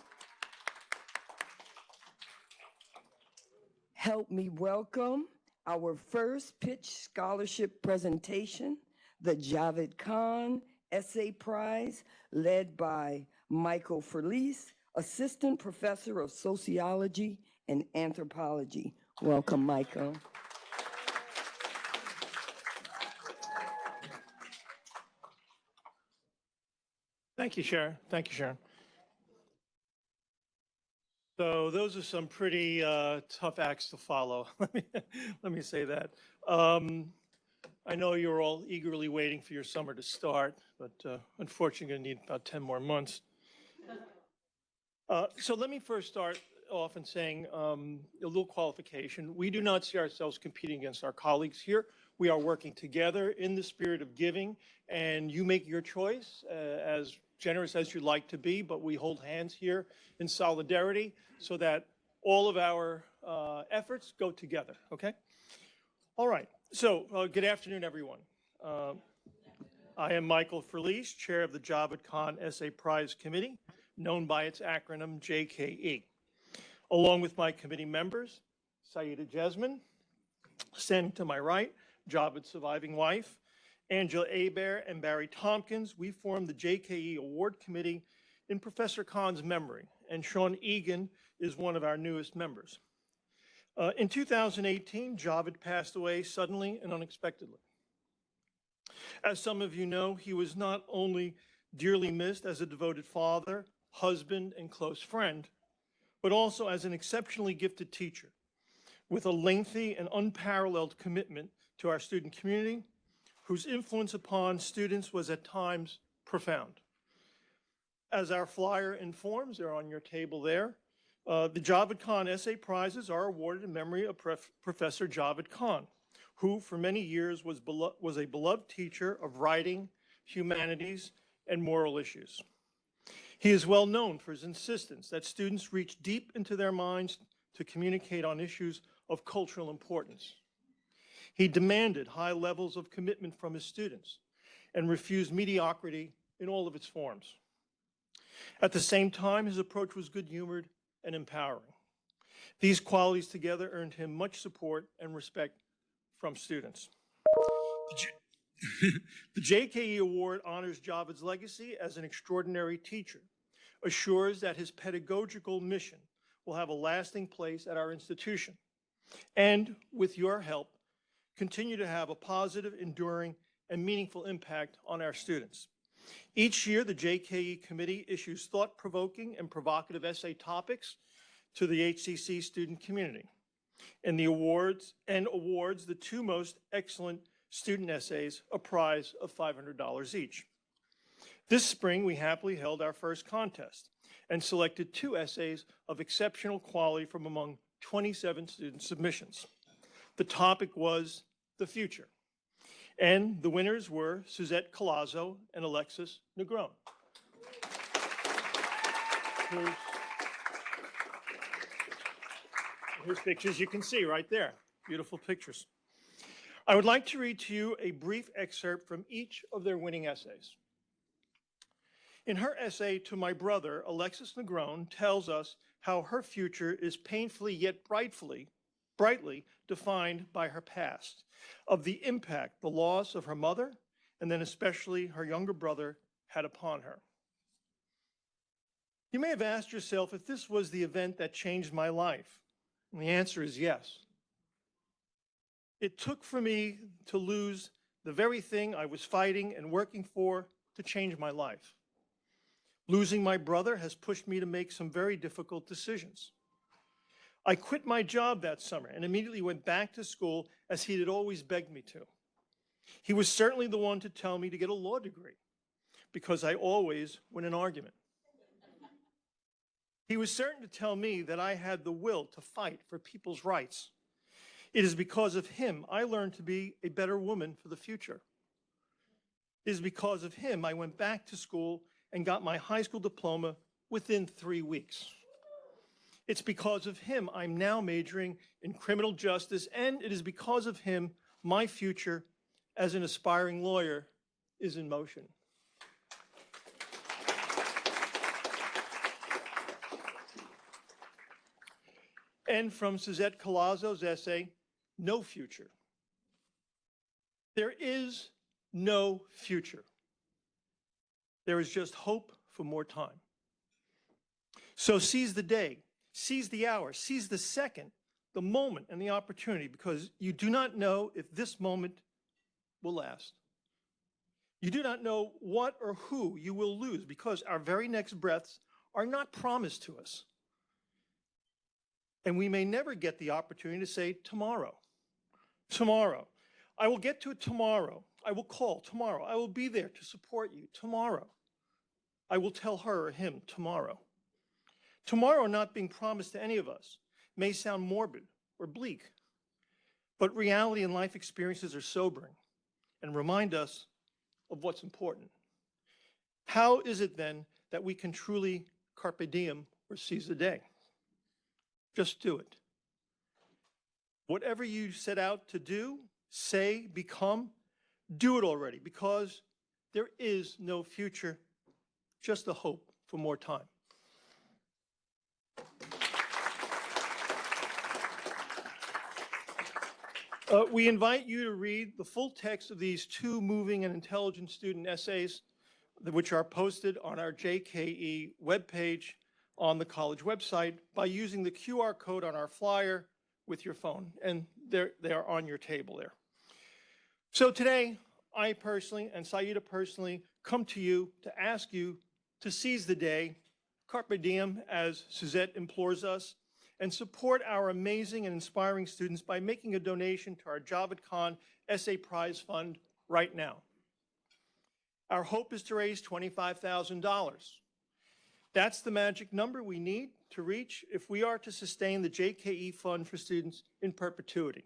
our first pitch scholarship presentation, the Javed Khan Essay Prize, led by Michael Furlice, Assistant Professor of Sociology and Anthropology. Welcome, Michael. Thank you, Sharon. Thank you, Sharon. So those are some pretty tough acts to follow. Let me say that. I know you're all eagerly waiting for your summer to start, but unfortunately, you're going to need about 10 more months. So let me first start off in saying a little qualification. We do not see ourselves competing against our colleagues here. We are working together in the spirit of giving, and you make your choice as generous as you'd like to be, but we hold hands here in solidarity so that all of our efforts go together, okay? All right, so good afternoon, everyone. I am Michael Furlice, chair of the Javed Khan Essay Prize Committee, known by its acronym JKE. Along with my committee members, Saida Jasmine, standing to my right, Javed's surviving wife, Angela Hebert and Barry Tompkins, we formed the JKE Award Committee in Professor Khan's memory, and Sean Egan is one of our newest members. In 2018, Javed passed away suddenly and unexpectedly. As some of you know, he was not only dearly missed as a devoted father, husband, and close friend, but also as an exceptionally gifted teacher with a lengthy and unparalleled commitment to our student community, whose influence upon students was at times profound. As our flyer informs, they're on your table there, the Javed Khan Essay Prizes are awarded in memory of Professor Javed Khan, who for many years was a beloved teacher of writing, humanities, and moral issues. He is well known for his insistence that students reach deep into their minds to communicate on issues of cultural importance. He demanded high levels of commitment from his students and refused mediocrity in all of its forms. At the same time, his approach was good-humored and empowering. These qualities together earned him much support and respect from students. The JKE Award honors Javed's legacy as an extraordinary teacher, assures that his pedagogical mission will have a lasting place at our institution, and with your help, continue to have a positive, enduring, and meaningful impact on our students. Each year, the JKE committee issues thought-provoking and provocative essay topics to the HCC student community, and awards the two most excellent student essays a prize of $500 each. This spring, we happily held our first contest and selected 2 essays of exceptional quality from among 27 student submissions. The topic was the future, and the winners were Suzette Colazzo and Alexis Negron. Here's pictures you can see right there. Beautiful pictures. I would like to read to you a brief excerpt from each of their winning essays. In her essay to my brother, Alexis Negron tells us how her future is painfully yet brightly defined by her past, of the impact the loss of her mother, and then especially her younger brother, had upon her. You may have asked yourself if this was the event that changed my life. And the answer is yes. It took for me to lose the very thing I was fighting and working for to change my life. Losing my brother has pushed me to make some very difficult decisions. I quit my job that summer and immediately went back to school as he had always begged me to. He was certainly the one to tell me to get a law degree because I always win an argument. He was certain to tell me that I had the will to fight for people's rights. It is because of him I learned to be a better woman for the future. It is because of him I went back to school and got my high school diploma within 3 weeks. It's because of him I'm now majoring in criminal justice, and it is because of him my future as an aspiring lawyer is in motion. And from Suzette Colazzo's essay, No Future. There is no future. There is just hope for more time. So seize the day, seize the hour, seize the second, the moment, and the opportunity, because you do not know if this moment will last. You do not know what or who you will lose, because our very next breaths are not promised to us. And we may never get the opportunity to say tomorrow. Tomorrow. I will get to it tomorrow. I will call tomorrow. I will be there to support you tomorrow. I will tell her or him tomorrow. Tomorrow not being promised to any of us may sound morbid or bleak, but reality and life experiences are sobering and remind us of what's important. How is it then that we can truly carpe diem or seize the day? Just do it. Whatever you set out to do, say, become, do it already, because there is no future, just the hope for more time. We invite you to read the full text of these 2 moving and intelligent student essays, which are posted on our JKE webpage on the college website by using the QR code on our flyer, with your phone, and they are on your table there. So today, I personally and Saida personally come to you to ask you to seize the day, carpe diem, as Suzette implores us, and support our amazing and inspiring students by making a donation to our JavaCon Essay Prize Fund right now. Our hope is to raise $25,000. That's the magic number we need to reach if we are to sustain the JKE Fund for Students in perpetuity.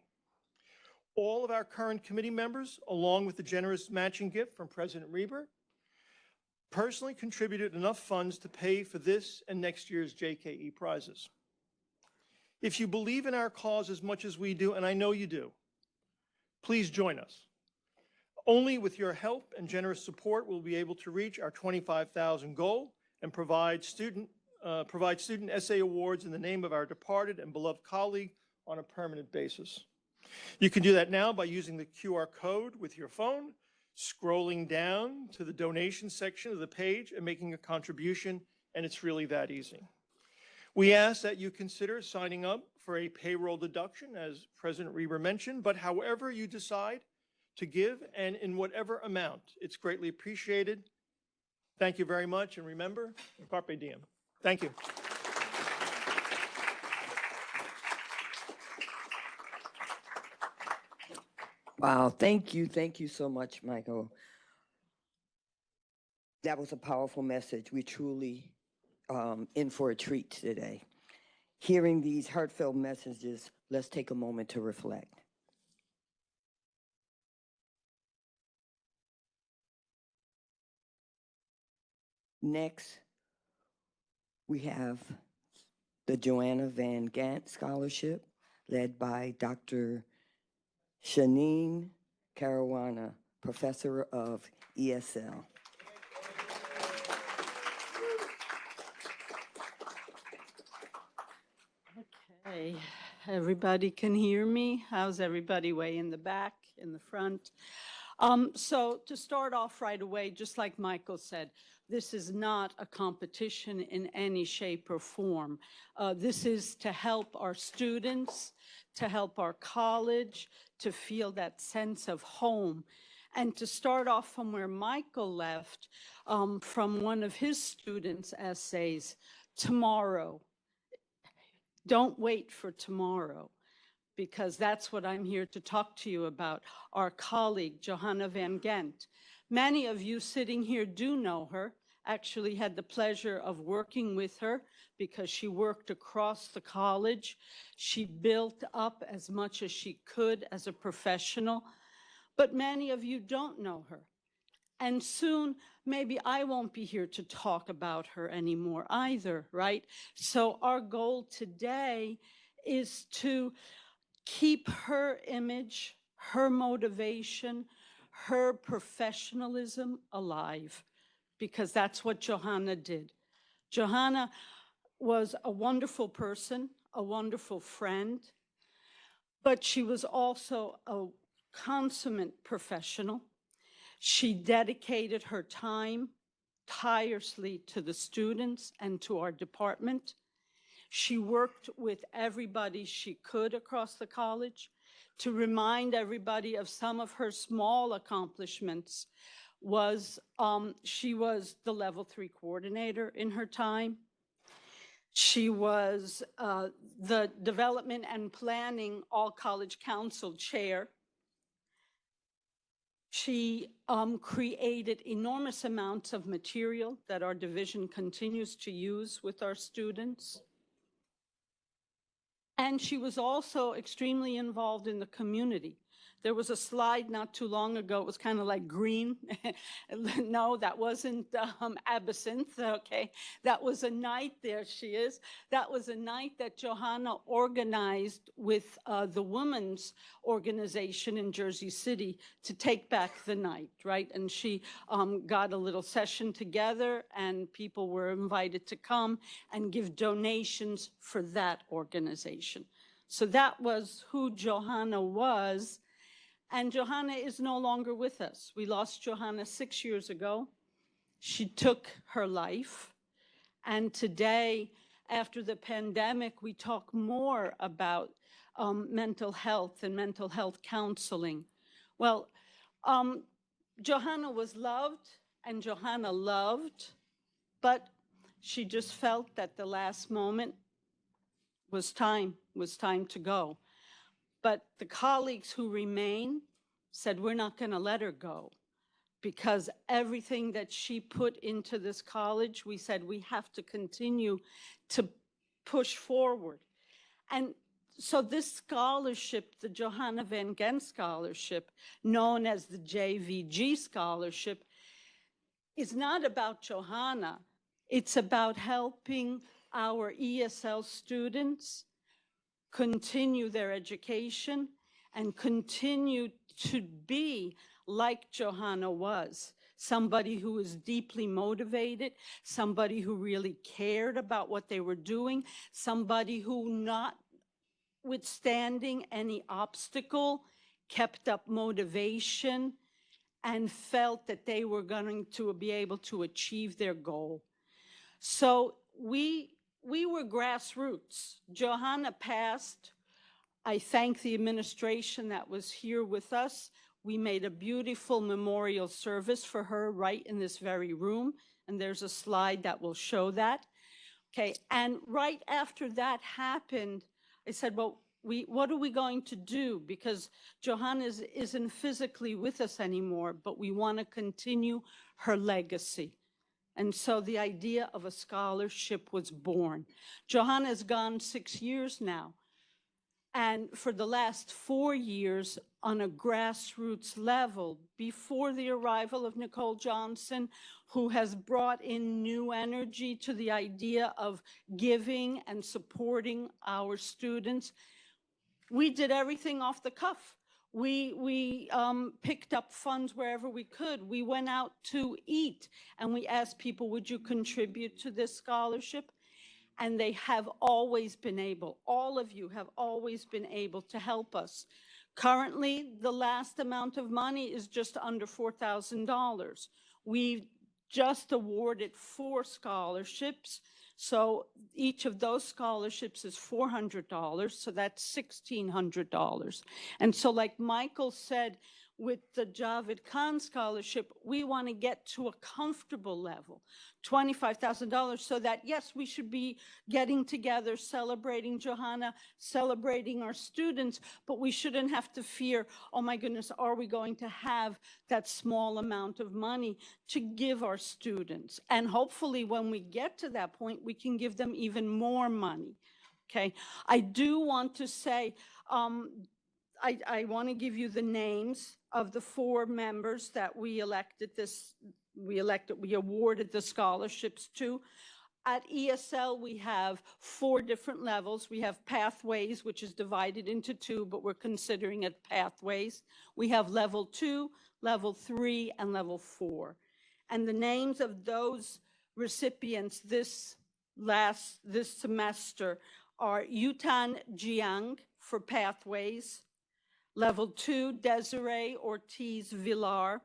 All of our current committee members, along with the generous matching gift from President Reber, personally contributed enough funds to pay for this and next year's JKE prizes. If you believe in our cause as much as we do, and I know you do, please join us. Only with your help and generous support will we be able to reach our 25,000 goal and provide student essay awards in the name of our departed and beloved colleague on a permanent basis. You can do that now by using the QR code with your phone, scrolling down to the donation section of the page and making a contribution, and it's really that easy. We ask that you consider signing up for a payroll deduction, as President Reber mentioned, but however you decide to give and in whatever amount, it's greatly appreciated. Thank you very much, and remember, carpe diem. Thank you. Wow, thank you so much, Michael. That was a powerful message. We truly in for a treat today. Hearing these heartfelt messages, let's take a moment to reflect. Next, we have the Joanna Van Gant Scholarship, led by Dr. Shanine Caruana, Professor of ESL. Okay, everybody can hear me? How's everybody way in the back, in the front? So to start off right away, just like Michael said, this is not a competition in any shape or form. This is to help our students, to help our college, to feel that sense of home. And to start off from where Michael left, from one of his students' essays, tomorrow. Don't wait for tomorrow, because that's what I'm here to talk to you about, our colleague, Johanna Van Gent. Many of you sitting here do know her, actually had the pleasure of working with her because she worked across the college. She built up as much as she could as a professional, but many of you don't know her. And soon, maybe I won't be here to talk about her anymore either, right? So our goal today is to keep her image, her motivation, her professionalism alive, because that's what Johanna did. Johanna was a wonderful person, a wonderful friend, but she was also a consummate professional. She dedicated her time tirelessly to the students and to our department. She worked with everybody she could across the college to remind everybody of some of her small accomplishments. She was the level 3 coordinator in her time. She was the development and planning all college council chair. She created enormous amounts of material that our division continues to use with our students. And she was also extremely involved in the community. There was a slide not too long ago, it was kind of like green. No, that wasn't absinthe, okay. That was a night, there she is. That was a night that Johanna organized with the women's organization in Jersey City to take back the night, right? And she got a little session together and people were invited to come and give donations for that organization. So that was who Johanna was. And Johanna is no longer with us. We lost Johanna 6 years ago. She took her life. And today, after the pandemic, we talk more about mental health and mental health counseling. Well, Johanna was loved and Johanna loved, but she just felt that the last moment was time to go. But the colleagues who remain said, we're not going to let her go, because everything that she put into this college, we said we have to continue to push forward. And so this scholarship, the Johanna Van Gent Scholarship, known as the JVG Scholarship, is not about Johanna. It's about helping our ESL students continue their education and continue to be like Johanna was, somebody who was deeply motivated, somebody who really cared about what they were doing, somebody who, notwithstanding any obstacle, kept up motivation and felt that they were going to be able to achieve their goal. So we were grassroots. Johanna passed. I thank the administration that was here with us. We made a beautiful memorial service for her right in this very room, and there's a slide that will show that. Okay, and right after that happened, I said, well, what are we going to do? Because Johanna isn't physically with us anymore, but we want to continue her legacy. And so the idea of a scholarship was born. Johanna's gone 6 years now. And for the last 4 years, on a grassroots level, before the arrival of Nicole Johnson, who has brought in new energy to the idea of giving and supporting our students, we did everything off the cuff. We picked up funds wherever we could. We went out to eat and we asked people, would you contribute to this scholarship? And they have always been able, all of you have always been able to help us. Currently, the last amount of money is just under $4,000. We've just awarded 4 scholarships. So each of those scholarships is $400, so that's $1,600. And so like Michael said, with the Javed Khan Scholarship, we want to get to a comfortable level, $25,000, so that, yes, we should be getting together, celebrating Johanna, celebrating our students, but we shouldn't have to fear, oh my goodness, are we going to have that small amount of money to give our students? And hopefully when we get to that point, we can give them even more money, okay? I do want to say, I want to give you the names of the 4 members that we awarded the scholarships to. At ESL, we have 4 different levels. We have pathways, which is divided into 2, but we're considering it pathways. We have level 2, level 3, and level 4. And the names of those recipients this semester are Yutan Jiang for pathways, level 2, Desiree Ortiz Villar,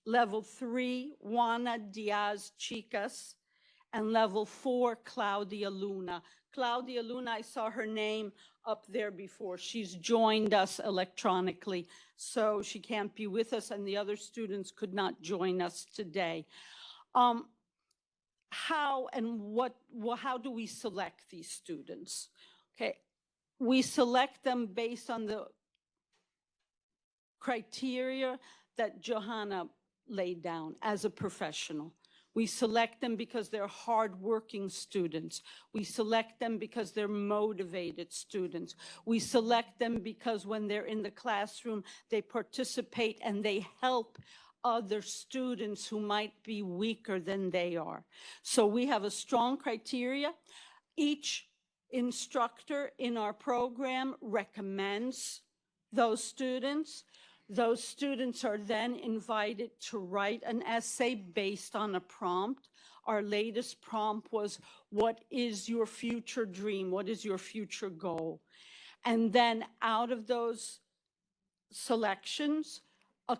level 3, Juana Diaz Chicas, and level 4, Claudia Luna. Claudia Luna, I saw her name up there before. She's joined us electronically, so she can't be with us, and the other students could not join us today. How do we select these students? Okay, we select them based on the criteria that Johanna laid down as a professional. We select them because they're hardworking students. We select them because they're motivated students. We select them because when they're in the classroom, they participate and they help other students who might be weaker than they are. So we have a strong criteria. Each instructor in our program recommends those students. Those students are then invited to write an essay based on a prompt. Our latest prompt was, what is your future dream? What is your future goal? And then out of those selections, a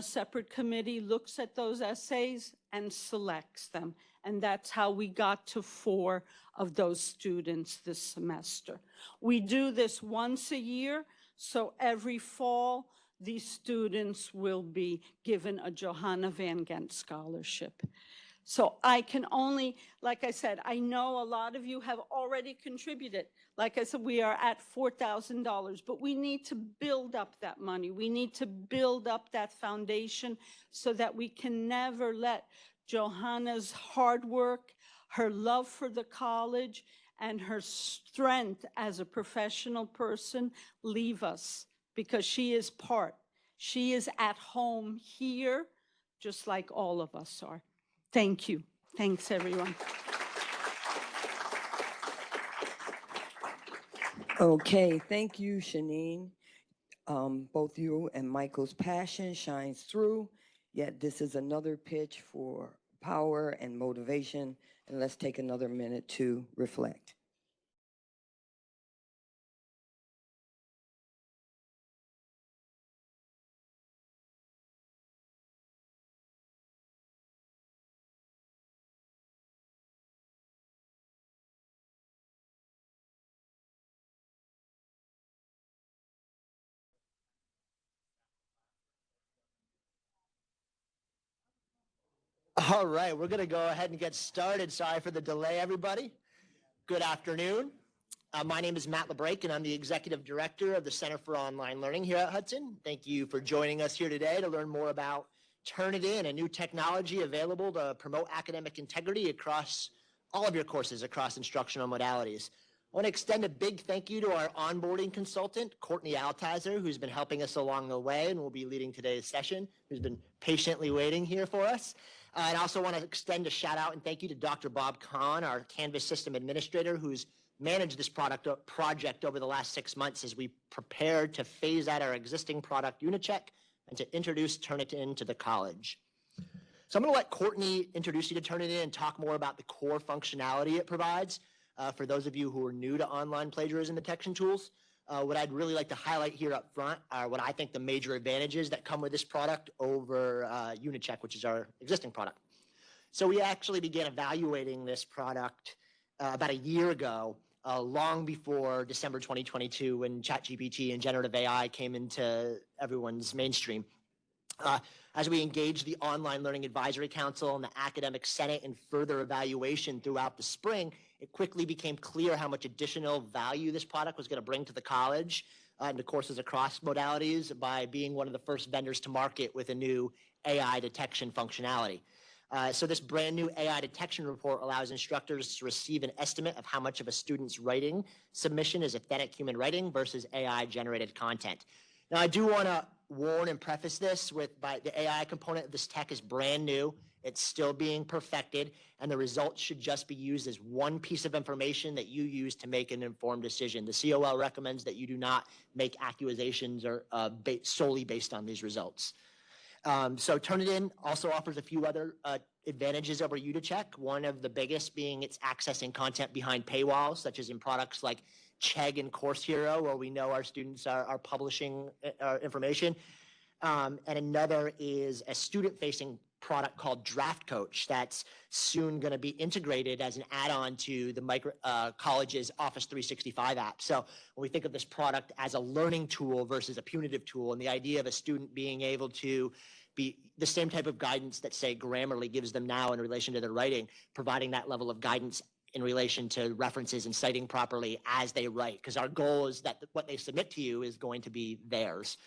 separate committee looks at those essays and selects them. and that's how we got to 4 of those students this semester. We do this once a year, so every fall, these students will be given a Johanna Van Gent Scholarship. So I can only, like I said, I know a lot of you have already contributed. Like I said, we are at $4,000, but we need to build up that money. We need to build up that foundation so that we can never let Johanna's hard work, her love for the college, and her strength as a professional person leave us, because she is at home here, just like all of us are. Thank you. Thanks, everyone. Okay, thank you, Shanine. Both you and Michael's passion shines through, yet this is another pitch for power and motivation, and let's take another minute to reflect. All right, we're going to go ahead and get started. Sorry for the delay, everybody. Good afternoon. My name is Matt LeBrake, and I'm the Executive Director of the Center for Online Learning here at Hudson. Thank you for joining us here today to learn more about Turnitin, a new technology available to promote academic integrity across all of your courses across instructional modalities. I want to extend a big thank you to our onboarding consultant, Courtney Altizer, who's been helping us along the way and will be leading today's session, who's been patiently waiting here for us. I also want to extend a shout out and thank you to Dr. Bob Kahn, our Canvas system administrator, who's managed this project over the last 6 months as we prepared to phase out our existing product, Unicheck, and to introduce Turnitin to the college. So I'm going to let Courtney introduce you to Turnitin and talk more about the core functionality it provides for those of you who are new to online plagiarism detection tools. What I'd really like to highlight here up front are what I think the major advantages that come with this product over Unicheck, which is our existing product. So we actually began evaluating this product about a year ago, long before December 2022, when ChatGPT and generative AI came into everyone's mainstream. As we engaged the Online Learning Advisory Council and the Academic Senate in further evaluation throughout the spring, it quickly became clear how much additional value this product was going to bring to the college and to courses across modalities by being one of the first vendors to market with a new AI detection functionality. So this brand new AI detection report allows instructors to receive an estimate of how much of a student's writing submission is authentic human writing versus AI-generated content. Now, I do want to warn and preface this with the AI component of this tech is brand new. It's still being perfected, and the results should just be used as one piece of information that you use to make an informed decision. The COL recommends that you do not make accusations or solely based on these results. So Turnitin also offers a few other advantages over Unicheck, one of the biggest being it's accessing content behind paywalls, such as in products like Chegg and Course Hero, where we know our students are publishing information. And another is a student-facing product called Draft Coach that's soon going to be integrated as an add-on to the college's Office 365 app. So when we think of this product as a learning tool versus a punitive tool, and the idea of a student being able to be the same type of guidance that, say, Grammarly gives them now in relation to their writing, providing that level of guidance in relation to references and citing properly as they write, because our goal is that what they submit to you is going to be theirs.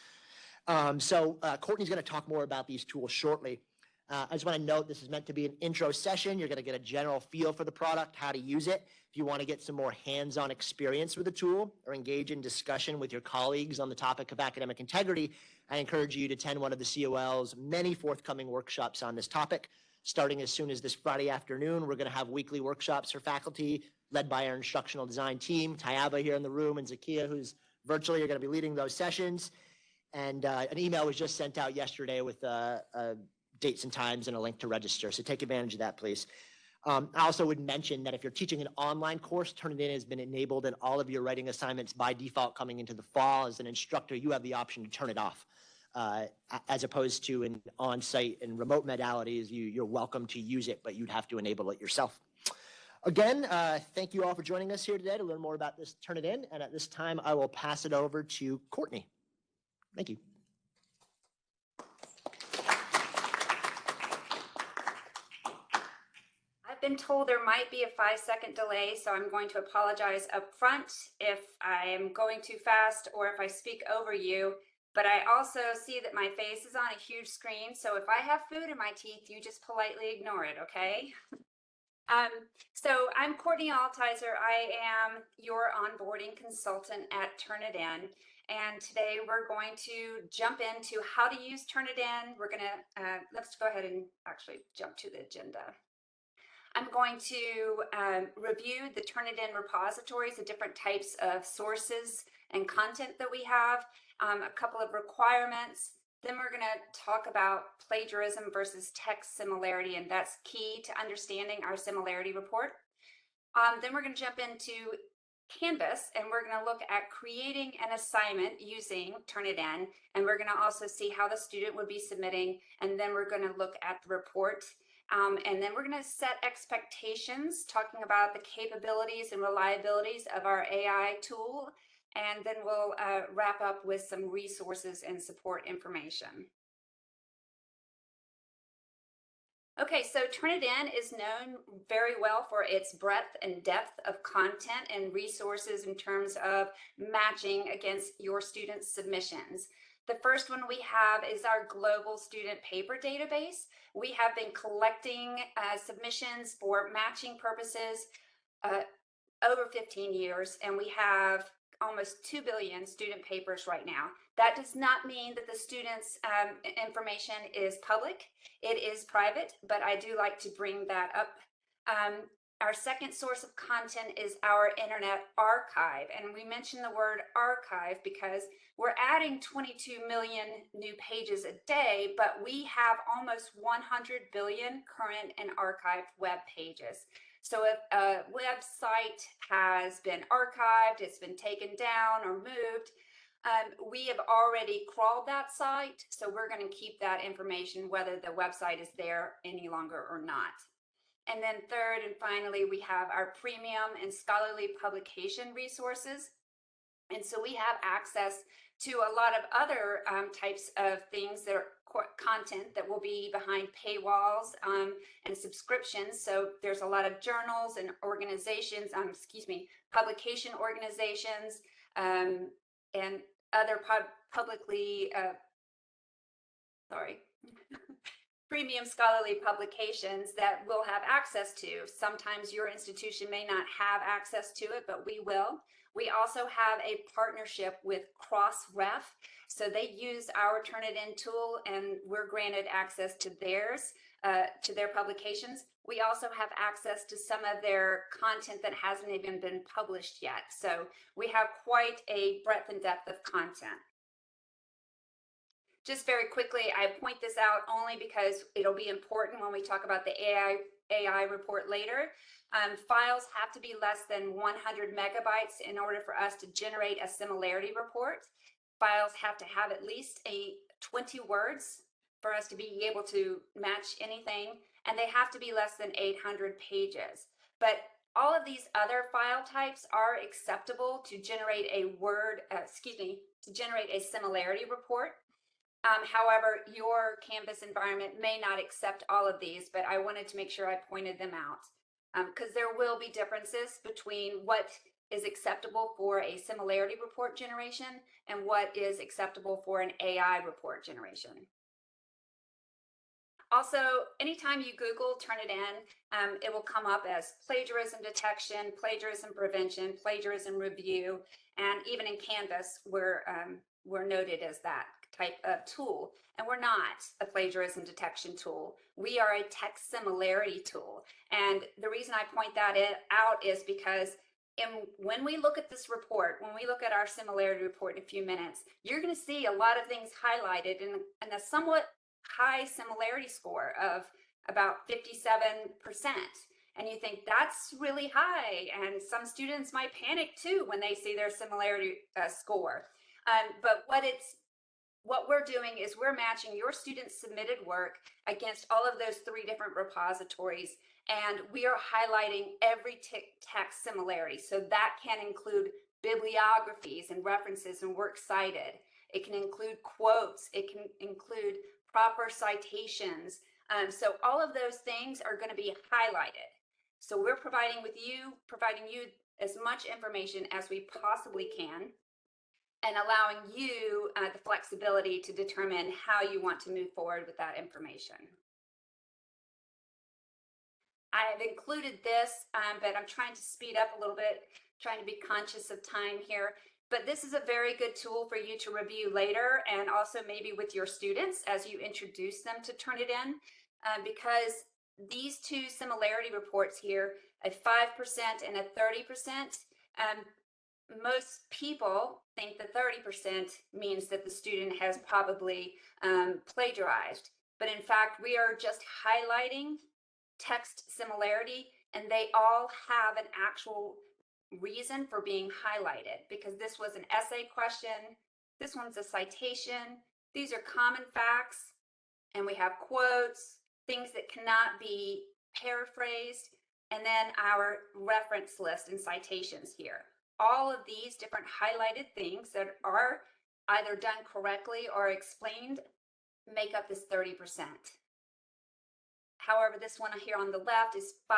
Courtney's going to talk more about these tools shortly. I just want to note this is meant to be an intro session. You're going to get a general feel for the product, how to use it. If you want to get some more hands-on experience with the tool or engage in discussion with your colleagues on the topic of academic integrity, I encourage you to attend one of the COL's many forthcoming workshops on this topic. Starting as soon as this Friday afternoon, we're going to have weekly workshops for faculty led by our instructional design team. Tayaba here in the room and Zakia, who's virtually, are going to be leading those sessions. And an email was just sent out yesterday with dates and times and a link to register. So take advantage of that, please. I also would mention that if you're teaching an online course, Turnitin has been enabled in all of your writing assignments by default coming into the fall. As an instructor, you have the option to turn it off. as opposed to in on-site and remote modalities, you're welcome to use it, but you'd have to enable it yourself. Again, thank you all for joining us here today to learn more about this Turnitin. And at this time, I will pass it over to Courtney. Thank you. I've been told there might be a 5-second delay, so I'm going to apologize up front if I am going too fast or if I speak over you. But I also see that my face is on a huge screen, so if I have food in my teeth, you just politely ignore it, okay? So I'm Courtney Altizer. I am your onboarding consultant at Turnitin. And today we're going to jump into how to use Turnitin. We're gonna, let's go ahead and actually jump to the agenda. I'm going to review the Turnitin repositories, the different types of sources and content that we have, a couple of requirements. Then we're going to talk about plagiarism versus text similarity, and that's key to understanding our similarity report. Then we're going to jump into Canvas, and we're going to look at creating an assignment using Turnitin, and we're going to also see how the student would be submitting, and then we're going to look at the report. And then we're going to set expectations, talking about the capabilities and reliabilities of our AI tool. And then we'll wrap up with some resources and support information. Okay, so Turnitin is known very well for its breadth and depth of content and resources in terms of matching against your students' submissions. The first one we have is our global student paper database. We have been collecting submissions for matching purposes over 15 years, and we have almost 2 billion student papers right now. That does not mean that the students' information is public. It is private, but I do like to bring that up. Our second source of content is our Internet Archive, and we mention the word archive because we're adding 22 million new pages a day, but we have almost 100 billion current and archived web pages. So if a website has been archived, it's been taken down or moved, we have already crawled that site, so we're going to keep that information whether the website is there any longer or not. And then third and finally, we have our premium and scholarly publication resources. And so we have access to a lot of other types of things that are content that will be behind paywalls and subscriptions. So there's a lot of journals and organizations, publication organizations and other publicly, premium scholarly publications that we'll have access to. Sometimes your institution may not have access to it, but we will. We also have a partnership with Crossref. So they use our Turnitin tool and we're granted access to theirs, to their publications. We also have access to some of their content that hasn't even been published yet. So we have quite a breadth and depth of content. Just very quickly, I point this out only because it'll be important when we talk about the AI report later. Files have to be less than 100 megabytes in order for us to generate a similarity report. Files have to have at least 20 words for us to be able to match anything, and they have to be less than 800 pages. But all of these other file types are acceptable to generate a to generate a similarity report. However, your Canvas environment may not accept all of these, but I wanted to make sure I pointed them out because there will be differences between what is acceptable for a similarity report generation and what is acceptable for an AI report generation. Also, anytime you Google Turnitin, it will come up as plagiarism detection, plagiarism prevention, plagiarism review, and even in Canvas, we're noted as that type of tool. And we're not a plagiarism detection tool. We are a text similarity tool. And the reason I point that out is because when we look at this report, when we look at our similarity report in a few minutes, you're going to see a lot of things highlighted in a somewhat high similarity score of about 57%. And you think that's really high. And some students might panic too when they see their similarity score. But what it's what we're doing is we're matching your students' submitted work against all of those 3 different repositories, and we are highlighting every text similarity. So that can include bibliographies and references and works cited. It can include quotes. It can include proper citations. So all of those things are going to be highlighted. So we're providing you as much information as we possibly can, and allowing you the flexibility to determine how you want to move forward with that information. I have included this, but I'm trying to speed up a little bit, trying to be conscious of time here. But this is a very good tool for you to review later, and also maybe with your students as you introduce them to Turnitin, because these 2 similarity reports here, a 5% and a 30%, most people think that 30% means that the student has probably plagiarized. But in fact, we are just highlighting text similarity, and they all have an actual reason for being highlighted, because this was an essay question, this one's a citation, these are common facts, and we have quotes, things that cannot be paraphrased, and then our reference list and citations here. All of these different highlighted things that are either done correctly or explained make up this 30%. However, this one here on the left is 5%.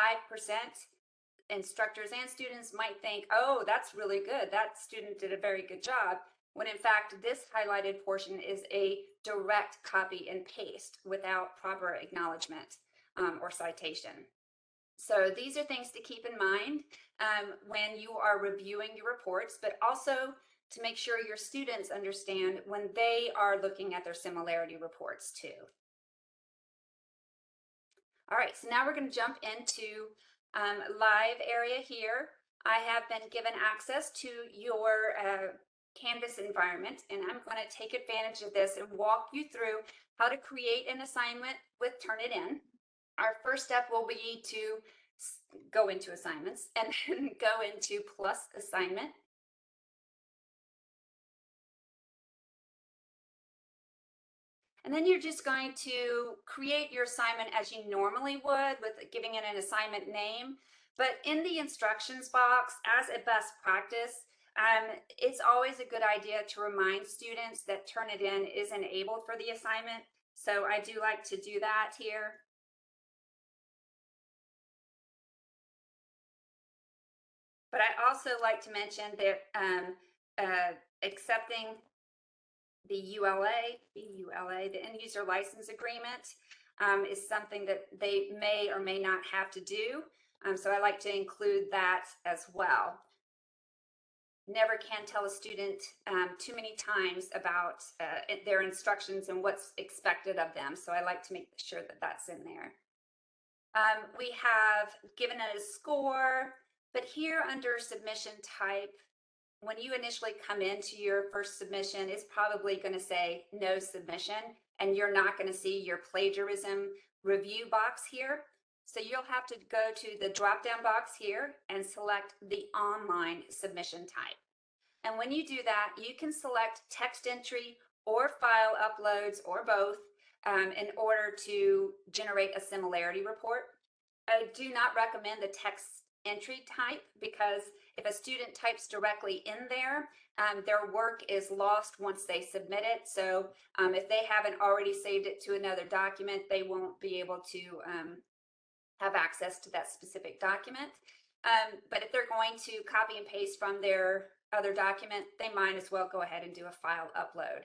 Instructors and students might think, oh, that's really good. That student did a very good job. When in fact, this highlighted portion is a direct copy and paste without proper acknowledgement or citation. So these are things to keep in mind when you are reviewing your reports, but also to make sure your students understand when they are looking at their similarity reports too. All right, so now we're going to jump into live area here. I have been given access to your Canvas environment, and I'm going to take advantage of this and walk you through how to create an assignment with Turnitin. Our first step will be to go into assignments and then go into plus assignment. And then you're just going to create your assignment as you normally would, with giving it an assignment name. But in the instructions box, as a best practice, it's always a good idea to remind students that Turnitin is enabled for the assignment. So I do like to do that here. But I also like to mention that accepting the ULA, the End User License Agreement, is something that they may or may not have to do. So I like to include that as well. Never can tell a student too many times about their instructions and what's expected of them. So I like to make sure that that's in there. We have given it a score, but here under submission type, when you initially come into your first submission, it's probably going to say no submission, and you're not going to see your plagiarism review box here. So you'll have to go to the drop-down box here and select the online submission type. And when you do that, you can select text entry or file uploads or both in order to generate a similarity report. I do not recommend the text entry type, because if a student types directly in there, their work is lost once they submit it. So if they haven't already saved it to another document, they won't be able to have access to that specific document. But if they're going to copy and paste from their other document, they might as well go ahead and do a file upload.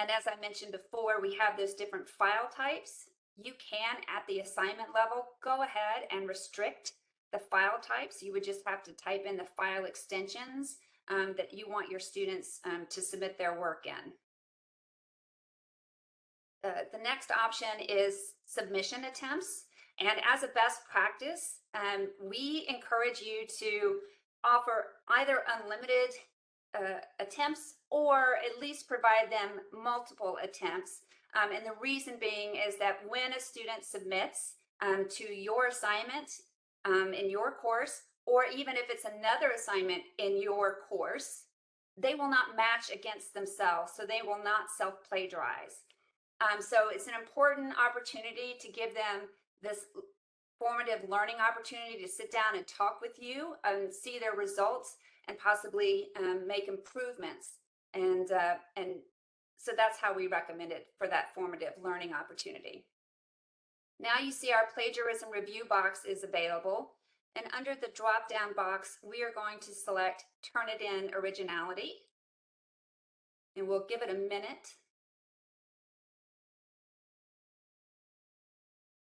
And as I mentioned before, we have those different file types. You can, at the assignment level, go ahead and restrict the file types. You would just have to type in the file extensions that you want your students to submit their work in. The next option is submission attempts. And as a best practice, we encourage you to offer either unlimited attempts, or at least provide them multiple attempts. And the reason being is that when a student submits to your assignment in your course, or even if it's another assignment in your course, they will not match against themselves, so they will not self-plagiarize. So it's an important opportunity to give them this formative learning opportunity to sit down and talk with you and see their results and possibly make improvements. And so that's how we recommend it for that formative learning opportunity. Now you see our plagiarism review box is available. And under the drop-down box, we are going to select Turnitin Originality. And we'll give it a minute.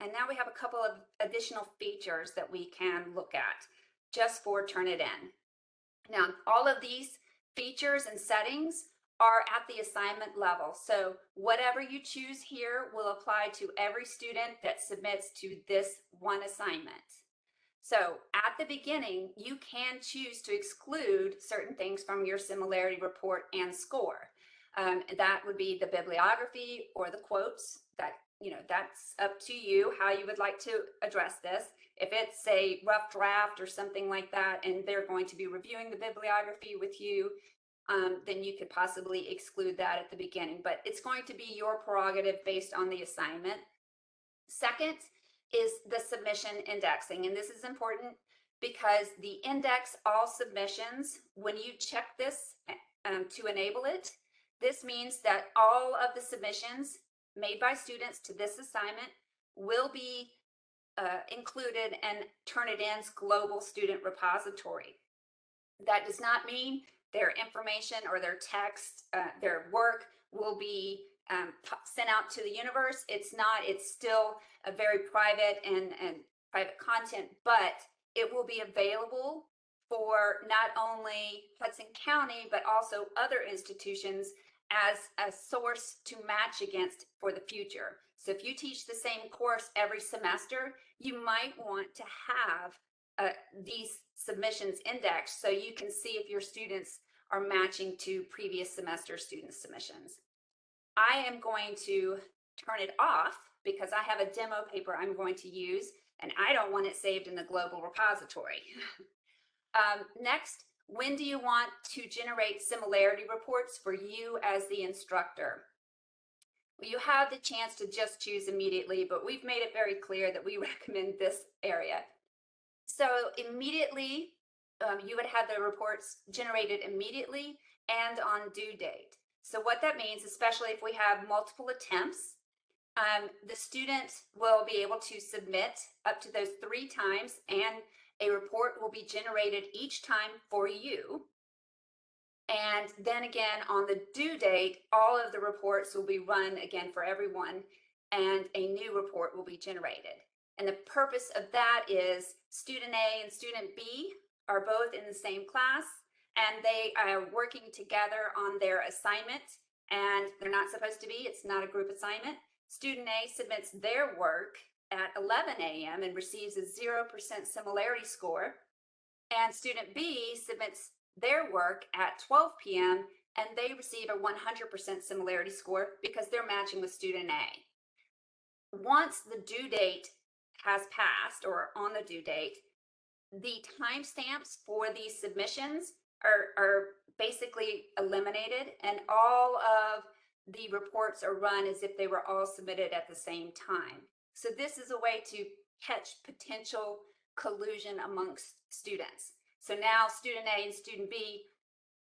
And now we have a couple of additional features that we can look at just for Turnitin. Now, all of these features and settings are at the assignment level. So whatever you choose here will apply to every student that submits to this one assignment. So at the beginning, you can choose to exclude certain things from your similarity report and score. That would be the bibliography or the quotes. That's up to you how you would like to address this. If it's a rough draft or something like that, and they're going to be reviewing the bibliography with you, then you could possibly exclude that at the beginning. But it's going to be your prerogative based on the assignment. Second is the submission indexing. And this is important because the index all submissions, when you check this to enable it, this means that all of the submissions made by students to this assignment will be included in Turnitin's global student repository. That does not mean their information or their text, their work will be sent out to the universe. It's not, it's still a very private and private content, but it will be available for not only Hudson County, but also other institutions as a source to match against for the future. So if you teach the same course every semester, you might want to have these submissions indexed so you can see if your students are matching to previous semester student submissions. I am going to turn it off because I have a demo paper I'm going to use and I don't want it saved in the global repository. Next, when do you want to generate similarity reports for you as the instructor? Well, you have the chance to just choose immediately, but we've made it very clear that we recommend this area. So immediately, you would have the reports generated immediately and on due date. So what that means, especially if we have multiple attempts, the student will be able to submit up to those 3 times and a report will be generated each time for you. And then again, on the due date, all of the reports will be run again for everyone and a new report will be generated. And the purpose of that is student A and student B are both in the same class and they are working together on their assignment and they're not supposed to be, it's not a group assignment. Student A submits their work at 11 a.m. and receives a 0% similarity score. And student B submits their work at 12 p.m. and they receive a 100% similarity score because they're matching with student A. Once the due date has passed or on the due date, the timestamps for these submissions are basically eliminated and all of the reports are run as if they were all submitted at the same time. So this is a way to catch potential collusion amongst students. So now student A and student B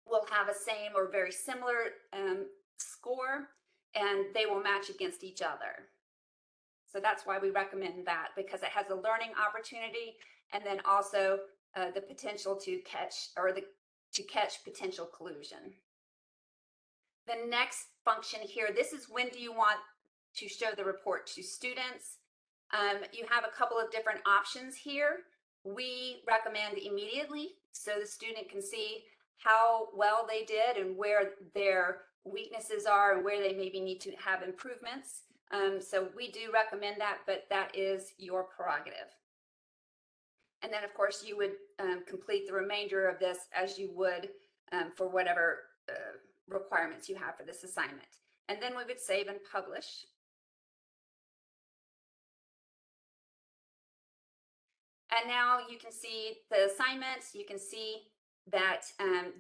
will have a same or very similar score and they will match against each other. So that's why we recommend that because it has a learning opportunity and then also the potential to catch potential collusion. The next function here, this is when do you want to show the report to students. You have a couple of different options here. We recommend immediately so the student can see how well they did and where their weaknesses are and where they maybe need to have improvements. So we do recommend that, but that is your prerogative. And then of course you would complete the remainder of this as you would for whatever requirements you have for this assignment. And then we would save and publish. And now you can see the assignments, you can see that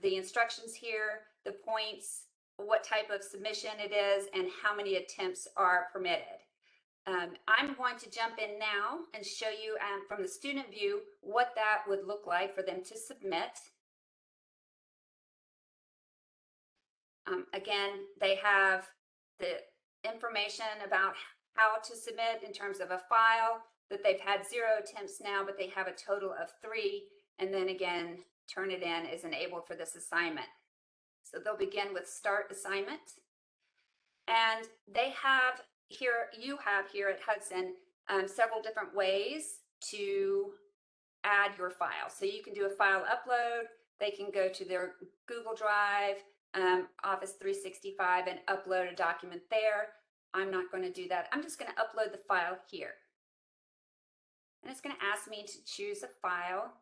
the instructions here, the points, what type of submission it is, and how many attempts are permitted. I'm going to jump in now and show you from the student view what that would look like for them to submit. Again, they have the information about how to submit in terms of a file, that they've had 0 attempts now, but they have a total of 3. And then again, Turnitin is enabled for this assignment. So they'll begin with start assignment. And they have here, you have here at Hudson, several different ways to add your file. So you can do a file upload. They can go to their Google Drive, Office 365 and upload a document there. I'm not going to do that. I'm just going to upload the file here. And it's going to ask me to choose a file.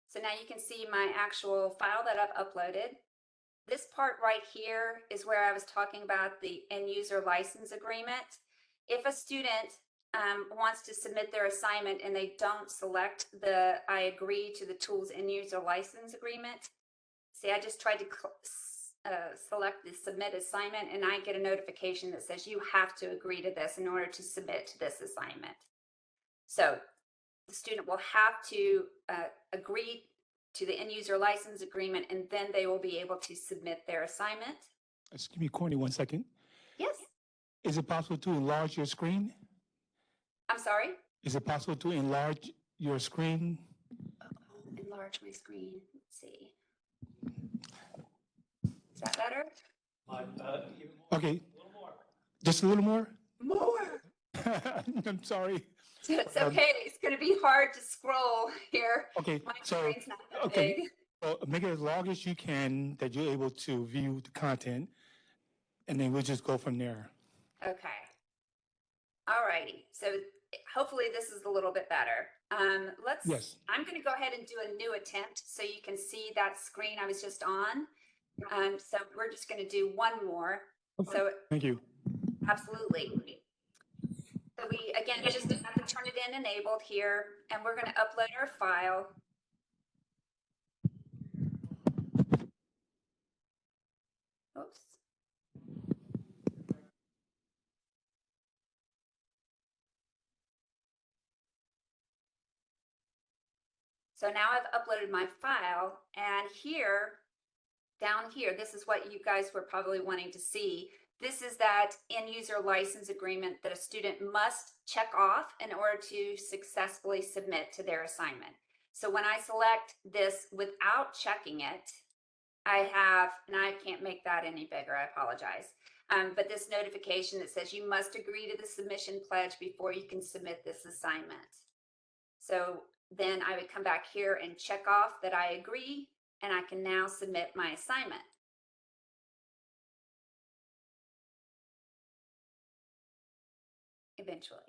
So now you can see my actual file that I've uploaded. This part right here is where I was talking about the end user license agreement. If a student wants to submit their assignment and they don't select the I agree to the tools end user license agreement, see, I just tried to select the submit assignment and I get a notification that says you have to agree to this in order to submit to this assignment. So the student will have to agree to the end user license agreement, and then they will be able to submit their assignment. Excuse me, Courtney, 1 second. Yes. Is it possible to enlarge your screen? I'm sorry? Is it possible to enlarge your screen? Enlarge my screen. Let's see. Is that better? Okay. Just a little more? More. I'm sorry. It's okay. It's going to be hard to scroll here. Okay, My so, screen's not that okay. big. So make it as long as you can, that you're able to view the content, and then we'll just go from there. Okay. All righty. So hopefully this is a little bit better. Yes. I'm going to go ahead and do a new attempt so you can see that screen I was just on. So we're just going to do one more. Okay. So Thank you. absolutely. So we, again, just have to turn it in enabled here, and we're going to upload our file. Oops. So now I've uploaded my file, and here, down here, this is what you guys were probably wanting to see. This is that end user license agreement that a student must check off in order to successfully submit to their assignment. So when I select this without checking it, I have, and I can't make that any bigger, I apologize. But this notification that says you must agree to the submission pledge before you can submit this assignment. So then I would come back here and check off that I agree, and I can now submit my assignment. Eventually.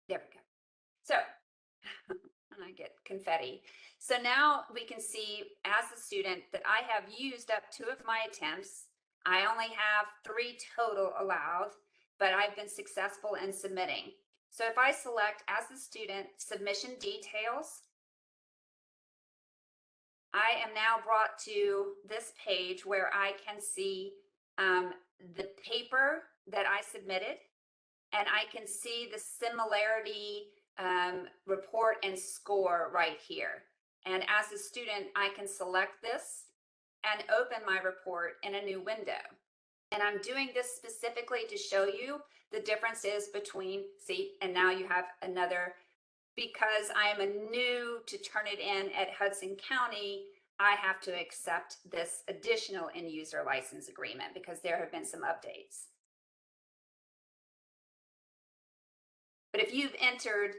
There we go. So, and I get confetti. So now we can see as a student that I have used up 2 of my attempts. I only have 3 total allowed, but I've been successful in submitting. So if I select as a student submission details, I am now brought to this page where I can see the paper that I submitted, and I can see the similarity report and score right here. And as a student, I can select this and open my report in a new window. And I'm doing this specifically to show you the differences between, see, and now you have another, because I am a new to Turnitin at Hudson County, I have to accept this additional end user license agreement because there have been some updates. But if you've entered,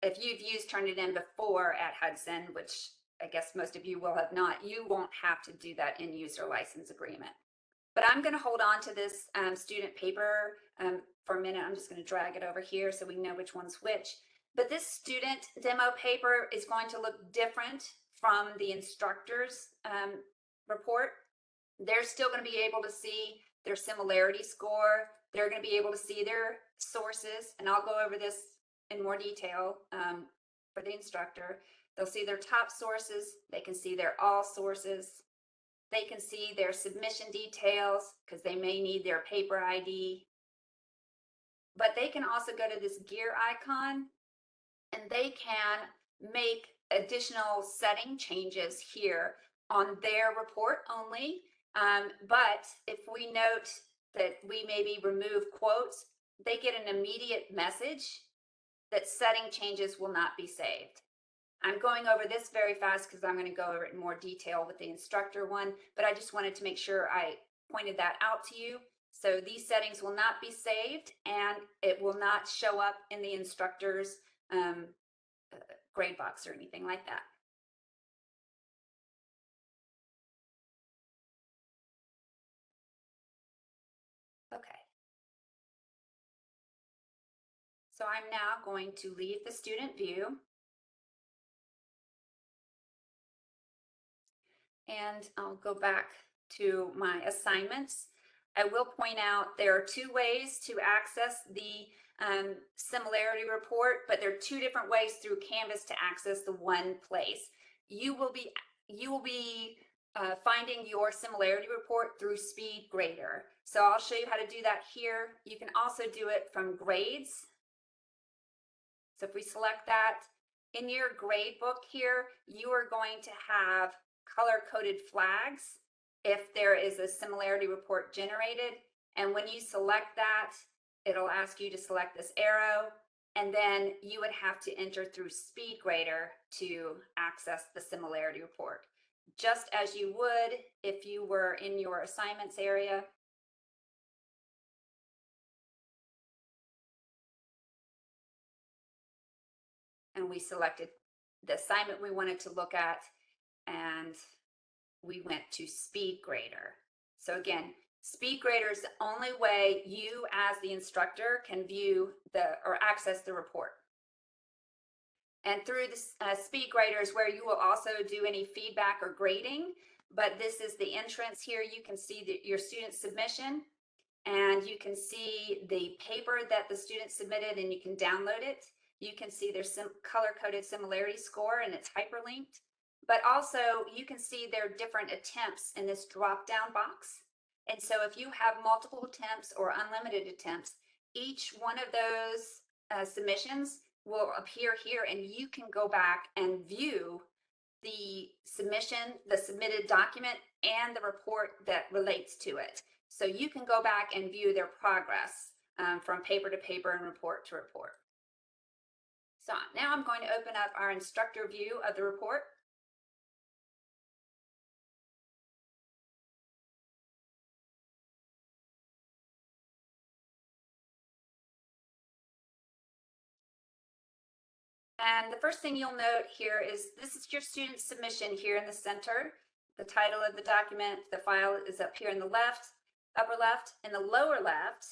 if you've used Turnitin before at Hudson, which I guess most of you will have not, you won't have to do that end user license agreement. But I'm going to hold on to this student paper for a minute. I'm just going to drag it over here so we know which one's which. But this student demo paper is going to look different from the instructor's report, they're still going to be able to see their similarity score. They're going to be able to see their sources, and I'll go over this in more detail for the instructor. They'll see their top sources. They can see their all sources. They can see their submission details because they may need their paper ID. But they can also go to this gear icon and they can make additional setting changes here on their report only. But if we note that we maybe remove quotes, they get an immediate message that setting changes will not be saved. I'm going over this very fast because I'm going to go over it in more detail with the instructor one, but I just wanted to make sure I pointed that out to you. So these settings will not be saved and it will not show up in the instructor's grade box or anything like that. Okay. So I'm now going to leave the student view. And I'll go back to my assignments. I will point out there are two ways to access the similarity report, but there are two different ways through Canvas to access the one place. You will be finding your similarity report through SpeedGrader. So I'll show you how to do that here. You can also do it from grades. So if we select that, in your grade book here, you are going to have color-coded flags if there is a similarity report generated. And when you select that, it'll ask you to select this arrow, and then you would have to enter through SpeedGrader to access the similarity report, just as you would if you were in your assignments area. And we selected the assignment we wanted to look at, and we went to SpeedGrader. So again, SpeedGrader is the only way you as the instructor can view or access the report. And through the SpeedGrader is where you will also do any feedback or grading, but this is the entrance here. You can see your student submission, and you can see the paper that the student submitted, and you can download it. You can see their color-coded similarity score, and it's hyperlinked. But also you can see their different attempts in this drop-down box. And so if you have multiple attempts or unlimited attempts, each one of those submissions will appear here, and you can go back and view the submission, the submitted document, and the report that relates to it. So you can go back and view their progress from paper to paper and report to report. So now I'm going to open up our instructor view of the report. And the first thing you'll note here is this is your student submission here in the center. The title of the document, the file is up here in the left, upper left. In the lower left,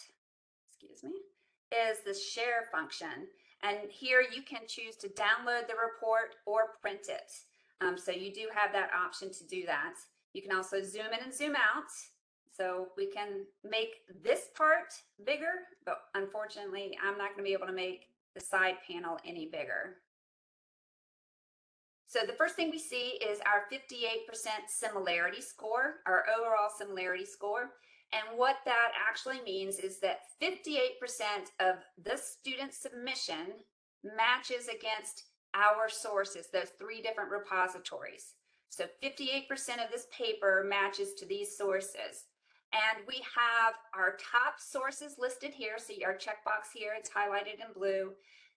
excuse me, is the share function. And here you can choose to download the report or print it. So you do have that option to do that. You can also zoom in and zoom out. So we can make this part bigger, but unfortunately, I'm not going to be able to make the side panel any bigger. So the first thing we see is our 58% similarity score, our overall similarity score. And what that actually means is that 58% of the student submission matches against our sources, those three different repositories. So 58% of this paper matches to these sources. And we have our top sources listed here. So our checkbox here, it's highlighted in blue.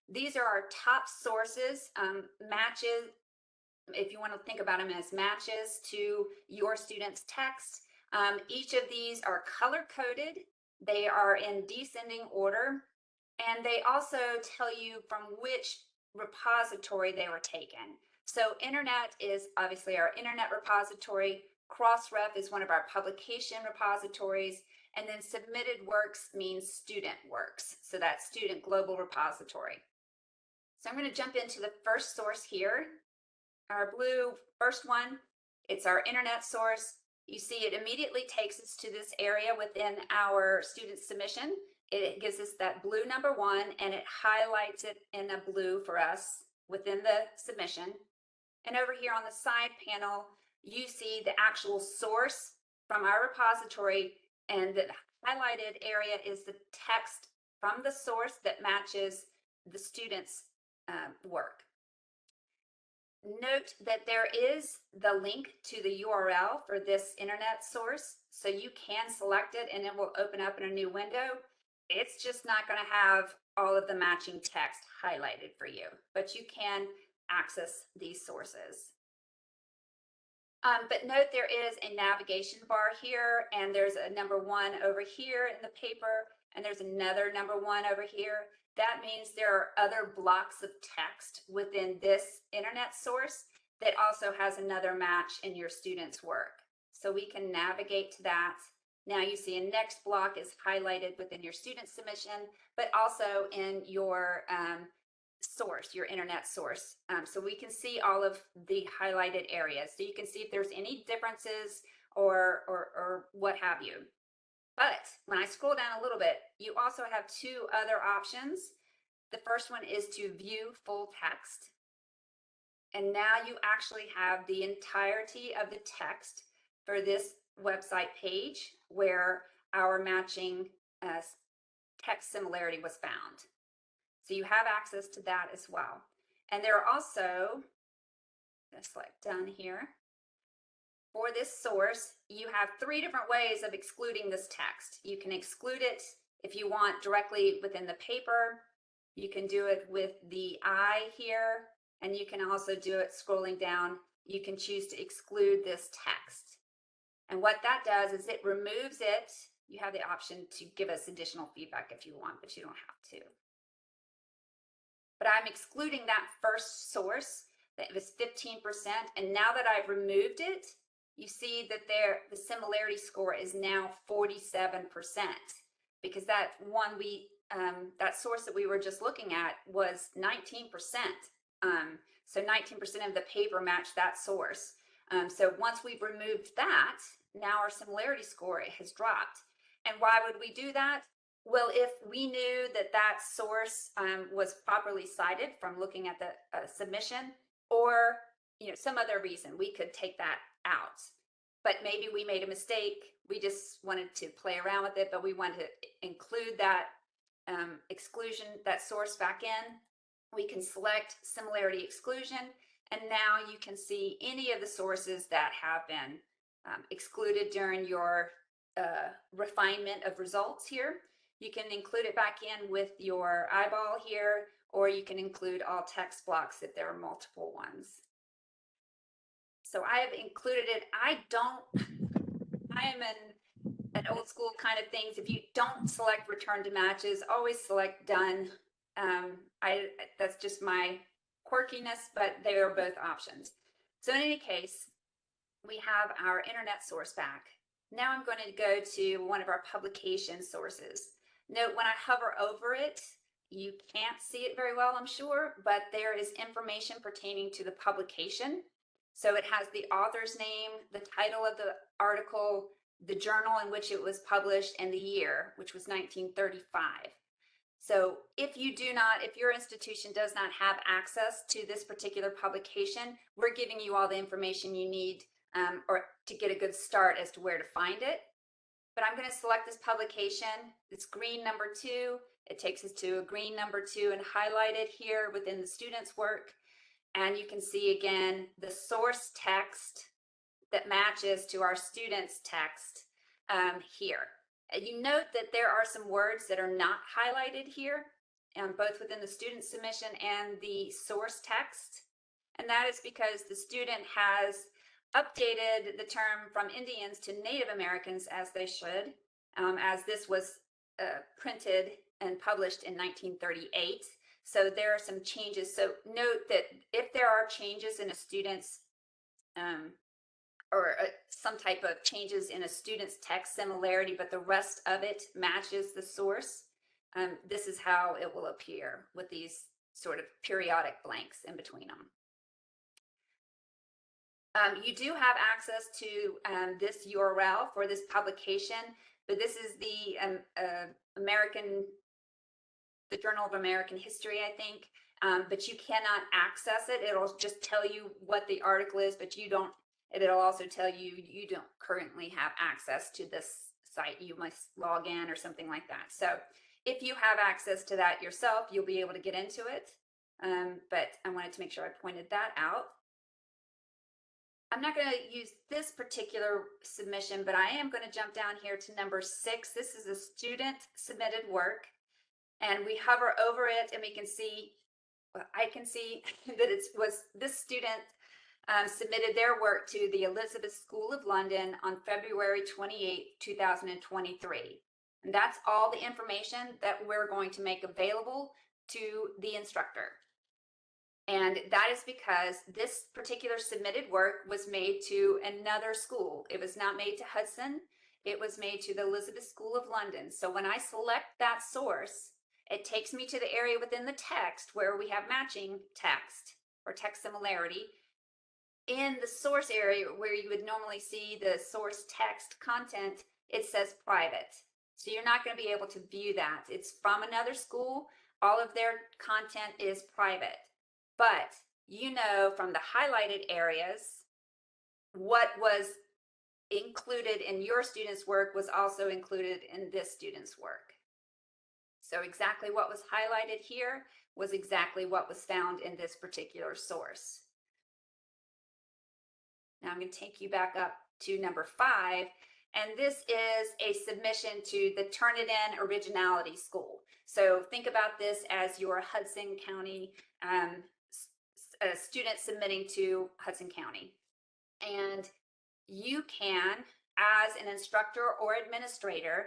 These are our top sources, matches, if you want to think about them as matches to your student's text. Each of these are color-coded. They are in descending order. And they also tell you from which repository they were taken. So internet is obviously our internet repository. Crossref is one of our publication repositories, and then submitted works means student works. So that's student global repository. So I'm going to jump into the first source here. our blue first one, it's our internet source. You see it immediately takes us to this area within our student submission. It gives us that blue number 1 and it highlights it in a blue for us within the submission. And over here on the side panel, you see the actual source from our repository, and the highlighted area is the text from the source that matches the student's work. Note that there is the link to the URL for this internet source, so you can select it and it will open up in a new window. It's just not going to have all of the matching text highlighted for you, but you can access these sources. But note there is a navigation bar here, and there's a number 1 over here in the paper, and there's another number 1 over here. That means there are other blocks of text within this internet source that also has another match in your student's work. So we can navigate to that. Now you see a next block is highlighted within your student submission, but also in your source, your internet source. So we can see all of the highlighted areas. So you can see if there's any differences or what have you. But when I scroll down a little bit, you also have 2 other options. The first one is to view full text. And now you actually have the entirety of the text for this website page where our matching text similarity was found. So you have access to that as well. And there are also, I'm going to select done here. For this source, you have 3 different ways of excluding this text. You can exclude it if you want directly within the paper. You can do it with the I here, and you can also do it scrolling down. You can choose to exclude this text. And what that does is it removes it. You have the option to give us additional feedback if you want, but you don't have to. But I'm excluding that first source that was 15%, and now that I've removed it, you see that the similarity score is now 47%, because that one that source that we were just looking at was 19%. So 19% of the paper matched that source. So once we've removed that, now our similarity score has dropped. And why would we do that? Well, if we knew that that source was properly cited from looking at the submission, or some other reason, we could take that out. But maybe we made a mistake. We just wanted to play around with it, but we wanted to include that exclusion, that source back in. We can select similarity exclusion, and now you can see any of the sources that have been excluded during your refinement of results here. You can include it back in with your eyeball here, or you can include all text blocks if there are multiple ones. So I have included it. I am an old school kind of things. If you don't select return to matches, always select done. That's just my quirkiness, but they are both options. So in any case, we have our internet source back. Now I'm going to go to one of our publication sources. Note when I hover over it, you can't see it very well, I'm sure, but there is information pertaining to the publication. So it has the author's name, the title of the article, the journal in which it was published, and the year, which was 1935. So if your institution does not have access to this particular publication, we're giving you all the information you need or to get a good start as to where to find it. But I'm going to select this publication. It's green number 2. It takes us to a green number 2 and highlight it here within the student's work. And you can see again the source text that matches to our student's text here. And you note that there are some words that are not highlighted here, both within the student submission and the source text. And that is because the student has updated the term from Indians to Native Americans, as they should, as this was printed and published in 1938. So there are some changes. So note that if there are changes in a student's some type of changes in a student's text similarity, but the rest of it matches the source, this is how it will appear with these sort of periodic blanks in between them. You do have access to this URL for this publication, but this is the the Journal of American History, I think. But you cannot access it. It'll just tell you what the article is, but you don't. It'll also tell you you don't currently have access to this site. You must log in or something like that. So if you have access to that yourself, you'll be able to get into it. But I wanted to make sure I pointed that out. I'm not going to use this particular submission, but I am going to jump down here to number 6. This is a student submitted work, and we hover over it and we can see, well, I can see that it was this student submitted their work to the Elizabeth School of London on February 28, 2023. And that's all the information that we're going to make available to the instructor. And that is because this particular submitted work was made to another school. It was not made to Hudson. It was made to the Elizabeth School of London. So when I select that source, it takes me to the area within the text where we have matching text or text similarity. In the source area where you would normally see the source text content, it says private. So you're not going to be able to view that. It's from another school. All of their content is private. But you know from the highlighted areas, what was included in your student's work was also included in this student's work. So exactly what was highlighted here was exactly what was found in this particular source. Now I'm going to take you back up to number 5, and this is a submission to the Turnitin Originality School. So think about this as your Hudson County student submitting to Hudson County. And you can, as an instructor or administrator,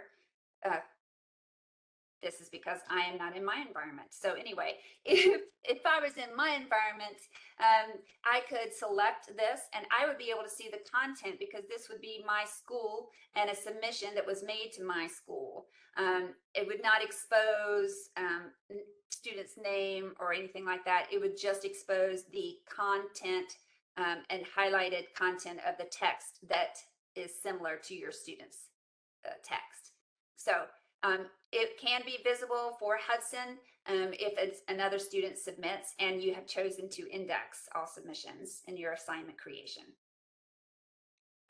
this is because I am not in my environment. So anyway, if I was in my environment, I could select this and I would be able to see the content because this would be my school and a submission that was made to my school. It would not expose student's name or anything like that. It would just expose the content and highlighted content of the text that is similar to your student's text. So it can be visible for Hudson if it's another student submits and you have chosen to index all submissions in your assignment creation.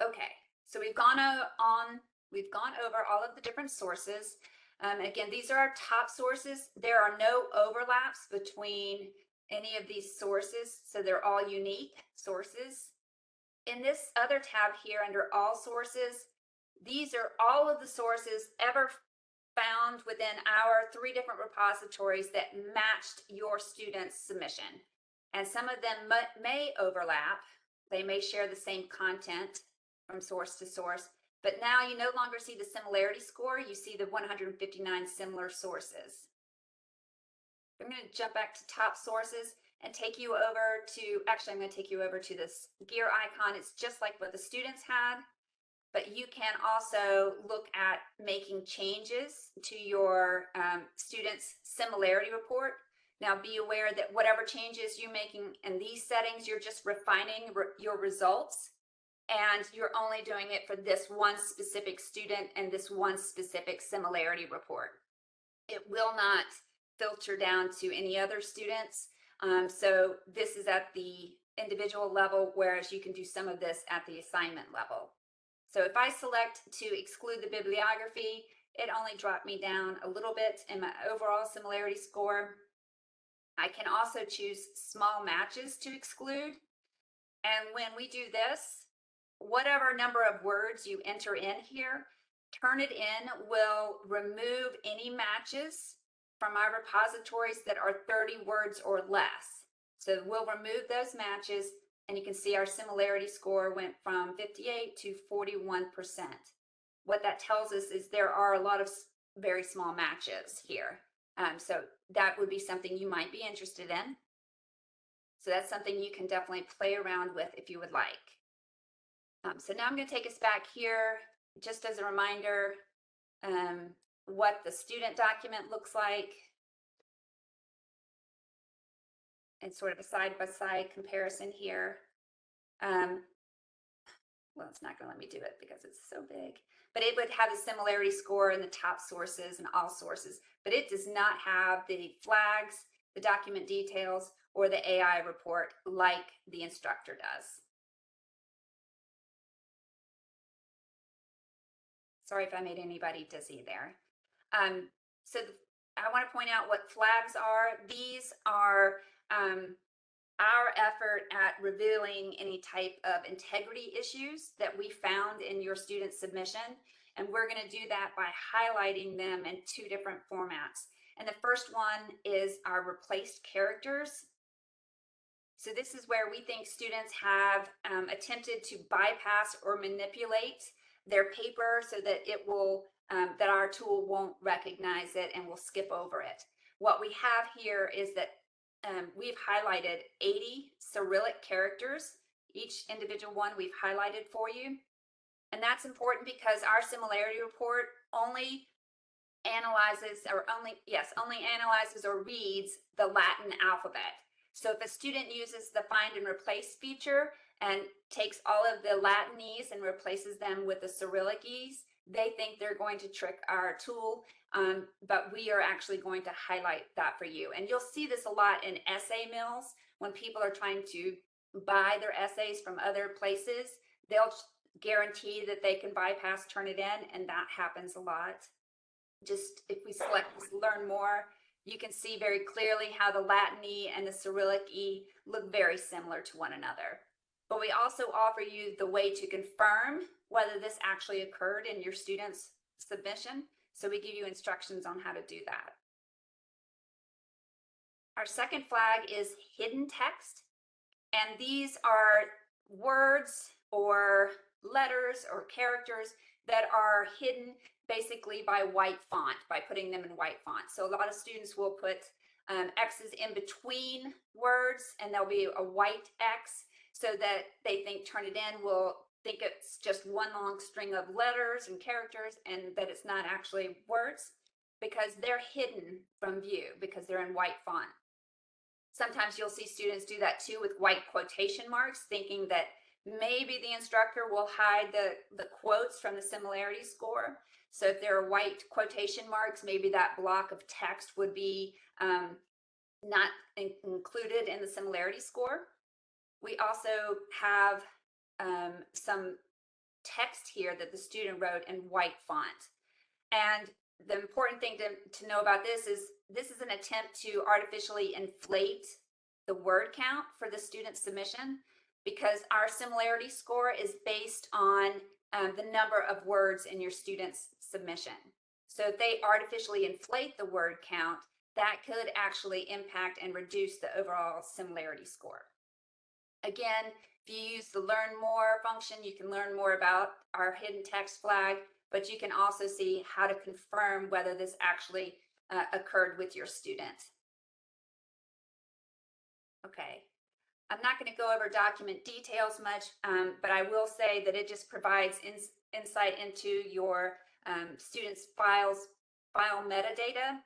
Okay, so we've gone over all of the different sources. Again, these are our top sources. There are no overlaps between any of these sources, so they're all unique sources. In this other tab here under all sources, these are all of the sources ever found within our 3 different repositories that matched your student's submission. And some of them may overlap. They may share the same content from source to source, but now you no longer see the similarity score. You see the 159 similar sources. I'm going to jump back to top sources and take you over to, actually I'm going to take you over to this gear icon. It's just like what the students had. But you can also look at making changes to your students' similarity report. Now be aware that whatever changes you're making in these settings, you're just refining your results, and you're only doing it for this one specific student and this one specific similarity report. It will not filter down to any other students. So this is at the individual level, whereas you can do some of this at the assignment level. So if I select to exclude the bibliography, it only dropped me down a little bit in my overall similarity score. I can also choose small matches to exclude. And when we do this, whatever number of words you enter in here, Turnitin will remove any matches from our repositories that are 30 words or less. So we'll remove those matches. And you can see our similarity score went from 58 to 41%. What that tells us is there are a lot of very small matches here. So that would be something you might be interested in. So that's something you can definitely play around with if you would like. So now I'm going to take us back here just as a reminder what the student document looks like. And sort of a side-by-side comparison here. well, it's not going to let me do it because it's so big, but it would have a similarity score in the top sources and all sources, but it does not have the flags, the document details, or the AI report like the instructor does. Sorry if I made anybody dizzy there. So I want to point out what flags are. These are our effort at revealing any type of integrity issues that we found in your student submission. And we're going to do that by highlighting them in two different formats. And the first one is our replaced characters. So this is where we think students have attempted to bypass or manipulate their paper so that it will, that our tool won't recognize it and will skip over it. What we have here is that we've highlighted 80 Cyrillic characters. Each individual one we've highlighted for you. And that's important because our similarity report only analyzes or reads the Latin alphabet. So if a student uses the find and replace feature and takes all of the Latinese and replaces them with the Cyrillic-ese, they think they're going to trick our tool, but we are actually going to highlight that for you. And you'll see this a lot in essay mills when people are trying to buy their essays from other places. They'll guarantee that they can bypass Turnitin, and that happens a lot. Just if we select learn more, you can see very clearly how the Latin E and the Cyrillic E look very similar to one another. But we also offer you the way to confirm whether this actually occurred in your student's submission. So we give you instructions on how to do that. Our second flag is hidden text. And these are words or letters or characters that are hidden basically by white font, by putting them in white font. So a lot of students will put X's in between words, and there'll be a white X so that they think Turnitin will think it's just one long string of letters and characters and that it's not actually words because they're hidden from view because they're in white font. Sometimes you'll see students do that too with white quotation marks, thinking that maybe the instructor will hide the quotes from the similarity score. So if there are white quotation marks, maybe that block of text would be not included in the similarity score. We also have some text here that the student wrote in white font. And the important thing to know about this is an attempt to artificially inflate the word count for the student submission because our similarity score is based on the number of words in your student's submission. So if they artificially inflate the word count, that could actually impact and reduce the overall similarity score. Again, if you use the Learn More function, you can learn more about our hidden text flag, but you can also see how to confirm whether this actually occurred with your student. Okay, I'm not going to go over document details much, but I will say that it just provides insight into your students' file metadata.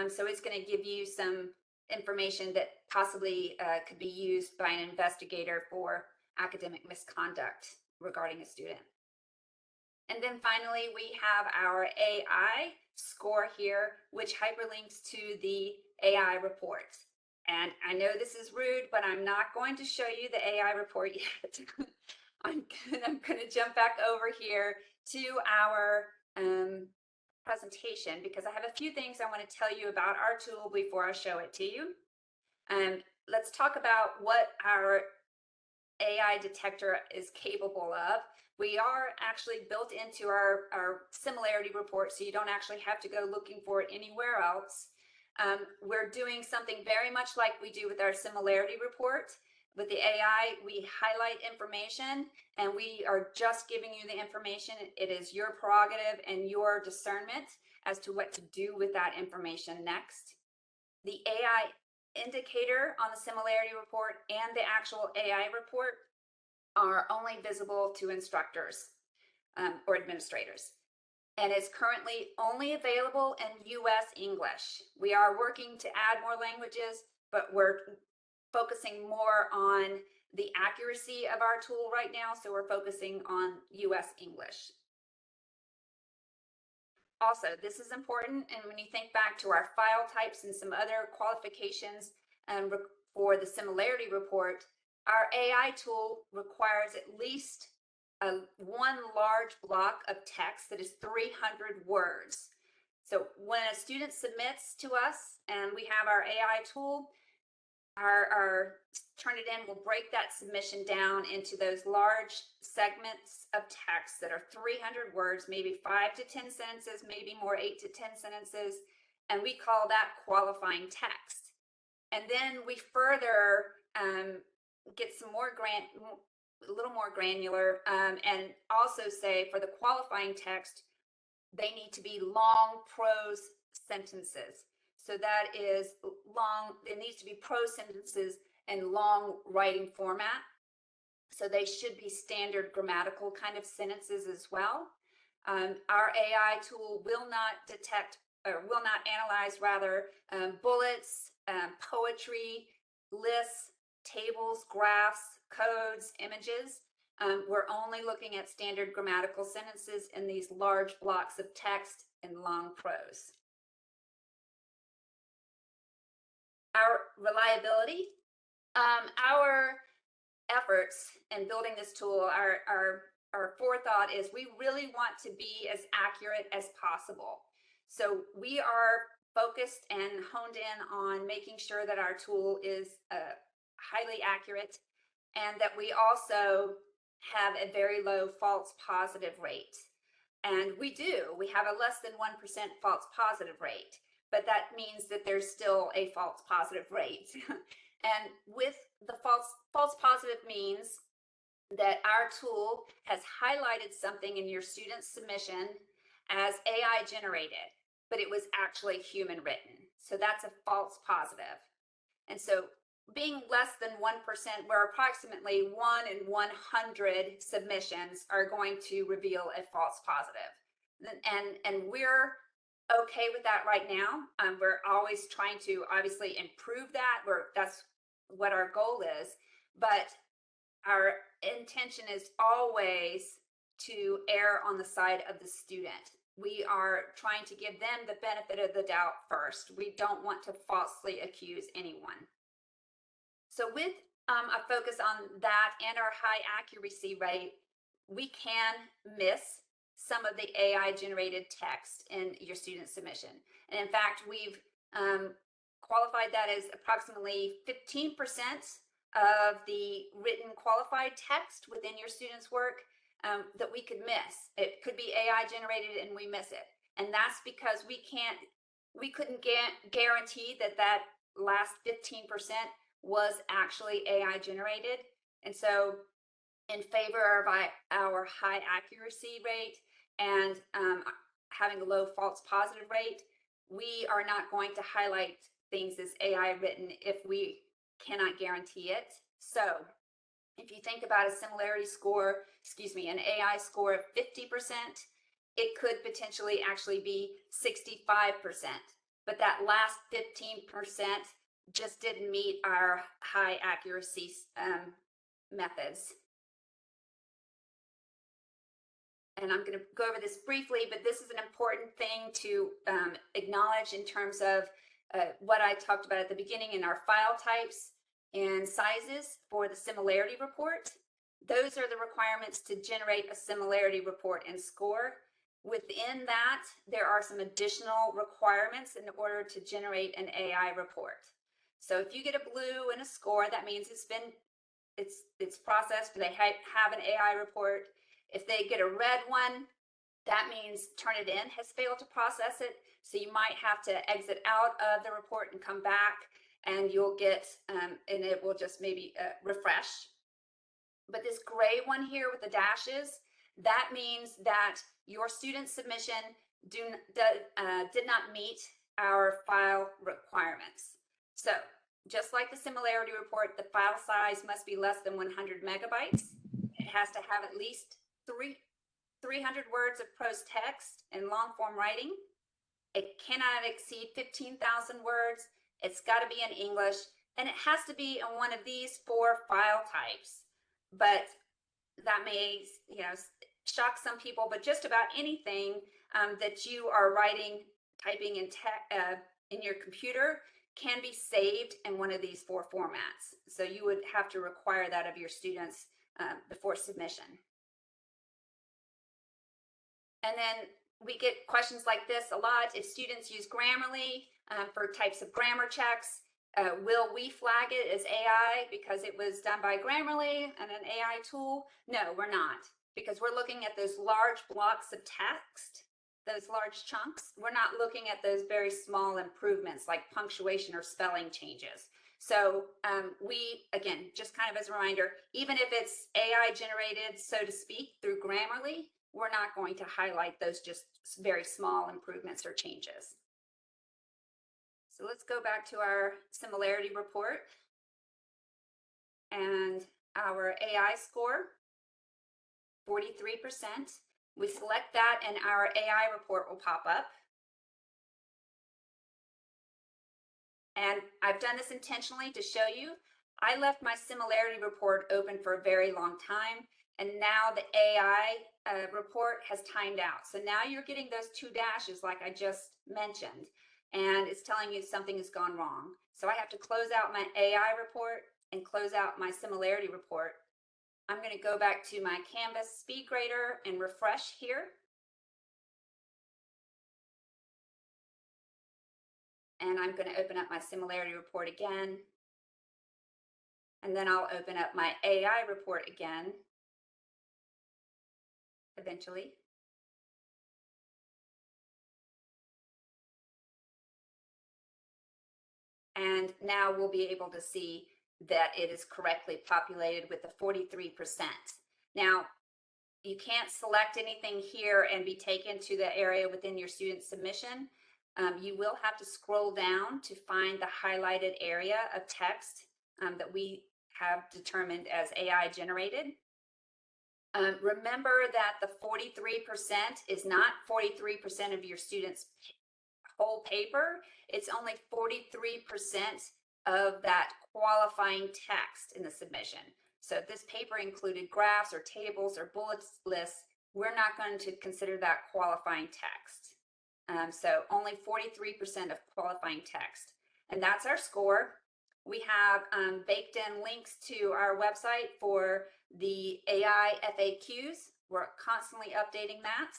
So it's going to give you some information that possibly could be used by an investigator for academic misconduct regarding a student. And then finally, we have our AI score here, which hyperlinks to the AI report. And I know this is rude, but I'm not going to show you the AI report yet. I'm going to jump back over here to our presentation because I have a few things I want to tell you about our tool before I show it to you. Let's talk about what our AI detector is capable of. We are actually built into our similarity report, so you don't actually have to go looking for it anywhere else. We're doing something very much like we do with our similarity report. With the AI, we highlight information and we are just giving you the information. It is your prerogative and your discernment as to what to do with that information next. The AI indicator on the similarity report and the actual AI report are only visible to instructors or administrators. And is currently only available in US English. We are working to add more languages, but we're focusing more on the accuracy of our tool right now, so we're focusing on US English. Also, this is important, and when you think back to our file types and some other qualifications for the similarity report, our AI tool requires at least one large block of text that is 300 words. So when a student submits to us and we have our AI tool, our Turnitin will break that submission down into those large segments of text that are 300 words, maybe 5 to 10 sentences, maybe more 8 to 10 sentences, and we call that qualifying text. And then we further get some more a little more granular, and also say for the qualifying text, they need to be long prose sentences. So that is long, it needs to be prose sentences in long writing format. So they should be standard grammatical kind of sentences as well. Our AI tool will not detect, or will not analyze rather, bullets, poetry, lists, tables, graphs, codes, images. We're only looking at standard grammatical sentences in these large blocks of text in long prose. Our reliability, our efforts in building this tool, our forethought is we really want to be as accurate as possible. So we are focused and honed in on making sure that our tool is highly accurate, and that we also have a very low false positive rate. And we have a less than 1% false positive rate, but that means that there's still a false positive rate. And with the false positive means that our tool has highlighted something in your student's submission as AI generated, but it was actually human written. So that's a false positive. And so being less than 1%, where approximately 1 in 100 submissions are going to reveal a false positive. And we're okay with that right now. We're always trying to obviously improve that. That's what our goal is. But our intention is always to err on the side of the student. We are trying to give them the benefit of the doubt first. We don't want to falsely accuse anyone. So with a focus on that and our high accuracy rate, we can miss some of the AI generated text in your student submission. And in fact, we've qualified that as approximately 15% of the written qualified text within your student's work that we could miss. It could be AI generated and we miss it. And that's because we couldn't guarantee that that last 15% was actually AI generated. And so in favor of our high accuracy rate and having a low false positive rate, we are not going to highlight things as AI written if we cannot guarantee it. So if you think about a similarity score, an AI score of 50%, it could potentially actually be 65%. But that last 15% just didn't meet our high accuracy methods. And I'm going to go over this briefly, but this is an important thing to acknowledge in terms of what I talked about at the beginning in our file types and sizes for the similarity report. Those are the requirements to generate a similarity report and score. Within that, there are some additional requirements in order to generate an AI report. So if you get a blue and a score, that means it's processed. They have an AI report. If they get a red one, that means Turnitin has failed to process it. So you might have to exit out of the report and come back, and you'll get, and it will just maybe refresh. But this gray one here with the dashes, that means that your student submission did not meet our file requirements. So just like the similarity report, the file size must be less than 100 megabytes. It has to have at least 300 words of prose text in long form writing. It cannot exceed 15,000 words. It's got to be in English, And it has to be in one of these 4 file types. But that may, shock some people, but just about anything that you are writing, typing in your computer can be saved in one of these 4 formats. So you would have to require that of your students before submission. And then we get questions like this a lot. If students use Grammarly for types of grammar checks, will we flag it as AI because it was done by Grammarly and an AI tool? No, we're not, because we're looking at those large blocks of text, those large chunks. We're not looking at those very small improvements like punctuation or spelling changes. So again, just kind of as a reminder, even if it's AI generated, so to speak, through Grammarly, we're not going to highlight those just very small improvements or changes. So let's go back to our similarity report and our AI score, 43%. We select that and our AI report will pop up. And I've done this intentionally to show you. I left my similarity report open for a very long time, and now the AI report has timed out. So now you're getting those 2 dashes like I just mentioned, and it's telling you something has gone wrong. So I have to close out my AI report and close out my similarity report. I'm going to go back to my Canvas speed grader and refresh here. And I'm going to open up my similarity report again. And then I'll open up my AI report again, eventually. And now we'll be able to see that it is correctly populated with the 43%. Now, you can't select anything here and be taken to the area within your student submission. You will have to scroll down to find the highlighted area of text that we have determined as AI generated. Remember that the 43% is not 43% of your students' whole paper. It's only 43% of that qualifying text in the submission. So if this paper included graphs or tables or bullet lists, we're not going to consider that qualifying text. So only 43% of qualifying text. And that's our score. We have baked in links to our website for the AI FAQs. We're constantly updating that.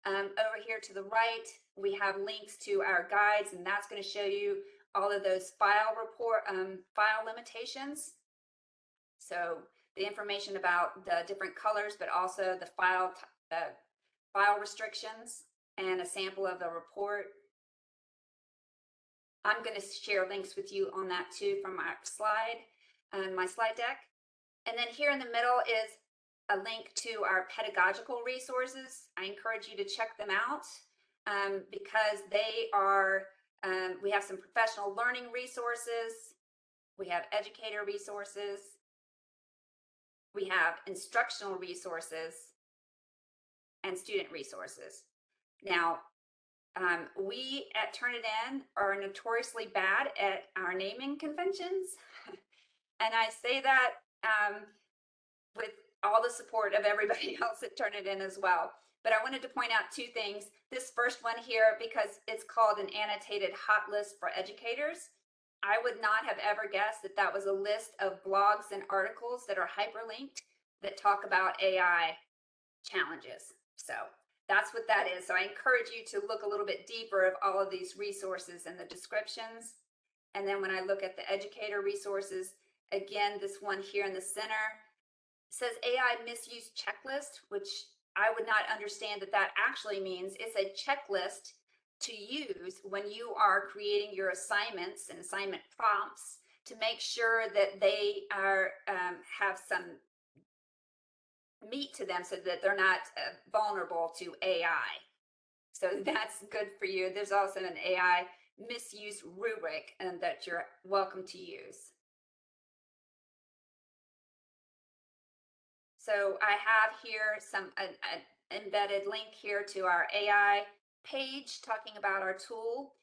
Over here to the right, we have links to our guides, and that's going to show you all of those file limitations. So the information about the different colors, but also the file restrictions and a sample of the report. I'm going to share links with you on that too from my slide deck. And then here in the middle is a link to our pedagogical resources. I encourage you to check them out because they are, we have some professional learning resources, we have educator resources, we have instructional resources, and student resources. Now, we at Turnitin are notoriously bad at our naming conventions. And I say that with all the support of everybody else at Turnitin as well. But I wanted to point out 2 things. This first one here, because it's called an annotated hot list for educators, I would not have ever guessed that that was a list of blogs and articles that are hyperlinked that talk about AI challenges. So that's what that is. So I encourage you to look a little bit deeper of all of these resources and the descriptions. And then when I look at the educator resources, again, this one here in the center says AI misuse checklist, which I would not understand that that actually means. It's a checklist to use when you are creating your assignments and assignment prompts to make sure that they are have some meat to them so that they're not vulnerable to AI. So that's good for you. There's also an AI misuse rubric that you're welcome to use. So I have here an embedded link here to our AI page talking about our tool.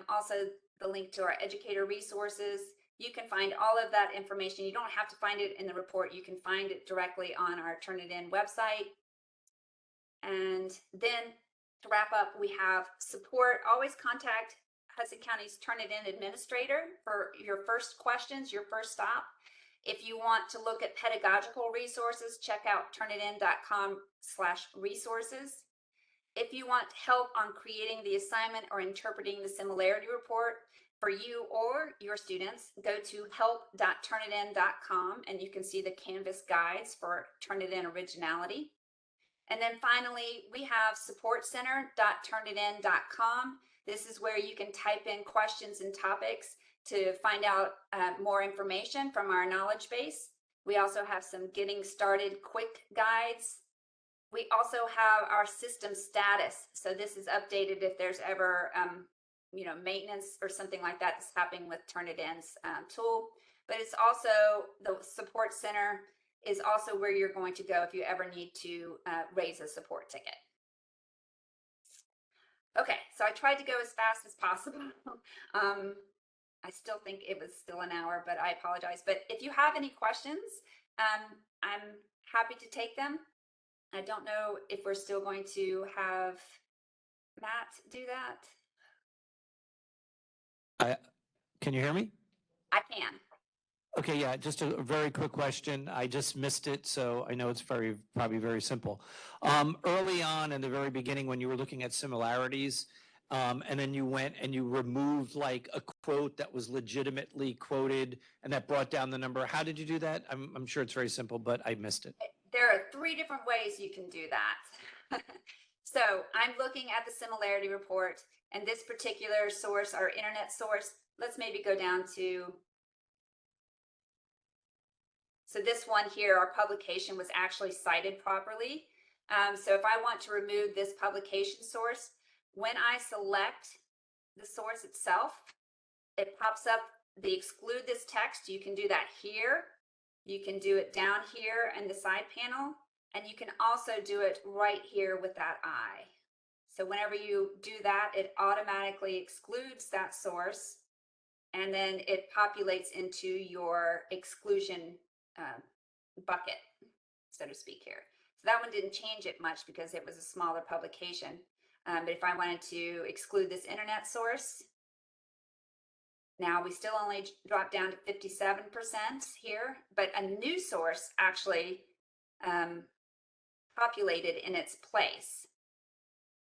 Also the link to our educator resources. You can find all of that information. You don't have to find it in the report. You can find it directly on our Turnitin website. And then to wrap up, we have support. Always contact Hudson County's Turnitin administrator for your first questions, your first stop. If you want to look at pedagogical resources, check out turnitin.com/resources. If you want help on creating the assignment or interpreting the similarity report for you or your students, go to help.turnitin.com and you can see the Canvas guides for Turnitin originality. And then finally, we have supportcenter.turnitin.com. This is where you can type in questions and topics to find out more information from our knowledge base. We also have some getting started quick guides. We also have our system status. So this is updated if there's ever maintenance or something like that that's happening with Turnitin's tool. But it's also, the support center is also where you're going to go if you ever need to raise a support ticket. Okay, so I tried to go as fast as possible. I still think it was still an hour, but I apologize. But if you have any questions, I'm happy to take them. I don't know if we're still going to have Matt do that. Can you hear me? I can. Okay, yeah, just a very quick question. I just missed it, so I know it's probably very simple. Early on in the very beginning when you were looking at similarities, and then you went and you removed like a quote that was legitimately quoted and that brought down the number. How did you do that? I'm sure it's very simple, but I missed it. There are 3 different ways you can do that. So I'm looking at the similarity report, and this particular source, our internet source, let's maybe go down to, so this one here, our publication was actually cited properly. So if I want to remove this publication source, when I select the source itself, it pops up the exclude this text. You can do that here. You can do it down here in the side panel, and you can also do it right here with that eye. So whenever you do that, it automatically excludes that source, and then it populates into your exclusion bucket, so to speak here. So that one didn't change it much because it was a smaller publication. But if I wanted to exclude this internet source, now we still only drop down to 57% here, but a new source actually populated in its place.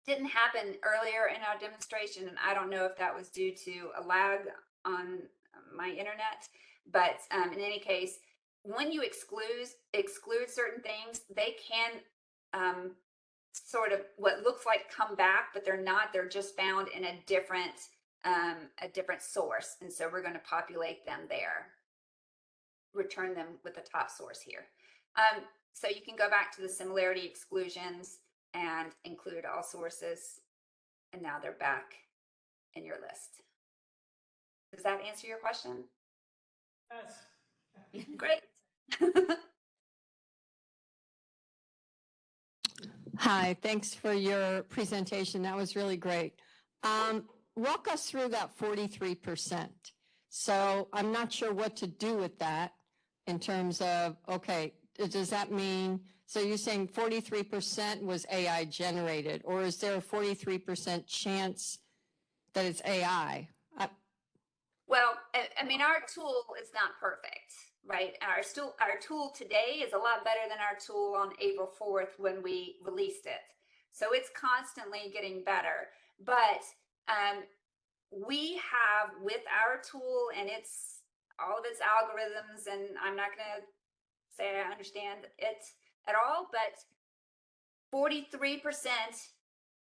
Didn't happen earlier in our demonstration, and I don't know if that was due to a lag on my internet, but in any case, when you exclude certain things, they can sort of what looks like come back, but they're not. They're just found in a different source, and so we're going to populate them there, return them with the top source here. So you can go back to the similarity exclusions and include all sources, and now they're back in your list. Does that answer your question? Yes. Great. Hi, thanks for your presentation. That was really great. Walk us through that 43%. So I'm not sure what to do with that in terms of, okay, does that mean, so you're saying 43% was AI generated, or is there a 43% chance that it's AI? Well, I mean, our tool is not perfect, right? Our tool today is a lot better than our tool on April 4th when we released it. So it's constantly getting better. But we have, with our tool and all of its algorithms, and I'm not going to say I understand it at all, but 43%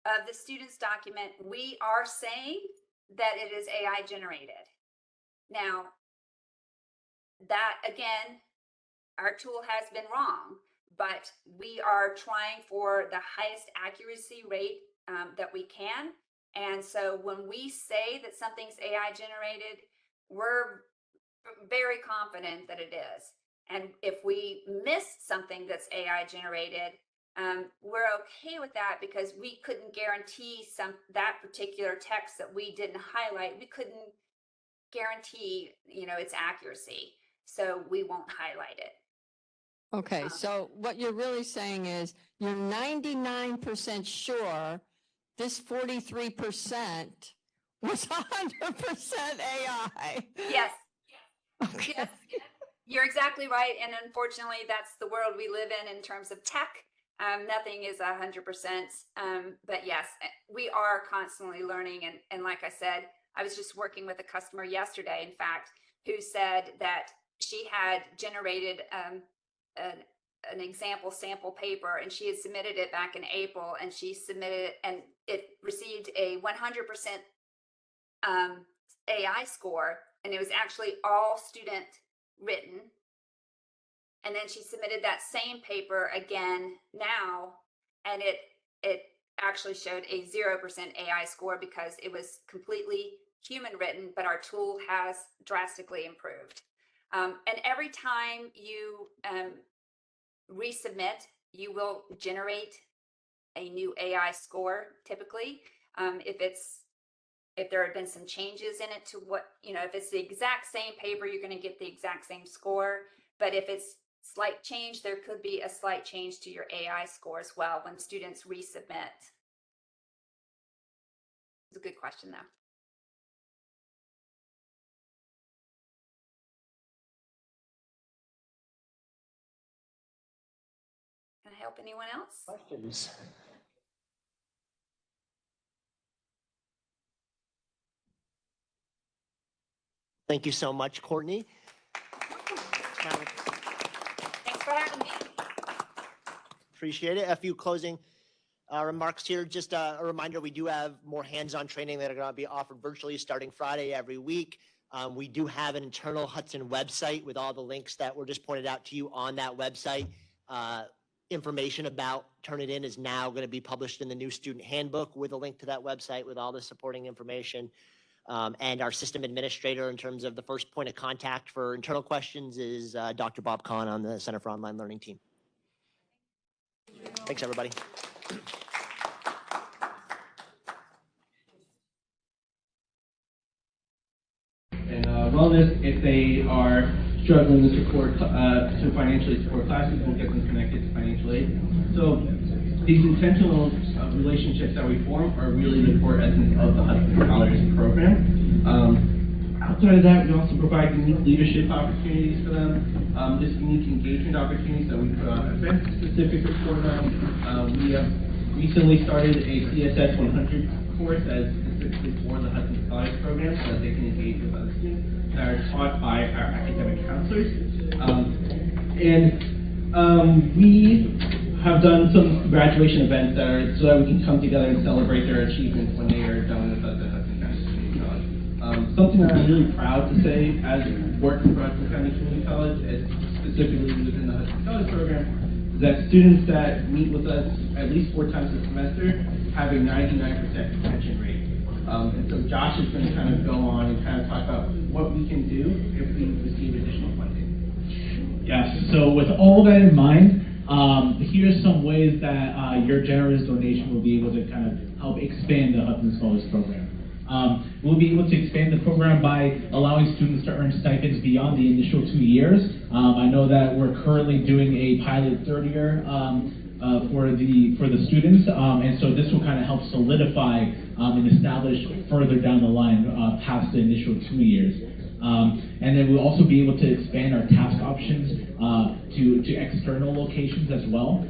of the student's document, we are saying that it is AI generated. Now, that again, our tool has been wrong, but we are trying for the highest accuracy rate that we can. And so when we say that something's AI generated, we're very confident that it is. And if we miss something that's AI generated, we're okay with that because we couldn't guarantee that particular text that we didn't highlight. We couldn't guarantee, its accuracy. So we won't highlight it. Okay, so what you're really saying is you're 99% sure this 43% was 100% AI. Yes. Yes. You're exactly right. And unfortunately, that's the world we live in terms of tech. Nothing is 100%. But yes, we are constantly learning. And like I said, I was just working with a customer yesterday, in fact, who said that she had generated an example sample paper, and she had submitted it back in April, and she submitted it, and it received a 100% AI score, and it was actually all student written. And then she submitted that same paper again now, and it actually showed a 0% AI score because it was completely human written, but our tool has drastically improved. And every time you resubmit, you will generate a new AI score typically. If there have been some changes in it to what, if it's the exact same paper, you're going to get the exact same score. But if it's slight change, there could be a slight change to your AI score as well when students resubmit. It's a good question, though. Can I help anyone else? Questions? Thank you so much, Courtney. Thanks for having me. Appreciate it. A few closing remarks here. Just a reminder, we do have more hands-on training that are going to be offered virtually starting Friday every week. We do have an internal Hudson website with all the links that were just pointed out to you on that website. Information about Turnitin is now going to be published in the new student handbook with a link to that website with all the supporting information. And our system administrator in terms of the first point of contact for internal questions is Dr. Bob Kahn on the Center for Online Learning team. Thanks, everybody. And wellness, if they are struggling to financially support classes, we'll get them connected to financial aid. So these intentional relationships that we form are really the core essence of the Hudson Scholars program. Outside of that, we also provide unique leadership opportunities for them. This unique engagement opportunities that we put on events specifically for them. We have recently started a CSS 100 course that is specifically for the Hudson Scholars program so that they can engage with other students that are taught by our academic counselors. We have done some graduation events so that we can come together and celebrate their achievements when they are done with us at Hudson County Community College. Something I'm really proud to say as working for Hudson County Community College, specifically within the Hudson College program, is that students that meet with us at least 4 times a semester have a 99% retention rate. And so Josh is going to kind of go on and kind of talk about what we can do if we receive additional funding. Yes, so with all that in mind, here's some ways that your generous donation will be able to kind of help expand the Hudson Scholars program. We'll be able to expand the program by allowing students to earn stipends beyond the initial 2 years. I know that we're currently doing a pilot third year for the students, and so this will kind of help solidify and establish further down the line past the initial 2 years. And then we'll also be able to expand our task options to external locations as well.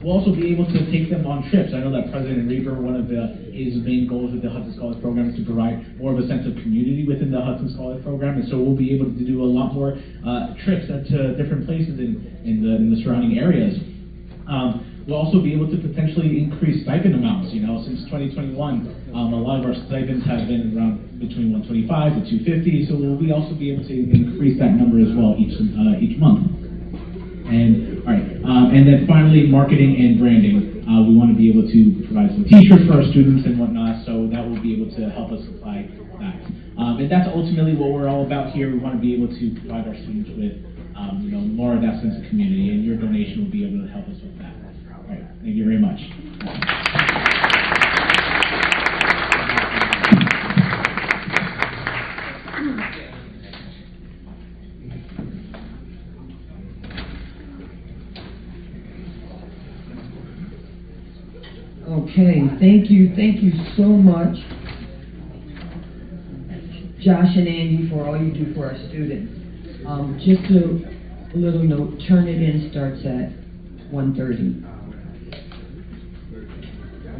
We'll also be able to take them on trips. I know that President Reber, one of his main goals with the Hudson Scholars program is to provide more of a sense of community within the Hudson Scholars program, and so we'll be able to do a lot more trips to different places in the surrounding areas. We'll also be able to potentially increase stipend amounts. Since 2021, a lot of our stipends have been around between 125 to 250, so we'll also be able to increase that number as well each month. And all right, and then finally, marketing and branding. We want to be able to provide some T-shirts for our students and whatnot, so that will be able to help us supply that. And that's ultimately what we're all about here. We want to be able to provide our students with more of that sense of community, and your donation will be able to help us with that. All right, thank you very much. Okay, thank you so much, Josh and Andy, for all you do for our students. Just a little note, Turn It In starts at 1:30.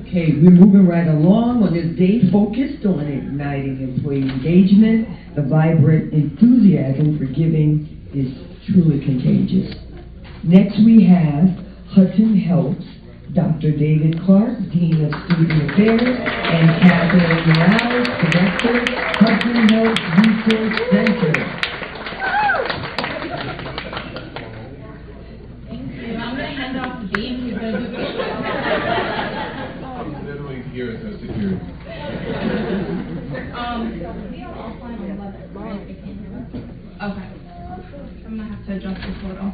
Okay, we're moving right along on this day focused on igniting employee engagement. The vibrant enthusiasm for giving is truly contagious. Next we have Hudson Health's Dr. David Clark, Dean of Student Affairs, and Catherine Morales, Director, Hudson Health Resource Center. I'm going to hand off to Dean. He's going to do this. He's literally here as our security. Okay. I'm going to have to adjust this photo.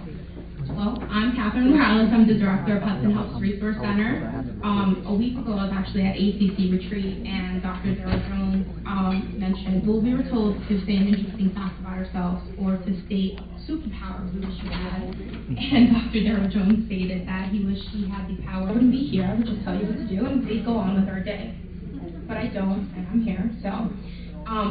Well, I'm Catherine Morales. I'm the director of Hudson Health Resource Center. A week ago, I was actually at ACC retreat, and Dr. Daryl Jones mentioned, well, we were told to say an interesting fact about ourselves or to state superpowers we wish we had. And Dr. Daryl Jones stated that he wished he had the power. I wouldn't be here. I would just tell you what to do, and we'd go on with our day. But I don't, and I'm here. So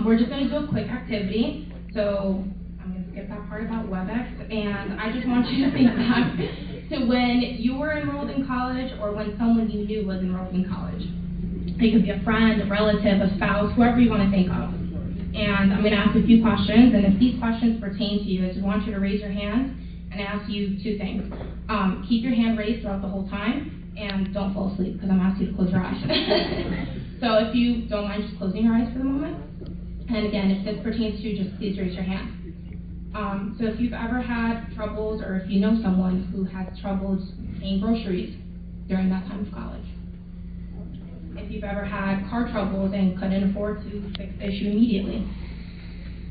we're just going to do a quick activity. So I'm going to skip that part about WebEx, and I just want you to think back to when you were enrolled in college or when someone you knew was enrolled in college. It could be a friend, a relative, a spouse, whoever you want to think of. And I'm going to ask you a few questions, and if these questions pertain to you, I just want you to raise your hand and ask you two things. Keep your hand raised throughout the whole time, and don't fall asleep because I'm asking you to close your eyes. So if you don't mind just closing your eyes for the moment. And again, if this pertains to you, just please raise your hand. So if you've ever had troubles, or if you know someone who has troubles paying groceries during that time of college. If you've ever had car troubles and couldn't afford to fix the issue immediately.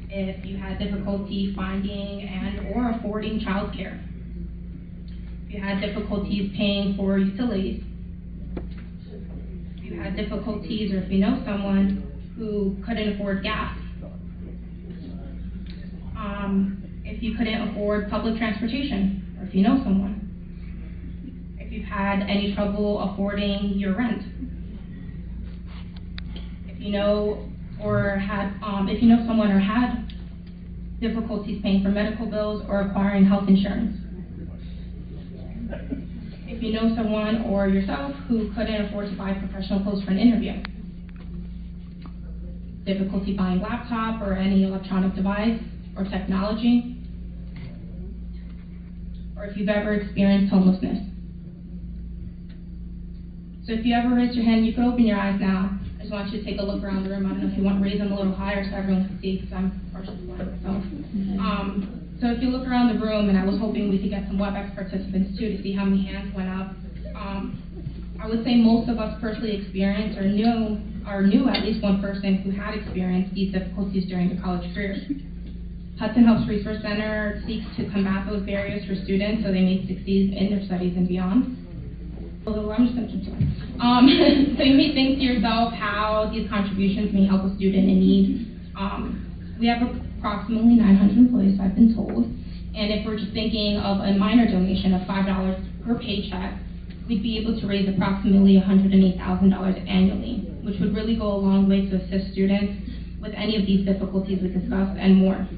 If you had difficulty finding and or affording childcare. If you had difficulties paying for utilities. If you had difficulties, or if you know someone who couldn't afford gas. If you couldn't afford public transportation, or if you know someone. If you've had any trouble affording your rent. If you know or had, if you know someone or had difficulties paying for medical bills or acquiring health insurance. If you know someone or yourself who couldn't afford to buy professional clothes for an interview. Difficulty buying laptop or any electronic device or technology. Or if you've ever experienced homelessness. So if you ever raised your hand, you can open your eyes now. I just want you to take a look around the room. I don't know if you want to raise them a little higher so everyone can see, because I'm partially blind myself. So if you look around the room, and I was hoping we could get some WebEx participants too to see how many hands went up. I would say most of us personally experienced or knew at least one person who had experienced these difficulties during their college careers. Hudson Health Resource Center seeks to combat those barriers for students so they may succeed in their studies and beyond. Although I'm just going to jump to it. So you may think to yourself how these contributions may help a student in need. We have approximately 900 employees, I've been told. And if we're just thinking of a minor donation of $5 per paycheck, we'd be able to raise approximately $108,000 annually, which would really go a long way to assist students with any of these difficulties we discussed and more.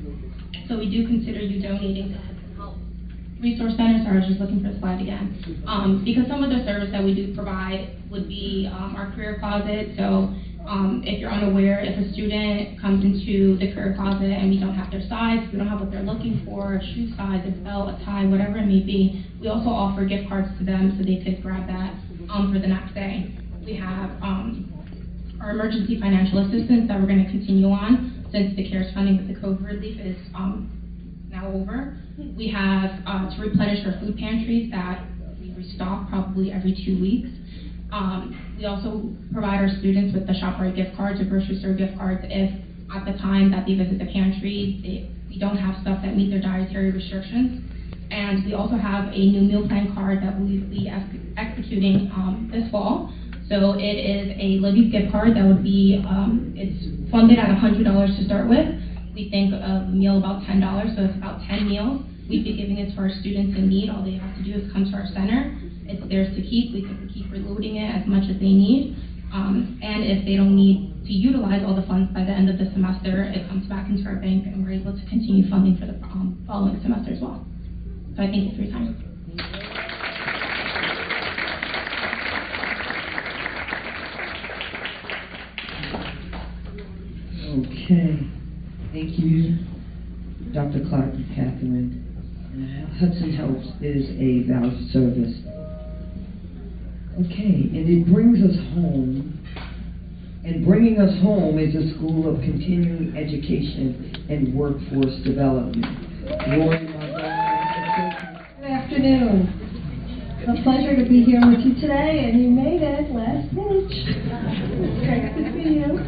So we do consider you donating to Hudson Health Resource Center. Sorry, I was just looking for the slide again. Because some of the service that we do provide would be our career closet. So if you're unaware, if a student comes into the career closet and we don't have their size, we don't have what they're looking for, a shoe size, a belt, a tie, whatever it may be, we also offer gift cards to them so they could grab that for the next day. We have our emergency financial assistance that we're going to continue on since the CARES funding with the COVID relief is now over. We have to replenish our food pantries that we restock probably every 2 weeks. We also provide our students with the ShopRite gift cards or grocery store gift cards if at the time that they visit the pantry, we don't have stuff that meet their dietary restrictions. And we also have a new meal plan card that we will be executing this fall. So it is a Libby's gift card that would be, it's funded at $100 to start with. We think of a meal about $10, so it's about 10 meals. We'd be giving it to our students in need. All they have to do is come to our center. it's theirs to keep. We can keep reloading it as much as they need. And if they don't need to utilize all the funds by the end of the semester, it comes back into our bank and we're able to continue funding for the following semester as well. So I thank you for your time. Okay, thank you, Dr. Clark and Catherine. Hudson Helps is a valued service. Okay, and it brings us home. And bringing us home is a school of continuing education and workforce development. Good afternoon. It's a pleasure to be here with you today, and you made it last minute. It's great to see you.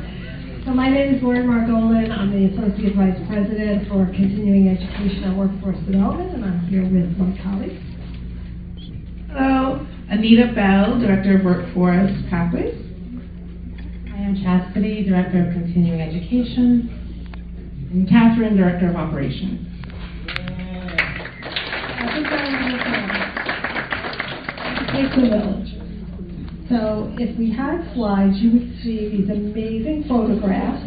So my name is Lauren Margolin. I'm the Associate Vice President for Continuing Education and Workforce Development, and I'm here with my colleagues. Hello, Anita Bell, Director of Workforce Pathways. I am Chastity, Director of Continuing Education. And Catherine, Director of Operations. Take the village. So if we had slides, you would see these amazing photographs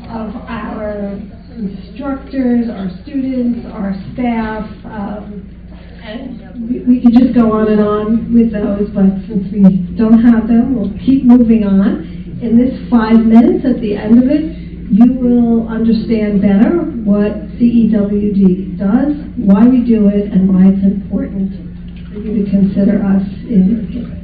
of our instructors, our students, our staff, and we could just go on and on with those, but since we don't have them, we'll keep moving on. In this 5 minutes at the end of it, you will understand better what CEWD does, why we do it, and why it's important for you to consider us in your giving.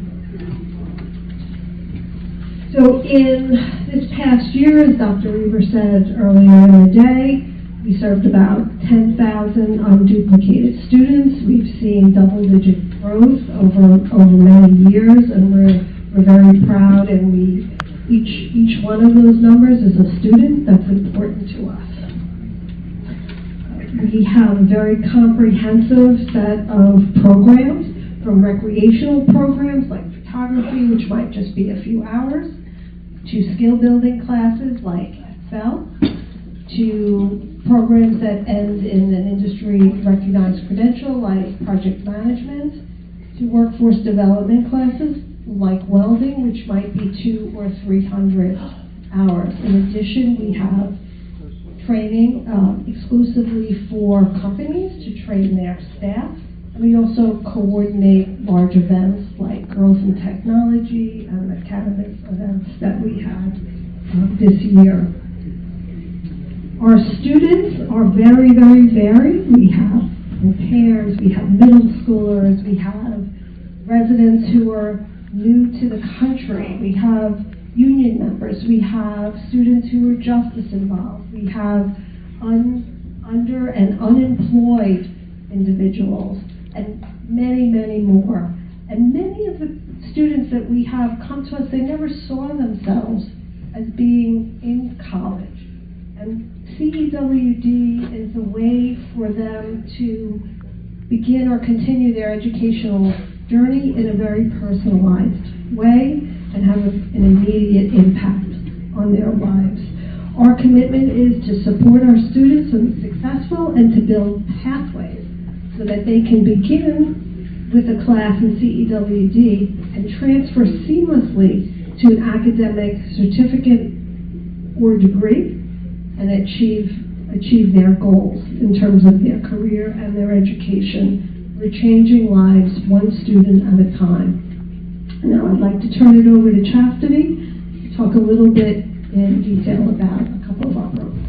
So in this past year, as Dr. Reber said earlier in the day, we served about 10,000 unduplicated students. We've seen double-digit growth over many years, and we're very proud, and each one of those numbers is a student that's important to us. We have a very comprehensive set of programs, from recreational programs like photography, which might just be a few hours, to skill building classes like Excel, to programs that end in an industry recognized credential like project management, to workforce development classes like welding, which might be 200 or 300 hours. In addition, we have training exclusively for companies to train their staff. And we also coordinate large events like Girls in Technology and academic events that we had this year. Our students are very, very varied. We have pairs, we have middle schoolers, we have residents who are new to the country, we have union members, we have students who are justice involved, we have under and unemployed individuals, and many, many more. And many of the students that we have come to us, they never saw themselves as being in college. And CEWD is a way for them to begin or continue their educational journey in a very personalized way and have an immediate impact on their lives. Our commitment is to support our students to be successful and to build pathways so that they can begin with a class in CEWD and transfer seamlessly to an academic certificate or degree and achieve their goals in terms of their career and their education. We're changing lives one student at a time. Now I'd like to turn it over to Chastity to talk a little bit in detail about a couple of our programs.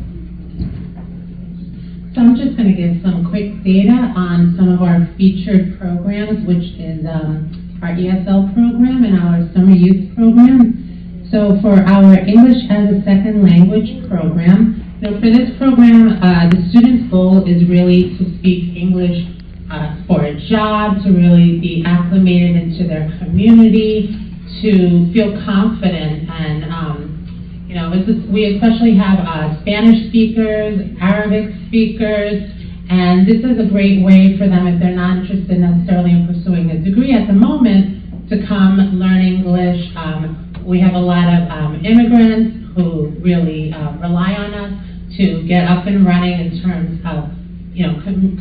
So I'm just going to give some quick data on some of our featured programs, which is our ESL program and our summer youth program. So for our English as a second language program, so for this program, the student's goal is really to speak English for a job, to really be acclimated into their community, to feel confident. And we especially have Spanish speakers, Arabic speakers, and this is a great way for them, if they're not interested necessarily in pursuing a degree at the moment, to come learn English. We have a lot of immigrants who really rely on us to get up and running in terms of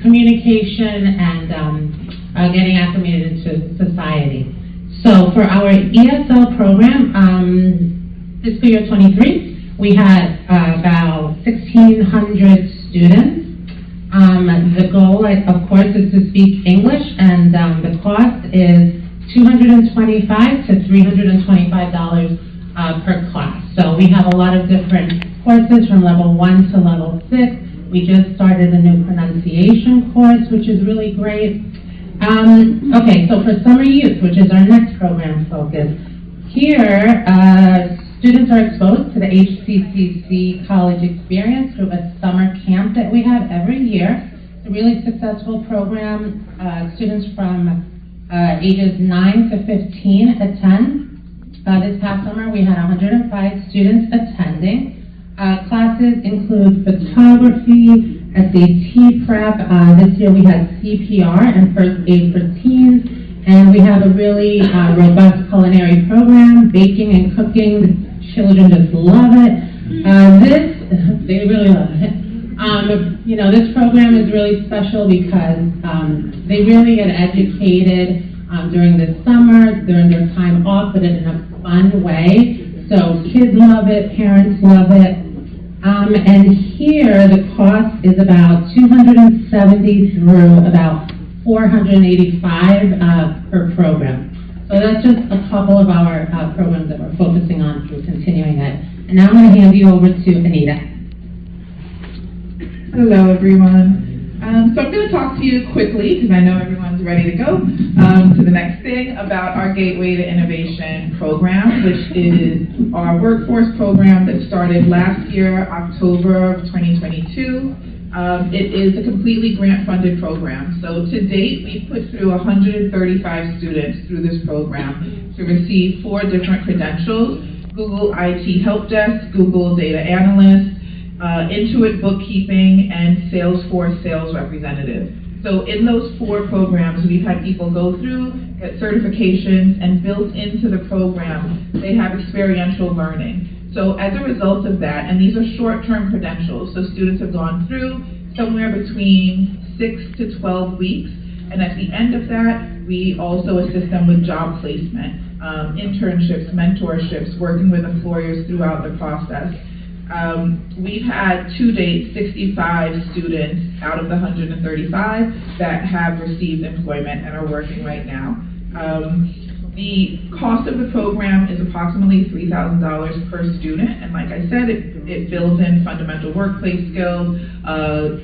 communication and getting acclimated into society. So for our ESL program, fiscal year 23, we had about 1,600 students. The goal, of course, is to speak English, and the cost is $225 to $325 per class. So we have a lot of different courses from level 1 to level 6. We just started a new pronunciation course, which is really great. Okay, so for summer youth, which is our next program focus, here students are exposed to the HCCC college experience through a summer camp that we have every year. It's a really successful program. Students from ages 9 to 15 attend. This past summer we had 105 students attending. Classes include photography, SAT prep. This year we had CPR and first aid for teens. And we have a really robust culinary program, baking and cooking. The children just love it. They really love it. You know, this program is really special because they really get educated during the summer, during their time off, but in a fun way. So kids love it, parents love it. And here the cost is about $270 through about $485 per program. So that's just a couple of our programs that we're focusing on through continuing ed. And now I'm going to hand you over to Anita. Hello, everyone. So I'm going to talk to you quickly, because I know everyone's ready to go, to the next thing about our Gateway to Innovation program, which is our workforce program that started last year, October of 2022. It is a completely grant-funded program. So to date, we've put through 135 students through this program to receive 4 different credentials: Google IT Help Desk, Google Data Analyst, Intuit Bookkeeping, and Salesforce Sales Representative. So in those 4 programs, we've had people go through, get certifications, and built into the program, they have experiential learning. So as a result of that, and these are short-term credentials, so students have gone through somewhere between 6 to 12 weeks, and at the end of that, we also assist them with job placement, internships, mentorships, working with employers throughout the process. We've had to date 65 students out of the 135 that have received employment and are working right now. The cost of the program is approximately $3,000 per student, and like I said, it builds in fundamental workplace skills,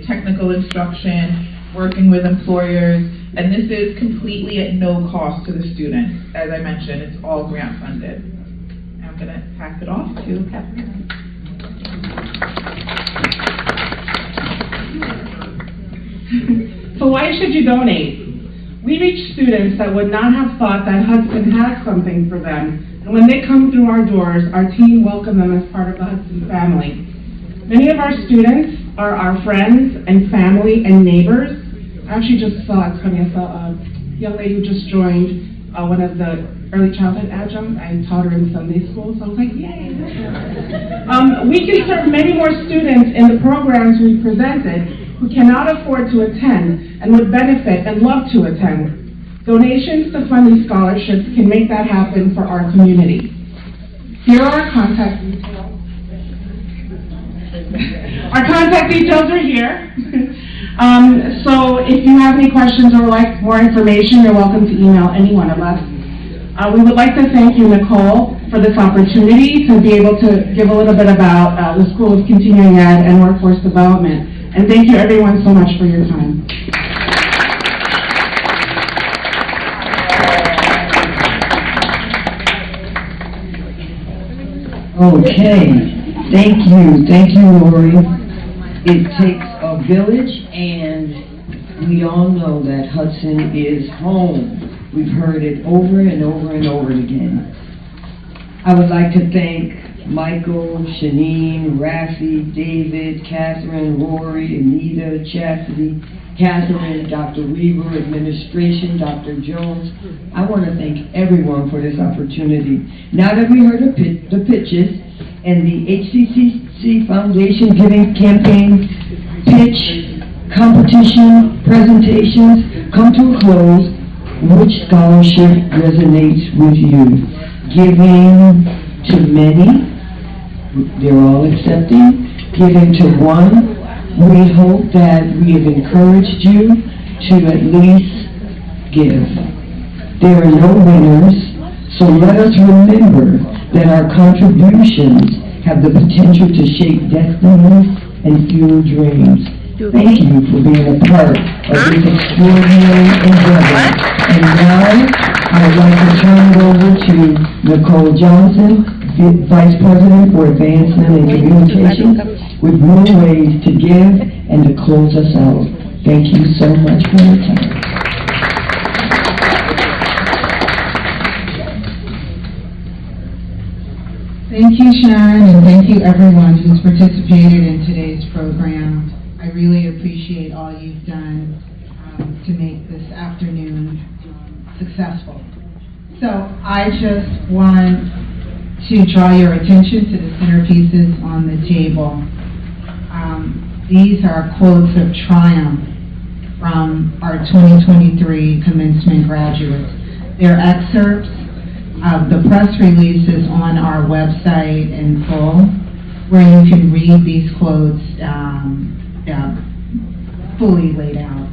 technical instruction, working with employers, and this is completely at no cost to the students. As I mentioned, it's all grant funded. I'm going to pass it off to Catherine. So why should you donate? We reach students that would not have thought that Hudson has something for them. And when they come through our doors, our team welcomes them as part of the Hudson family. Many of our students are our friends and family and neighbors. I actually just saw, it's funny, I saw a young lady who just joined one of the early childhood adjuncts. I taught her in Sunday school, so I was like, yay. We can serve many more students in the programs we presented who cannot afford to attend and would benefit and love to attend. Donations to fund these scholarships can make that happen for our community. Here are our contact details. Our contact details are here. So if you have any questions or would like more information, you're welcome to email any one of us. We would like to thank you, Nicole, for this opportunity to be able to give a little bit about the School of Continuing Ed and Workforce Development. And thank you everyone so much for your time. Okay, thank you, Lori. It takes a village, and we all know that Hudson is home. We've heard it over and over and over again. I would like to thank Michael, Shanine, Rafi, David, Catherine, Lori, Anita, Chastity, Catherine, Dr. Weaver, administration, Dr. Jones. I want to thank everyone for this opportunity. Now that we heard the pitches and the HCCC Foundation Giving Campaign pitch, competition, presentations come to a close, which scholarship resonates with you? Giving to many, they're all accepting. Giving to one, we hope that we have encouraged you to at least give. There are no winners, so let us remember that our contributions have the potential to shape destinies and fuel dreams. Thank you for being a part of this extraordinary endeavor. And now, I would like to turn it over to Nicole Johnson, Vice President for Advancement and Communications, with more ways to give and to close us out. Thank you so much for your time. Thank you, Sharon, and thank you everyone who's participated in today's program. I really appreciate all you've done to make this afternoon successful. So I just want to draw your attention to the centerpieces on the table. These are quotes of triumph from our 2023 commencement graduates. They're excerpts of the press releases on our website in full, where you can read these quotes fully laid out.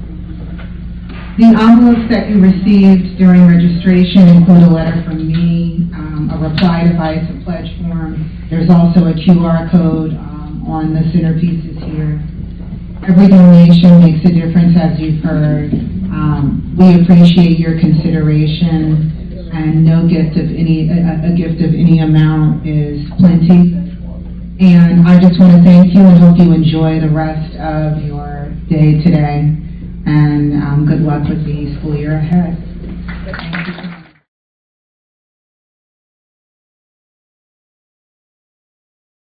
The envelopes that you received during registration include a letter from me, a reply device, a pledge form. There's also a QR code on the centerpieces here. Every donation makes a difference, as you've heard. We appreciate your consideration, and no gift of a gift of any amount is plenty. And I just want to thank you and hope you enjoy the rest of your day today. And good luck with the school year ahead.